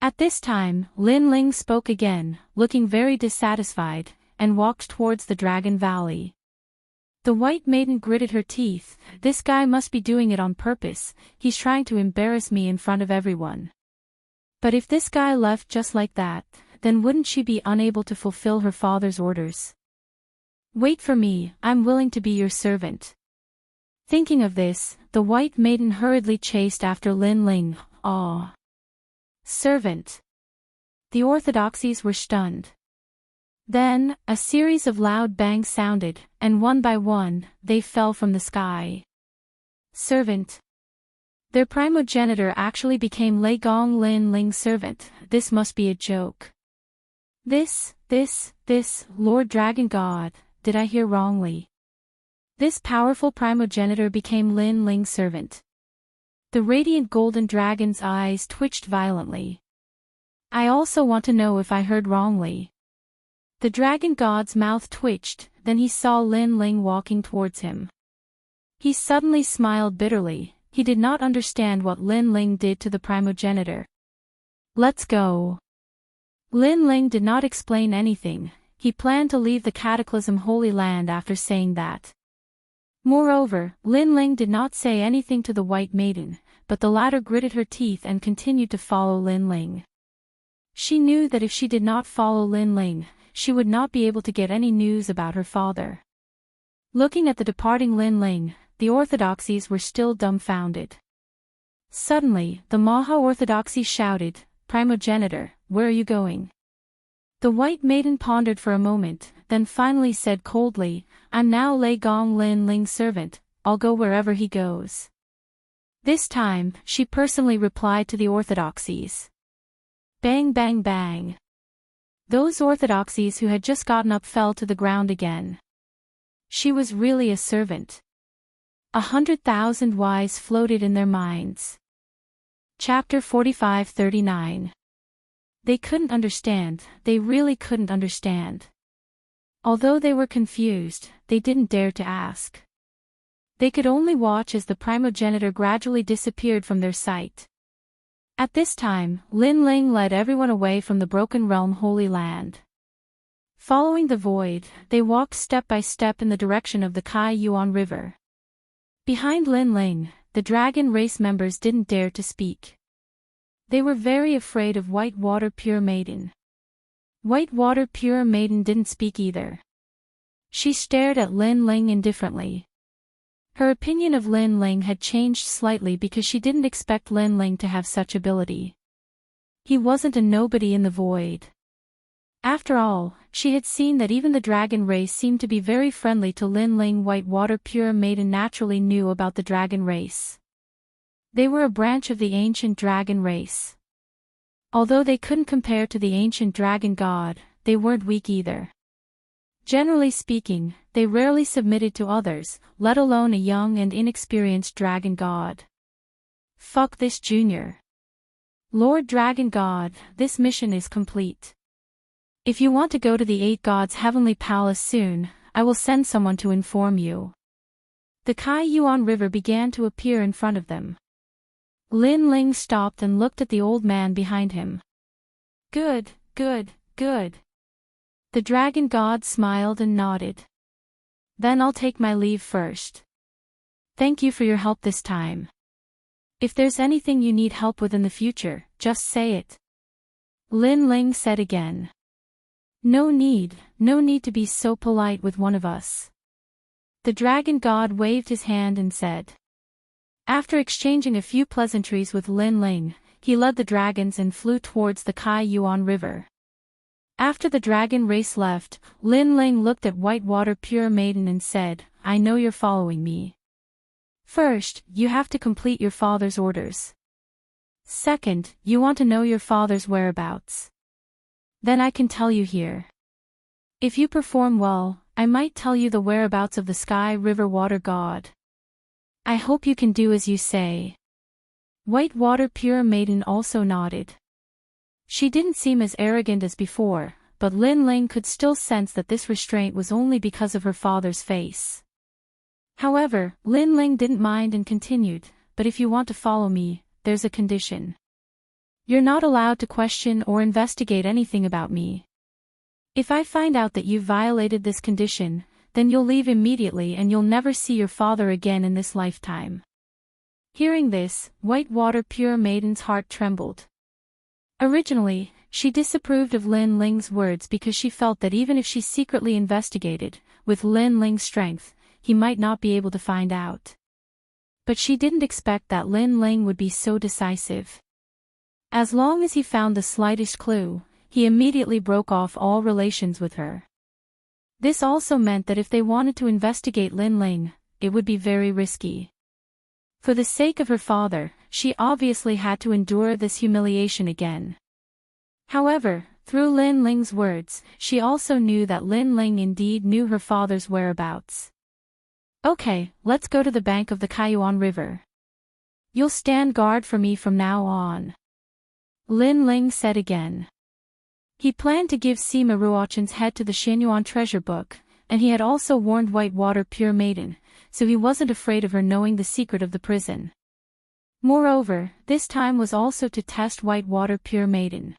At this time, Lin Ling spoke again, looking very dissatisfied, and walked towards the Dragon Valley. The White Maiden gritted her teeth, this guy must be doing it on purpose, he's trying to embarrass me in front of everyone. But if this guy left just like that, then wouldn't she be unable to fulfill her father's orders? Wait for me, I'm willing to be your servant. Thinking of this, the White Maiden hurriedly chased after Lin Ling. Aw. Servant. The orthodoxies were stunned. Then, a series of loud bangs sounded, and one by one, they fell from the sky. Servant. Their primogenitor actually became Lei Gong Lin Ling's servant, this must be a joke. This, Lord Dragon God, did I hear wrongly? This powerful primogenitor became Lin Ling's servant. The radiant golden dragon's eyes twitched violently. I also want to know if I heard wrongly. The dragon god's mouth twitched, then he saw Lin Ling walking towards him. He suddenly smiled bitterly, he did not understand what Lin Ling did to the primogenitor. Let's go. Lin Ling did not explain anything, he planned to leave the Cataclysm Holy Land after saying that. Moreover, Lin Ling did not say anything to the White Maiden, but the latter gritted her teeth and continued to follow Lin Ling. She knew that if she did not follow Lin Ling, she would not be able to get any news about her father. Looking at the departing Lin Ling, the orthodoxies were still dumbfounded. Suddenly, the Maha Orthodoxy shouted, Primogenitor, where are you going? The White Maiden pondered for a moment, then finally said coldly, I'm now Lei Gong Lin Ling's servant, I'll go wherever he goes. This time, she personally replied to the orthodoxies. Bang bang bang. Those orthodoxies who had just gotten up fell to the ground again. She was really a servant. 100,000 whys floated in their minds. Chapter 45-39. They couldn't understand, they really couldn't understand. Although they were confused, they didn't dare to ask. They could only watch as the primogenitor gradually disappeared from their sight. At this time, Lin Ling led everyone away from the Broken Realm Holy Land. Following the void, they walked step by step in the direction of the Kai Yuan River. Behind Lin Ling, the dragon race members didn't dare to speak. They were very afraid of White Water Pure Maiden. White Water Pure Maiden didn't speak either. She stared at Lin Ling indifferently. Her opinion of Lin Ling had changed slightly because she didn't expect Lin Ling to have such ability. He wasn't a nobody in the void. After all, she had seen that even the dragon race seemed to be very friendly to Lin Ling. White Water Pure Maiden naturally knew about the dragon race. They were a branch of the ancient dragon race. Although they couldn't compare to the ancient dragon god, they weren't weak either. Generally speaking, they rarely submitted to others, let alone a young and inexperienced dragon god. Fuck this junior. Lord Dragon God, this mission is complete. If you want to go to the Eight Gods' Heavenly Palace soon, I will send someone to inform you. The Kai Yuan River began to appear in front of them. Lin Ling stopped and looked at the old man behind him. Good, good, good. The dragon god smiled and nodded. Then I'll take my leave first. Thank you for your help this time. If there's anything you need help with in the future, just say it. Lin Ling said again. No need to be so polite with one of us. The dragon god waved his hand and said. After exchanging a few pleasantries with Lin Ling, he led the dragons and flew towards the Kai Yuan River. After the dragon race left, Lin Ling looked at Whitewater Pure Maiden and said, I know you're following me. First, you have to complete your father's orders. Second, you want to know your father's whereabouts. Then I can tell you here. If you perform well, I might tell you the whereabouts of the Sky River Water God. I hope you can do as you say. Whitewater Pure Maiden also nodded. She didn't seem as arrogant as before, but Lin Ling could still sense that this restraint was only because of her father's face. However, Lin Ling didn't mind and continued, but if you want to follow me, there's a condition. You're not allowed to question or investigate anything about me. If I find out that you've violated this condition, then you'll leave immediately and you'll never see your father again in this lifetime. Hearing this, Whitewater Pure Maiden's heart trembled. Originally, she disapproved of Lin Ling's words because she felt that even if she secretly investigated, with Lin Ling's strength, he might not be able to find out. But she didn't expect that Lin Ling would be so decisive. As long as he found the slightest clue, he immediately broke off all relations with her. This also meant that if they wanted to investigate Lin Ling, it would be very risky. For the sake of her father, she obviously had to endure this humiliation again. However, through Lin Ling's words, she also knew that Lin Ling indeed knew her father's whereabouts. Okay, let's go to the bank of the Kaiyuan River. You'll stand guard for me from now on. Lin Ling said again. He planned to give Sima Ruochen's head to the Xianyuan treasure book, and he had also warned Whitewater Pure Maiden, so he wasn't afraid of her knowing the secret of the prison. Moreover, this time was also to test Whitewater Pure Maiden.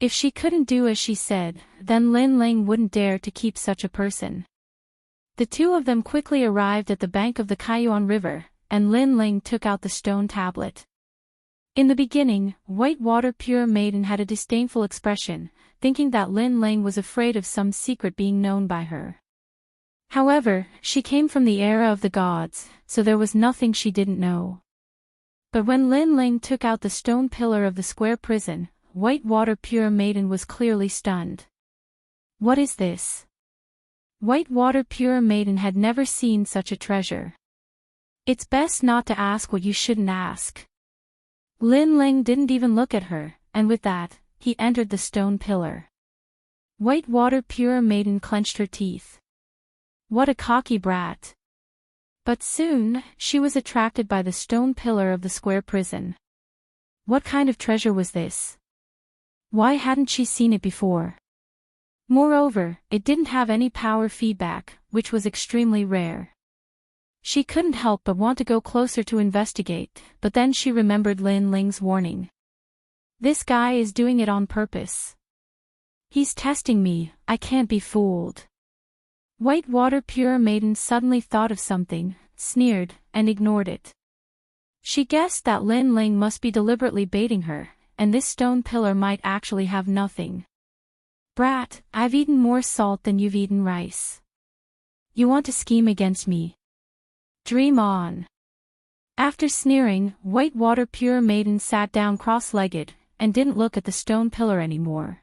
If she couldn't do as she said, then Lin Ling wouldn't dare to keep such a person. The two of them quickly arrived at the bank of the Kaiyuan River, and Lin Ling took out the stone tablet. In the beginning, Whitewater Pure Maiden had a disdainful expression, thinking that Lin Ling was afraid of some secret being known by her. However, she came from the era of the gods, so there was nothing she didn't know. But when Lin Ling took out the stone pillar of the square prison, Whitewater Pure Maiden was clearly stunned. What is this? Whitewater Pure Maiden had never seen such a treasure. It's best not to ask what you shouldn't ask. Lin Ling didn't even look at her, and with that, he entered the stone pillar. Whitewater Pure Maiden clenched her teeth. What a cocky brat. But soon, she was attracted by the stone pillar of the square prison. What kind of treasure was this? Why hadn't she seen it before? Moreover, it didn't have any power feedback, which was extremely rare. She couldn't help but want to go closer to investigate, but then she remembered Lin Ling's warning. This guy is doing it on purpose. He's testing me, I can't be fooled. Whitewater Pure Maiden suddenly thought of something, sneered, and ignored it. She guessed that Lin Ling must be deliberately baiting her, and this stone pillar might actually have nothing. Brat, I've eaten more salt than you've eaten rice. You want to scheme against me? Dream on. After sneering, Whitewater Pure Maiden sat down cross-legged, and didn't look at the stone pillar anymore.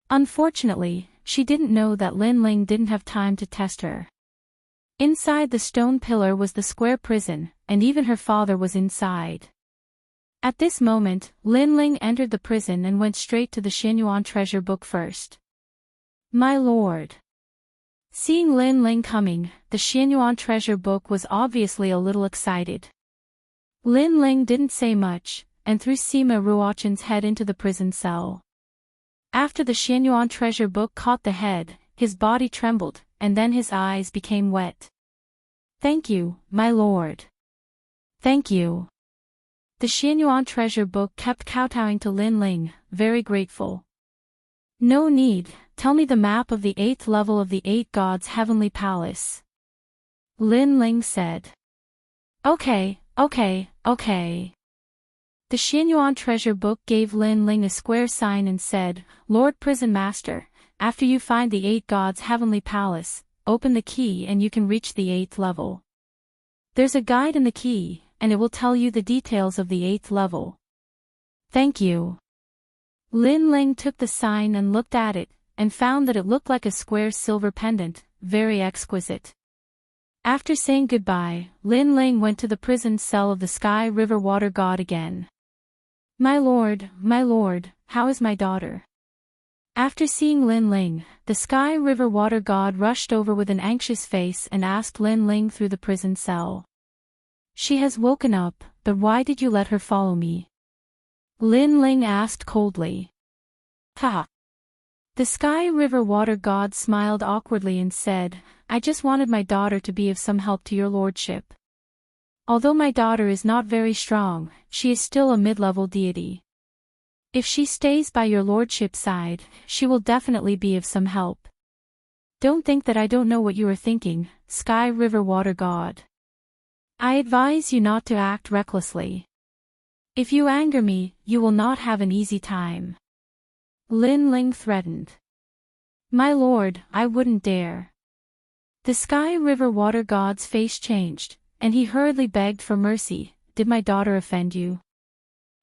Unfortunately, she didn't know that Lin Ling didn't have time to test her. Inside the stone pillar was the square prison, and even her father was inside. At this moment, Lin Ling entered the prison and went straight to the Xianyuan treasure book first. My lord. Seeing Lin Ling coming, the Xianyuan treasure book was obviously a little excited. Lin Ling didn't say much, and threw Sima Ruochen's head into the prison cell. After the Xianyuan treasure book caught the head, his body trembled, and then his eyes became wet. Thank you, my lord. Thank you. The Xianyuan treasure book kept kowtowing to Lin Ling, very grateful. No need, tell me the map of the 8th level of the 8 gods' heavenly palace. Lin Ling said. Okay, okay, okay. The Xianyuan treasure book gave Lin Ling a square sign and said, Lord Prison Master, after you find the 8 gods' heavenly palace, open the key and you can reach the 8th level. There's a guide in the key, and it will tell you the details of the 8th level. Thank you. Lin Ling took the sign and looked at it, and found that it looked like a square silver pendant, very exquisite. After saying goodbye, Lin Ling went to the prison cell of the Sky River Water God again. My lord, how is my daughter? After seeing Lin Ling, the Sky River Water God rushed over with an anxious face and asked Lin Ling through the prison cell. She has woken up, but why did you let her follow me? Lin Ling asked coldly. Ha! The Sky River Water God smiled awkwardly and said, I just wanted my daughter to be of some help to your lordship. Although my daughter is not very strong, she is still a mid-level deity. If she stays by your lordship's side, she will definitely be of some help. Don't think that I don't know what you are thinking, Sky River Water God. I advise you not to act recklessly. If you anger me, you will not have an easy time. Lin Ling threatened. My lord, I wouldn't dare. The Sky River Water God's face changed, and he hurriedly begged for mercy. Did my daughter offend you?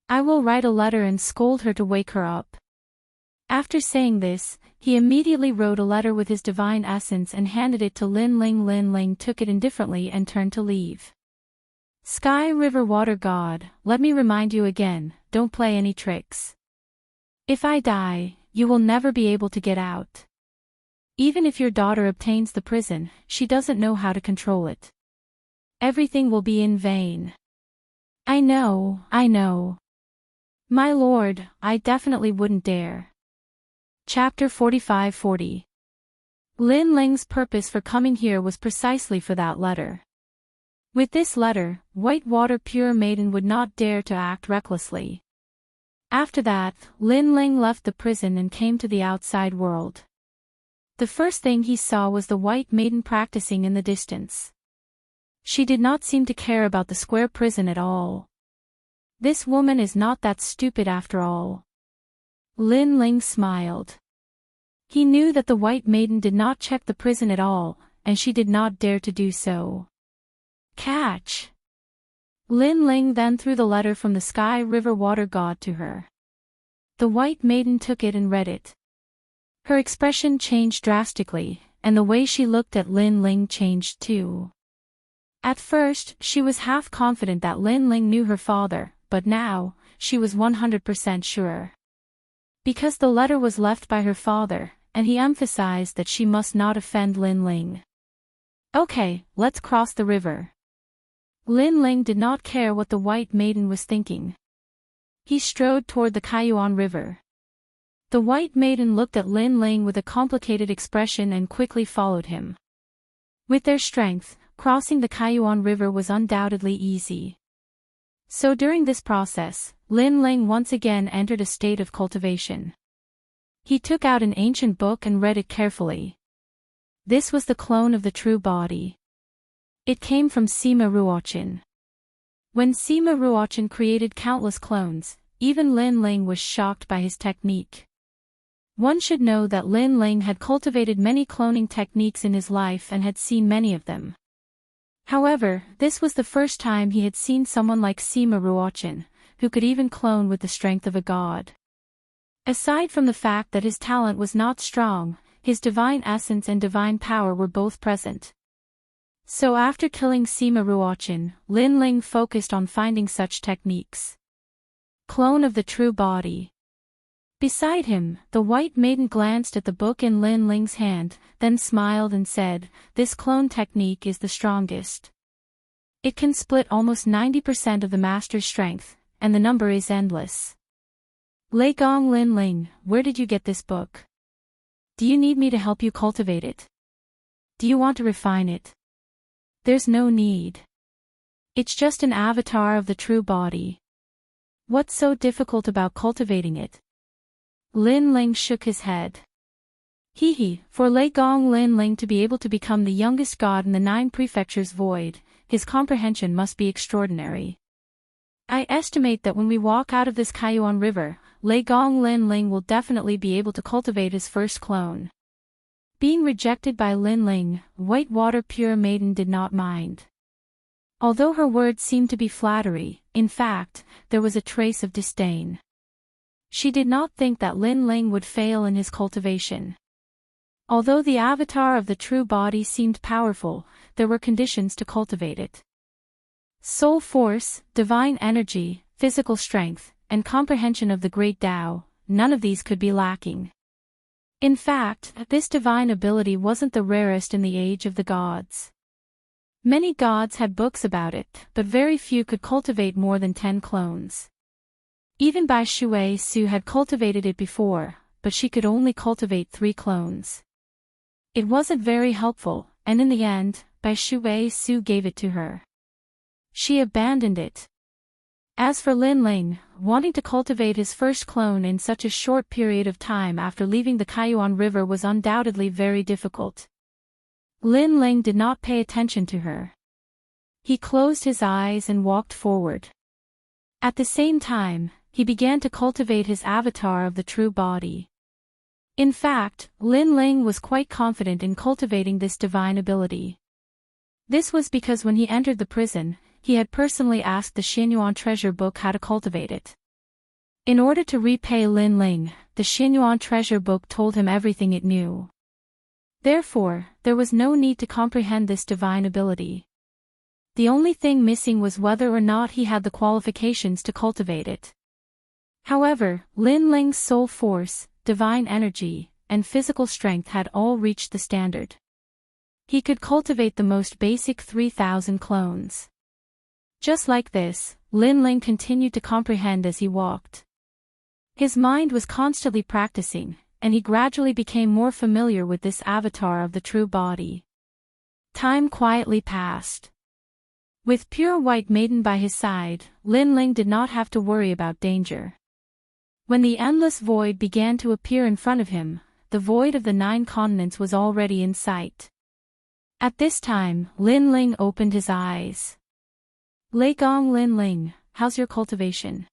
I will write a letter and scold her to wake her up. After saying this, he immediately wrote a letter with his divine essence and handed it to Lin Ling. Lin Ling took it indifferently and turned to leave. Sky River Water God, let me remind you again, don't play any tricks. If I die, you will never be able to get out. Even if your daughter obtains the prison, she doesn't know how to control it. Everything will be in vain. I know. My lord, I definitely wouldn't dare. Chapter 45-40. Lin Ling's purpose for coming here was precisely for that letter. With this letter, White Water Pure Maiden would not dare to act recklessly. After that, Lin Ling left the prison and came to the outside world. The first thing he saw was the White Maiden practicing in the distance. She did not seem to care about the square prison at all. This woman is not that stupid after all. Lin Ling smiled. He knew that the White Maiden did not check the prison at all, and she did not dare to do so. Catch! Lin Ling then threw the letter from the Sky River Water God to her. The White Maiden took it and read it. Her expression changed drastically, and the way she looked at Lin Ling changed too. At first, she was half confident that Lin Ling knew her father, but now, she was 100% sure. Because the letter was left by her father, and he emphasized that she must not offend Lin Ling. Okay, let's cross the river. Lin Ling did not care what the White Maiden was thinking. He strode toward the Kaiyuan River. The White Maiden looked at Lin Ling with a complicated expression and quickly followed him. With their strength, crossing the Kaiyuan River was undoubtedly easy. So during this process, Lin Ling once again entered a state of cultivation. He took out an ancient book and read it carefully. This was the clone of the true body. It came from Sima Ruochen. When Sima Ruochen created countless clones, even Lin Ling was shocked by his technique. One should know that Lin Ling had cultivated many cloning techniques in his life and had seen many of them. However, this was the first time he had seen someone like Sima Ruochen, who could even clone with the strength of a god. Aside from the fact that his talent was not strong, his divine essence and divine power were both present. So after killing Sima Ruochen, Lin Ling focused on finding such techniques. Clone of the true body. Beside him, the White Maiden glanced at the book in Lin Ling's hand, then smiled and said, "This clone technique is the strongest. It can split almost 90% of the master's strength, and the number is endless." Lei Gong. Lin Ling, where did you get this book? Do you need me to help you cultivate it? Do you want to refine it? There's no need. It's just an avatar of the true body. What's so difficult about cultivating it? Lin Ling shook his head. For Lei Gong Lin Ling to be able to become the youngest god in the 9 prefectures void, his comprehension must be extraordinary. I estimate that when we walk out of this Kaiyuan River, Lei Gong Lin Ling will definitely be able to cultivate his first clone. Being rejected by Lin Ling, Whitewater Pure Maiden did not mind. Although her words seemed to be flattery, in fact, there was a trace of disdain. She did not think that Lin Ling would fail in his cultivation. Although the avatar of the true body seemed powerful, there were conditions to cultivate it. Soul force, divine energy, physical strength, and comprehension of the great Tao, none of these could be lacking. In fact, this divine ability wasn't the rarest in the age of the gods. Many gods had books about it, but very few could cultivate more than 10 clones. Even Bai Shui Su had cultivated it before, but she could only cultivate 3 clones. It wasn't very helpful, and in the end, Bai Shui Su gave it to her. She abandoned it. As for Lin Ling, wanting to cultivate his first clone in such a short period of time after leaving the Kaiyuan River was undoubtedly very difficult. Lin Ling did not pay attention to her. He closed his eyes and walked forward. At the same time, he began to cultivate his avatar of the true body. In fact, Lin Ling was quite confident in cultivating this divine ability. This was because when he entered the prison, he had personally asked the Xinyuan treasure book how to cultivate it. In order to repay Lin Ling, the Xinyuan treasure book told him everything it knew. Therefore, there was no need to comprehend this divine ability. The only thing missing was whether or not he had the qualifications to cultivate it. However, Lin Ling's soul force, divine energy, and physical strength had all reached the standard. He could cultivate the most basic 3,000 clones. Just like this, Lin Ling continued to comprehend as he walked. His mind was constantly practicing, and he gradually became more familiar with this avatar of the true body. Time quietly passed. With Pure White Maiden by his side, Lin Ling did not have to worry about danger. When the endless void began to appear in front of him, the void of the 9 continents was already in sight. At this time, Lin Ling opened his eyes. Lei Gong Lin Ling, how's your cultivation?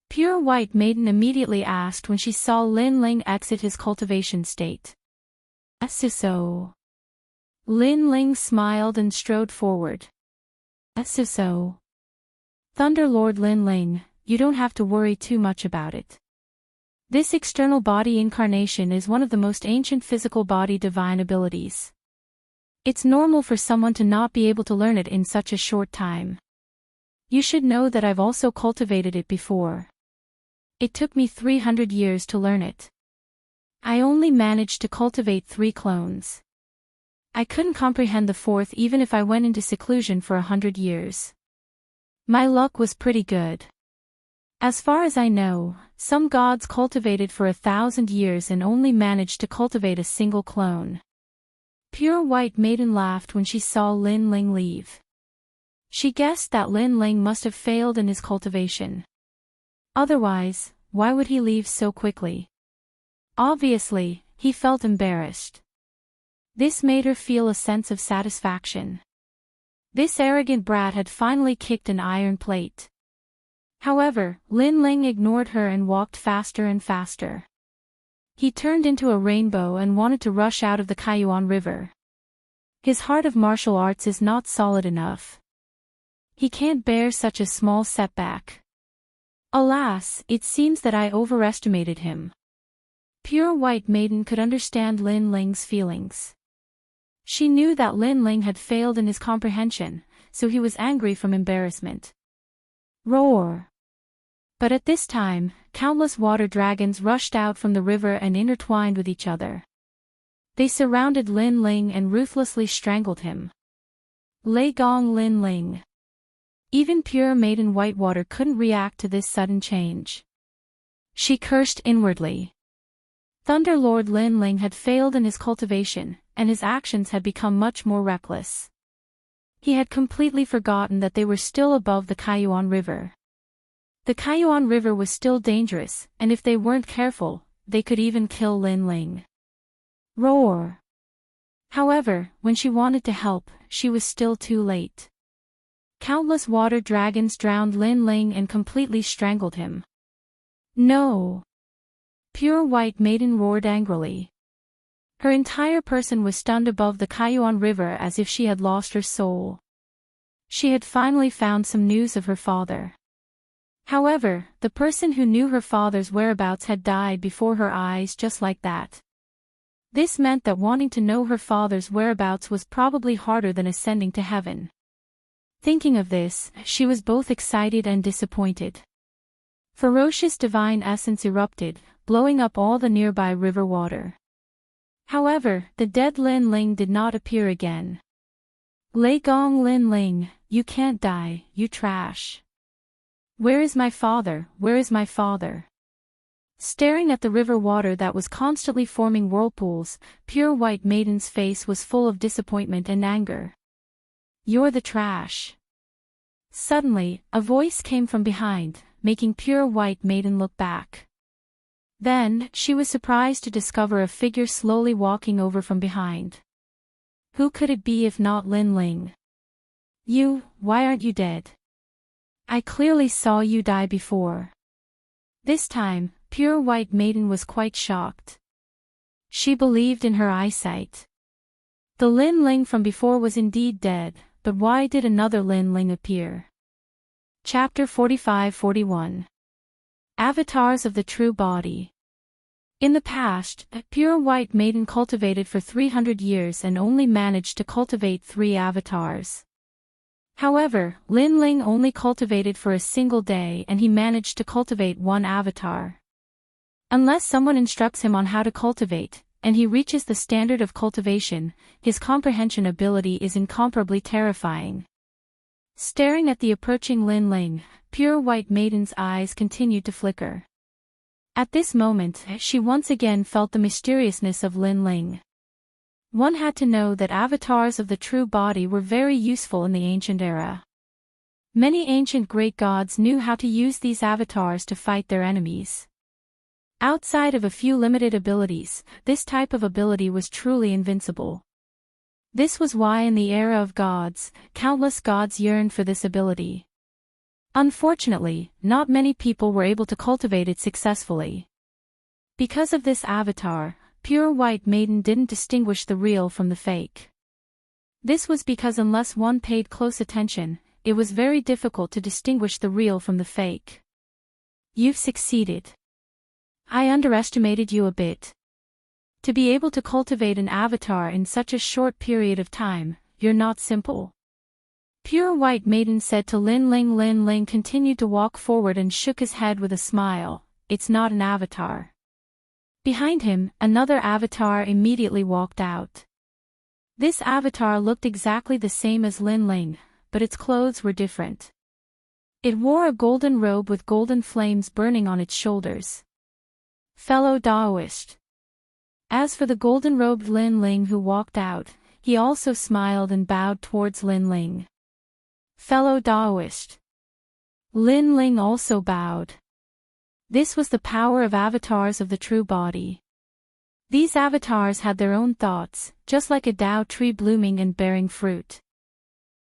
Pure White Maiden immediately asked when she saw Lin Ling exit his cultivation state. So. Lin Ling smiled and strode forward. So. Thunder Lord Lin Ling, you don't have to worry too much about it. This external body incarnation is one of the most ancient physical body divine abilities. It's normal for someone to not be able to learn it in such a short time. You should know that I've also cultivated it before. It took me 300 years to learn it. I only managed to cultivate 3 clones. I couldn't comprehend the 4th even if I went into seclusion for 100 years. My luck was pretty good. As far as I know, some gods cultivated for 1,000 years and only managed to cultivate a single clone. Pure White Maiden laughed when she saw Lin Ling leave. She guessed that Lin Ling must have failed in his cultivation. Otherwise, why would he leave so quickly? Obviously, he felt embarrassed. This made her feel a sense of satisfaction. This arrogant brat had finally kicked an iron plate. However, Lin Ling ignored her and walked faster and faster. He turned into a rainbow and wanted to rush out of the Kaiyuan River. His heart of martial arts is not solid enough. He can't bear such a small setback. Alas, it seems that I overestimated him. Pure White Maiden could understand Lin Ling's feelings. She knew that Lin Ling had failed in his comprehension, so he was angry from embarrassment. Roar! But at this time, countless water dragons rushed out from the river and intertwined with each other. They surrounded Lin Ling and ruthlessly strangled him. Lei Gong Lin Ling. Even Pure Maiden Whitewater couldn't react to this sudden change. She cursed inwardly. Thunder Lord Lin Ling had failed in his cultivation, and his actions had become much more reckless. He had completely forgotten that they were still above the Kaiyuan River. The Kaiyuan River was still dangerous, and if they weren't careful, they could even kill Lin Ling. Roar! However, when she wanted to help, she was still too late. Countless water dragons drowned Lin Ling and completely strangled him. No! Pure White Maiden roared angrily. Her entire person was stunned above the Kaiyuan River as if she had lost her soul. She had finally found some news of her father. However, the person who knew her father's whereabouts had died before her eyes just like that. This meant that wanting to know her father's whereabouts was probably harder than ascending to heaven. Thinking of this, she was both excited and disappointed. Ferocious divine essence erupted, blowing up all the nearby river water. However, the dead Lin Ling did not appear again. Lei Gong Lin Ling, you can't die, you trash. Where is my father, where is my father? Staring at the river water that was constantly forming whirlpools, Pure White Maiden's face was full of disappointment and anger. You're the trash. Suddenly, a voice came from behind, making Pure White Maiden look back. Then, she was surprised to discover a figure slowly walking over from behind. Who could it be if not Lin Ling? You, why aren't you dead? I clearly saw you die before. This time, Pure White Maiden was quite shocked. She believed in her eyesight. The Lin Ling from before was indeed dead, but why did another Lin Ling appear? Chapter 45-41 Avatars of the True Body. In the past, Pure White Maiden cultivated for 300 years and only managed to cultivate 3 avatars. However, Lin Ling only cultivated for a single day and he managed to cultivate 1 avatar. Unless someone instructs him on how to cultivate, and he reaches the standard of cultivation, his comprehension ability is incomparably terrifying. Staring at the approaching Lin Ling, Pure White Maiden's eyes continued to flicker. At this moment, she once again felt the mysteriousness of Lin Ling. One had to know that avatars of the true body were very useful in the ancient era. Many ancient great gods knew how to use these avatars to fight their enemies. Outside of a few limited abilities, this type of ability was truly invincible. This was why in the era of gods, countless gods yearned for this ability. Unfortunately, not many people were able to cultivate it successfully. Because of this avatar, Pure White Maiden didn't distinguish the real from the fake. This was because unless one paid close attention, it was very difficult to distinguish the real from the fake. You've succeeded. I underestimated you a bit. To be able to cultivate an avatar in such a short period of time, you're not simple. Pure White Maiden said to Lin Ling. Lin Ling continued to walk forward and shook his head with a smile. It's not an avatar. Behind him, another avatar immediately walked out. This avatar looked exactly the same as Lin Ling, but its clothes were different. It wore a golden robe with golden flames burning on its shoulders. Fellow Taoist. As for the golden-robed Lin Ling who walked out, he also smiled and bowed towards Lin Ling. Fellow Taoist. Lin Ling also bowed. This was the power of avatars of the true body. These avatars had their own thoughts, just like a Tao tree blooming and bearing fruit.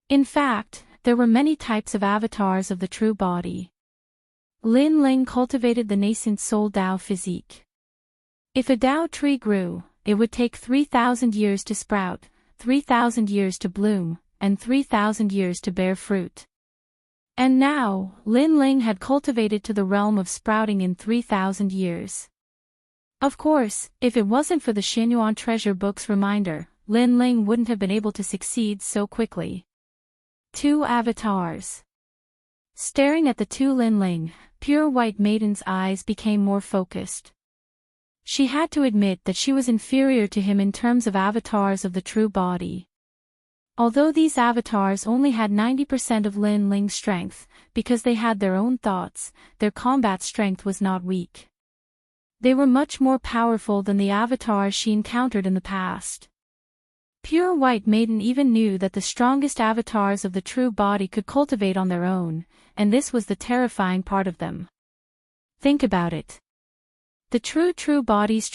In fact, there were many types of avatars of the true body. Lin Ling cultivated the nascent soul Tao physique. If a Tao tree grew, it would take 3,000 years to sprout, 3,000 years to bloom, and 3,000 years to bear fruit. And now, Lin Ling had cultivated to the realm of sprouting in 3,000 years. Of course, if it wasn't for the Xinyuan treasure book's reminder, Lin Ling wouldn't have been able to succeed so quickly. 2 avatars. Staring at the 2 Lin Ling, Pure White Maiden's eyes became more focused. She had to admit that she was inferior to him in terms of avatars of the true body. Although these avatars only had 90% of Lin Ling's strength, because they had their own thoughts, their combat strength was not weak. They were much more powerful than the avatars she encountered in the past. Pure White Maiden even knew that the strongest avatars of the true body could cultivate on their own, and this was the terrifying part of them. Think about it. The true bodies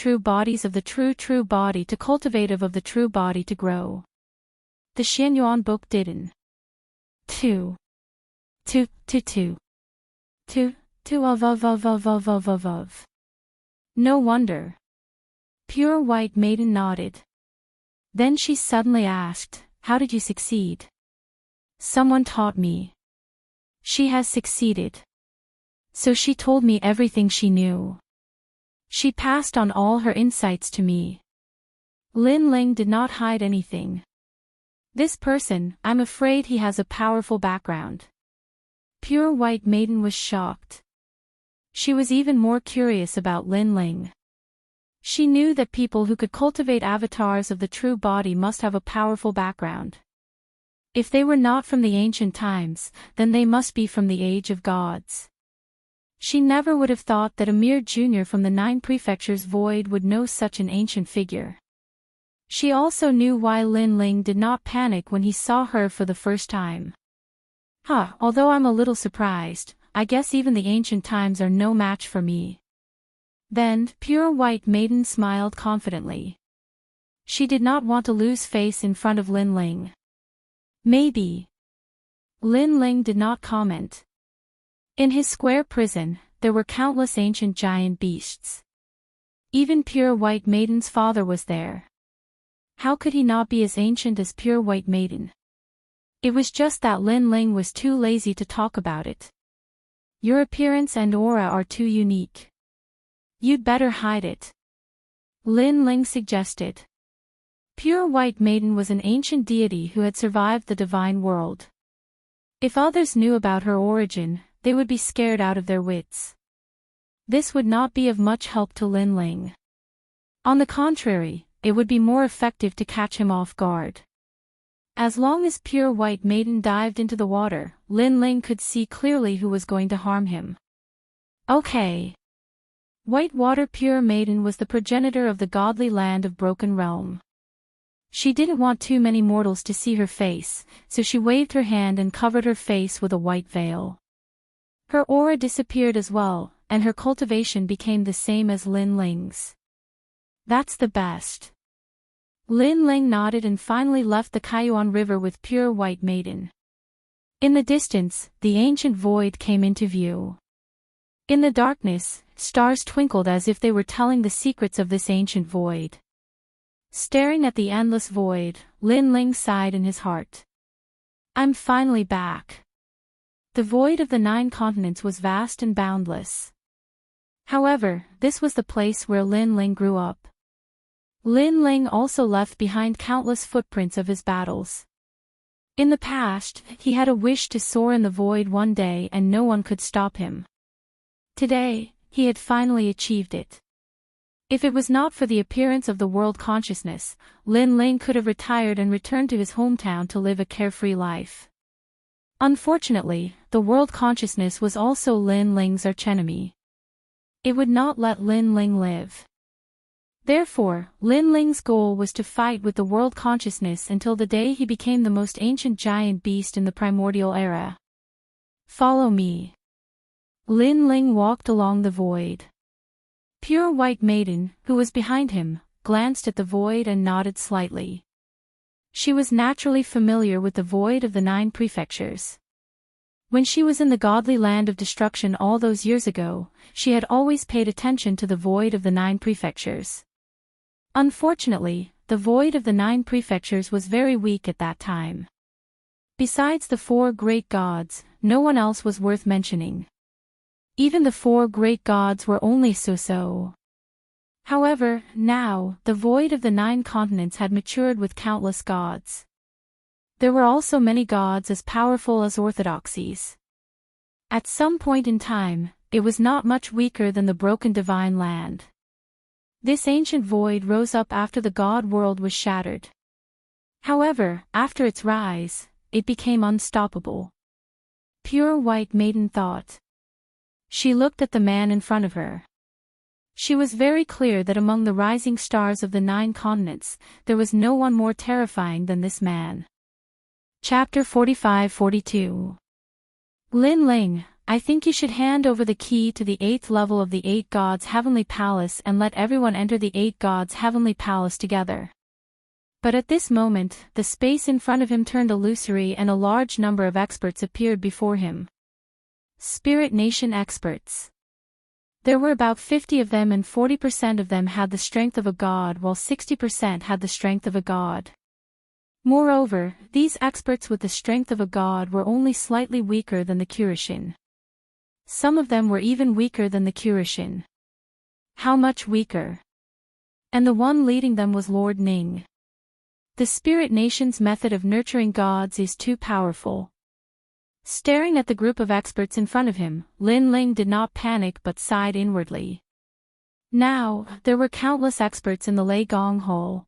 of the true body to cultivate of the true body to grow. The Xianyuan book didn't. 2. Of. No wonder. Pure White Maiden nodded. Then she suddenly asked, how did you succeed? Someone taught me. She has succeeded. So she told me everything she knew. She passed on all her insights to me. Lin Ling did not hide anything. This person, I'm afraid he has a powerful background. Pure White Maiden was shocked. She was even more curious about Lin Ling. She knew that people who could cultivate avatars of the true body must have a powerful background. If they were not from the ancient times, then they must be from the age of gods. She never would have thought that a mere junior from the 9 prefectures void would know such an ancient figure. She also knew why Lin Ling did not panic when he saw her for the first time. Although I'm a little surprised, I guess even the ancient times are no match for me. Then, Pure White Maiden smiled confidently. She did not want to lose face in front of Lin Ling. Maybe. Lin Ling did not comment. In his square prison, there were countless ancient giant beasts. Even Pure White Maiden's father was there. How could he not be as ancient as Pure White Maiden? It was just that Lin Ling was too lazy to talk about it. Your appearance and aura are too unique. You'd better hide it. Lin Ling suggested. Pure White Maiden was an ancient deity who had survived the divine world. If others knew about her origin, they would be scared out of their wits. This would not be of much help to Lin Ling. On the contrary, it would be more effective to catch him off guard. As long as Pure White Maiden dived into the water, Lin Ling could see clearly who was going to harm him. Okay. Whitewater Pure Maiden was the progenitor of the godly land of Broken Realm. She didn't want too many mortals to see her face, so she waved her hand and covered her face with a white veil. Her aura disappeared as well, and her cultivation became the same as Lin Ling's. That's the best. Lin Ling nodded and finally left the Kaiyuan River with Pure White Maiden. In the distance, the ancient void came into view. In the darkness, stars twinkled as if they were telling the secrets of this ancient void. Staring at the endless void, Lin Ling sighed in his heart. I'm finally back. The void of the 9 continents was vast and boundless. However, this was the place where Lin Ling grew up. Lin Ling also left behind countless footprints of his battles. In the past, he had a wish to soar in the void one day and no one could stop him. Today, he had finally achieved it. If it was not for the appearance of the world consciousness, Lin Ling could have retired and returned to his hometown to live a carefree life. Unfortunately, the world consciousness was also Lin Ling's archenemy. It would not let Lin Ling live. Therefore, Lin Ling's goal was to fight with the world consciousness until the day he became the most ancient giant beast in the primordial era. Follow me. Lin Ling walked along the void. Pure White Maiden, who was behind him, glanced at the void and nodded slightly. She was naturally familiar with the void of the 9 prefectures. When she was in the godly land of destruction all those years ago, she had always paid attention to the void of the 9 prefectures. Unfortunately, the void of the 9 prefectures was very weak at that time. Besides the 4 great gods, no one else was worth mentioning. Even the 4 great gods were only so-so. However, now, the void of the 9 continents had matured with countless gods. There were also many gods as powerful as orthodoxies. At some point in time, it was not much weaker than the broken divine land. This ancient void rose up after the god world was shattered. However, after its rise, it became unstoppable. Pure White Maiden thought. She looked at the man in front of her. She was very clear that among the rising stars of the 9 continents, there was no one more terrifying than this man. Chapter 45-42. Lin Ling, I think you should hand over the key to the 8th level of the 8 gods' heavenly palace and let everyone enter the 8 gods' heavenly palace together. But at this moment, the space in front of him turned illusory and a large number of experts appeared before him. Spirit Nation experts. There were about 50 of them, and 40% of them had the strength of a god, while 60% had the strength of a god. Moreover, these experts with the strength of a god were only slightly weaker than the Kurishin. Some of them were even weaker than the Kurishin. How much weaker? And the one leading them was Lord Ning. The Spirit Nation's method of nurturing gods is too powerful. Staring at the group of experts in front of him, Lin Ling did not panic but sighed inwardly. Now, there were countless experts in the Lei Gong Hall.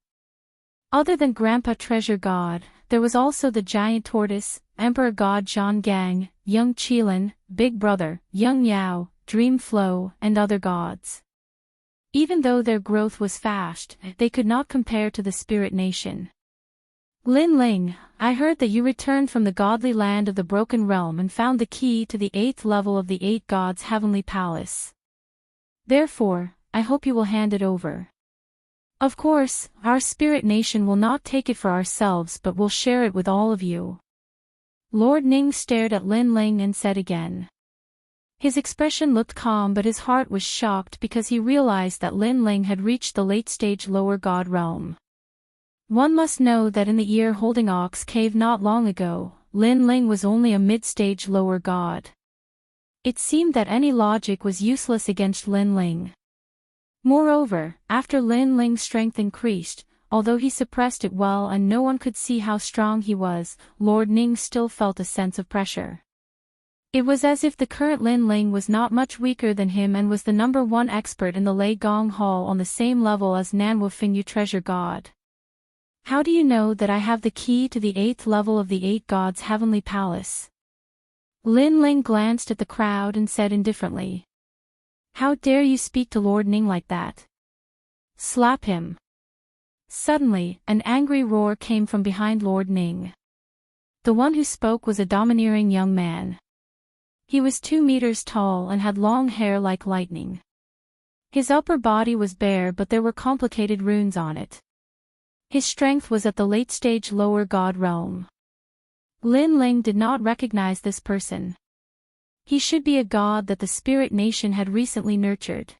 Other than Grandpa Treasure God, there was also the Giant Tortoise, Emperor God Zhang Gang, Young Qilin, Big Brother, Young Yao, Dream Flow, and other gods. Even though their growth was fast, they could not compare to the Spirit Nation. Lin Ling, I heard that you returned from the godly land of the Broken Realm and found the key to the 8th level of the 8 gods' heavenly palace. Therefore, I hope you will hand it over. Of course, our Spirit Nation will not take it for ourselves but will share it with all of you. Lord Ning stared at Lin Ling and said again. His expression looked calm, but his heart was shocked because he realized that Lin Ling had reached the late-stage lower god realm. One must know that in the year holding Ox Cave not long ago, Lin Ling was only a mid-stage lower god. It seemed that any logic was useless against Lin Ling. Moreover, after Lin Ling's strength increased, although he suppressed it well and no one could see how strong he was, Lord Ning still felt a sense of pressure. It was as if the current Lin Ling was not much weaker than him and was the #1 expert in the Lei Gong Hall on the same level as Nanwu Fingyu Treasure God. How do you know that I have the key to the 8th level of the 8 gods' heavenly palace? Lin Ling glanced at the crowd and said indifferently. How dare you speak to Lord Ning like that? Slap him. Suddenly, an angry roar came from behind Lord Ning. The one who spoke was a domineering young man. He was 2 meters tall and had long hair like lightning. His upper body was bare, but there were complicated runes on it. His strength was at the late-stage lower god realm. Lin Ling did not recognize this person. He should be a god that the Spirit Nation had recently nurtured.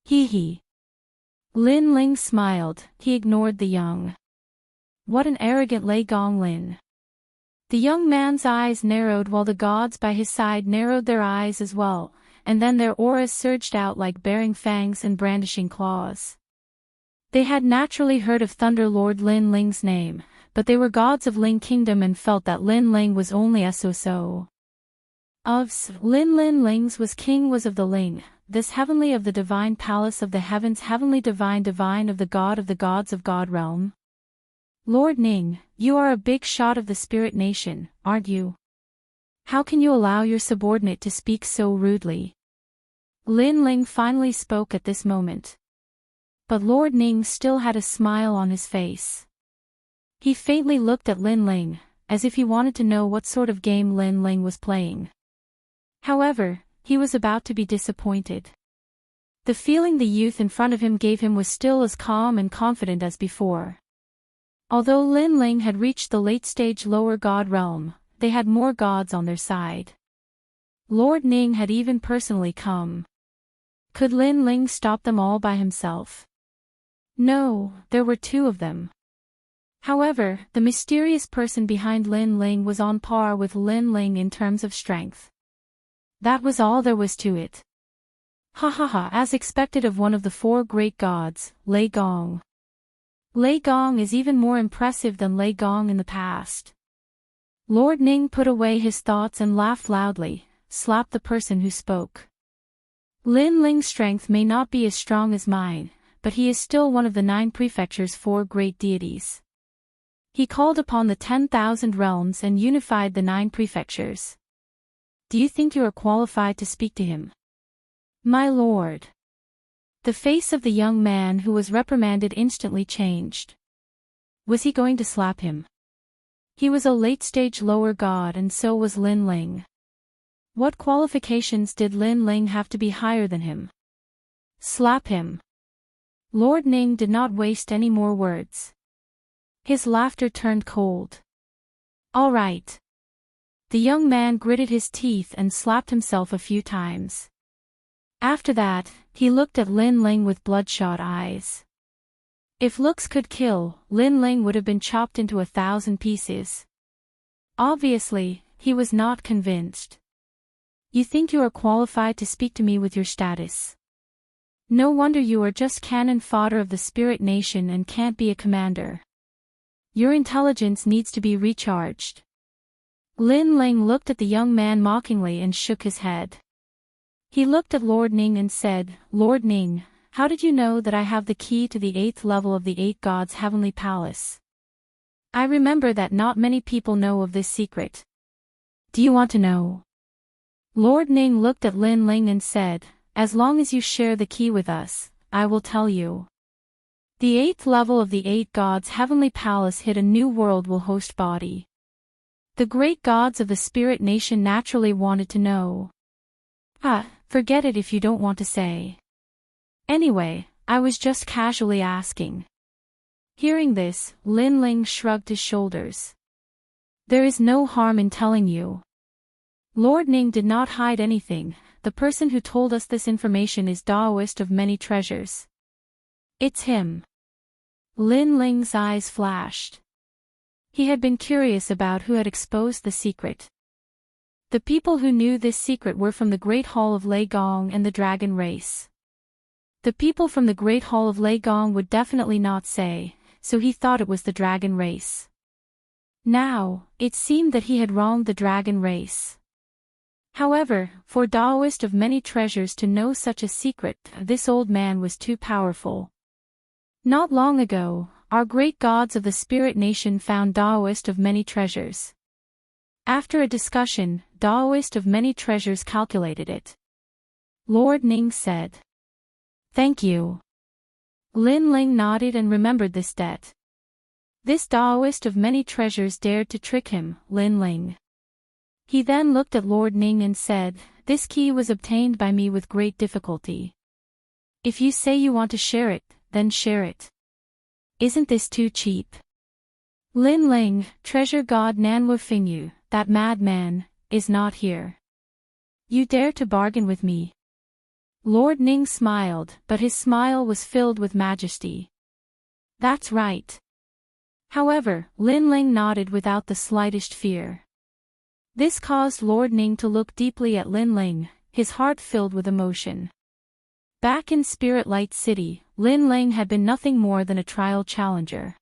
Hee. Lin Ling smiled, he ignored the young. What an arrogant Lei Gong Lin. The young man's eyes narrowed while the gods by his side narrowed their eyes as well, and then their auras surged out like bearing fangs and brandishing claws. They had naturally heard of Thunder Lord Lin Ling's name, but they were gods of Ling Kingdom and felt that Lin Ling was only a so-so. Lin Ling's was king was of the Ling, this heavenly of the divine palace of the heavens, heavenly divine of the gods of God realm. Lord Ning, you are a big shot of the Spirit Nation, aren't you? How can you allow your subordinate to speak so rudely? Lin Ling finally spoke at this moment. But Lord Ning still had a smile on his face. He faintly looked at Lin Ling, as if he wanted to know what sort of game Lin Ling was playing. However, he was about to be disappointed. The feeling the youth in front of him gave him was still as calm and confident as before. Although Lin Ling had reached the late-stage lower god realm, they had more gods on their side. Lord Ning had even personally come. Could Lin Ling stop them all by himself? No, there were 2 of them. However, the mysterious person behind Lin Ling was on par with Lin Ling in terms of strength. That was all there was to it. As expected of one of the 4 great gods, Lei Gong. Lei Gong is even more impressive than Lei Gong in the past. Lord Ning put away his thoughts and laughed loudly, slapped the person who spoke. Lin Ling's strength may not be as strong as mine, but he is still one of the 9 prefectures' 4 great deities. He called upon the 10,000 realms and unified the 9 prefectures. Do you think you are qualified to speak to him? My lord. The face of the young man who was reprimanded instantly changed. Was he going to slap him? He was a late-stage lower god and so was Lin Ling. What qualifications did Lin Ling have to be higher than him? Slap him. Lord Ning did not waste any more words. His laughter turned cold. All right. The young man gritted his teeth and slapped himself a few times. After that, he looked at Lin Ling with bloodshot eyes. If looks could kill, Lin Ling would have been chopped into 1,000 pieces. Obviously, he was not convinced. You think you are qualified to speak to me with your status? No wonder you are just cannon fodder of the spirit nation and can't be a commander. Your intelligence needs to be recharged. Lin Ling looked at the young man mockingly and shook his head. He looked at Lord Ning and said, Lord Ning, how did you know that I have the key to the 8th level of the 8 Gods' heavenly palace? I remember that not many people know of this secret. Do you want to know? Lord Ning looked at Lin Ling and said, as long as you share the key with us, I will tell you. The 8th level of the 8 Gods' heavenly palace hid a new world will host body. The great gods of the spirit nation naturally wanted to know. Forget it if you don't want to say. Anyway, I was just casually asking. Hearing this, Lin Ling shrugged his shoulders. There is no harm in telling you. Lord Ning did not hide anything. The person who told us this information is Taoist of many treasures. It's him. Lin Ling's eyes flashed. He had been curious about who had exposed the secret. The people who knew this secret were from the Great Hall of Lei Gong and the Dragon Race. The people from the Great Hall of Lei Gong would definitely not say, so he thought it was the Dragon Race. Now, it seemed that he had wronged the Dragon Race. However, for Taoist of many treasures to know such a secret, this old man was too powerful. Not long ago, our great gods of the spirit nation found Taoist of many treasures. After a discussion, Taoist of many treasures calculated it. Lord Ning said. Thank you. Lin Ling nodded and remembered this debt. This Taoist of many treasures dared to trick him, Lin Ling. He then looked at Lord Ning and said, this key was obtained by me with great difficulty. If you say you want to share it, then share it. Isn't this too cheap? Lin Ling, treasure god Nanwu Fingyu, that madman, is not here. You dare to bargain with me? Lord Ning smiled, but his smile was filled with majesty. That's right. However, Lin Ling nodded without the slightest fear. This caused Lord Ning to look deeply at Lin Ling, his heart filled with emotion. Back in Spirit Light City, Lin Ling had been nothing more than a trial challenger.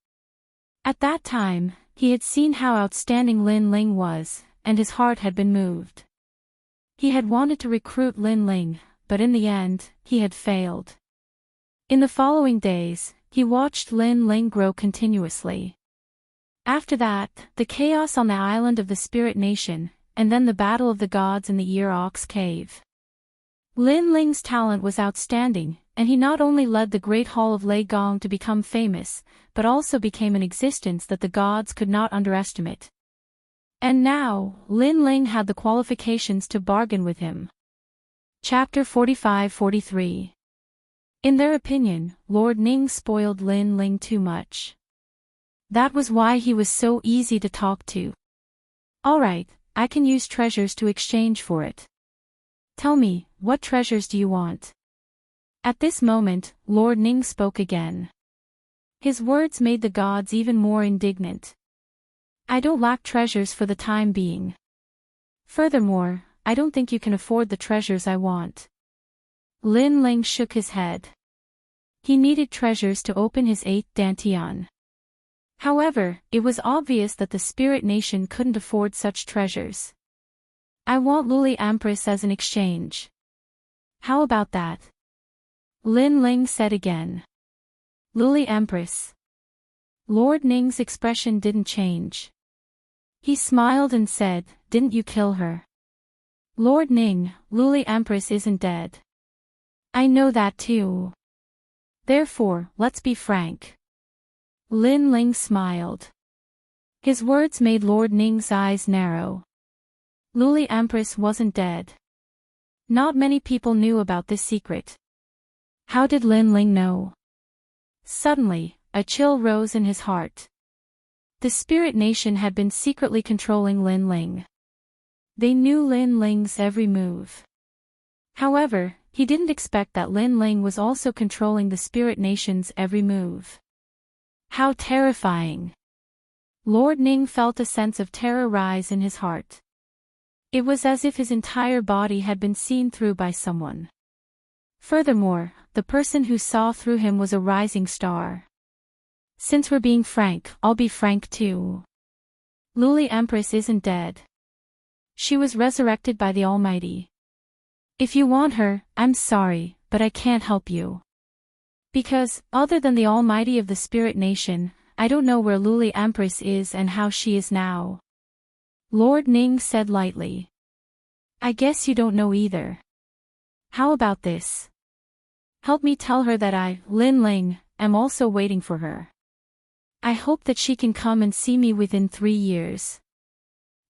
At that time, he had seen how outstanding Lin Ling was, and his heart had been moved. He had wanted to recruit Lin Ling, but in the end, he had failed. In the following days, he watched Lin Ling grow continuously. After that, the chaos on the island of the Spirit Nation, and then the battle of the gods in the Ear Ox Cave. Lin Ling's talent was outstanding, and he not only led the Great Hall of Lei Gong to become famous, but also became an existence that the gods could not underestimate. And now, Lin Ling had the qualifications to bargain with him. Chapter 45-43. In their opinion, Lord Ning spoiled Lin Ling too much. That was why he was so easy to talk to. Alright, I can use treasures to exchange for it. Tell me, what treasures do you want? At this moment, Lord Ning spoke again. His words made the gods even more indignant. I don't lack treasures for the time being. Furthermore, I don't think you can afford the treasures I want. Lin Ling shook his head. He needed treasures to open his 8th dantian. However, it was obvious that the Spirit Nation couldn't afford such treasures. I want Luli Empress as an exchange. How about that? Lin Ling said again. Luli Empress. Lord Ning's expression didn't change. He smiled and said, didn't you kill her? Lord Ning, Luli Empress isn't dead. I know that too. Therefore, let's be frank. Lin Ling smiled. His words made Lord Ning's eyes narrow. Luli Empress wasn't dead. Not many people knew about this secret. How did Lin Ling know? Suddenly, a chill rose in his heart. The Spirit Nation had been secretly controlling Lin Ling. They knew Lin Ling's every move. However, he didn't expect that Lin Ling was also controlling the Spirit Nation's every move. How terrifying! Lord Ning felt a sense of terror rise in his heart. It was as if his entire body had been seen through by someone. Furthermore, the person who saw through him was a rising star. Since we're being frank, I'll be frank too. Luli Empress isn't dead. She was resurrected by the Almighty. If you want her, I'm sorry, but I can't help you. Because, other than the Almighty of the Spirit Nation, I don't know where Luli Empress is and how she is now. Lord Ning said lightly. I guess you don't know either. How about this? Help me tell her that I, Lin Ling, am also waiting for her. I hope that she can come and see me within 3 years.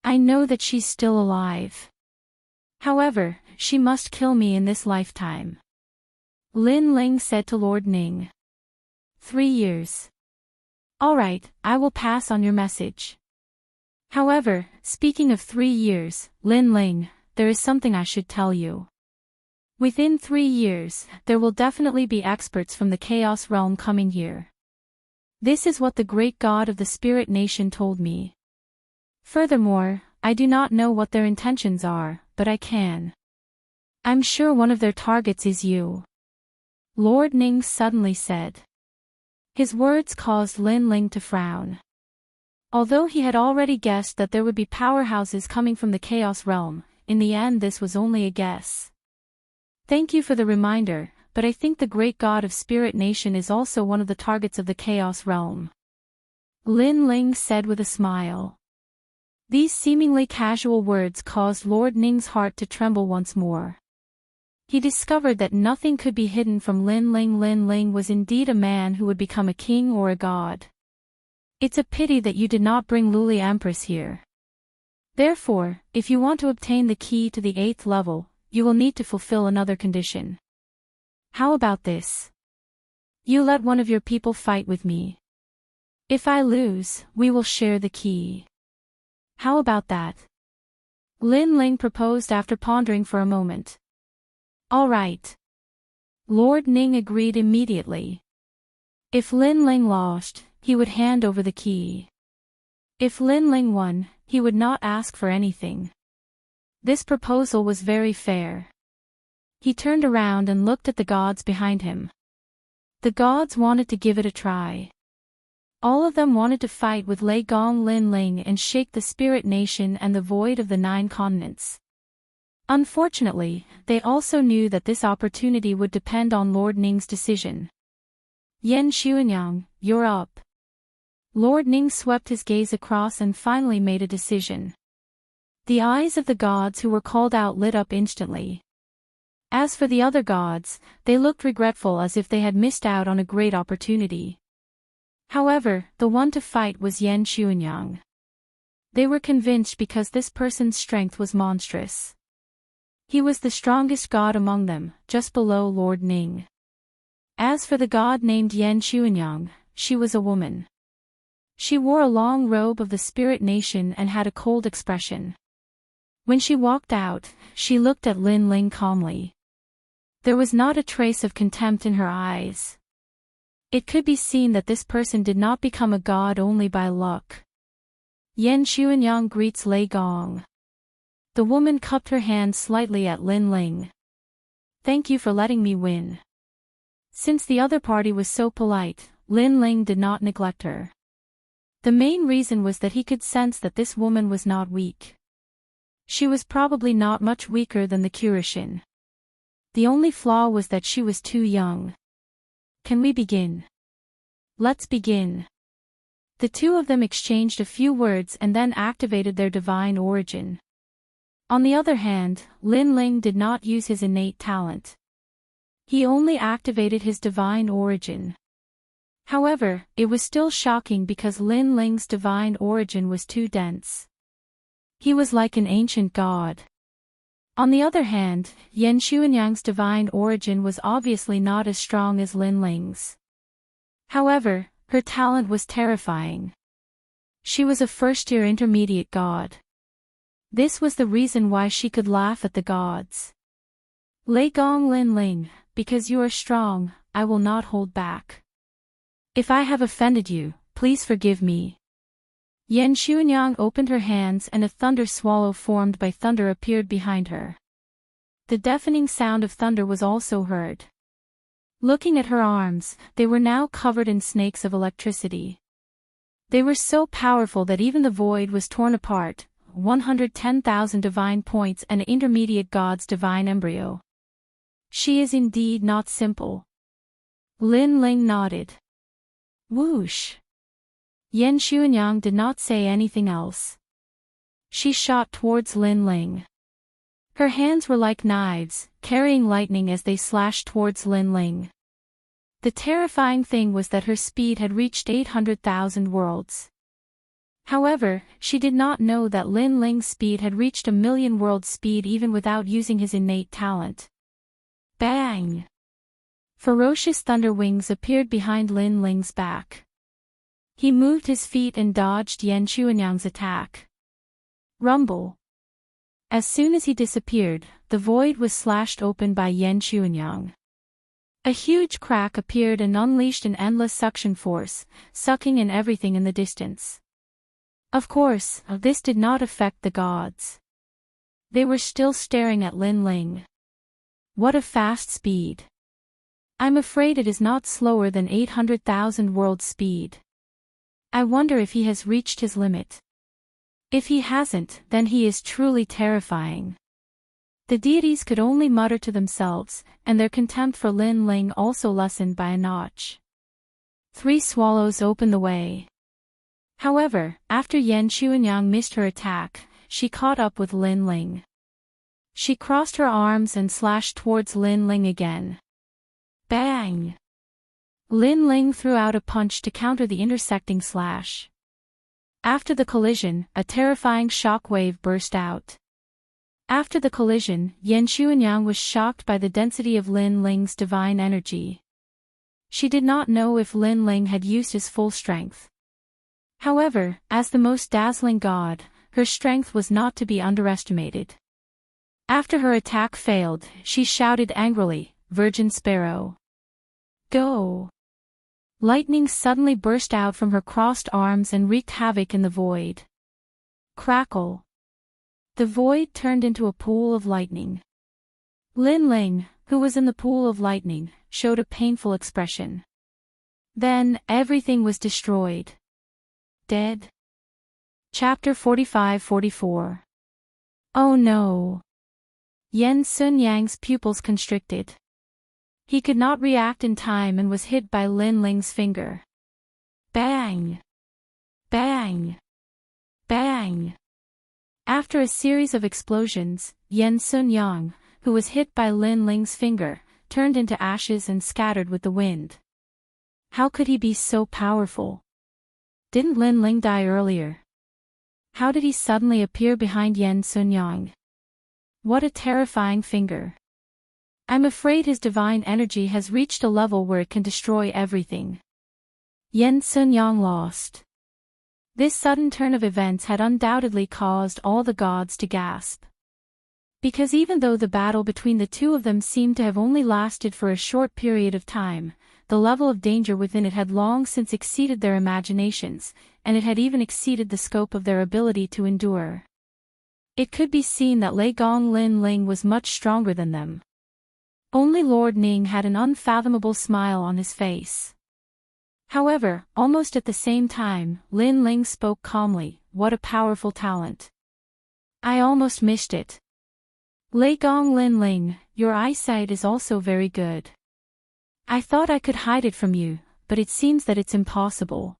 I know that she's still alive. However, she must kill me in this lifetime. Lin Ling said to Lord Ning. 3 years. All right, I will pass on your message. However, speaking of 3 years, Lin Ling, there is something I should tell you. Within 3 years, there will definitely be experts from the Chaos Realm coming here. This is what the great god of the Spirit Nation told me. Furthermore, I do not know what their intentions are, but I can. I'm sure one of their targets is you. Lord Ning suddenly said. His words caused Lin Ling to frown. Although he had already guessed that there would be powerhouses coming from the Chaos Realm, in the end this was only a guess. Thank you for the reminder, but I think the great god of Spirit Nation is also one of the targets of the Chaos Realm. Lin Ling said with a smile. These seemingly casual words caused Lord Ning's heart to tremble once more. He discovered that nothing could be hidden from Lin Ling. Lin Ling was indeed a man who would become a king or a god. It's a pity that you did not bring Luli Empress here. Therefore, if you want to obtain the key to the 8th level, you will need to fulfill another condition. How about this? You let one of your people fight with me. If I lose, we will share the key. How about that? Lin Ling proposed after pondering for a moment. All right. Lord Ning agreed immediately. If Lin Ling lost, he would hand over the key. If Lin Ling won, he would not ask for anything. This proposal was very fair. He turned around and looked at the gods behind him. The gods wanted to give it a try. All of them wanted to fight with Lei Gong Lin Ling and shake the Spirit Nation and the void of the 9 continents. Unfortunately, they also knew that this opportunity would depend on Lord Ning's decision. Yan Xuanyang, you're up. Lord Ning swept his gaze across and finally made a decision. The eyes of the gods who were called out lit up instantly. As for the other gods, they looked regretful as if they had missed out on a great opportunity. However, the one to fight was Yan Xuanyang. They were convinced because this person's strength was monstrous. He was the strongest god among them, just below Lord Ning. As for the god named Yan Xuanyang, she was a woman. She wore a long robe of the Spirit Nation and had a cold expression. When she walked out, she looked at Lin Ling calmly. There was not a trace of contempt in her eyes. It could be seen that this person did not become a god only by luck. Yan Xuanyang greets Lei Gong. The woman cupped her hand slightly at Lin Ling. Thank you for letting me win. Since the other party was so polite, Lin Ling did not neglect her. The main reason was that he could sense that this woman was not weak. She was probably not much weaker than the Kurishin. The only flaw was that she was too young. Can we begin? Let's begin. The two of them exchanged a few words and then activated their divine origin. On the other hand, Lin Ling did not use his innate talent. He only activated his divine origin. However, it was still shocking because Lin Ling's divine origin was too dense. He was like an ancient god. On the other hand, Yan Xuanyang's divine origin was obviously not as strong as Lin Ling's. However, her talent was terrifying. She was a first-year intermediate god. This was the reason why she could laugh at the gods. Lei Gong Lin Ling, because you are strong, I will not hold back. If I have offended you, please forgive me. Yan Xuanyang opened her hands and a thunder swallow formed by thunder appeared behind her. The deafening sound of thunder was also heard. Looking at her arms, they were now covered in snakes of electricity. They were so powerful that even the void was torn apart, 110,000 divine points and intermediate god's divine embryo. She is indeed not simple. Lin Ling nodded. Whoosh. Yan Xuanyang did not say anything else. She shot towards Lin Ling. Her hands were like knives, carrying lightning as they slashed towards Lin Ling. The terrifying thing was that her speed had reached 800,000 worlds. However, she did not know that Lin Ling's speed had reached 1,000,000 world speed even without using his innate talent. Bang! Ferocious thunder wings appeared behind Lin Ling's back. He moved his feet and dodged Yan Xuanyang's attack. Rumble! As soon as he disappeared, the void was slashed open by Yan Xuanyang. A huge crack appeared and unleashed an endless suction force, sucking in everything in the distance. Of course, this did not affect the gods. They were still staring at Lin Ling. What a fast speed! I'm afraid it is not slower than 800,000 world speed. I wonder if he has reached his limit. If he hasn't, then he is truly terrifying. The deities could only mutter to themselves, and their contempt for Lin Ling also lessened by a notch. 3 swallows opened the way. However, after Yan Xuanyang missed her attack, she caught up with Lin Ling. She crossed her arms and slashed towards Lin Ling again. Bang! Lin Ling threw out a punch to counter the intersecting slash. After the collision, a terrifying shock wave burst out. After the collision, Yan Xuanyang was shocked by the density of Lin Ling's divine energy. She did not know if Lin Ling had used his full strength. However, as the most dazzling god, her strength was not to be underestimated. After her attack failed, she shouted angrily, "Virgin Sparrow! Go!" Lightning suddenly burst out from her crossed arms and wreaked havoc in the void. Crackle! The void turned into a pool of lightning. Lin Ling, who was in the pool of lightning, showed a painful expression. Then, everything was destroyed. Dead. Chapter 45-44. Oh no! Yan Xuanyang's pupils constricted. He could not react in time and was hit by Lin Ling's finger. Bang! Bang! Bang! After a series of explosions, Yan Xuanyang, who was hit by Lin Ling's finger, turned into ashes and scattered with the wind. How could he be so powerful? Didn't Lin Ling die earlier? How did he suddenly appear behind Yan Xuanyang? What a terrifying finger. I'm afraid his divine energy has reached a level where it can destroy everything. Yan Xuanyang lost. This sudden turn of events had undoubtedly caused all the gods to gasp. Because even though the battle between the two of them seemed to have only lasted for a short period of time, the level of danger within it had long since exceeded their imaginations, and it had even exceeded the scope of their ability to endure. It could be seen that Lei Gong Lin Ling was much stronger than them. Only Lord Ning had an unfathomable smile on his face. However, almost at the same time, Lin Ling spoke calmly, "What a powerful talent. I almost missed it. Lei Gong Lin Ling, your eyesight is also very good. I thought I could hide it from you, but it seems that it's impossible."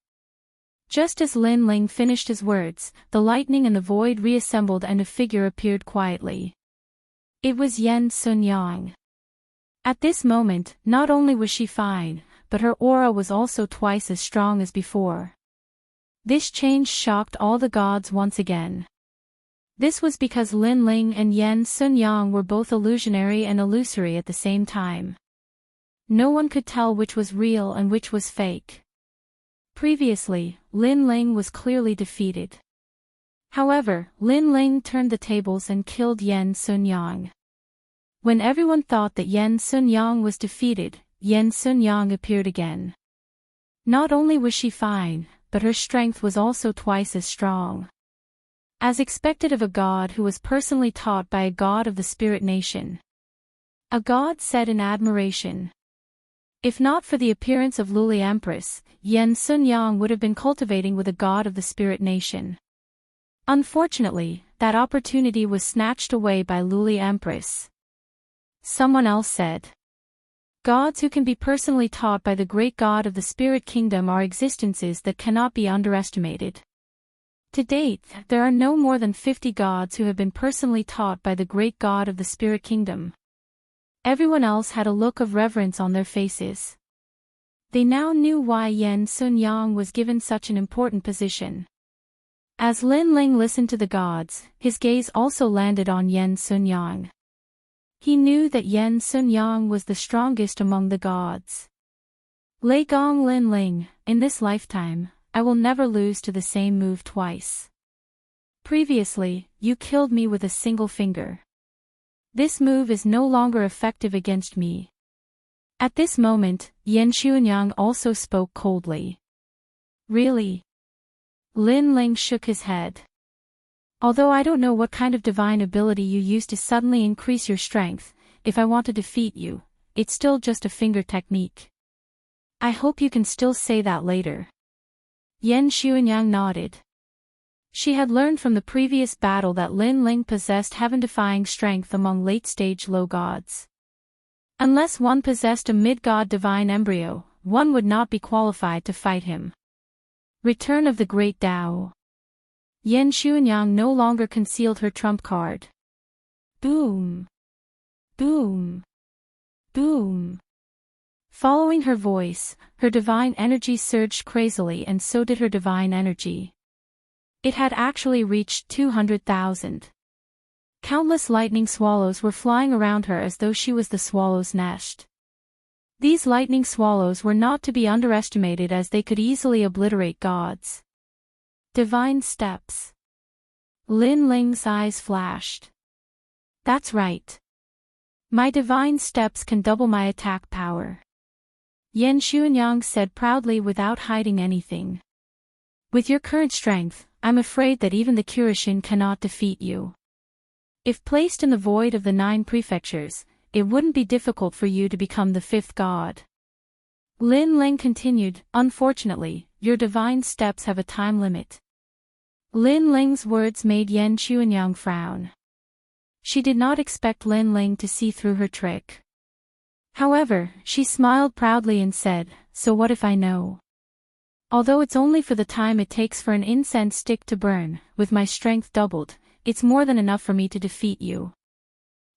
Just as Lin Ling finished his words, the lightning and the void reassembled and a figure appeared quietly. It was Yan Xuanyang. At this moment, not only was she fine, but her aura was also twice as strong as before. This change shocked all the gods once again. This was because Lin Ling and Yan Xuanyang were both illusionary and illusory at the same time. No one could tell which was real and which was fake. Previously, Lin Ling was clearly defeated. However, Lin Ling turned the tables and killed Yen Sunyang. When everyone thought that Yen Sunyang was defeated, Yen Sunyang appeared again. Not only was she fine, but her strength was also twice as strong. As expected of a god who was personally taught by a god of the spirit nation. A god said in admiration. If not for the appearance of Luli Empress, Yen Sunyang would have been cultivating with a god of the spirit nation. Unfortunately, that opportunity was snatched away by Luli Empress. Someone else said. Gods who can be personally taught by the great god of the spirit kingdom are existences that cannot be underestimated. To date, there are no more than 50 gods who have been personally taught by the great god of the spirit kingdom. Everyone else had a look of reverence on their faces. They now knew why Yen Sunyang was given such an important position. As Lin Ling listened to the gods, his gaze also landed on Yen Sunyang. He knew that Yen Sunyang was the strongest among the gods. Lei Gong Lin Ling, in this lifetime, I will never lose to the same move twice. Previously, you killed me with a single finger. This move is no longer effective against me. At this moment, Yen Xuanyang also spoke coldly. Really? Lin Ling shook his head. Although I don't know what kind of divine ability you use to suddenly increase your strength, if I want to defeat you, it's still just a finger technique. I hope you can still say that later. Yen Xuanyang nodded. She had learned from the previous battle that Lin Ling possessed heaven-defying strength among late-stage low gods. Unless one possessed a mid-god divine embryo, one would not be qualified to fight him. Return of the Great Tao. Yen Xuanyang no longer concealed her trump card. Boom. Boom. Boom. Following her voice, her divine energy surged crazily, and so did her divine energy. It had actually reached 200,000. Countless lightning swallows were flying around her as though she was the swallow's nest. These lightning swallows were not to be underestimated as they could easily obliterate gods. Divine steps. Lin Ling's eyes flashed. That's right. My divine steps can double my attack power. Yen Xuanyang said proudly without hiding anything. With your current strength, I'm afraid that even the Kurishin cannot defeat you. If placed in the void of the 9 prefectures, it wouldn't be difficult for you to become the 5th god. Lin Ling continued, unfortunately, your divine steps have a time limit. Lin Ling's words made Yen Xuanyang frown. She did not expect Lin Ling to see through her trick. However, she smiled proudly and said, so what if I know? Although it's only for the time it takes for an incense stick to burn, with my strength doubled, it's more than enough for me to defeat you.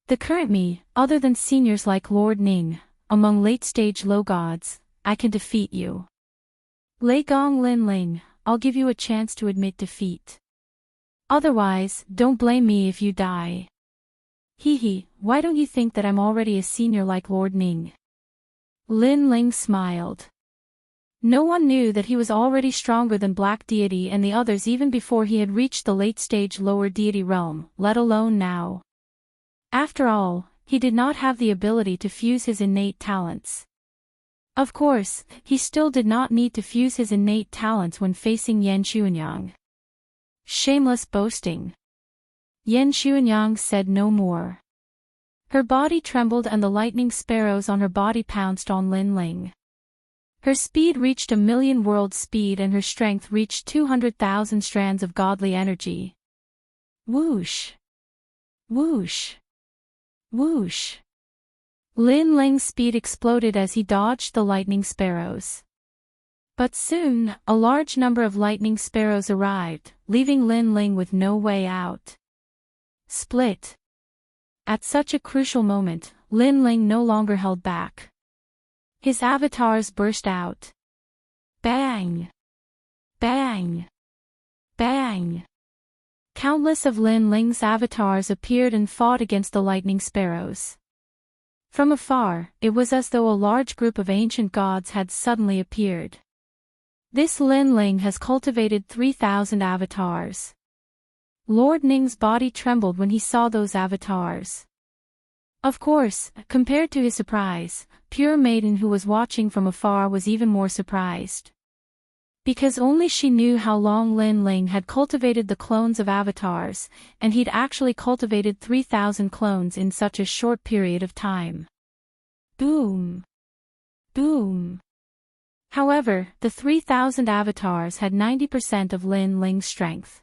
The current me, other than seniors like Lord Ning, among late-stage low gods, I can defeat you. Lei Gong Lin Ling, I'll give you a chance to admit defeat. Otherwise, don't blame me if you die. Hee, why don't you think that I'm already a senior like Lord Ning? Lin Ling smiled. No one knew that he was already stronger than Black Deity and the others even before he had reached the late-stage lower deity realm, let alone now. After all, he did not have the ability to fuse his innate talents. Of course, he still did not need to fuse his innate talents when facing Yen Xuanyang. Shameless boasting. Yen Xuanyang said no more. Her body trembled and the lightning sparrows on her body pounced on Lin Ling. Her speed reached 1,000,000 world speed and her strength reached 200,000 strands of godly energy. Whoosh! Whoosh! Whoosh! Lin Ling's speed exploded as he dodged the lightning sparrows. But soon, a large number of lightning sparrows arrived, leaving Lin Ling with no way out. Split. At such a crucial moment, Lin Ling no longer held back. His avatars burst out. Bang! Bang! Bang! Countless of Lin Ling's avatars appeared and fought against the lightning sparrows. From afar, it was as though a large group of ancient gods had suddenly appeared. This Lin Ling has cultivated 3,000 avatars. Lord Ning's body trembled when he saw those avatars. Of course, compared to his surprise, Pure Maiden who was watching from afar was even more surprised. Because only she knew how long Lin Ling had cultivated the clones of avatars, and he'd actually cultivated 3,000 clones in such a short period of time. Boom! Boom! However, the 3,000 avatars had 90% of Lin Ling's strength.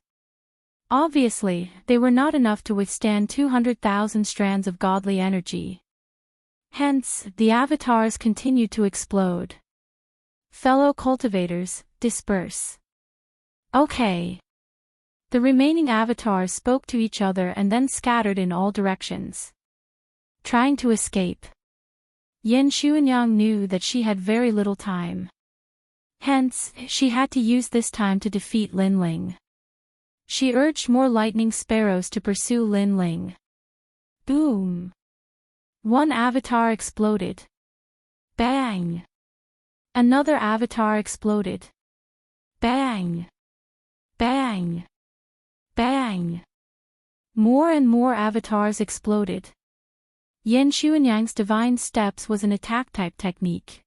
Obviously, they were not enough to withstand 200,000 strands of godly energy. Hence, the avatars continued to explode. Fellow cultivators, disperse. Okay. The remaining avatars spoke to each other and then scattered in all directions, trying to escape. Yan Xuanyang knew that she had very little time. Hence, she had to use this time to defeat Lin Ling. She urged more lightning sparrows to pursue Lin Ling. Boom! One avatar exploded. Bang! Another avatar exploded. Bang! Bang! Bang! More and more avatars exploded. Yan Xuanyang's divine steps was an attack-type technique.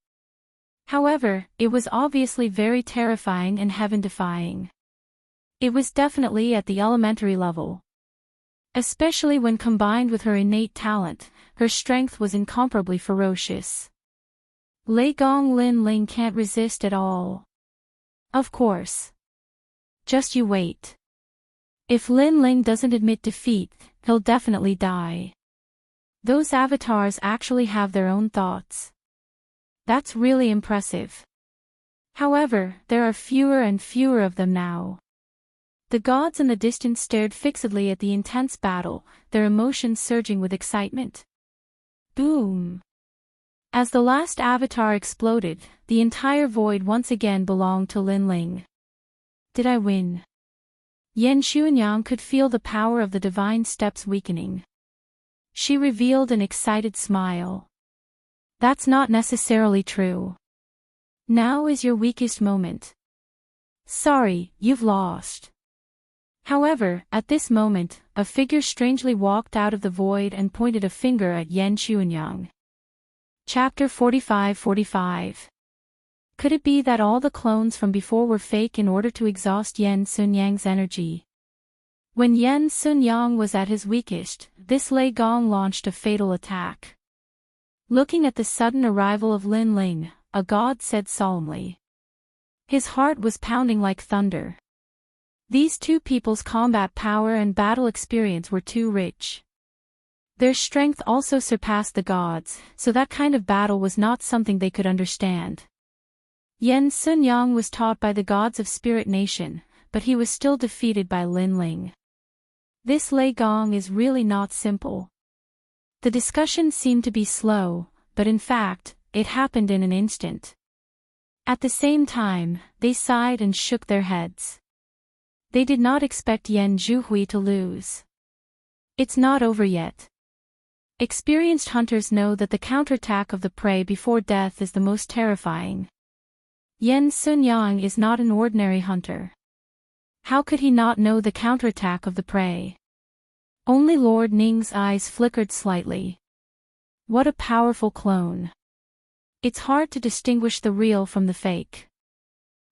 However, it was obviously very terrifying and heaven-defying. It was definitely at the elementary level. Especially when combined with her innate talent, her strength was incomparably ferocious. Lei Gong Lin Ling can't resist at all. Of course. Just you wait. If Lin Ling doesn't admit defeat, he'll definitely die. Those avatars actually have their own thoughts. That's really impressive. However, there are fewer and fewer of them now. The gods in the distance stared fixedly at the intense battle, their emotions surging with excitement. Boom! As the last avatar exploded, the entire void once again belonged to Lin Ling. Did I win? Yan Xuanyang could feel the power of the divine steps weakening. She revealed an excited smile. That's not necessarily true. Now is your weakest moment. Sorry, you've lost. However, at this moment, a figure strangely walked out of the void and pointed a finger at Yan Xuanyang. Chapter 45-45. Could it be that all the clones from before were fake in order to exhaust Yan Xuanyang's energy? When Yan Xuanyang was at his weakest, this Lei Gong launched a fatal attack. Looking at the sudden arrival of Lin Ling, a god said solemnly. His heart was pounding like thunder. These two people's combat power and battle experience were too rich. Their strength also surpassed the gods, so that kind of battle was not something they could understand. Yan Xuanyang was taught by the gods of Spirit Nation, but he was still defeated by Lin Ling. This Lei Gong is really not simple. The discussion seemed to be slow, but in fact, it happened in an instant. At the same time, they sighed and shook their heads. They did not expect Yan Zhuhui to lose. It's not over yet. Experienced hunters know that the counterattack of the prey before death is the most terrifying. Yan Xuanyang is not an ordinary hunter. How could he not know the counterattack of the prey? Only Lord Ning's eyes flickered slightly. What a powerful clone. It's hard to distinguish the real from the fake.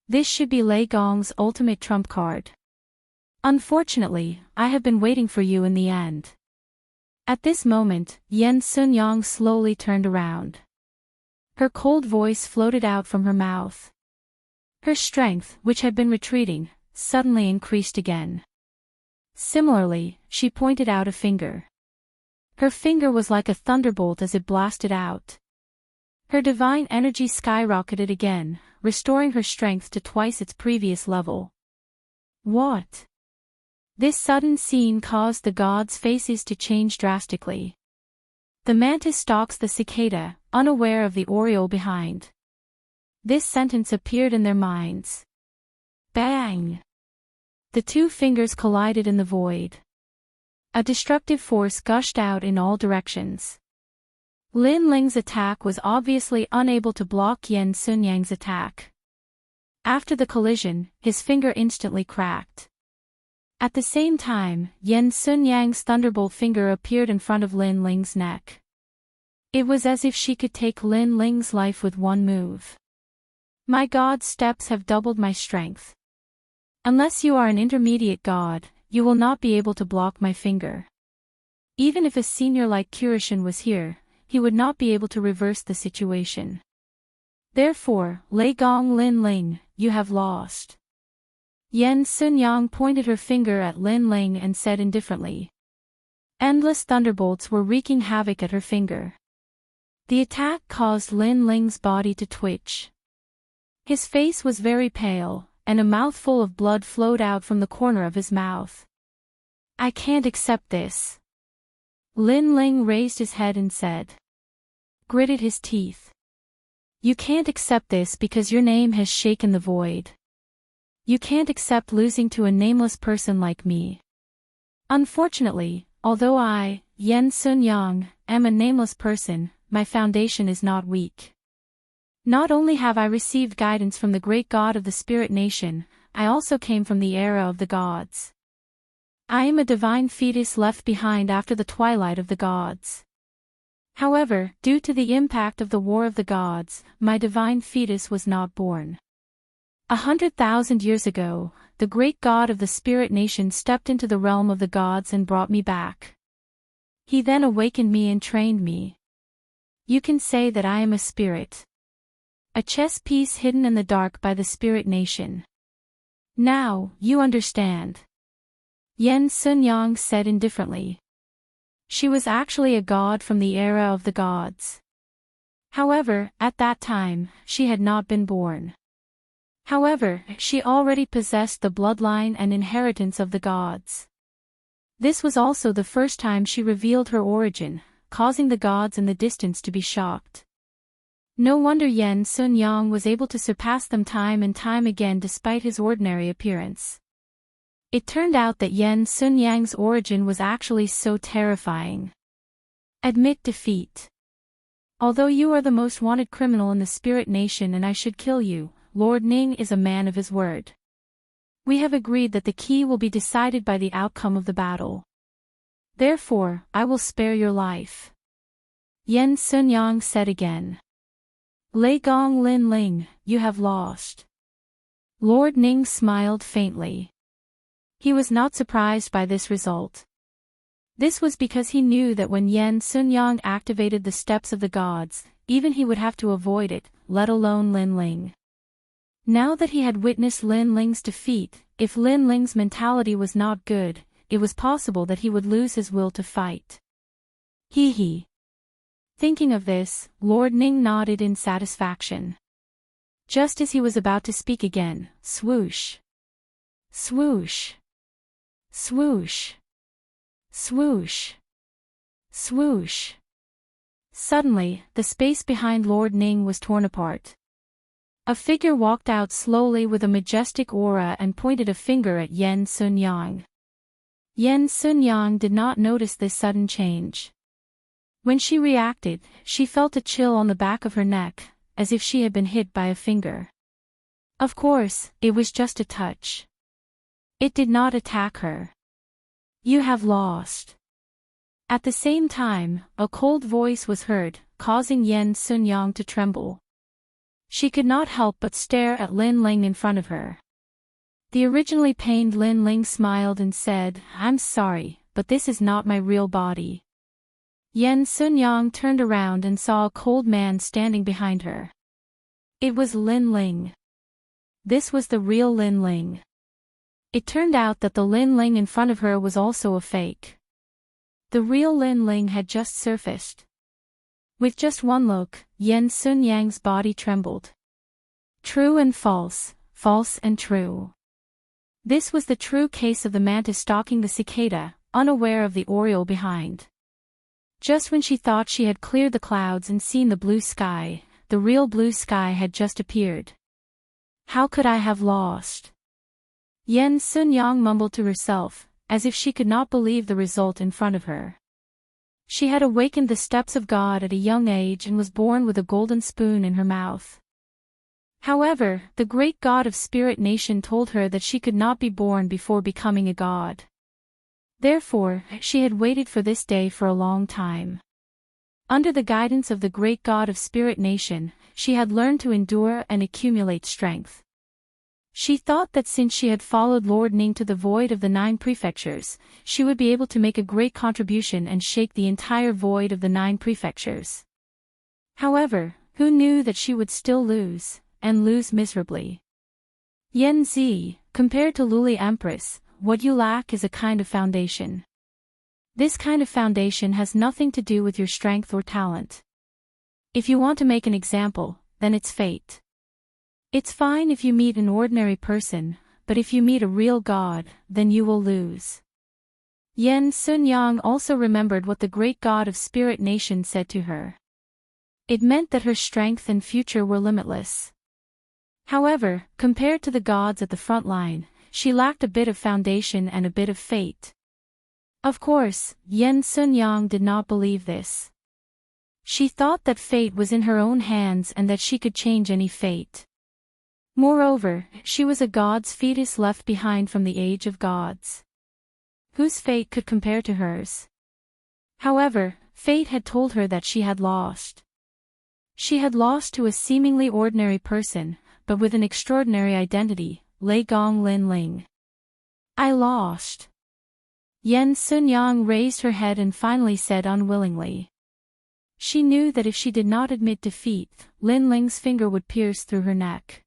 This should be Lei Gong's ultimate trump card. Unfortunately, I have been waiting for you in the end. At this moment, Yan Xuanyang slowly turned around. Her cold voice floated out from her mouth. Her strength, which had been retreating, suddenly increased again. Similarly, she pointed out a finger. Her finger was like a thunderbolt as it blasted out. Her divine energy skyrocketed again, restoring her strength to twice its previous level. What? This sudden scene caused the gods' faces to change drastically. The mantis stalks the cicada, unaware of the oriole behind. This sentence appeared in their minds. Bang! The two fingers collided in the void. A destructive force gushed out in all directions. Lin Ling's attack was obviously unable to block Yan Xuanyang's attack. After the collision, his finger instantly cracked. At the same time, Yen Sun-Yang's thunderbolt finger appeared in front of Lin Ling's neck. It was as if she could take Lin Ling's life with one move. My god's steps have doubled my strength. Unless you are an intermediate god, you will not be able to block my finger. Even if a senior like Kurishin was here, he would not be able to reverse the situation. Therefore, Lei Gong Lin Ling, you have lost. Yen Sun-Yang pointed her finger at Lin Ling and said indifferently. Endless thunderbolts were wreaking havoc at her finger. The attack caused Lin Ling's body to twitch. His face was very pale, and a mouthful of blood flowed out from the corner of his mouth. I can't accept this. Lin Ling raised his head and said. Gritted his teeth. You can't accept this because your name has shaken the void. You can't accept losing to a nameless person like me. Unfortunately, although I, Yen Sun-Yang, am a nameless person, my foundation is not weak. Not only have I received guidance from the great god of the spirit nation, I also came from the era of the gods. I am a divine fetus left behind after the twilight of the gods. However, due to the impact of the war of the gods, my divine fetus was not born. 100,000 years ago, the great god of the spirit nation stepped into the realm of the gods and brought me back. He then awakened me and trained me. You can say that I am a spirit. A chess piece hidden in the dark by the spirit nation. Now, you understand. Yen Sun-Yang said indifferently. She was actually a god from the era of the gods. However, at that time, she had not been born. However, she already possessed the bloodline and inheritance of the gods. This was also the first time she revealed her origin, causing the gods in the distance to be shocked. No wonder Yen Sun-Yang was able to surpass them time and time again despite his ordinary appearance. It turned out that Yen Sun-Yang's origin was actually so terrifying. Admit defeat. Although you are the most wanted criminal in the spirit nation and I should kill you, Lord Ning is a man of his word. We have agreed that the key will be decided by the outcome of the battle. Therefore, I will spare your life. Yen Sun-Yang said again. Lei Gong Lin Ling, you have lost. Lord Ning smiled faintly. He was not surprised by this result. This was because he knew that when Yen Sun-Yang activated the steps of the gods, even he would have to avoid it, let alone Lin Ling. Now that he had witnessed Lin Ling's defeat, if Lin Ling's mentality was not good, it was possible that he would lose his will to fight. Hee hee. Thinking of this, Lord Ning nodded in satisfaction. Just as he was about to speak again, swoosh. Swoosh. Swoosh. Swoosh. Swoosh. Suddenly, the space behind Lord Ning was torn apart. A figure walked out slowly with a majestic aura and pointed a finger at Yen Sun-Yang. Yen Sun-Yang did not notice this sudden change. When she reacted, she felt a chill on the back of her neck, as if she had been hit by a finger. Of course, it was just a touch. It did not attack her. You have lost. At the same time, a cold voice was heard, causing Yen Sun-Yang to tremble. She could not help but stare at Lin Ling in front of her. The originally pained Lin Ling smiled and said, I'm sorry, but this is not my real body. Yen Sun-Yang turned around and saw a cold man standing behind her. It was Lin Ling. This was the real Lin Ling. It turned out that the Lin Ling in front of her was also a fake. The real Lin Ling had just surfaced. With just one look, Yen Sun-Yang's body trembled. True and false, false and true. This was the true case of the mantis stalking the cicada, unaware of the oriole behind. Just when she thought she had cleared the clouds and seen the blue sky, the real blue sky had just appeared. How could I have lost? Yen Sun-Yang mumbled to herself, as if she could not believe the result in front of her. She had awakened the steps of God at a young age and was born with a golden spoon in her mouth. However, the great god of Spirit Nation told her that she could not be born before becoming a god. Therefore, she had waited for this day for a long time. Under the guidance of the great god of Spirit Nation, she had learned to endure and accumulate strength. She thought that since she had followed Lord Ning to the void of the 9 prefectures, she would be able to make a great contribution and shake the entire void of the 9 prefectures. However, who knew that she would still lose, and lose miserably? Yen Zi, compared to Luli Empress, what you lack is a kind of foundation. This kind of foundation has nothing to do with your strength or talent. If you want to make an example, then it's fate. It's fine if you meet an ordinary person, but if you meet a real god, then you will lose. Yen Sun-yang also remembered what the great god of Spirit Nation said to her. It meant that her strength and future were limitless. However, compared to the gods at the front line, she lacked a bit of foundation and a bit of fate. Of course, Yen Sun-yang did not believe this. She thought that fate was in her own hands and that she could change any fate. Moreover, she was a god's fetus left behind from the age of gods. Whose fate could compare to hers? However, fate had told her that she had lost. She had lost to a seemingly ordinary person, but with an extraordinary identity, Lei Gong Lin Ling. I lost. Yen Sun-yang raised her head and finally said unwillingly. She knew that if she did not admit defeat, Lin Ling's finger would pierce through her neck.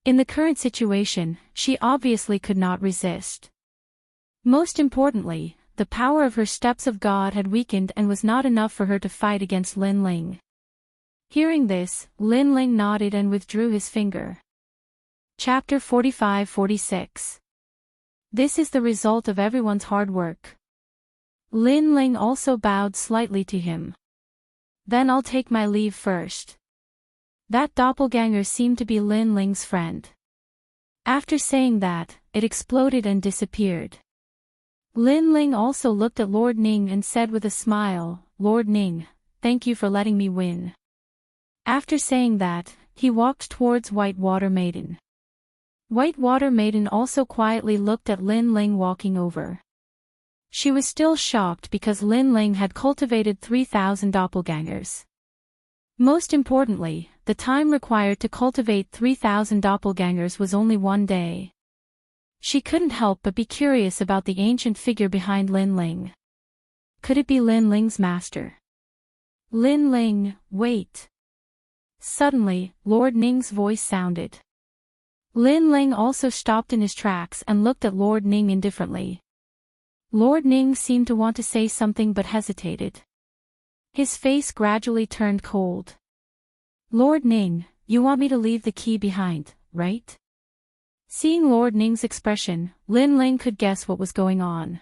In the current situation, she obviously could not resist. Most importantly, the power of her steps of God had weakened and was not enough for her to fight against Lin Ling. Hearing this, Lin Ling nodded and withdrew his finger. Chapter 45-46. This is the result of everyone's hard work. Lin Ling also bowed slightly to him. Then I'll take my leave first. That doppelganger seemed to be Lin Ling's friend. After saying that, it exploded and disappeared. Lin Ling also looked at Lord Ning and said with a smile, Lord Ning, thank you for letting me win. After saying that, he walked towards White Water Maiden. White Water Maiden also quietly looked at Lin Ling walking over. She was still shocked because Lin Ling had cultivated 3,000 doppelgangers. Most importantly, the time required to cultivate 3,000 doppelgangers was only 1 day. She couldn't help but be curious about the ancient figure behind Lin Ling. Could it be Lin Ling's master? Lin Ling, wait. Suddenly, Lord Ning's voice sounded. Lin Ling also stopped in his tracks and looked at Lord Ning indifferently. Lord Ning seemed to want to say something but hesitated. His face gradually turned cold. Lord Ning, you want me to leave the key behind, right? Seeing Lord Ning's expression, Lin Ling could guess what was going on.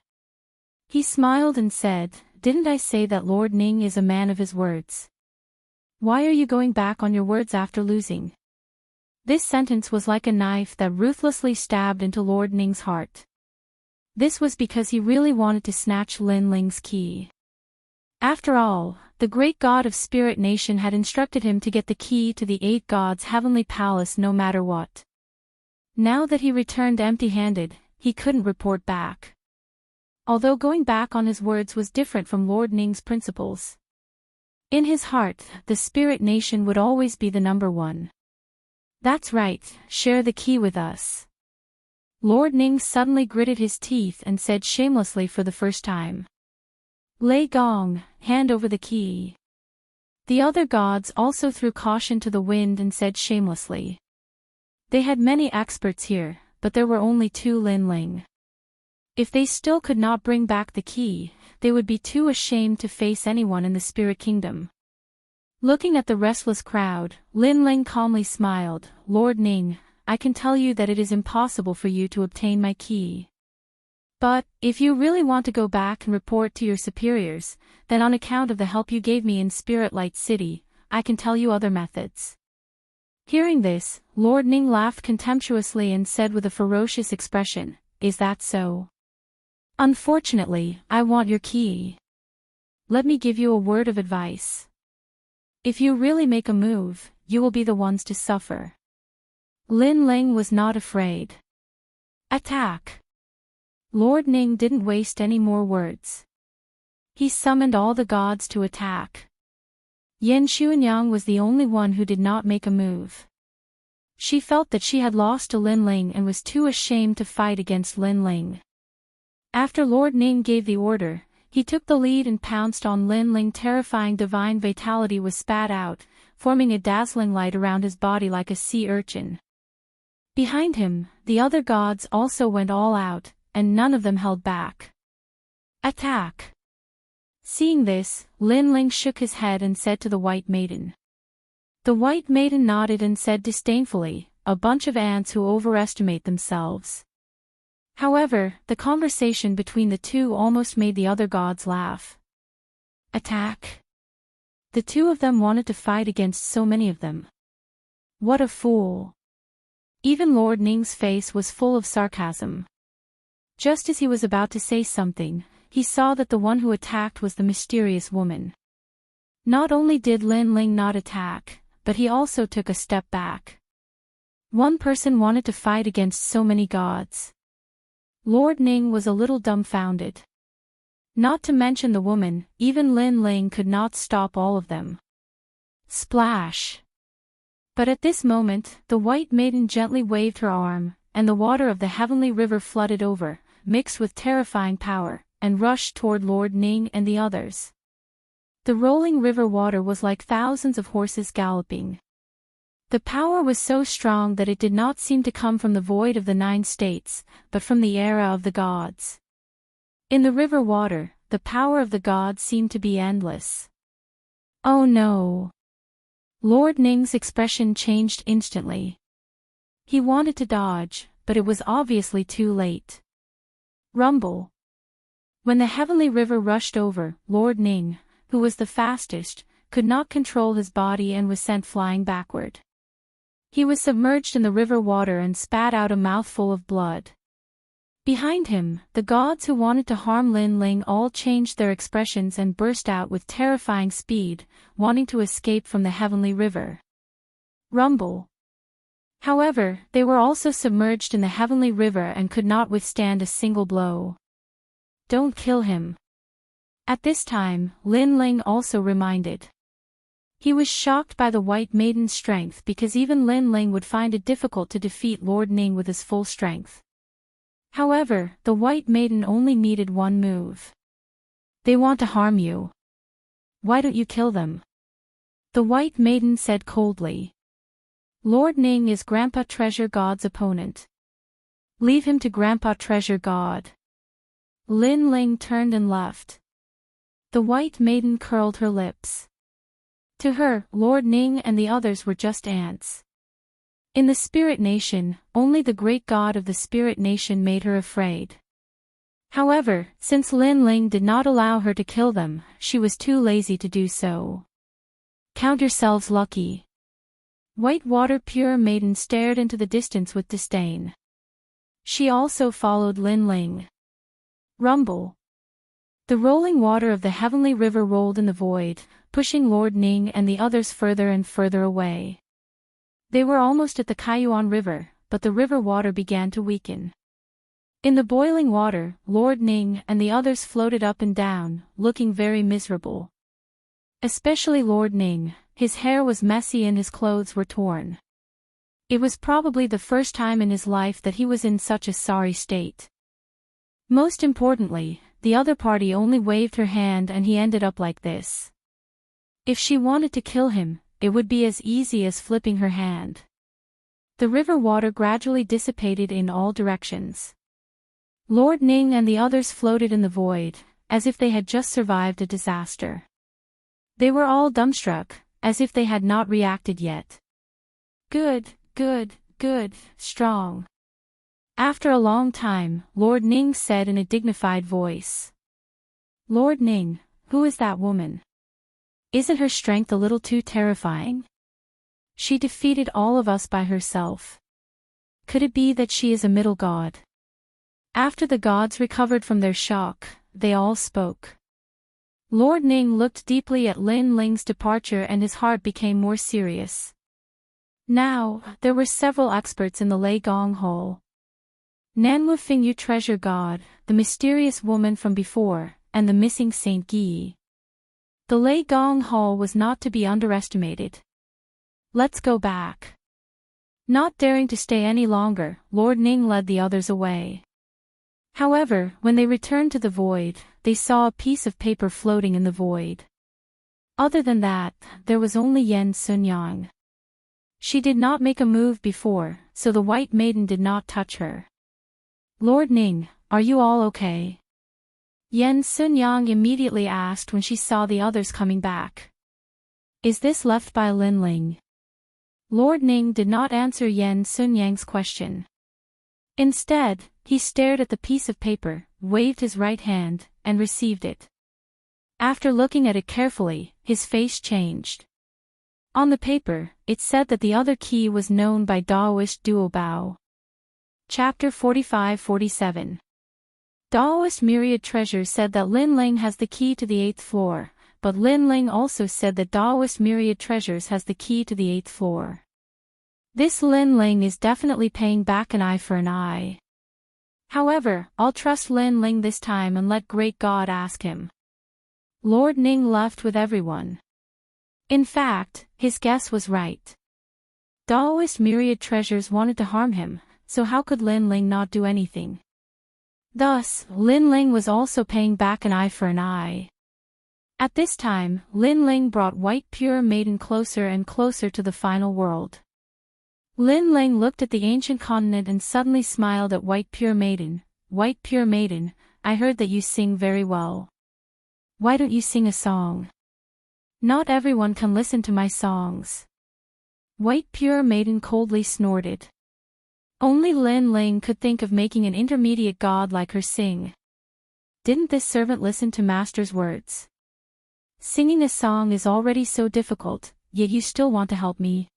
He smiled and said, didn't I say that Lord Ning is a man of his words? Why are you going back on your words after losing? This sentence was like a knife that ruthlessly stabbed into Lord Ning's heart. This was because he really wanted to snatch Lin Ling's key. After all, the great god of Spirit Nation had instructed him to get the key to the 8 gods' heavenly palace no matter what. Now that he returned empty-handed, he couldn't report back. Although going back on his words was different from Lord Ning's principles. In his heart, the Spirit Nation would always be the number 1. That's right, share the key with us. Lord Ning suddenly gritted his teeth and said shamelessly for the first time. Lei Gong, hand over the key. The other gods also threw caution to the wind and said shamelessly. They had many experts here, but there were only 2 Lin Ling. If they still could not bring back the key, they would be too ashamed to face anyone in the Spirit Kingdom. Looking at the restless crowd, Lin Ling calmly smiled, Lord Ning, I can tell you that it is impossible for you to obtain my key. But, if you really want to go back and report to your superiors, then on account of the help you gave me in Spirit Light City, I can tell you other methods. Hearing this, Lord Ning laughed contemptuously and said with a ferocious expression, is that so? Unfortunately, I want your key. Let me give you a word of advice. If you really make a move, you will be the ones to suffer. Lin Ling was not afraid. Attack! Lord Ning didn't waste any more words. He summoned all the gods to attack. Yan Xuanyang was the only one who did not make a move. She felt that she had lost to Lin Ling and was too ashamed to fight against Lin Ling. After Lord Ning gave the order, he took the lead and pounced on Lin Ling. Terrifying divine vitality was spat out, forming a dazzling light around his body like a sea urchin. Behind him, the other gods also went all out, and none of them held back. Attack! Seeing this, Lin Ling shook his head and said to the White Maiden. The White Maiden nodded and said disdainfully, "A bunch of ants who overestimate themselves." However, the conversation between the two almost made the other gods laugh. Attack! The two of them wanted to fight against so many of them. What a fool! Even Lord Ning's face was full of sarcasm. Just as he was about to say something, he saw that the one who attacked was the mysterious woman. Not only did Lin Ling not attack, but he also took a step back. One person wanted to fight against so many gods. Lord Ning was a little dumbfounded. Not to mention the woman, even Lin Ling could not stop all of them. Splash! But at this moment, the White Maiden gently waved her arm, and the water of the heavenly river flooded over, mixed with terrifying power, and rushed toward Lord Ning and the others. The rolling river water was like thousands of horses galloping. The power was so strong that it did not seem to come from the void of the 9 states, but from the era of the gods. In the river water, the power of the gods seemed to be endless. Oh no! Lord Ning's expression changed instantly. He wanted to dodge, but it was obviously too late. Rumble! When the heavenly river rushed over, Lord Ning, who was the fastest, could not control his body and was sent flying backward. He was submerged in the river water and spat out a mouthful of blood. Behind him, the gods who wanted to harm Lin Ling all changed their expressions and burst out with terrifying speed, wanting to escape from the heavenly river. Rumble! However, they were also submerged in the heavenly river and could not withstand a single blow. Don't kill him. At this time, Lin Ling also reminded. He was shocked by the White Maiden's strength because even Lin Ling would find it difficult to defeat Lord Ning with his full strength. However, the White Maiden only needed one move. They want to harm you. Why don't you kill them? The White Maiden said coldly. Lord Ning is Grandpa Treasure God's opponent. Leave him to Grandpa Treasure God. Lin Ling turned and left. The White Maiden curled her lips. To her, Lord Ning and the others were just ants. In the Spirit Nation, only the great god of the Spirit Nation made her afraid. However, since Lin Ling did not allow her to kill them, she was too lazy to do so. Count yourselves lucky. Whitewater Pure Maiden stared into the distance with disdain. She also followed Lin Ling. Rumble! The rolling water of the heavenly river rolled in the void, pushing Lord Ning and the others further and further away. They were almost at the Kaiyuan River, but the river water began to weaken. In the boiling water, Lord Ning and the others floated up and down, looking very miserable. Especially Lord Ning, his hair was messy and his clothes were torn. It was probably the first time in his life that he was in such a sorry state. Most importantly, the other party only waved her hand and he ended up like this. If she wanted to kill him, it would be as easy as flipping her hand. The river water gradually dissipated in all directions. Lord Ning and the others floated in the void, as if they had just survived a disaster. They were all dumbstruck, as if they had not reacted yet. Good, good, good, strong. After a long time, Lord Ning said in a dignified voice. Lord Ning, who is that woman? Isn't her strength a little too terrifying? She defeated all of us by herself. Could it be that she is a middle god? After the gods recovered from their shock, they all spoke. Lord Ning looked deeply at Lin Ling's departure and his heart became more serious. Now, there were several experts in the Lei Gong Hall. Nanwu Fingyu treasure god, the mysterious woman from before, and the missing Saint Gi. The Lei Gong Hall was not to be underestimated. Let's go back. Not daring to stay any longer, Lord Ning led the others away. However, when they returned to the void, they saw a piece of paper floating in the void. Other than that, there was only Yen Sunyang. She did not make a move before, so the white maiden did not touch her. Lord Ning, are you all okay? Yen Sunyang immediately asked when she saw the others coming back. Is this left by Lin Ling? Lord Ning did not answer Yen Sunyang's question. Instead, he stared at the piece of paper, waved his right hand, and received it. After looking at it carefully, his face changed. On the paper, it said that the other key was known by Daoist Duobao. Chapter 45-47. Daoist Myriad Treasure said that Lin Ling has the key to the 8th floor, but Lin Ling also said that Daoist Myriad Treasures has the key to the 8th floor. This Lin Ling is definitely paying back an eye for an eye. However, I'll trust Lin Ling this time and let Great God ask him. Lord Ning left with everyone. In fact, his guess was right. Daoist Myriad Treasures wanted to harm him, so how could Lin Ling not do anything? Thus, Lin Ling was also paying back an eye for an eye. At this time, Lin Ling brought White Pure Maiden closer and closer to the final world. Lin Ling looked at the ancient continent and suddenly smiled at White Pure Maiden. White Pure Maiden, I heard that you sing very well. Why don't you sing a song? Not everyone can listen to my songs. White Pure Maiden coldly snorted. Only Lin Ling could think of making an intermediate god like her sing. Didn't this servant listen to Master's words? Singing a song is already so difficult, yet you still want to help me.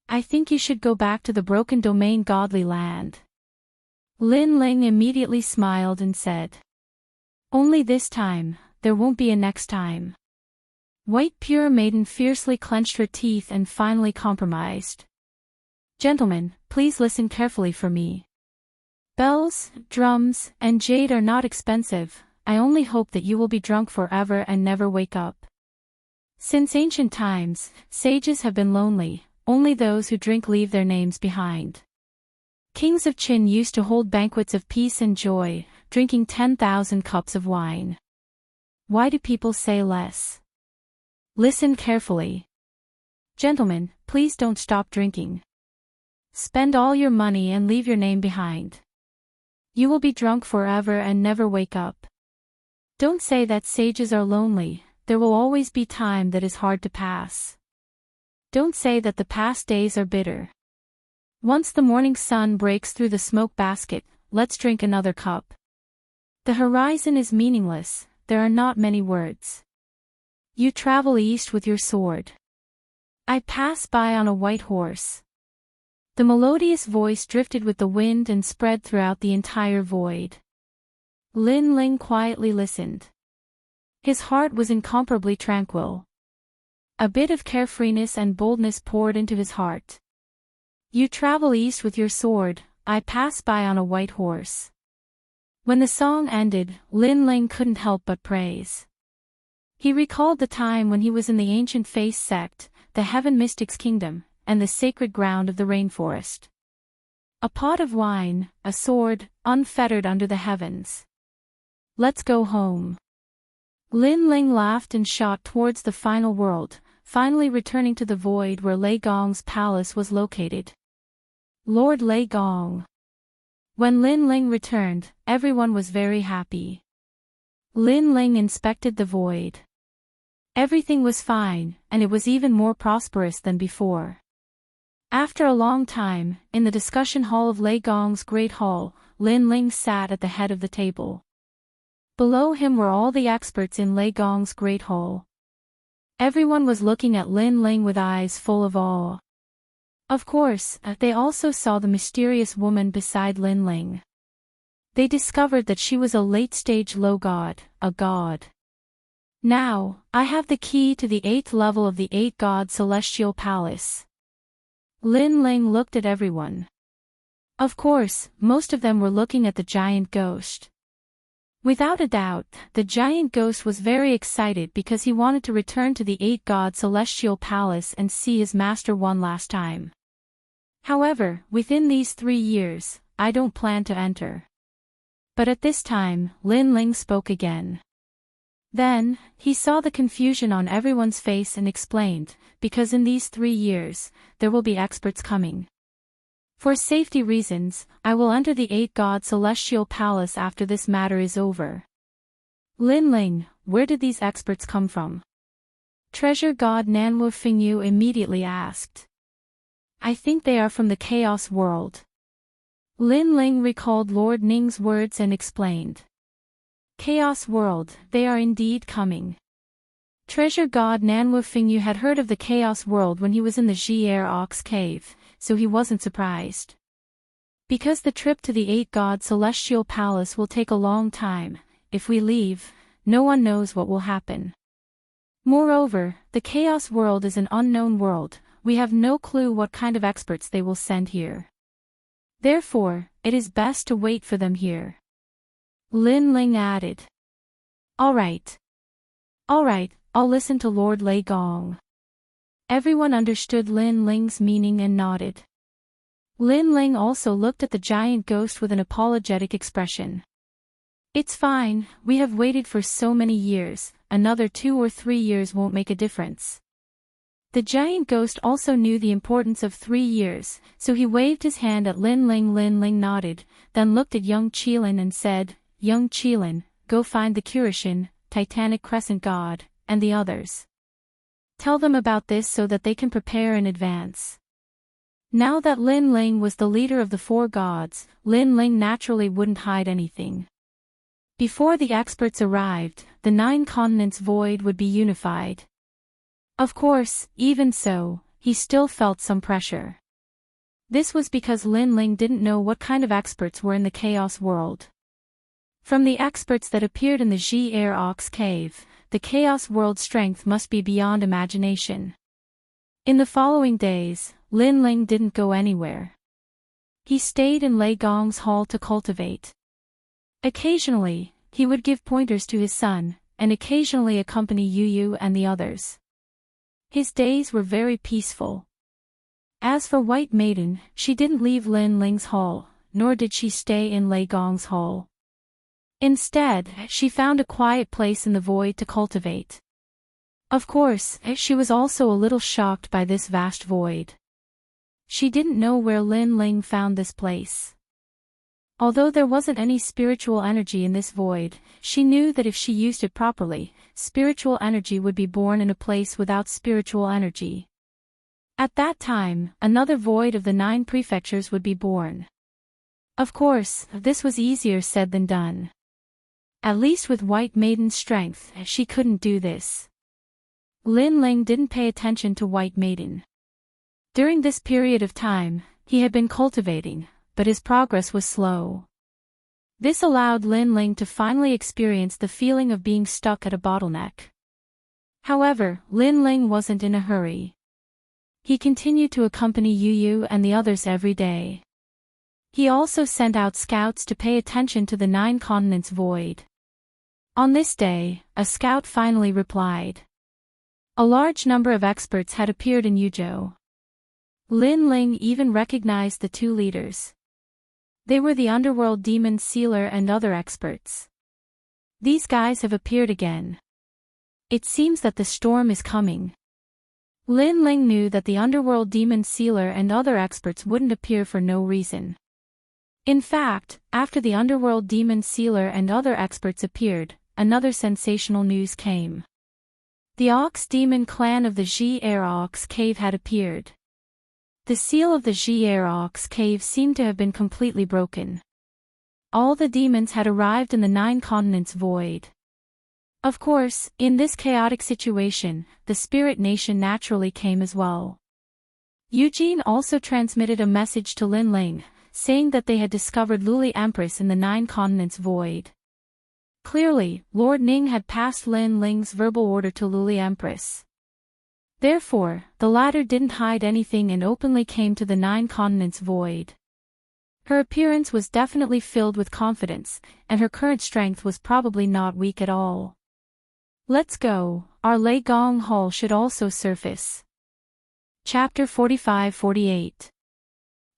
I think you should go back to the broken domain godly land. Lin Ling immediately smiled and said. Only this time, there won't be a next time. White Pure Maiden fiercely clenched her teeth and finally compromised. Gentlemen, please listen carefully for me. Bells, drums, and jade are not expensive. I only hope that you will be drunk forever and never wake up. Since ancient times, sages have been lonely, only those who drink leave their names behind. Kings of Qin used to hold banquets of peace and joy, drinking 10,000 cups of wine. Why do people say less? Listen carefully. Gentlemen, please don't stop drinking. Spend all your money and leave your name behind. You will be drunk forever and never wake up. Don't say that sages are lonely, there will always be time that is hard to pass. Don't say that the past days are bitter. Once the morning sun breaks through the smoke basket, let's drink another cup. The horizon is meaningless, there are not many words. You travel east with your sword. I pass by on a white horse. The melodious voice drifted with the wind and spread throughout the entire void. Lin Ling quietly listened. His heart was incomparably tranquil. A bit of carefreeness and boldness poured into his heart. You travel east with your sword, I pass by on a white horse. When the song ended, Lin Ling couldn't help but praise. He recalled the time when he was in the ancient Face sect, the Heaven Mystics Kingdom, and the sacred ground of the rainforest. A pot of wine, a sword, unfettered under the heavens. Let's go home. Lin Ling laughed and shot towards the final world, finally returning to the void where Lei Gong's palace was located. Lord Lei Gong. When Lin Ling returned, everyone was very happy. Lin Ling inspected the void. Everything was fine, and it was even more prosperous than before. After a long time, in the discussion hall of Lei Gong's great hall, Lin Ling sat at the head of the table. Below him were all the experts in Lei Gong's great hall. Everyone was looking at Lin Ling with eyes full of awe. Of course, they also saw the mysterious woman beside Lin Ling. They discovered that she was a late-stage low god, a god. Now, I have the key to the 8th level of the 8 God Celestial Palace. Lin Ling looked at everyone. Of course, most of them were looking at the giant ghost. Without a doubt, the giant ghost was very excited because he wanted to return to the eight-god celestial palace and see his master one last time. However, within these 3 years, I don't plan to enter. But at this time, Lin Ling spoke again. Then, he saw the confusion on everyone's face and explained, because in these 3 years, there will be experts coming. For safety reasons, I will enter the eight-god celestial palace after this matter is over. Lin Ling, where did these experts come from? Treasure god Nanwu Fingyu immediately asked. I think they are from the chaos world. Lin Ling recalled Lord Ning's words and explained. Chaos world, they are indeed coming. Treasure god Nanwu Fingyu had heard of the chaos world when he was in the Jier Ox cave, so he wasn't surprised. Because the trip to the eight-god celestial palace will take a long time, if we leave, no one knows what will happen. Moreover, the chaos world is an unknown world, we have no clue what kind of experts they will send here. Therefore, it is best to wait for them here. Lin Ling added. Alright, I'll listen to Lord Lei Gong. Everyone understood Lin Ling's meaning and nodded. Lin Ling also looked at the giant ghost with an apologetic expression. It's fine, we have waited for so many years, another 2 or 3 years won't make a difference. The giant ghost also knew the importance of 3 years, so he waved his hand at Lin Ling. Lin Ling nodded, then looked at young Qilin and said, Young Qilin, go find the Kurishin, Titanic Crescent God, and the others. Tell them about this so that they can prepare in advance. Now that Lin Ling was the leader of the 4 gods, Lin Ling naturally wouldn't hide anything. Before the experts arrived, the 9 continents void would be unified. Of course, even so, he still felt some pressure. This was because Lin Ling didn't know what kind of experts were in the chaos world. From the experts that appeared in the Jier Ox cave, the chaos world strength must be beyond imagination. In the following days, Lin Ling didn't go anywhere. He stayed in Lei Gong's hall to cultivate. Occasionally, he would give pointers to his son, and occasionally accompany Yu Yu and the others. His days were very peaceful. As for White Maiden, she didn't leave Lin Ling's hall, nor did she stay in Lei Gong's hall. Instead, she found a quiet place in the void to cultivate. Of course, she was also a little shocked by this vast void. She didn't know where Lin Ling found this place. Although there wasn't any spiritual energy in this void, she knew that if she used it properly, spiritual energy would be born in a place without spiritual energy. At that time, another void of the 9 prefectures would be born. Of course, this was easier said than done. At least with White Maiden's strength, she couldn't do this. Lin Ling didn't pay attention to White Maiden. During this period of time, he had been cultivating, but his progress was slow. This allowed Lin Ling to finally experience the feeling of being stuck at a bottleneck. However, Lin Ling wasn't in a hurry. He continued to accompany Yu Yu and the others every day. He also sent out scouts to pay attention to the 9 continents void. On this day, a scout finally replied. A large number of experts had appeared in Yuzhou. Lin Ling even recognized the 2 leaders. They were the underworld demon sealer and other experts. These guys have appeared again. It seems that the storm is coming. Lin Ling knew that the underworld demon sealer and other experts wouldn't appear for no reason. In fact, after the underworld demon sealer and other experts appeared, another sensational news came. The Ox demon clan of the Jier Ox cave had appeared. The seal of the Jier Ox cave seemed to have been completely broken. All the demons had arrived in the 9 continents void. Of course, in this chaotic situation, the spirit nation naturally came as well. Eugene also transmitted a message to Lin Ling, saying that they had discovered Luli Empress in the 9 continents void. Clearly, Lord Ning had passed Lin Ling's verbal order to Luli Empress. Therefore, the latter didn't hide anything and openly came to the 9 continents void. Her appearance was definitely filled with confidence, and her current strength was probably not weak at all. Let's go, our Lei Gong Hall should also surface. Chapter 45-48.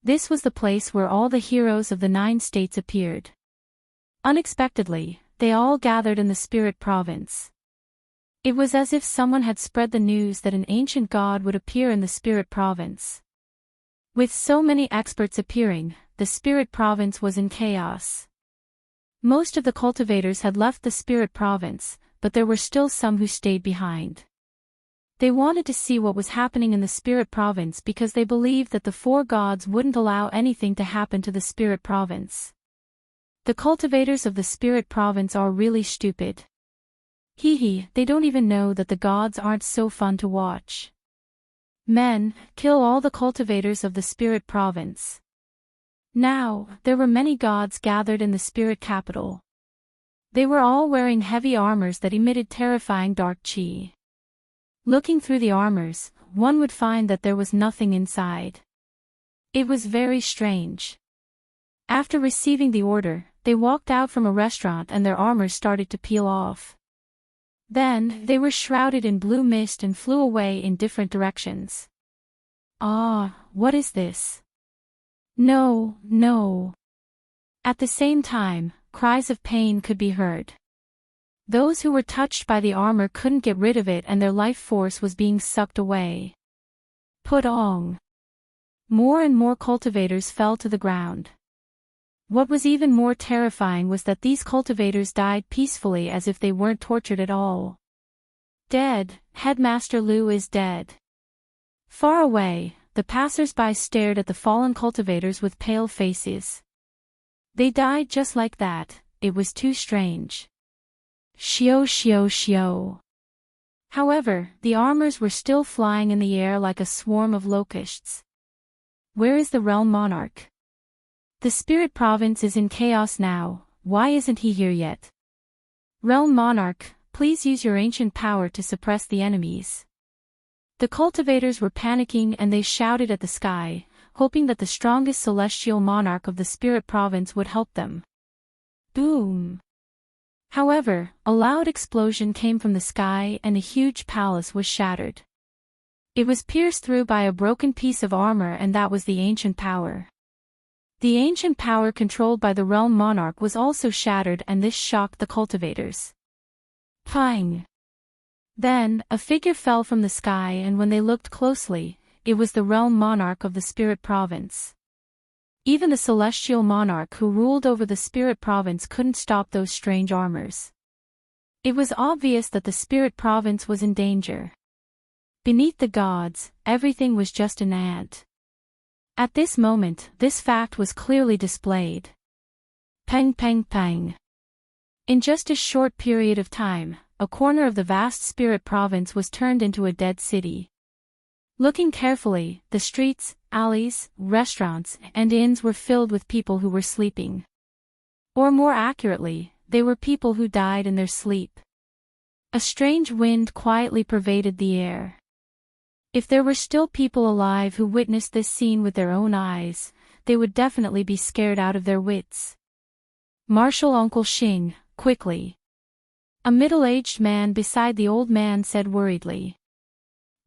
This was the place where all the heroes of the 9 states appeared. Unexpectedly, they all gathered in the Spirit Province. It was as if someone had spread the news that an ancient god would appear in the Spirit Province. With so many experts appearing, the Spirit Province was in chaos. Most of the cultivators had left the Spirit Province, but there were still some who stayed behind. They wanted to see what was happening in the Spirit Province because they believed that the 4 gods wouldn't allow anything to happen to the Spirit Province. The cultivators of the Spirit Province are really stupid. They don't even know that the gods aren't so fun to watch. Men, kill all the cultivators of the Spirit Province. Now, there were many gods gathered in the Spirit Capital. They were all wearing heavy armors that emitted terrifying dark chi. Looking through the armors, one would find that there was nothing inside. It was very strange. After receiving the order, they walked out from a restaurant and their armors started to peel off. Then, they were shrouded in blue mist and flew away in different directions. Ah, what is this? No, no. At the same time, cries of pain could be heard. Those who were touched by the armor couldn't get rid of it and their life force was being sucked away. Put on. More and more cultivators fell to the ground. What was even more terrifying was that these cultivators died peacefully as if they weren't tortured at all. Dead, Headmaster Liu is dead. Far away, the passers-by stared at the fallen cultivators with pale faces. They died just like that, it was too strange. Shio shio shio. However, the armors were still flying in the air like a swarm of locusts. Where is the realm monarch? The Spirit Province is in chaos now, why isn't he here yet? Realm Monarch, please use your ancient power to suppress the enemies. The cultivators were panicking and they shouted at the sky, hoping that the strongest celestial monarch of the Spirit Province would help them. Boom! However, a loud explosion came from the sky and a huge palace was shattered. It was pierced through by a broken piece of armor and that was the ancient power. The ancient power controlled by the realm monarch was also shattered and this shocked the cultivators. Pang! Then, a figure fell from the sky and when they looked closely, it was the realm monarch of the Spirit Province. Even the celestial monarch who ruled over the Spirit Province couldn't stop those strange armors. It was obvious that the Spirit Province was in danger. Beneath the gods, everything was just an ant. At this moment, this fact was clearly displayed. Pang pang pang. In just a short period of time, a corner of the vast Spirit Province was turned into a dead city. Looking carefully, the streets, alleys, restaurants, and inns were filled with people who were sleeping. Or more accurately, they were people who died in their sleep. A strange wind quietly pervaded the air. If there were still people alive who witnessed this scene with their own eyes, they would definitely be scared out of their wits. Marshal Uncle Xing, quickly. A middle-aged man beside the old man said worriedly.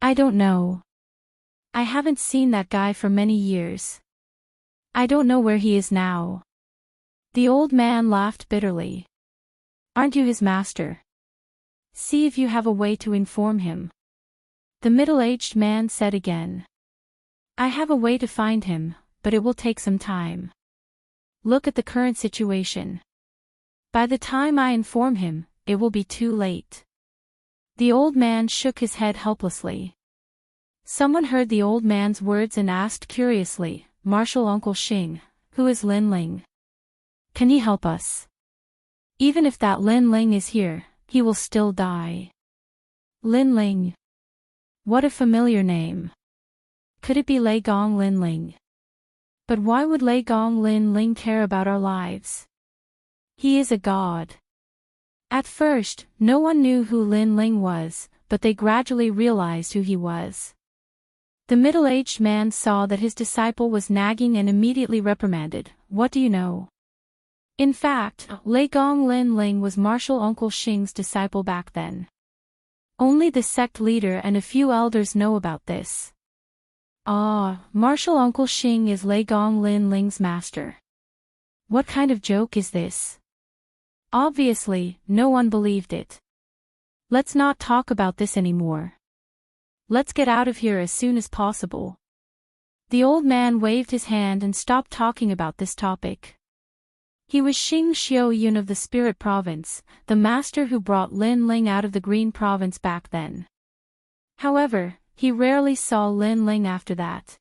I don't know. I haven't seen that guy for many years. I don't know where he is now. The old man laughed bitterly. Aren't you his master? See if you have a way to inform him. The middle-aged man said again. I have a way to find him, but it will take some time. Look at the current situation. By the time I inform him, it will be too late. The old man shook his head helplessly. Someone heard the old man's words and asked curiously, Marshal Uncle Xing, who is Lin Ling? Can he help us? Even if that Lin Ling is here, he will still die. Lin Ling. What a familiar name. Could it be Lei Gong Lin Ling? But why would Lei Gong Lin Ling care about our lives? He is a god. At first, no one knew who Lin Ling was, but they gradually realized who he was. The middle-aged man saw that his disciple was nagging and immediately reprimanded. "What do you know?" In fact, Lei Gong Lin Ling was Martial Uncle Xing's disciple back then. Only the sect leader and a few elders know about this. Ah, Martial Uncle Xing is Lei Gong Lin Ling's master. What kind of joke is this? Obviously, no one believed it. Let's not talk about this anymore. Let's get out of here as soon as possible. The old man waved his hand and stopped talking about this topic. He was Xing Xiaoyun of the Spirit Province, the master who brought Lin Ling out of the Green Province back then. However, he rarely saw Lin Ling after that.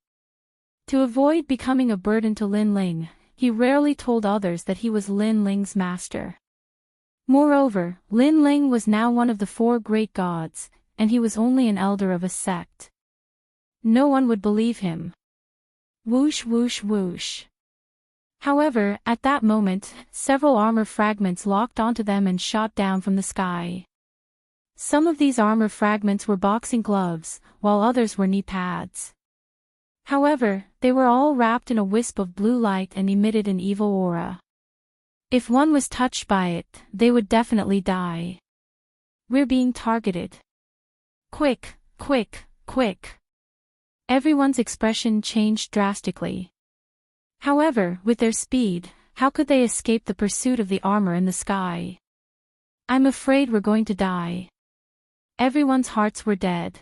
To avoid becoming a burden to Lin Ling, he rarely told others that he was Lin Ling's master. Moreover, Lin Ling was now one of the 4 great gods, and he was only an elder of a sect. No one would believe him. Whoosh whoosh whoosh. However, at that moment, several armor fragments locked onto them and shot down from the sky. Some of these armor fragments were boxing gloves, while others were knee pads. However, they were all wrapped in a wisp of blue light and emitted an evil aura. If one was touched by it, they would definitely die. We're being targeted. Quick, quick, quick. Everyone's expression changed drastically. However, with their speed, how could they escape the pursuit of the armor in the sky? I'm afraid we're going to die. Everyone's hearts were dead.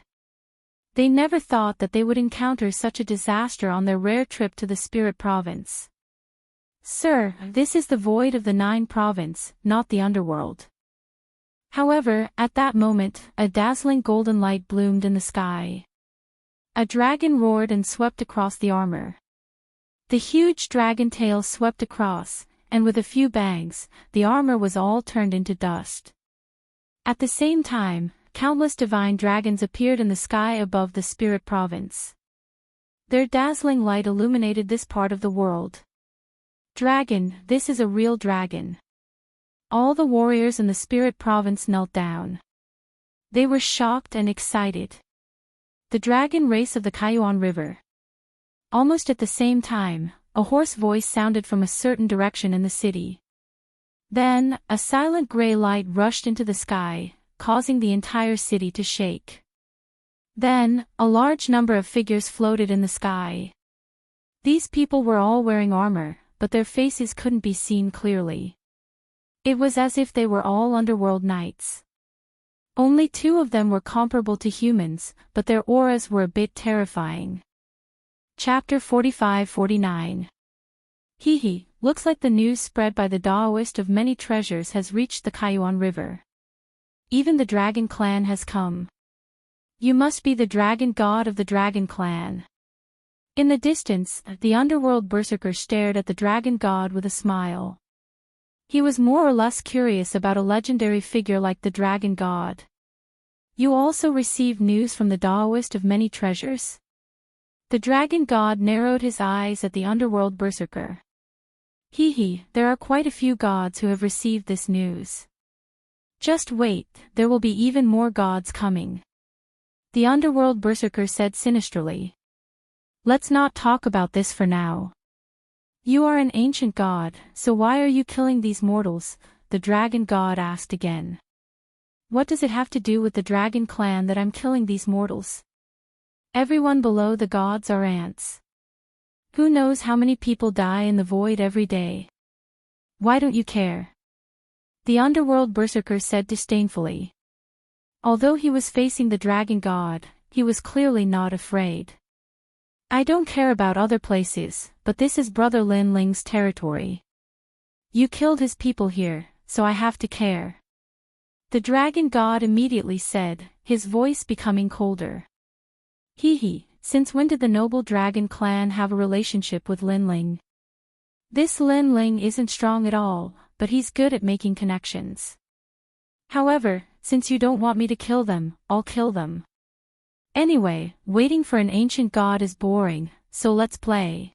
They never thought that they would encounter such a disaster on their rare trip to the Spirit Province. Sir, this is the void of the 9 province, not the underworld. However, at that moment, a dazzling golden light bloomed in the sky. A dragon roared and swept across the armor. The huge dragon tail swept across, and with a few bangs, the armor was all turned into dust. At the same time, countless divine dragons appeared in the sky above the Spirit Province. Their dazzling light illuminated this part of the world. Dragon, this is a real dragon. All the warriors in the Spirit Province knelt down. They were shocked and excited. The dragon race of the Kaiyuan River. Almost at the same time, a hoarse voice sounded from a certain direction in the city. Then, a silent gray light rushed into the sky, causing the entire city to shake. Then, a large number of figures floated in the sky. These people were all wearing armor, but their faces couldn't be seen clearly. It was as if they were all underworld knights. Only 2 of them were comparable to humans, but their auras were a bit terrifying. Chapter 45-49. Hehe, looks like the news spread by the Taoist of many treasures has reached the Kaiyuan River. Even the Dragon Clan has come. You must be the Dragon God of the Dragon Clan. In the distance, the underworld berserker stared at the Dragon God with a smile. He was more or less curious about a legendary figure like the Dragon God. You also received news from the Taoist of many treasures? The Dragon God narrowed his eyes at the underworld berserker. Hehe, there are quite a few gods who have received this news. Just wait, there will be even more gods coming. The underworld berserker said sinisterly. Let's not talk about this for now. You are an ancient god, so why are you killing these mortals? The Dragon God asked again. What does it have to do with the Dragon Clan that I'm killing these mortals? Everyone below the gods are ants. Who knows how many people die in the void every day? Why don't you care? The underworld berserker said disdainfully. Although he was facing the Dragon God, he was clearly not afraid. I don't care about other places, but this is Brother Lin Ling's territory. You killed his people here, so I have to care. The Dragon God immediately said, his voice becoming colder. Hehe, since when did the noble Dragon Clan have a relationship with Lin Ling? This Lin Ling isn't strong at all, but he's good at making connections. However, since you don't want me to kill them, I'll kill them. Anyway, waiting for an ancient god is boring, so let's play.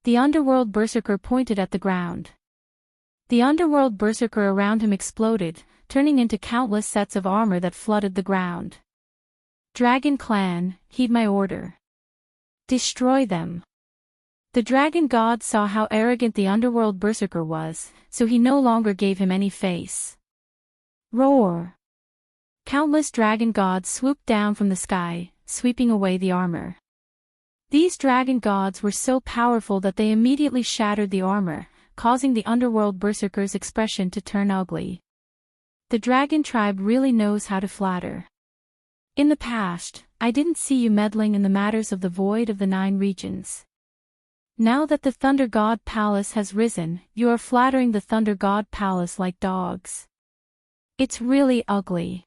The underworld berserker pointed at the ground. The underworld berserker around him exploded, turning into countless sets of armor that flooded the ground. Dragon Clan, heed my order. Destroy them. The dragon god saw how arrogant the underworld berserker was, so he no longer gave him any face. Roar! Countless dragon gods swooped down from the sky, sweeping away the armor. These dragon gods were so powerful that they immediately shattered the armor, causing the underworld berserker's expression to turn ugly. The dragon tribe really knows how to flatter. In the past, I didn't see you meddling in the matters of the void of the 9 regions. Now that the Thunder God Palace has risen, you are flattering the Thunder God Palace like dogs. It's really ugly.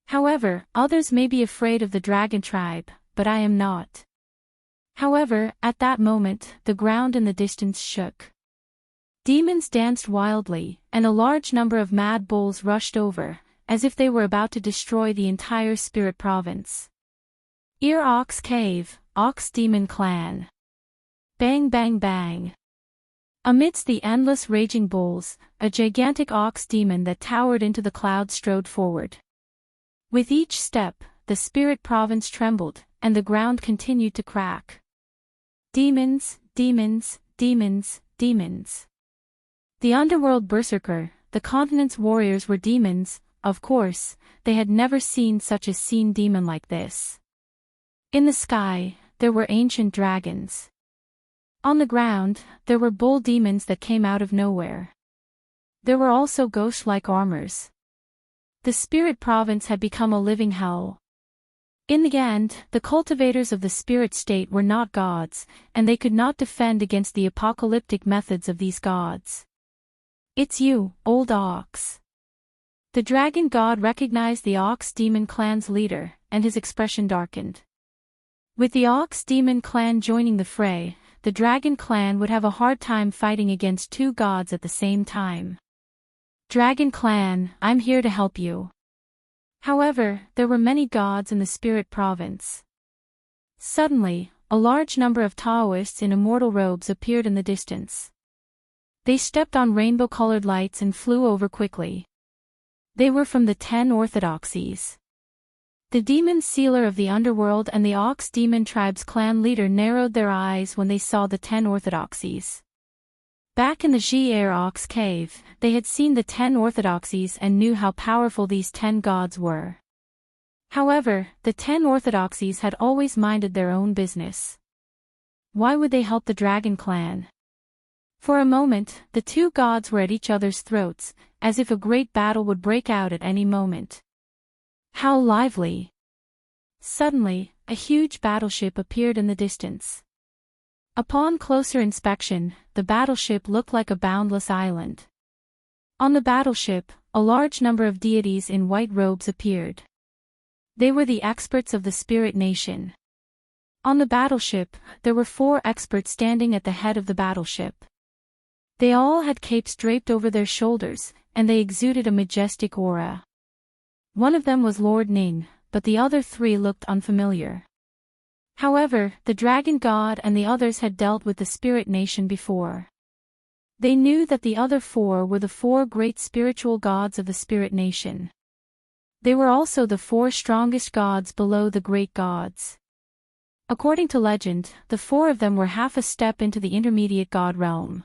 However, others may be afraid of the dragon tribe, but I am not. However, at that moment, the ground in the distance shook. Demons danced wildly, and a large number of mad bulls rushed over, as if they were about to destroy the entire spirit province. Ear Ox Cave, Ox Demon Clan. Bang bang bang. Amidst the endless raging bulls, a gigantic ox demon that towered into the clouds strode forward. With each step, the spirit province trembled, and the ground continued to crack. Demons, demons, demons, demons. The underworld berserker, the continent's warriors were demons, of course, they had never seen such a seen demon like this. In the sky, there were ancient dragons. On the ground, there were bull demons that came out of nowhere. There were also ghost-like armors. The spirit province had become a living hell. In the end, the cultivators of the spirit state were not gods, and they could not defend against the apocalyptic methods of these gods. It's you, old ox. The dragon god recognized the Ox Demon clan's leader, and his expression darkened. With the Ox Demon clan joining the fray, the dragon clan would have a hard time fighting against 2 gods at the same time. Dragon clan, I'm here to help you. However, there were many gods in the spirit province. Suddenly, a large number of Taoists in immortal robes appeared in the distance. They stepped on rainbow-colored lights and flew over quickly. They were from the 10 orthodoxies. The demon sealer of the underworld and the Ox Demon tribe's clan leader narrowed their eyes when they saw the 10 orthodoxies. Back in the Xi'er Ox Cave, they had seen the 10 orthodoxies and knew how powerful these 10 gods were. However, the 10 orthodoxies had always minded their own business. Why would they help the dragon clan? For a moment, the 2 gods were at each other's throats, as if a great battle would break out at any moment. How lively! Suddenly, a huge battleship appeared in the distance. Upon closer inspection, the battleship looked like a boundless island. On the battleship, a large number of deities in white robes appeared. They were the experts of the spirit nation. On the battleship, there were 4 experts standing at the head of the battleship. They all had capes draped over their shoulders, and they exuded a majestic aura. One of them was Lord Ning, but the other 3 looked unfamiliar. However, the dragon god and the others had dealt with the spirit nation before. They knew that the other 4 were the 4 great spiritual gods of the spirit nation. They were also the 4 strongest gods below the great gods. According to legend, the 4 of them were half a step into the intermediate god realm.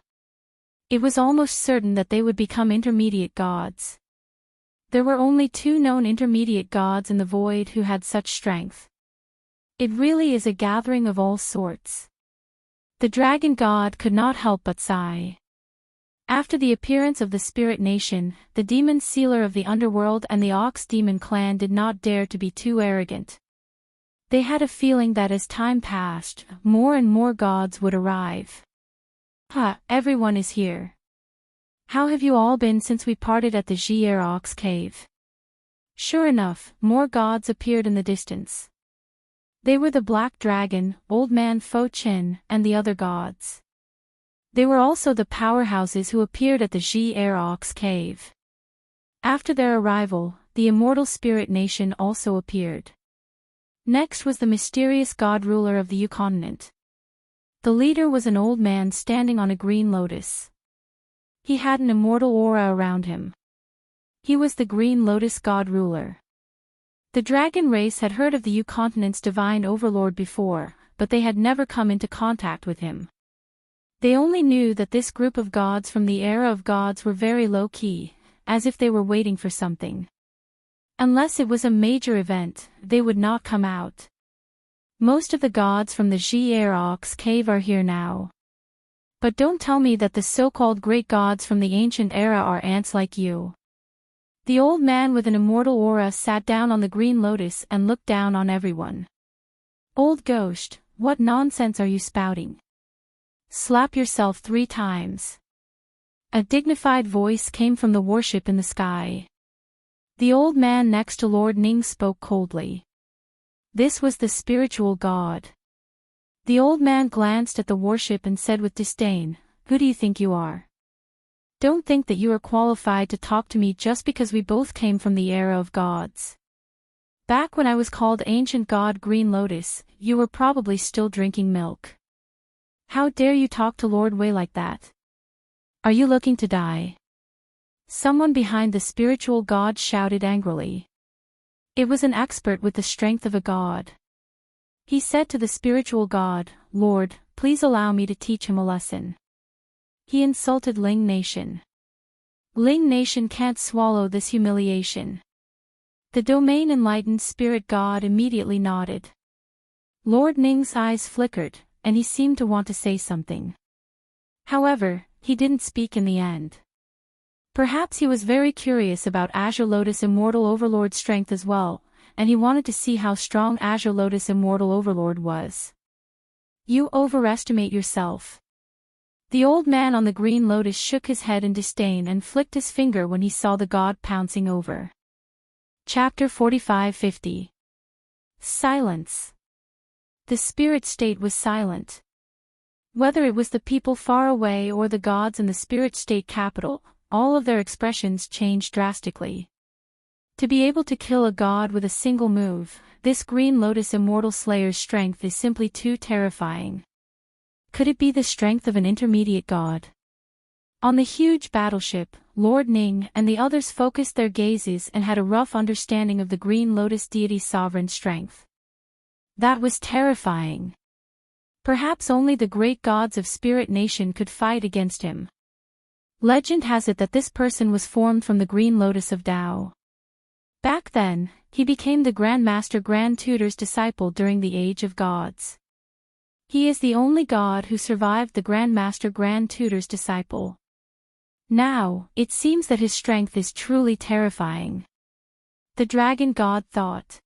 It was almost certain that they would become intermediate gods. There were only 2 known intermediate gods in the void who had such strength. It really is a gathering of all sorts. The dragon god could not help but sigh. After the appearance of the spirit nation, the demon sealer of the underworld and the Ox Demon clan did not dare to be too arrogant. They had a feeling that as time passed, more and more gods would arrive. Everyone is here. How have you all been since we parted at the Xi'er Ox Cave? Sure enough, more gods appeared in the distance. They were the Black Dragon, Old Man Fo Chin, and the other gods. They were also the powerhouses who appeared at the Xi'er Ox Cave. After their arrival, the immortal spirit nation also appeared. Next was the mysterious god ruler of the Continent. The leader was an old man standing on a green lotus. He had an immortal aura around him. He was the Green Lotus God ruler. The dragon race had heard of the continent's divine overlord before, but they had never come into contact with him. They only knew that this group of gods from the era of gods were very low-key, as if they were waiting for something. Unless it was a major event, they would not come out. Most of the gods from the Xi-Arox cave are here now. But don't tell me that the so-called great gods from the ancient era are ants like you. The old man with an immortal aura sat down on the green lotus and looked down on everyone. Old ghost, what nonsense are you spouting? Slap yourself 3 times. A dignified voice came from the worship in the sky. The old man next to Lord Ning spoke coldly. This was the spiritual god. The old man glanced at the worship and said with disdain, "Who do you think you are? Don't think that you are qualified to talk to me just because we both came from the era of gods. Back when I was called Ancient God Green Lotus, you were probably still drinking milk. How dare you talk to Lord Wei like that? Are you looking to die?" Someone behind the spiritual god shouted angrily. It was an expert with the strength of a god. He said to the spiritual god, "Lord, please allow me to teach him a lesson." He insulted Ling Nation. Ling Nation can't swallow this humiliation. The domain enlightened spirit god immediately nodded. Lord Ning's eyes flickered, and he seemed to want to say something. However, he didn't speak in the end. Perhaps he was very curious about Azure Lotus Immortal Overlord's strength as well, and he wanted to see how strong Azure Lotus Immortal Overlord was. You overestimate yourself. The old man on the green lotus shook his head in disdain and flicked his finger when he saw the god pouncing over. Chapter 45-50. Silence. The spirit state was silent. Whether it was the people far away or the gods in the spirit state capital, all of their expressions changed drastically. To be able to kill a god with a single move, this Green Lotus Immortal Slayer's strength is simply too terrifying. Could it be the strength of an intermediate god? On the huge battleship, Lord Ning and the others focused their gazes and had a rough understanding of the Green Lotus deity's sovereign strength. That was terrifying. Perhaps only the great gods of Spirit Nation could fight against him. Legend has it that this person was formed from the Green Lotus of Tao. Back then, he became the Grandmaster Grand Tutor's disciple during the Age of Gods. He is the only god who survived the Grandmaster Grand Tutor's disciple. Now, it seems that his strength is truly terrifying. The dragon god thought.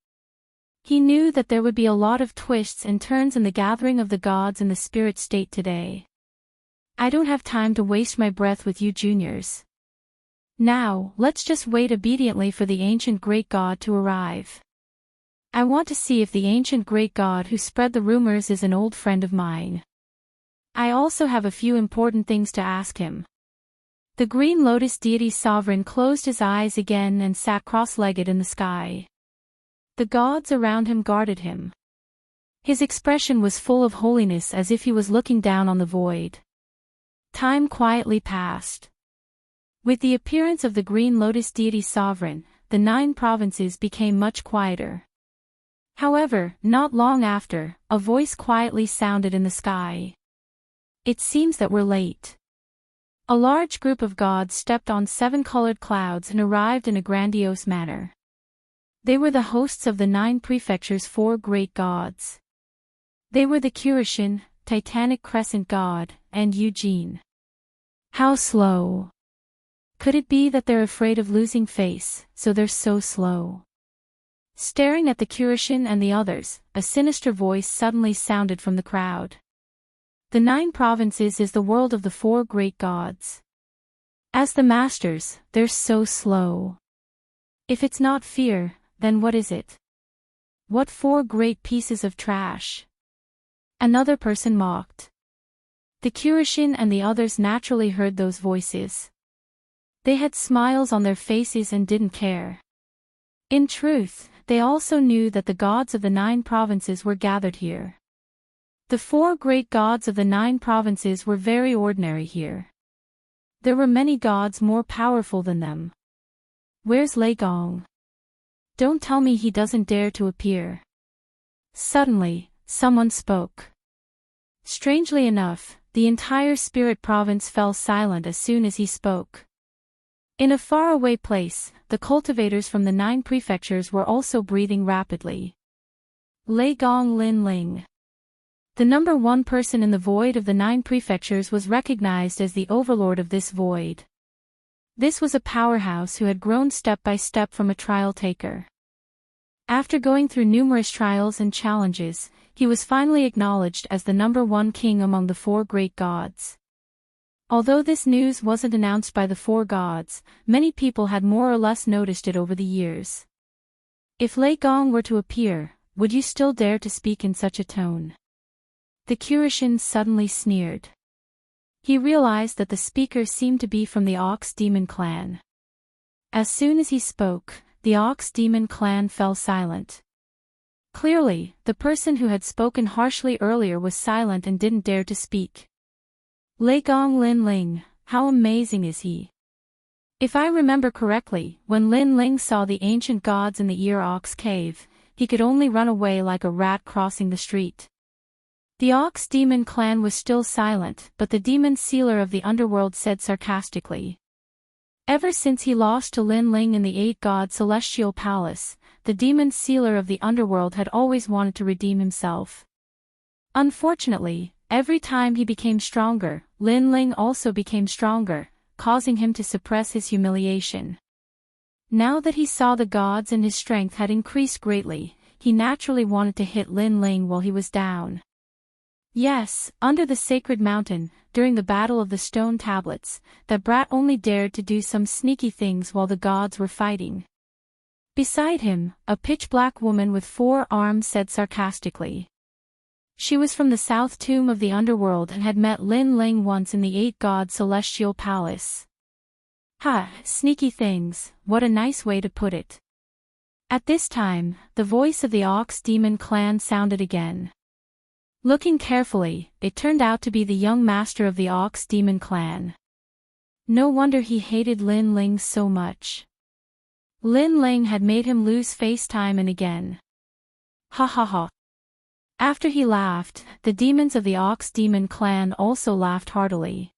He knew that there would be a lot of twists and turns in the gathering of the gods in the spirit state today. I don't have time to waste my breath with you juniors. Now, let's just wait obediently for the ancient great god to arrive. I want to see if the ancient great god who spread the rumors is an old friend of mine. I also have a few important things to ask him. The Green Lotus deity sovereign closed his eyes again and sat cross-legged in the sky. The gods around him guarded him. His expression was full of holiness as if he was looking down on the void. Time quietly passed. With the appearance of the Green Lotus deity sovereign, the 9 provinces became much quieter. However, not long after, a voice quietly sounded in the sky. It seems that we're late. A large group of gods stepped on 7 colored clouds and arrived in a grandiose manner. They were the hosts of the 9 prefectures' 4 great gods. They were the Kurishin, Titanic Crescent God, and Eugene. How slow. Could it be that they're afraid of losing face, so they're so slow? Staring at the Kurishin and the others, a sinister voice suddenly sounded from the crowd. The 9 provinces is the world of the 4 great gods. As the masters, they're so slow. If it's not fear, then what is it? What 4 great pieces of trash? Another person mocked. The Kurishin and the others naturally heard those voices. They had smiles on their faces and didn't care. In truth, they also knew that the gods of the 9 provinces were gathered here. The 4 great gods of the 9 provinces were very ordinary here. There were many gods more powerful than them. Where's Lei Gong? Don't tell me he doesn't dare to appear. Suddenly, someone spoke. Strangely enough, the entire spirit province fell silent as soon as he spoke. In a faraway place, the cultivators from the 9 prefectures were also breathing rapidly. Lei Gong Lin Ling. The number 1 person in the void of the 9 prefectures was recognized as the overlord of this void. This was a powerhouse who had grown step by step from a trial taker. After going through numerous trials and challenges, he was finally acknowledged as the number 1 king among the 4 great gods. Although this news wasn't announced by the 4 gods, many people had more or less noticed it over the years. If Lei Gong were to appear, would you still dare to speak in such a tone? The Kurishin suddenly sneered. He realized that the speaker seemed to be from the Ox Demon clan. As soon as he spoke, the Ox Demon clan fell silent. Clearly, the person who had spoken harshly earlier was silent and didn't dare to speak. Lei Gong Lin Ling, how amazing is he? If I remember correctly, when Lin Ling saw the ancient gods in the Ear Ox cave, he could only run away like a rat crossing the street. The Ox Demon clan was still silent, but the demon sealer of the underworld said sarcastically. Ever since he lost to Lin Ling in the 8-god celestial palace, the demon sealer of the underworld had always wanted to redeem himself. Unfortunately, every time he became stronger, Lin Ling also became stronger, causing him to suppress his humiliation. Now that he saw the gods and his strength had increased greatly, he naturally wanted to hit Lin Ling while he was down. Yes, under the sacred mountain, during the battle of the stone tablets, that brat only dared to do some sneaky things while the gods were fighting. Beside him, a pitch-black woman with 4 arms said sarcastically. She was from the south tomb of the underworld and had met Lin Ling once in the 8-god celestial palace. Ha, sneaky things, what a nice way to put it. At this time, the voice of the Ox Demon clan sounded again. Looking carefully, it turned out to be the young master of the Ox Demon clan. No wonder he hated Lin Ling so much. Lin Ling had made him lose face time and again. Ha ha ha. After he laughed, the demons of the Ox Demon clan also laughed heartily.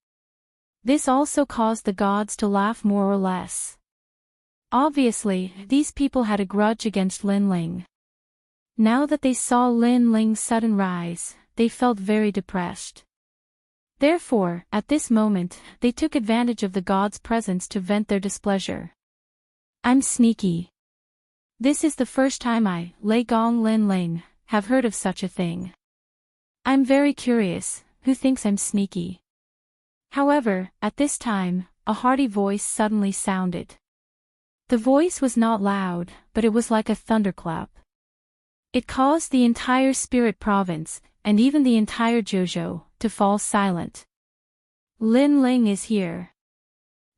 This also caused the gods to laugh more or less. Obviously, these people had a grudge against Lin Ling. Now that they saw Lin Ling's sudden rise, they felt very depressed. Therefore, at this moment, they took advantage of the gods' presence to vent their displeasure. I'm sneaky. This is the first time I, Lei Gong Lin Ling, have heard of such a thing. I'm very curious, who thinks I'm sneaky? However, at this time, a hearty voice suddenly sounded. The voice was not loud, but it was like a thunderclap. It caused the entire spirit province, and even the entire Jojo, to fall silent. Lin Ling is here.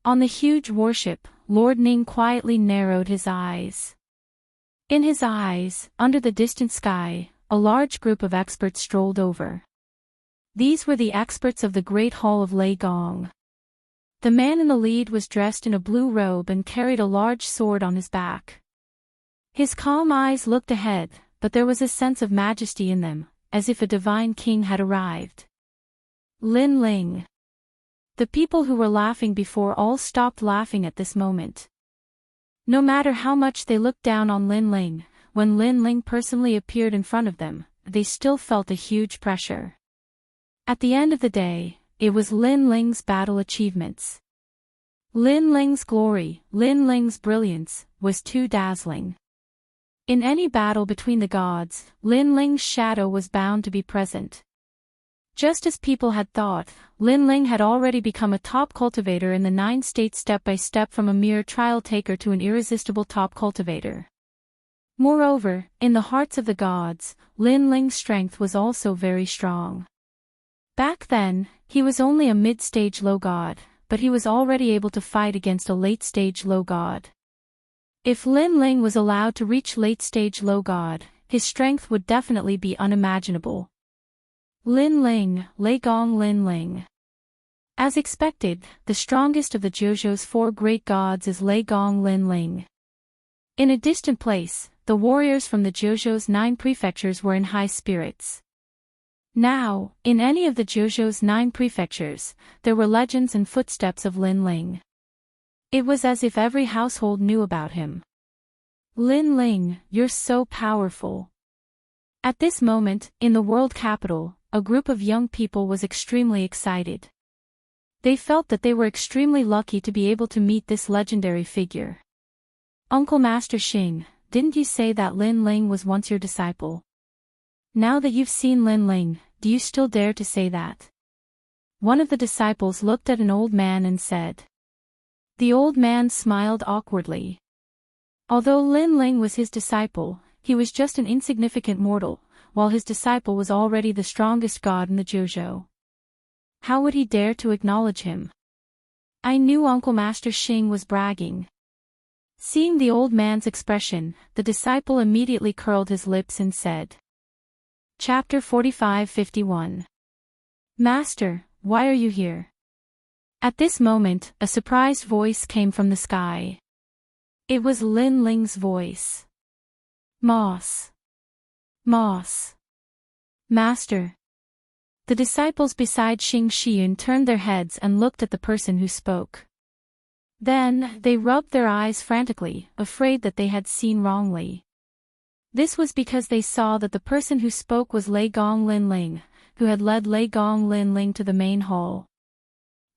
On the huge warship, Lord Ning quietly narrowed his eyes. In his eyes, under the distant sky, a large group of experts strolled over. These were the experts of the Great Hall of Lei Gong. The man in the lead was dressed in a blue robe and carried a large sword on his back. His calm eyes looked ahead, but there was a sense of majesty in them, as if a divine king had arrived. Lin Ling. The people who were laughing before all stopped laughing at this moment. No matter how much they looked down on Lin Ling, when Lin Ling personally appeared in front of them, they still felt a huge pressure. At the end of the day, it was Lin Ling's battle achievements. Lin Ling's glory, Lin Ling's brilliance, was too dazzling. In any battle between the gods, Lin Ling's shadow was bound to be present. Just as people had thought, Lin Ling had already become a top cultivator in the 9 states step by step from a mere trial taker to an irresistible top cultivator. Moreover, in the hearts of the gods, Lin Ling's strength was also very strong. Back then, he was only a mid-stage low god, but he was already able to fight against a late-stage low god. If Lin Ling was allowed to reach late-stage low god, his strength would definitely be unimaginable. Lin Ling, Lei Gong Lin Ling. As expected, the strongest of the Jojo's 4 great gods is Lei Gong Lin Ling. In a distant place, the warriors from the Jojo's 9 prefectures were in high spirits. Now, in any of the Jojo's 9 prefectures, there were legends and footsteps of Lin Ling. It was as if every household knew about him. Lin Ling, you're so powerful. At this moment, in the world capital, a group of young people was extremely excited. They felt that they were extremely lucky to be able to meet this legendary figure. Uncle Master Xing, didn't you say that Lin Ling was once your disciple? Now that you've seen Lin Ling, do you still dare to say that? One of the disciples looked at an old man and said. The old man smiled awkwardly. Although Lin Ling was his disciple, he was just an insignificant mortal, while his disciple was already the strongest god in the Jojo. How would he dare to acknowledge him? I knew Uncle Master Xing was bragging. Seeing the old man's expression, the disciple immediately curled his lips and said. Chapter 45-51. Master, why are you here? At this moment, a surprised voice came from the sky. It was Lin Ling's voice. Moss. Moss. Master. The disciples beside Xing Shiyun turned their heads and looked at the person who spoke. Then, they rubbed their eyes frantically, afraid that they had seen wrongly. This was because they saw that the person who spoke was Lei Gong Lin Ling, who had led Lei Gong Lin Ling to the main hall.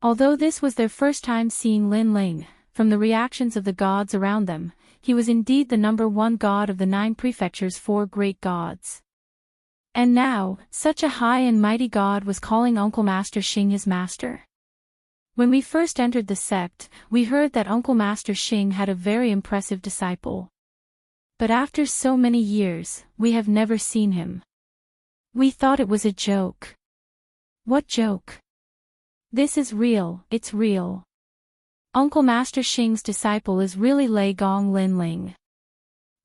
Although this was their first time seeing Lin Ling, from the reactions of the gods around them, he was indeed the number 1 god of the 9 prefectures' 4 great gods. And now, such a high and mighty god was calling Uncle Master Xing his master. When we first entered the sect, we heard that Uncle Master Xing had a very impressive disciple. But after so many years, we have never seen him. We thought it was a joke. What joke? This is real, it's real. Uncle Master Xing's disciple is really Lei Gong Lin Ling.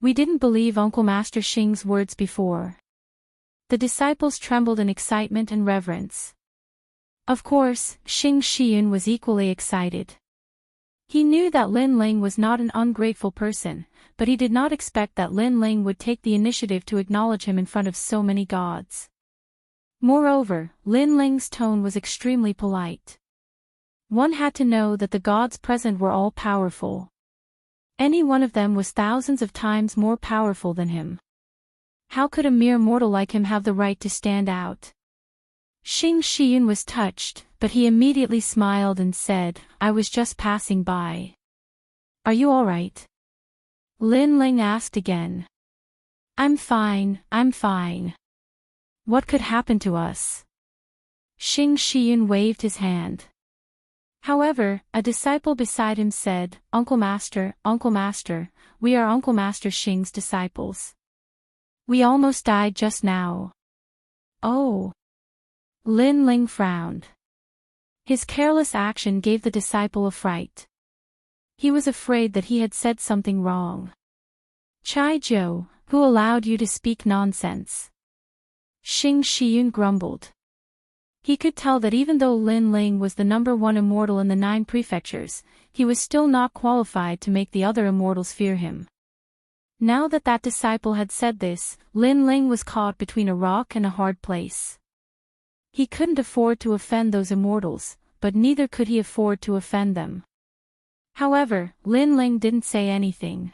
We didn't believe Uncle Master Xing's words before. The disciples trembled in excitement and reverence. Of course, Xing Shiyun was equally excited. He knew that Lin Ling was not an ungrateful person, but he did not expect that Lin Ling would take the initiative to acknowledge him in front of so many gods. Moreover, Lin Ling's tone was extremely polite. One had to know that the gods present were all powerful. Any one of them was thousands of times more powerful than him. How could a mere mortal like him have the right to stand out? Xing Shiyun was touched, but he immediately smiled and said, I was just passing by. Are you all right? Lin Ling asked again. I'm fine, I'm fine. What could happen to us? Xing Shiyun waved his hand. However, a disciple beside him said, Uncle Master, we are Uncle Master Xing's disciples. We almost died just now. Oh. Lin Ling frowned. His careless action gave the disciple a fright. He was afraid that he had said something wrong. Chai Zhou, who allowed you to speak nonsense? Xing Shiyun grumbled. He could tell that even though Lin Ling was the number 1 immortal in the 9 prefectures, he was still not qualified to make the other immortals fear him. Now that that disciple had said this, Lin Ling was caught between a rock and a hard place. He couldn't afford to offend those immortals, but neither could he afford to offend them. However, Lin Ling didn't say anything.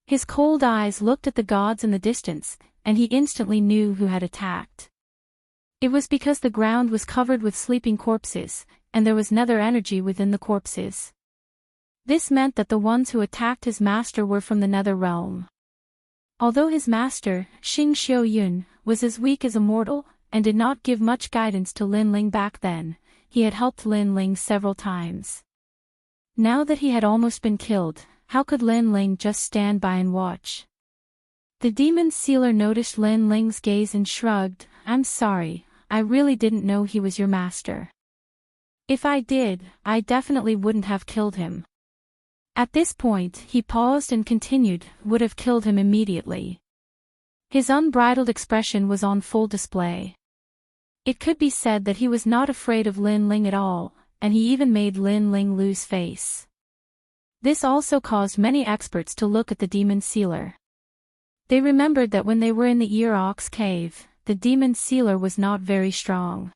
His cold eyes looked at the gods in the distance, and he instantly knew who had attacked. It was because the ground was covered with sleeping corpses, and there was nether energy within the corpses. This meant that the ones who attacked his master were from the nether realm. Although his master, Xing Xiuyun, was as weak as a mortal, and did not give much guidance to Lin Ling back then, he had helped Lin Ling several times. Now that he had almost been killed, how could Lin Ling just stand by and watch? The demon sealer noticed Lin Ling's gaze and shrugged, I'm sorry, I really didn't know he was your master. If I did, I definitely wouldn't have killed him. At this point, he paused and continued, would have killed him immediately. His unbridled expression was on full display. It could be said that he was not afraid of Lin Ling at all, and he even made Lin Ling lose face. This also caused many experts to look at the demon sealer. They remembered that when they were in the Ear Ox cave, the demon sealer was not very strong.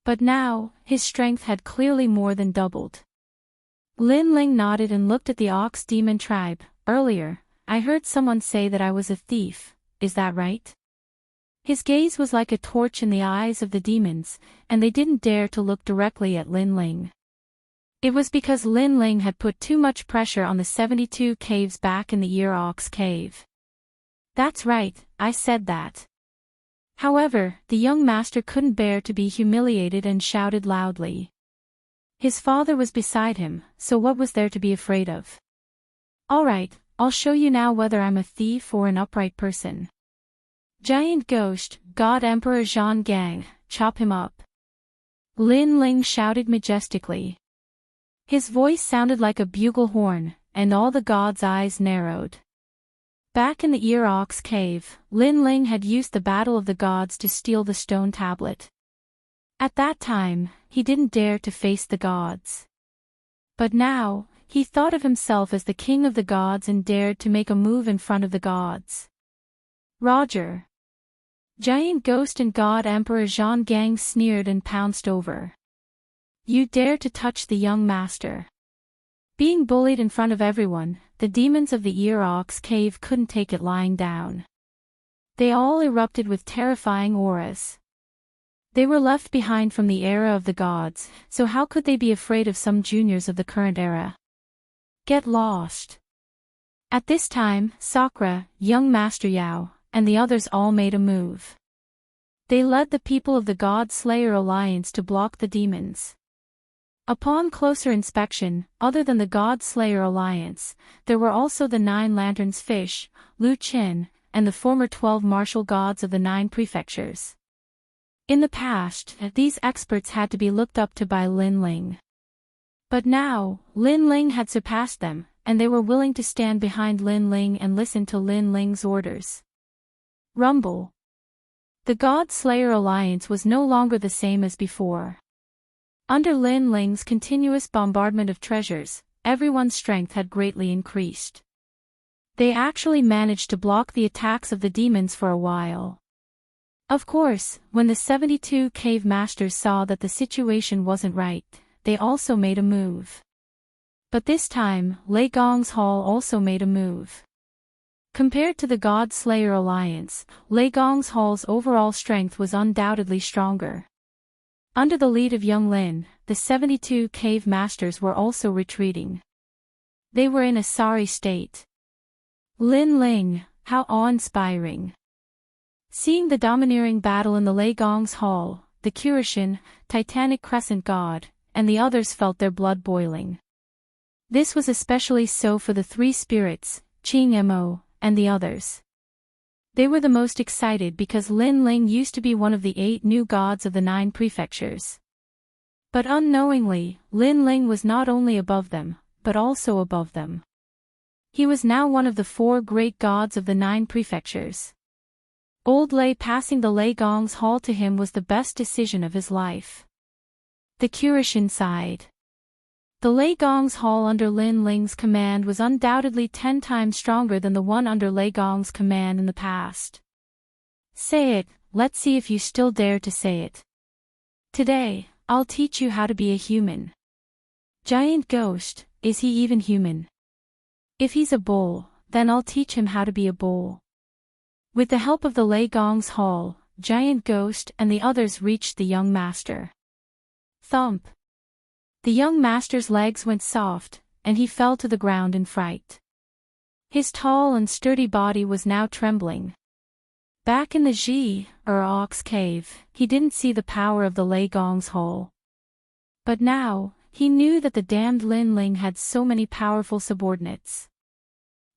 But now, his strength had clearly more than doubled. Lin Ling nodded and looked at the Ox demon tribe. Earlier, I heard someone say that I was a thief, is that right? His gaze was like a torch in the eyes of the demons, and they didn't dare to look directly at Lin Ling. It was because Lin Ling had put too much pressure on the 72 caves back in the Ear Ox cave. That's right, I said that. However, the young master couldn't bear to be humiliated and shouted loudly. His father was beside him, so what was there to be afraid of? All right, I'll show you now whether I'm a thief or an upright person. Giant Ghost, God Emperor Zhang Gang, chop him up. Lin Ling shouted majestically. His voice sounded like a bugle horn, and all the gods' eyes narrowed. Back in the Ear Ox cave, Lin Ling had used the Battle of the Gods to steal the stone tablet. At that time, he didn't dare to face the gods. But now, he thought of himself as the king of the gods and dared to make a move in front of the gods. Roger. Giant Ghost and God Emperor Zhang Gang sneered and pounced over. You dare to touch the young master. Being bullied in front of everyone, the demons of the Ear Ox cave couldn't take it lying down. They all erupted with terrifying auras. They were left behind from the era of the gods, so how could they be afraid of some juniors of the current era? Get lost. At this time, Sakura, young Master Yao, and the others all made a move. They led the people of the God Slayer Alliance to block the demons. Upon closer inspection, other than the God Slayer Alliance, there were also the 9 Lanterns Fish, Lu Qin, and the former 12 martial gods of the 9 prefectures. In the past, these experts had to be looked up to by Lin Ling. But now, Lin Ling had surpassed them, and they were willing to stand behind Lin Ling and listen to Lin Ling's orders. Rumble. The God Slayer Alliance was no longer the same as before. Under Lin Ling's continuous bombardment of treasures, everyone's strength had greatly increased. They actually managed to block the attacks of the demons for a while. Of course, when the 72 cave masters saw that the situation wasn't right, they also made a move. But this time, Lei Gong's Hall also made a move. Compared to the God Slayer Alliance, Lei Gong's Hall's overall strength was undoubtedly stronger. Under the lead of young Lin, the 72 cave masters were also retreating. They were in a sorry state. Lin Ling, how awe-inspiring. Seeing the domineering battle in the Lei Gong's Hall, the Curishin, Titanic Crescent God, and the others felt their blood boiling. This was especially so for the 3 spirits, Qing Mo, and the others. They were the most excited because Lin Ling used to be one of the 8 new gods of the 9 prefectures. But unknowingly, Lin Ling was not only above them, but also above them. He was now one of the 4 great gods of the 9 prefectures. Old Lei passing the Lei Gong's Hall to him was the best decision of his life. The Curishin sighed. The Lei Gong's Hall under Lin Ling's command was undoubtedly 10 times stronger than the one under Lei Gong's command in the past. Say it, let's see if you still dare to say it. Today, I'll teach you how to be a human. Giant Ghost, is he even human? If he's a bull, then I'll teach him how to be a bull. With the help of the Lei Gong's Hall, Giant Ghost and the others reached the young master. Thump. The young master's legs went soft, and he fell to the ground in fright. His tall and sturdy body was now trembling. Back in the Ox cave, he didn't see the power of the Lei Gong's Hall. But now, he knew that the damned Lin Ling had so many powerful subordinates.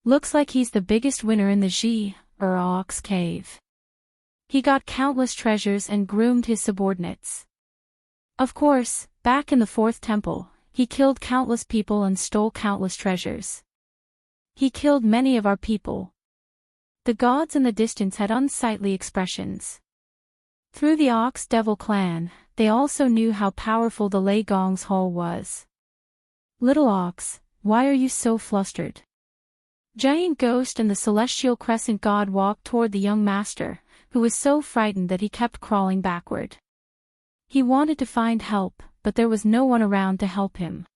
Looks like he's the biggest winner in the Ox cave. He got countless treasures and groomed his subordinates. Of course, back in the 4th temple, he killed countless people and stole countless treasures. He killed many of our people. The gods in the distance had unsightly expressions. Through the Ox Devil clan, they also knew how powerful the Lei Gong's hall was. Little Ox, why are you so flustered? Giant Ghost and the Celestial Crescent God walked toward the young master, who was so frightened that he kept crawling backward. He wanted to find help, but there was no one around to help him.